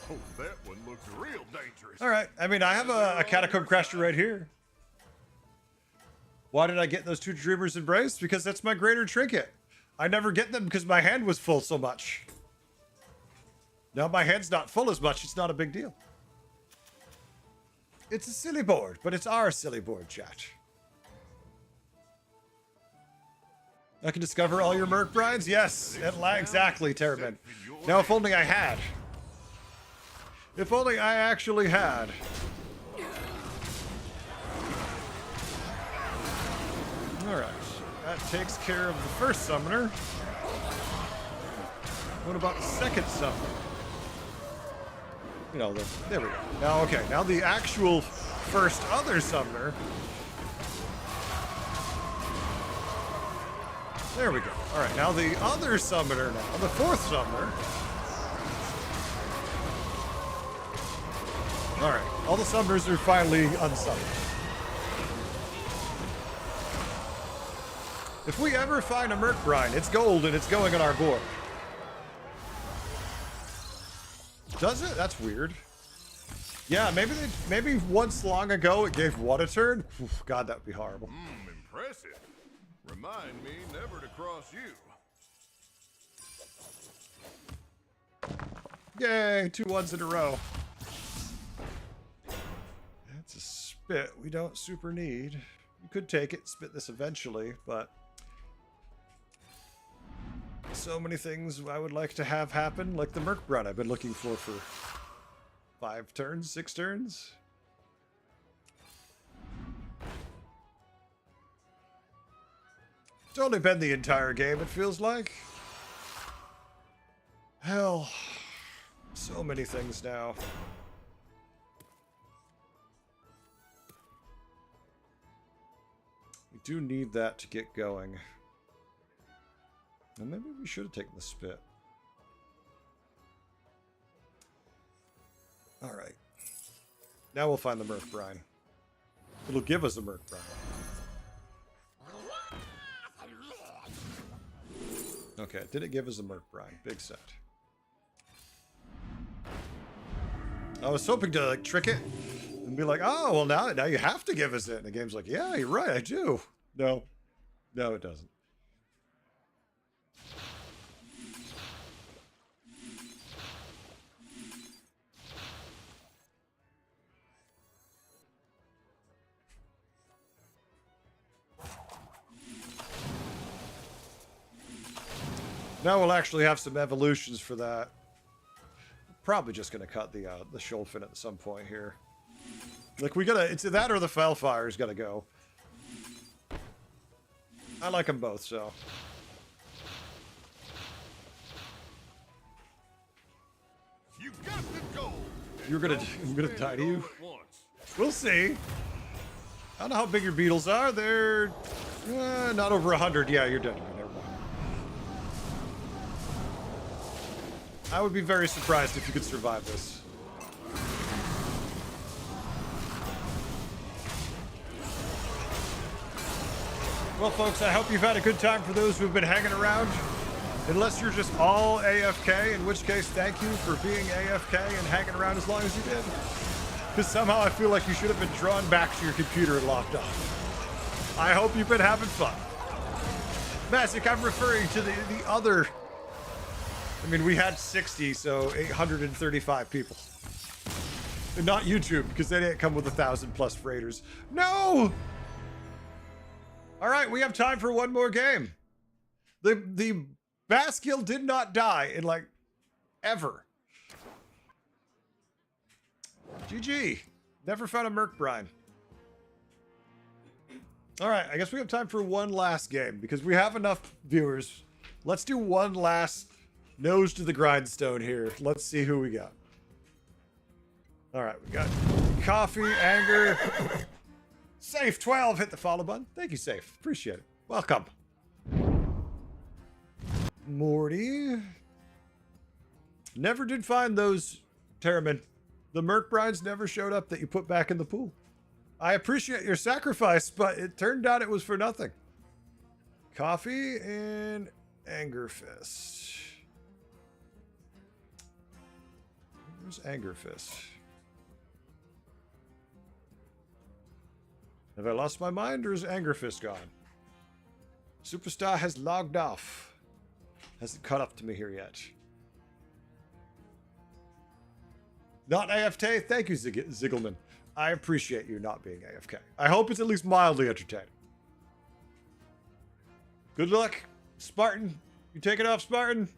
Oh, that one looks real dangerous. All right. I mean, I have a Catacomb Crasher right here. Why did I get those two Dreamer's Embrace? Because that's my greater trinket. I never get them because my hand was full so much. Now my hand's not full as much. It's not a big deal. It's a silly board, but it's our silly board, chat. I can discover all your Merc Brines? Yes, exactly, Terraman. Now, if only I had. If only I actually had. Alright, that takes care of the first summoner. What about the second summoner? You know, there we go. Now, okay, now the actual first other summoner. There we go. Alright, now the other summoner now, the fourth summoner. Alright, all the summoners are finally unsummoned. If we ever find a Merc Brine, it's gold and it's going on our board. Does it? That's weird. Yeah, maybe once long ago it gave what a turn? Oof, God, that would be horrible. Impressive. Remind me never to cross you. Yay, 2 ones in a row. That's a spit we don't super need. You could take it, spit this eventually, but so many things I would like to have happen, like the Merc Brine I've been looking for 5 turns, 6 turns. It's only been the entire game, it feels like. Hell, so many things now. We do need that to get going. Well, maybe we should have taken the spit. Alright. Now we'll find the Merc Brine. It'll give us a Merc Brine. Okay, did it give us a Merc Brine? Big set. I was hoping to like trick it And be like, oh, well, now you have to give us it. And the game's like, yeah, you're right, I do. No. No, it doesn't. Now we'll actually have some evolutions for that. Probably just gonna cut the Sholfin at some point here. Like it's that or the Felfire's gotta go. I like them both, so. You got the gold. I'm gonna die to you. We'll see. I don't know how big your beetles are. They're not over 100. Yeah, you're dead. Never mind. I would be very surprised if you could survive this. Well, folks, I hope you've had a good time for those who've been hanging around. Unless you're just all AFK, in which case, thank you for being AFK and hanging around as long as you did. Because somehow I feel like you should have been drawn back to your computer and locked off. I hope you've been having fun. Magic, I'm referring to the other... I mean, we had 60, so 835 people. And not YouTube, because they didn't come with 1,000+ raiders. No! All right, we have time for one more game. The Baskill did not die in, like, ever. GG. Never found a Merc Brine. All right, I guess we have time for one last game, because we have enough viewers. Let's do one last nose to the grindstone here. Let's see who we got. All right, we got Coffee, Anger... Safe 12 hit the follow button. Thank you, Safe. Appreciate it. Welcome. Morty. Never did find those, Terramin. The Merc Brines never showed up that you put back in the pool. I appreciate your sacrifice, but it turned out it was for nothing. Coffee and Anger Fist. Where's Anger Fist? Have I lost my mind, or is Anger Fist gone? Superstar has logged off. Hasn't caught up to me here yet. Not AFK? Thank you, Ziggelman. I appreciate you not being AFK. I hope it's at least mildly entertaining. Good luck, Spartan. You take it off, Spartan?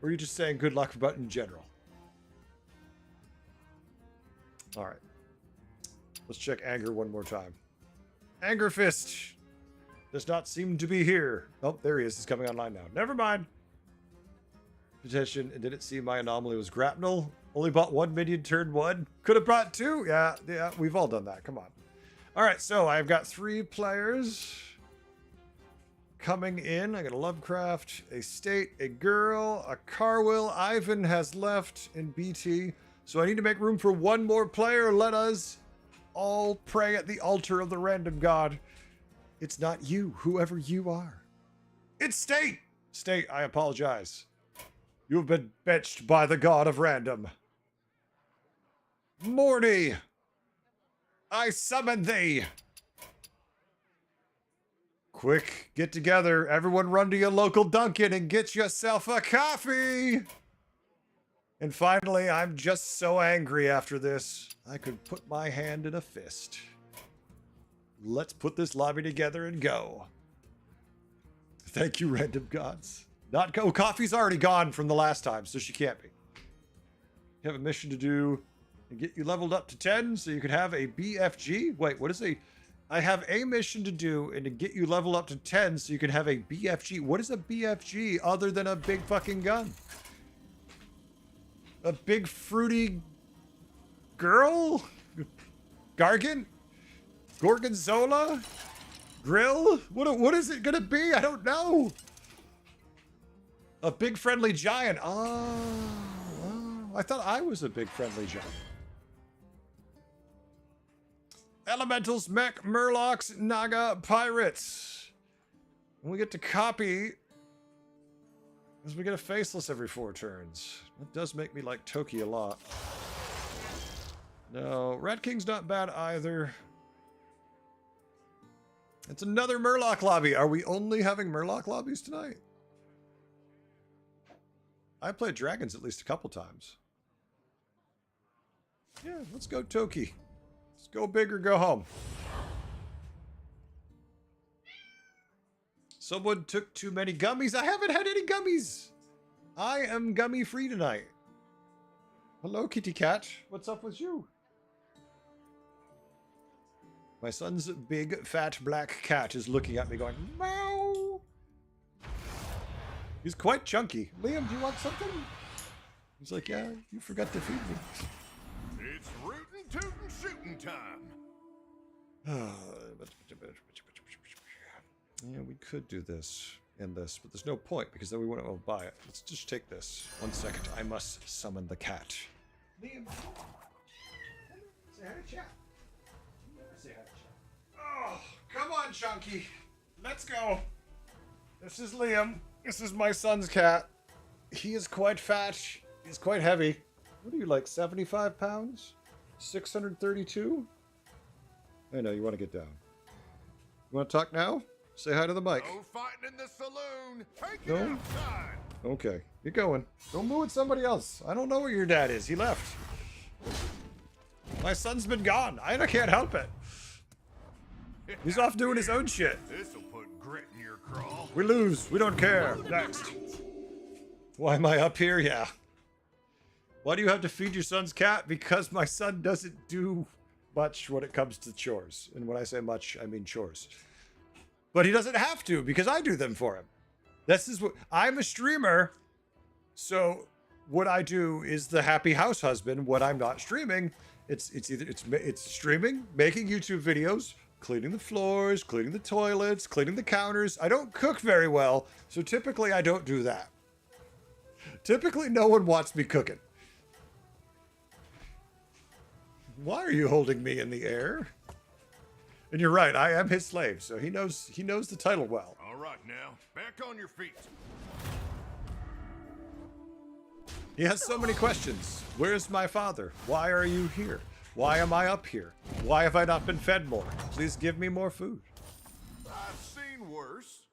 Or are you just saying good luck about in general? All right. Let's check Anger one more time. Anger Fist does not seem to be here. Oh, there he is. He's coming online now. Never mind. Petition, and didn't see my anomaly was grapnel. Only bought one minion turn one. Could have bought two. Yeah, we've all done that. Come on. All right, so I've got 3 players coming in. I got a Lovecraft, a State, a Girl, a Carwill. Ivan has left in BT. So I need to make room for one more player. Let us all pray at the altar of the random god. It's not you, whoever you are. It's State! State, I apologize. You have been benched by the god of random. Morty! I summon thee! Quick, get together. Everyone run to your local Dunkin' and get yourself a coffee! And finally, I'm just so angry after this, I could put my hand in a fist. Let's put this lobby together and go. Thank you, random gods. Not go. Coffee's already gone from the last time, so she can't be. You have a mission to do and get you leveled up to 10 so you can have a BFG. Wait, what is a... I have a mission to do and to get you leveled up to 10 so you can have a BFG. What is a BFG other than a big fucking gun? A big fruity girl? Gargant? Gorgonzola? Grill? What is it gonna be? I don't know. A big friendly giant. Oh, I thought I was a big friendly giant. Elementals, mech, murlocs, naga, pirates. And we get to copy Because we get a faceless every 4 turns. That does make me like Toki a lot. No, Rat King's not bad either. It's another Murloc lobby. Are we only having Murloc lobbies tonight? I played dragons at least a couple times. Yeah, let's go Toki. Let's go big or go home. Someone took too many gummies. I haven't had any gummies. I am gummy free tonight. Hello, kitty cat. What's up with you? My son's big, fat, black cat is looking at me going, meow. He's quite chunky. Liam, do you want something? He's like, yeah, you forgot to feed me. It's rootin' tootin' shooting time. Yeah, we could do this and this, but there's no point because then we wouldn't buy it. Let's just take this. 1 second. I must summon the cat. Liam, say hi to chat. Say hi to chat. Oh, come on, Chunky. Let's go. This is Liam. This is my son's cat. He is quite fat. He's quite heavy. What are you, like 75 pounds? 632? I know, you want to get down. You want to talk now? Say hi to the mic. No fighting in the saloon. Take it No? outside. Okay, get going. Don't move with somebody else. I don't know where your dad is. He left. My son's been gone. I can't help it. He's off doing his own shit. This'll put grit in your crawl. We lose. We don't care. Next. Why am I up here? Yeah. Why do you have to feed your son's cat? Because my son doesn't do much when it comes to chores. And when I say much, I mean chores. But he doesn't have to because I do them for him. This is what I'm a streamer. So what I do is the happy house husband when I'm not streaming. It's streaming, making YouTube videos, cleaning the floors, cleaning the toilets, cleaning the counters. I don't cook very well, so typically I don't do that. Typically no one wants me cooking. Why are you holding me in the air? And you're right, I am his slave, so he knows the title well. All right now, back on your feet. He has so many questions. Where's my father? Why are you here? Why am I up here? Why have I not been fed more? Please give me more food. I've seen worse.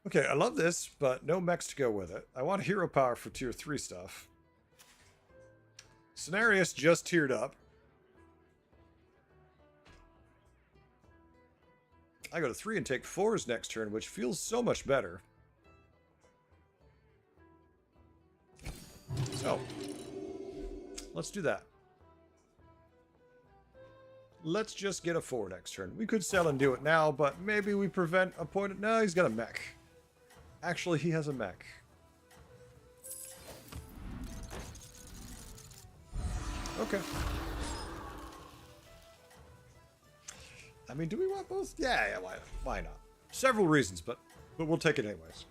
Okay, I love this, but no mechs to go with it. I want hero power for tier 3 stuff. Cenarius just tiered up. I go to 3 and take 4s next turn, which feels so much better. So, let's do that. Let's just get a 4 next turn. We could sell and do it now, but maybe we prevent a point. No, he's got a mech. Actually, he has a mech. Okay. I mean, do we want both? Yeah, why not? Several reasons, but we'll take it anyways.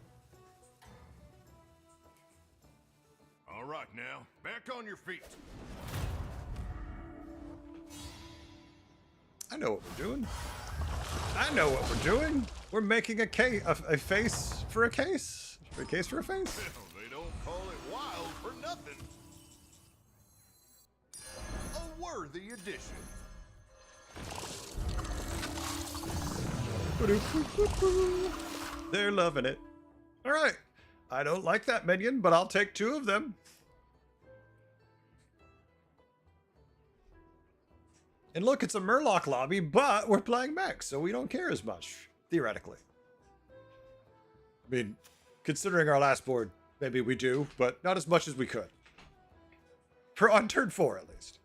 All right now, back on your feet. I know what we're doing. I know what we're doing. We're making a face for a case. A case for a face. Well, they don't call it wild for nothing. A worthy addition. They're loving it. All right. I don't like that minion, but I'll take 2 of them. And look, it's a Murloc lobby, but we're playing mech, so we don't care as much, theoretically. I mean, considering our last board, maybe we do, but not as much as we could. On turn 4, at least.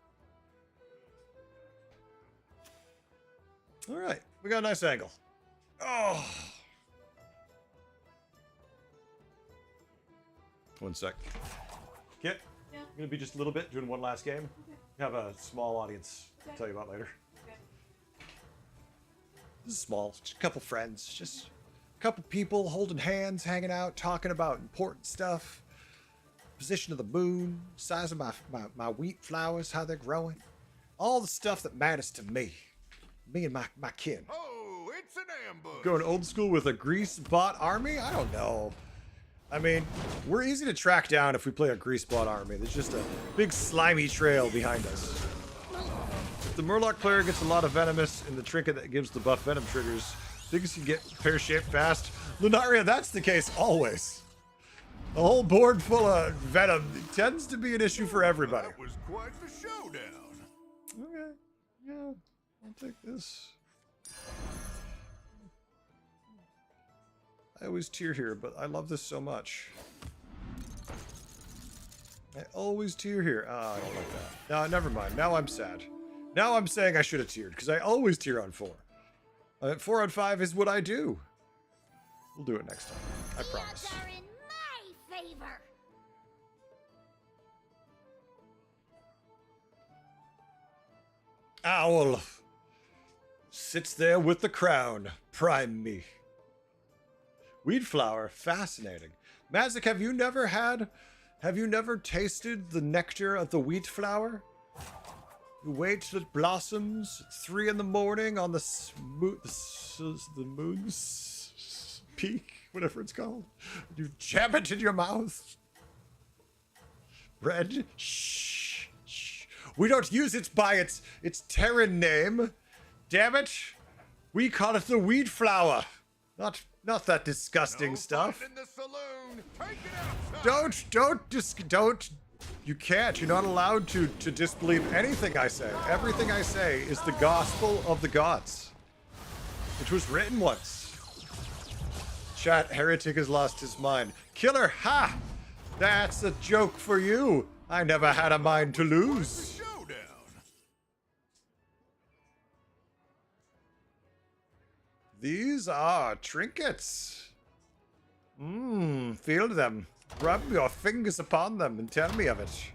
All right, we got a nice angle. Oh. 1 sec. Kit, Yeah. I'm going to be just a little bit, doing one last game. Okay. Have a small audience to tell you about later. Okay. This is small, just a couple friends, just a couple people holding hands, hanging out, talking about important stuff. Position of the moon, size of my wheat flowers, how they're growing. All the stuff that matters to me. Me and my kin. Oh, it's an ambush. Going old school with a grease bot army? I don't know. I mean, we're easy to track down if we play a Greasebot army. There's just a big slimy trail behind us. If the Murloc player gets a lot of Venomous in the trinket that gives the buff Venom triggers, things can get pear-shaped fast. Lunaria, that's the case always. A whole board full of Venom tends to be an issue for everybody. That was quite the showdown. Okay, yeah, I'll take this. I always tear here, but I love this so much. I always tear here. Ah, I don't like that. No, never mind. Now I'm sad. Now I'm saying I should have tiered, because I always tier on 4. 4 on 5 is what I do. We'll do it next time. I promise. The odds are in my favor. Owl sits there with the crown. Prime me. Weed flower, fascinating. Mazik, have you never tasted the nectar of the wheat flower? You wait till it blossoms at 3 in the morning on the moon's peak, whatever it's called. You jam it in your mouth. Bread, shh, shh. We don't use it by its Terran name. Damn it. We call it the weed flower. Not that disgusting stuff. In the saloon. Take it outside. Don't. You can't. You're not allowed to disbelieve anything I say. Everything I say is the gospel of the gods. It was written once. Chat, heretic has lost his mind. Killer, ha! That's a joke for you. I never had a mind to lose. These are trinkets. Feel them. Rub your fingers upon them and tell me of it.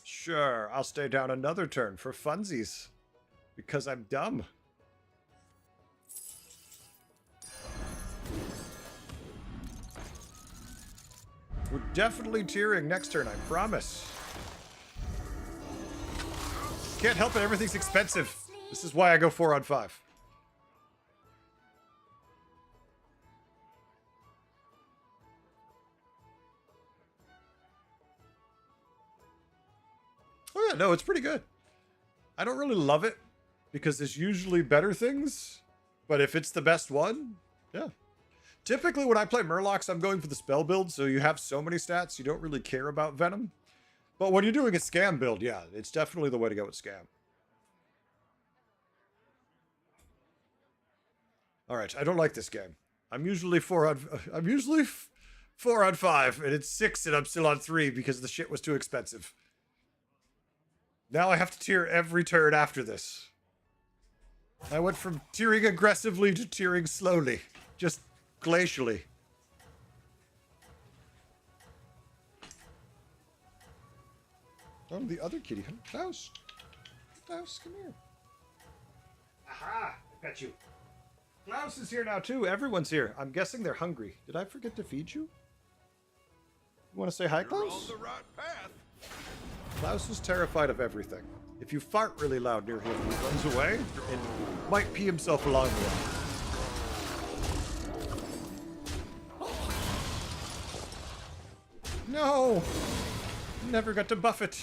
Sure, I'll stay down another turn for funsies. Because I'm dumb. We're definitely tiering next turn, I promise. Can't help it, everything's expensive. This is why I go 4 on 5. Oh yeah, no, it's pretty good. I don't really love it because there's usually better things, but if it's the best one, yeah. Typically when I play Murlocs, I'm going for the spell build, so you have so many stats, you don't really care about Venom. But when you're doing a scam build, yeah, it's definitely the way to go with scam. All right, I don't like this game. I'm usually 4 on 5, and it's 6, and I'm still on 3 because the shit was too expensive. Now I have to tier every turn after this. I went from tiering aggressively to tiering slowly, just glacially. Oh, the other kitty. Klaus. Klaus, come here. Aha! I got you. Klaus is here now, too. Everyone's here. I'm guessing they're hungry. Did I forget to feed you? You want to say hi, Klaus? You're on the right path. Klaus is terrified of everything. If you fart really loud near him, he runs away and might pee himself along the way. No! Never got to buff it.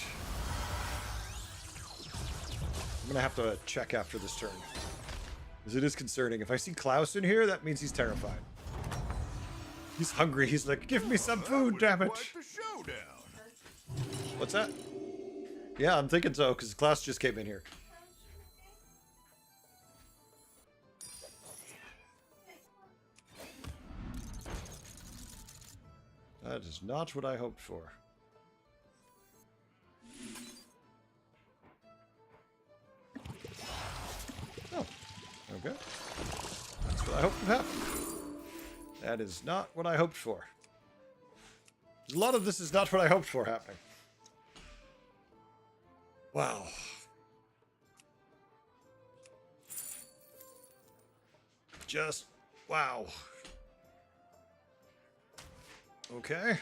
I'm gonna have to check after this turn. Because it is concerning. If I see Klaus in here, that means he's terrified. He's hungry. He's like, give me some food, damn it. Quite the showdown. What's that? Yeah, I'm thinking so, because Klaus just came in here. That is not what I hoped for. Oh, okay. That's what I hoped would happen. That is not what I hoped for. A lot of this is not what I hoped for happening. Wow. Just, wow. Okay.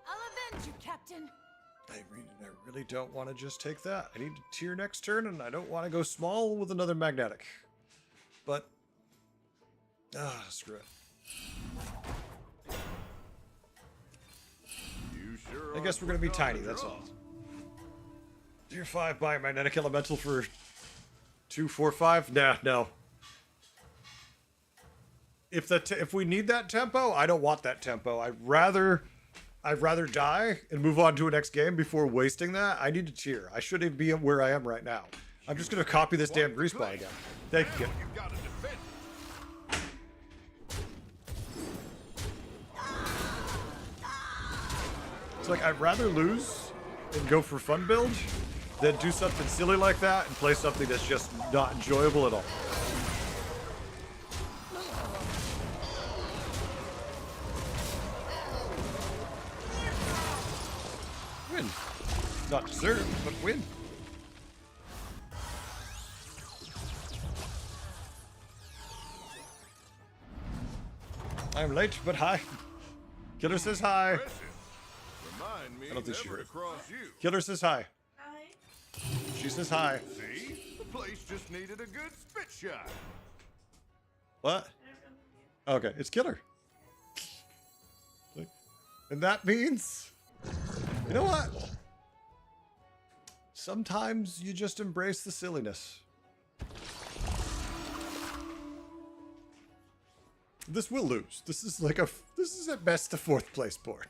I'll avenge you, Captain. I really don't want to just take that. I need to tier next turn, and I don't want to go small with another magnetic. But, screw it. You sure I guess we're going to be tiny, that's all. Tier 5 biomagnetic elemental for 2, 4, 5? Nah, no. If we need that tempo, I don't want that tempo. I'd rather die and move on to a next game before wasting that. I need to tier. I shouldn't be where I am right now. I'm just going to copy this damn grease ball again. Thank you. You've got to defend. It's like I'd rather lose and go for fun build than do something silly like that and play something that's just not enjoyable at all. Win. Not deserved, but win. I'm late, but hi. Killer says hi. Impressive. Remind me I don't think she never heard. to cross you. Killer says hi. Hi. She says hi. See? The place just needed a good spit shot. What? I don't know who you. Okay, it's Killer. And that means, you know what? Sometimes you just embrace the silliness. This will lose. This is at best a 4th place board.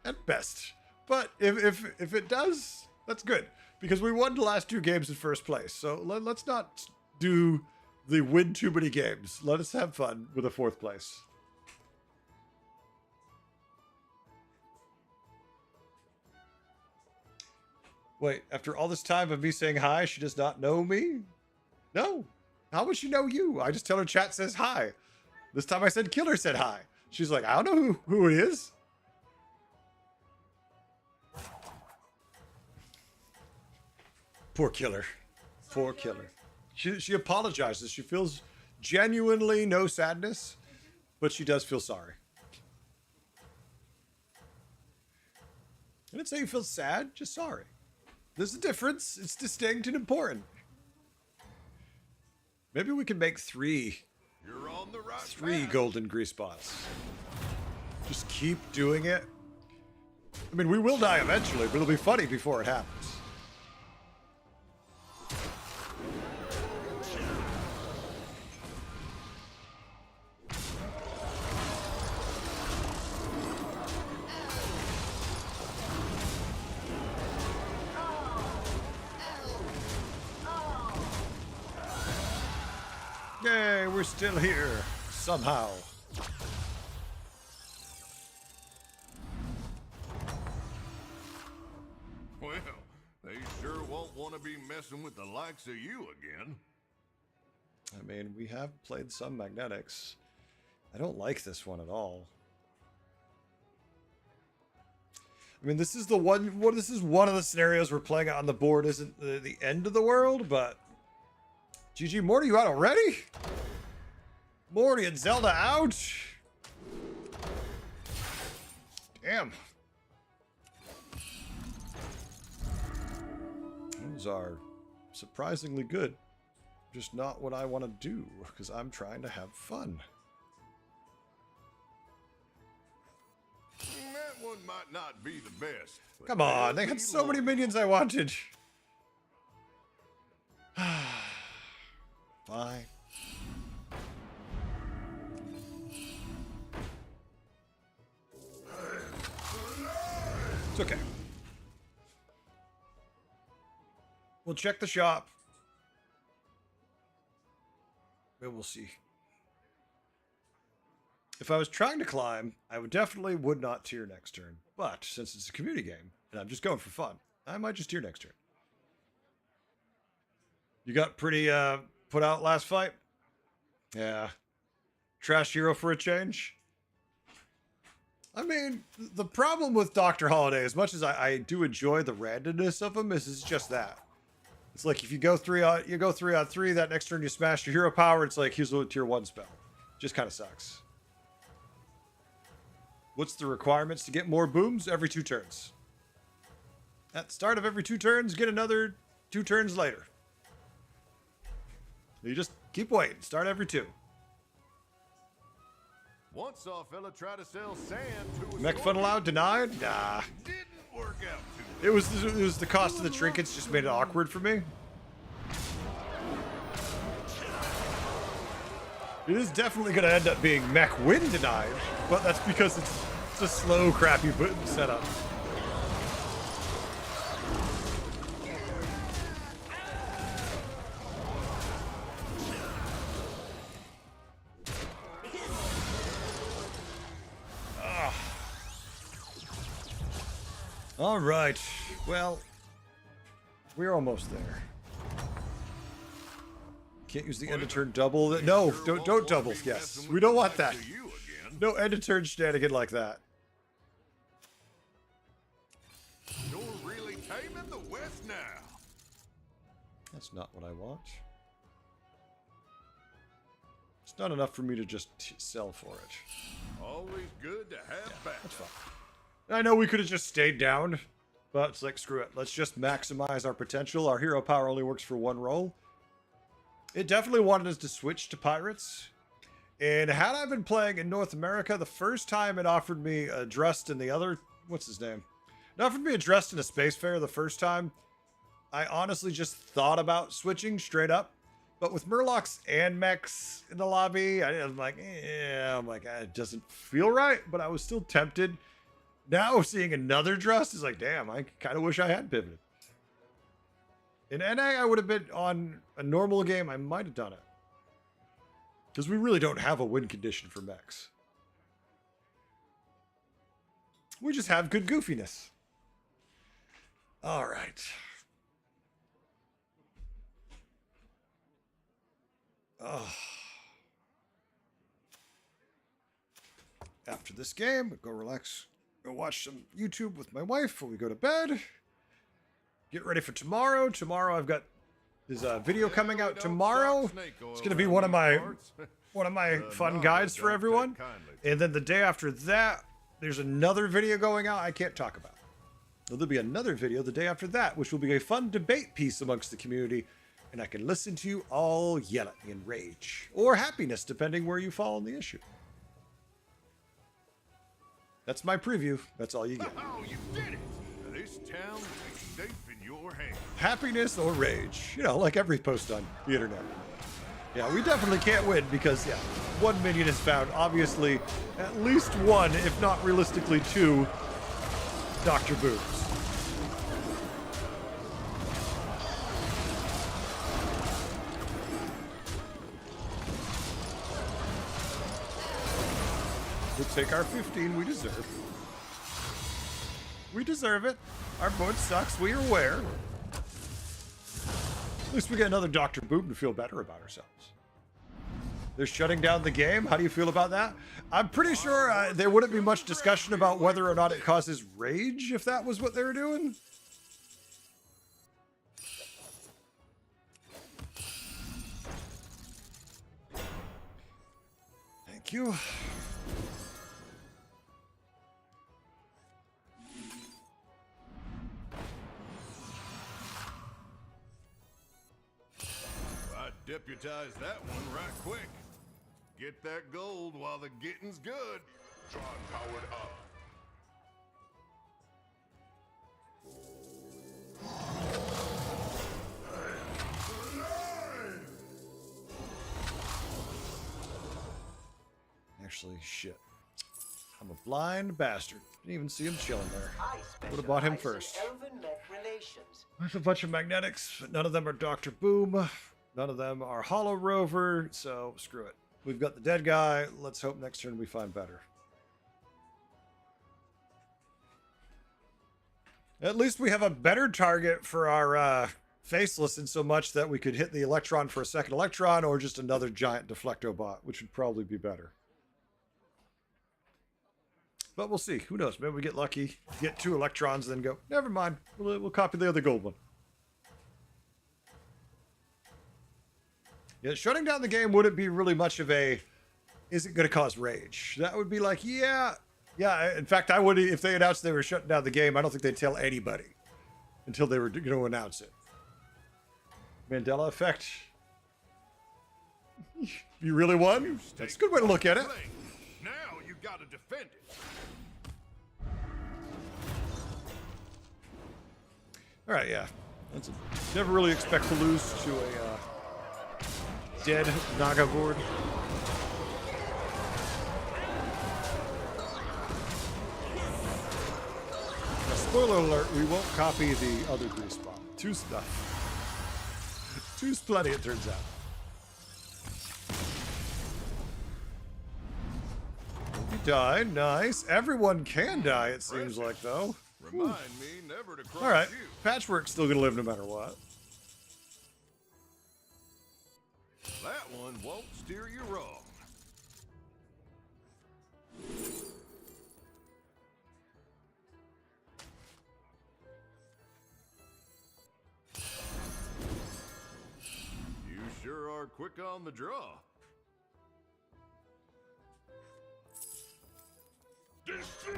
At best. But if it does, that's good. Because we won the last 2 games in 1st place. So let's not do the win too many games. Let us have fun with a 4th place. Wait, after all this time of me saying hi, she does not know me? No. How would she know you? I just tell her chat says hi. This time I said Killer said hi. She's like, I don't know who it is. Poor Killer. Poor Killer. She apologizes. She feels genuinely no sadness, but she does feel sorry. I didn't say you feel sad, just sorry. There's a difference. It's distinct and important. Maybe we can make 3 You're on the right 3 path. golden grease spots. Just keep doing it. I mean, we will die eventually, but it'll be funny before it happens. Yay, we're still here. Somehow. Well, they sure won't want to be messing with the likes of you again. I mean, we have played some magnetics. I don't like this one at all. I mean, this is the one. Well, this is one of the scenarios we're playing on the board. Isn't the end of the world, but GG, Morty, you out already? Morty and Zelda out. Damn. Those are surprisingly good. Just not what I want to do, because I'm trying to have fun. That one might not be the best. but Come on, they they'll had be so many loyal. minions I wanted. Fine. It's okay. We'll check the shop. But we'll see. If I was trying to climb, I would not tier next turn. But since it's a community game and I'm just going for fun, I might just tier next turn. You got pretty put out last fight? Yeah. Trash hero for a change? I mean, the problem with Dr. Holiday, as much as I do enjoy the randomness of him, is just that. It's like if you go 3 on 3, that next turn you smash your hero power, it's like here's a tier 1 spell. Just kind of sucks. What's the requirements to get more booms? Every 2 turns. At the start of every 2 turns, get another 2 turns later. You just keep waiting. Start every 2. Once saw a fella try to sell sand to a Mech fun scorpion. allowed? Denied? Nah. Didn't work out too It was the cost of the trinkets just made it awkward for me. It is definitely going to end up being mech win denied, but that's because it's a slow, crappy setup. All right. Well, we're almost there. Can't use the end of turn double. No, don't double. Yes, we don't want that. to you again. No end of turn shenanigan like that. You're really taming the West now. That's not what I want. It's not enough for me to just sell for it. Always good to have back. That's fine. I know we could have just stayed down, but it's like, screw it. Let's just maximize our potential. Our hero power only works for 1 roll. It definitely wanted us to switch to pirates. And had I been playing in North America, the first time it offered me a Drust in the other... What's his name? It offered me a Drust in a Spacefarer the first time. I honestly just thought about switching straight up. But with Murlocs and mechs in the lobby, I'm like, it doesn't feel right. But I was still tempted. Now seeing another Drust is like, damn, I kind of wish I had pivoted. In NA, I would have been on a normal game. I might have done it. Because we really don't have a win condition for mechs. We just have good goofiness. All right. Oh. After this game, go relax. Go watch some YouTube with my wife before we go to bed. Get ready for tomorrow. Tomorrow I've got this video coming out tomorrow. It's going to be one of my fun guides for everyone. And then the day after that, there's another video going out I can't talk about. There'll be another video the day after that, which will be a fun debate piece amongst the community. And I can listen to you all yell at me in rage. Or happiness, depending where you fall on the issue. That's my preview. That's all you get. Oh, you did it! This town will be safe in your hands. Happiness or rage. You know, like every post on the internet. Yeah, we definitely can't win because, yeah, 1 minion is found. Obviously, at least 1, if not realistically 2, Dr. Boobs. We'll take our 15 we deserve. We deserve it. Our board sucks. We are aware. At least we get another Dr. Boob to feel better about ourselves. They're shutting down the game. How do you feel about that? I'm pretty sure there wouldn't be much discussion about whether or not it causes rage if that was what they were doing. Thank you. Deputize that one right quick. Get that gold while the getting's good. John powered up. Actually, shit. I'm a blind bastard. Didn't even see him chilling there. Would have bought him first. There's a bunch of magnetics, but none of them are Dr. Boom. None of them are Hollow Rover, so screw it. We've got the dead guy. Let's hope next turn we find better. At least we have a better target for our faceless in so much that we could hit the Electron for a second Electron or just another giant Deflectobot, which would probably be better. But we'll see. Who knows? Maybe we get lucky, get 2 Electrons, then go, never mind. We'll copy the other gold one. Yeah, shutting down the game wouldn't be really much of a, is it going to cause rage? That would be like, yeah. In fact, I would, if they announced they were shutting down the game, I don't think they'd tell anybody. until they were going to announce it. Mandela effect. You really won? That's a good way to look at it. Now you gotta defend it. All right, yeah. Never really expect to lose to a dead Naga board. Now, spoiler alert, we won't copy the other grease bomb. Two's plenty, it turns out. You died, nice. Everyone can die, it seems like, though. Remind me never to cross All right, you. Patchwork's still gonna live no matter what. That one won't steer you wrong. You sure are quick on the draw. Destroy!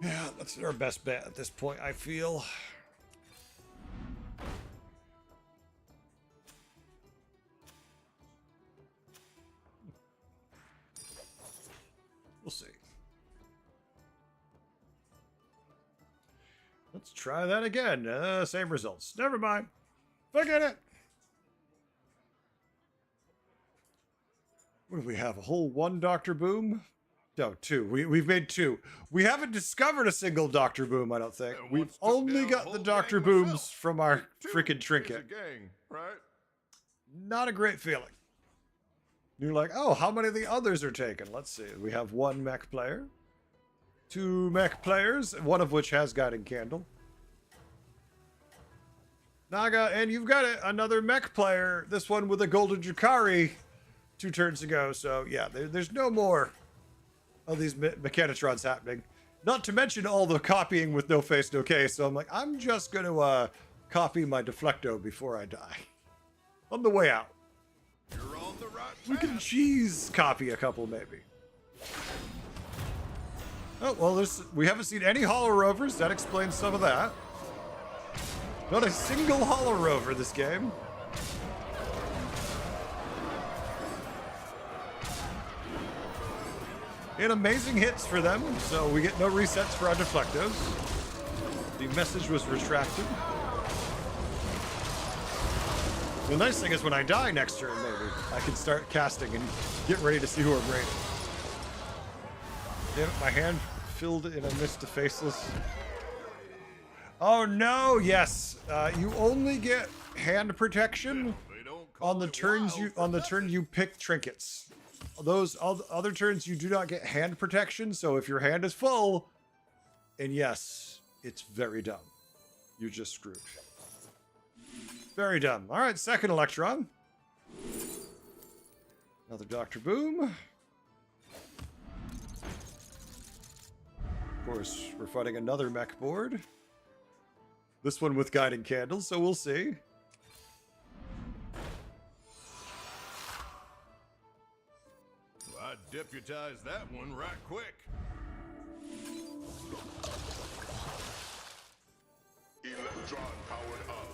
Yeah, that's our best bet at this point, I feel. We'll see. Let's try that again. Same results. Never mind. Forget it. What do we have? A whole one Dr. Boom? No, two. We've made two. We haven't discovered a single Dr. Boom, I don't think. And We've once took only down got the the whole Dr. gang Booms myself. from our Two freaking is trinket. a gang, right? Not a great feeling. You're like, oh, how many of the others are taken? Let's see. We have one mech player, two mech players, one of which has Guiding Candle. Naga, and you've got it, another mech player, this one with a Golden Drakari 2 turns ago. So, yeah, there's no more of these Mechanitrons happening. Not to mention all the copying with no face, no case. So I'm like, I'm just going to copy my Deflecto before I die. On the way out. You're on the right We can path. cheese copy a couple, maybe. Oh, well, we haven't seen any Hollow Rovers. That explains some of that. Not a single Hollow Rover this game. And amazing hits for them, so we get no resets for our Deflectos. The message was retracted. The nice thing is when I die next turn, maybe, I can start casting and get ready to see who I'm raiding. Damn it, my hand filled in a mist of faceless. Oh no, yes. You only get hand protection They don't call on the it turns wild you for on the nothing. turn you pick trinkets. Those other turns you do not get hand protection, so if your hand is full, and yes, it's very dumb. You just screwed. Very dumb. All right, second Electron. Another Dr. Boom. Of course, we're fighting another mech board. This one with Guiding Candles, so we'll see. I deputized that one right quick. Electron powered up.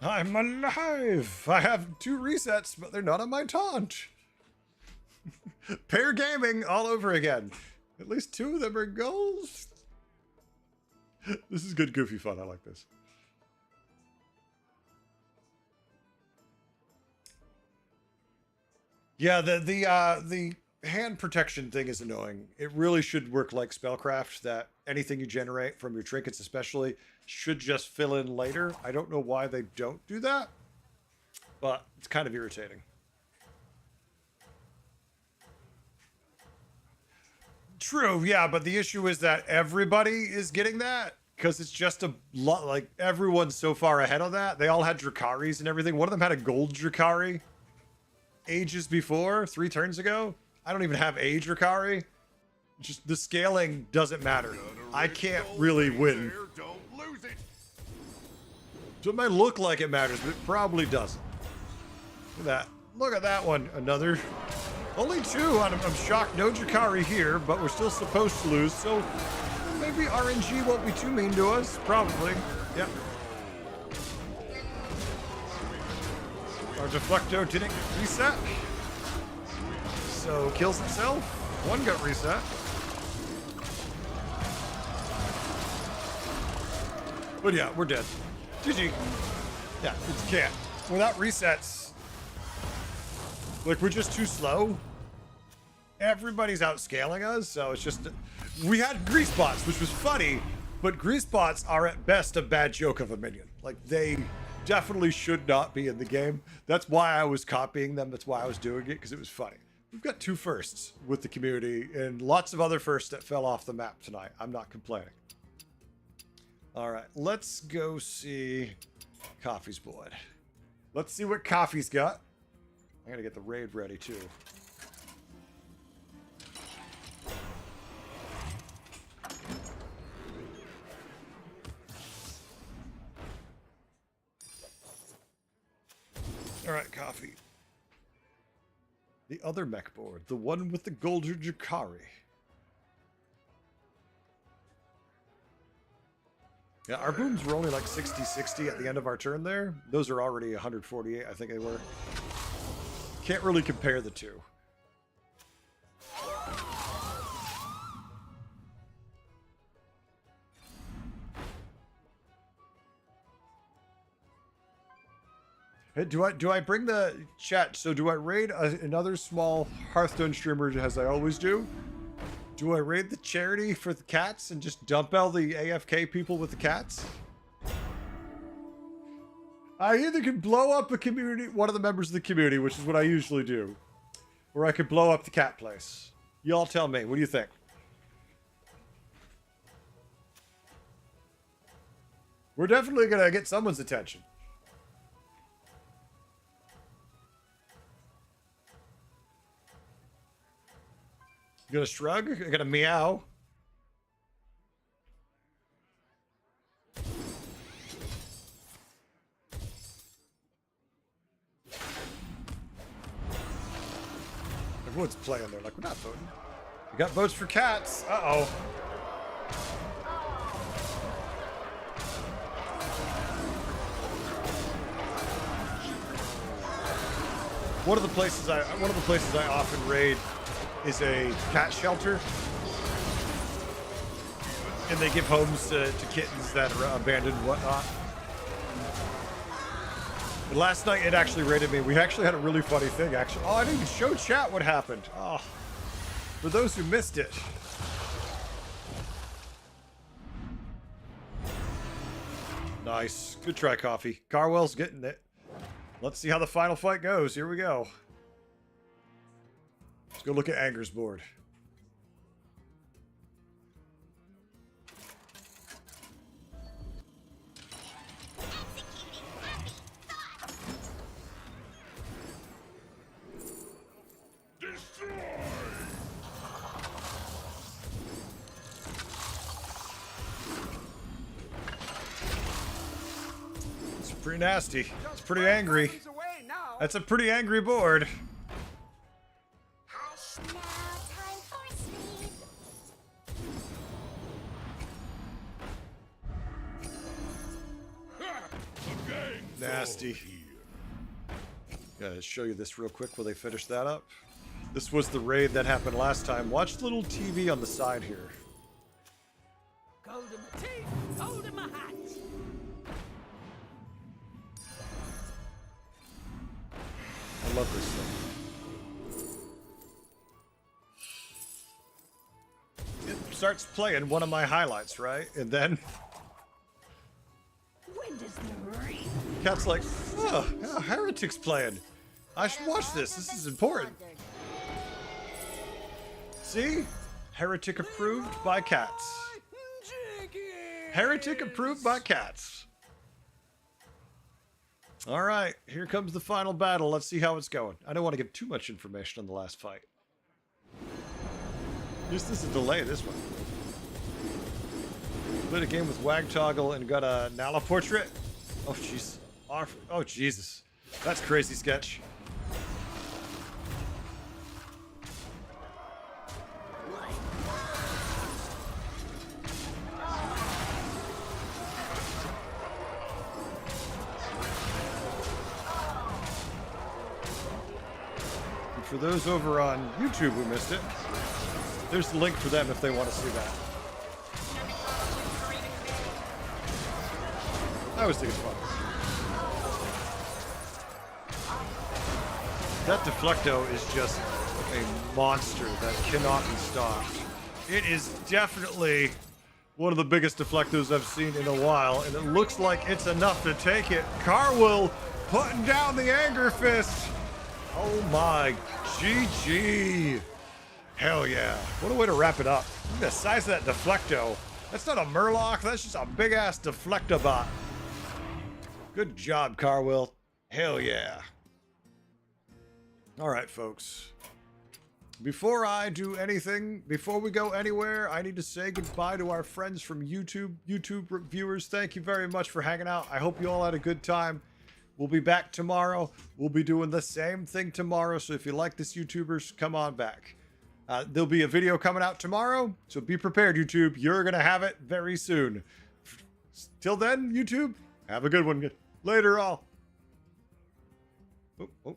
I'm alive! I have 2 resets, but they're not on my taunt. Pair gaming all over again. At least 2 of them are goals. This is good goofy fun. I like this. Yeah, the hand protection thing is annoying. It really should work like Spellcraft, that anything you generate from your trinkets especially should just fill in later. I don't know why they don't do that, but it's kind of irritating. True, yeah, but the issue is that everybody is getting that because it's just a lot, like everyone's so far ahead of that. They all had Drakaris and everything. One of them had a gold Drakari ages before, 3 turns ago. I don't even have a Drakari. Just the scaling doesn't matter. Got a I rich can't gold really vein win. there, don't lose it. So it might look like it matters, but it probably doesn't. Look at that. Look at that one. Another. Only 2. I'm shocked no Jakari here, but we're still supposed to lose, so maybe RNG won't be too mean to us. Probably. Yep. Our Deflecto didn't reset. So kills itself. 1 got reset. But yeah, we're dead. GG. Yeah, it's can't. Without resets, like we're just too slow. Everybody's outscaling us, so it's just we had grease bots, which was funny, but grease bots are at best a bad joke of a minion. Like they definitely should not be in the game. That's why I was copying them. That's why I was doing it, because it was funny. We've got 2 firsts with the community and lots of other firsts that fell off the map tonight. I'm not complaining. All right, let's go see Coffee's board. Let's see what Coffee's got. I gotta get the raid ready too. All right, Coffee. The other mech board, the one with the golden Jakari. Yeah, our booms were only like 60-60 at the end of our turn there. Those are already 148, I think they were. Can't really compare the two. Hey, do I bring the chat? So do I raid another small Hearthstone streamer as I always do? Do I raid the charity for the cats and just dump all the AFK people with the cats? I either can blow up a community, one of the members of the community, which is what I usually do, or I could blow up the cat place. Y'all tell me. What do you think? We're definitely gonna get someone's attention. You gonna shrug? You gonna meow? Everyone's playing there like, we're not voting. We got votes for cats. Uh-oh. One of the places I often raid is a cat shelter, and they give homes to kittens that are abandoned and whatnot. But last night it actually raided me. We actually had a really funny thing, actually. Oh, I didn't even show chat what happened. Oh, for those who missed it. Nice. Good try, Coffee. Carwell's getting it. Let's see how the final fight goes. Here we go. Let's go look at Anger's board. Destroy! It's pretty nasty. It's pretty angry. That's a pretty angry board. Now time for sleep. Nasty. Gotta show you this real quick while they finish that up. This was the raid that happened last time. Watch the little TV on the side here. Gold in my teeth, gold in my hat. I love this thing. It starts playing one of my highlights, right? And then When does the rain? Cat's like, oh, yeah, Heretic's playing. I should watch this. This is important. See? Heretic approved by cats. Heretic approved by cats. All right, here comes the final battle. Let's see how it's going. I don't want to give too much information on the last fight. This is a delay, this one. Played a game with Wag Toggle and got a Nala portrait. Oh, jeez. Oh, Jesus. That's crazy sketch. And for those over on YouTube who missed it, there's the link for them if they want to see that. I always think it's fun. That Deflecto is just a monster that cannot be stopped. It is definitely one of the biggest Deflectos I've seen in a while, and it looks like it's enough to take it. Carwill putting down the anger fist. Oh my, GG. Hell yeah. What a way to wrap it up. Look at the size of that Deflecto. That's not a Murloc, that's just a big ass Deflectobot. Good job, Carwill. Hell yeah. All right, folks. Before I do anything, before we go anywhere, I need to say goodbye to our friends from YouTube. YouTube viewers, thank you very much for hanging out. I hope you all had a good time. We'll be back tomorrow. We'll be doing the same thing tomorrow, so if you like this, YouTubers, come on back. There'll be a video coming out tomorrow, so be prepared, YouTube. You're going to have it very soon. Till then, YouTube, have a good one. Later, all. Oh, oh.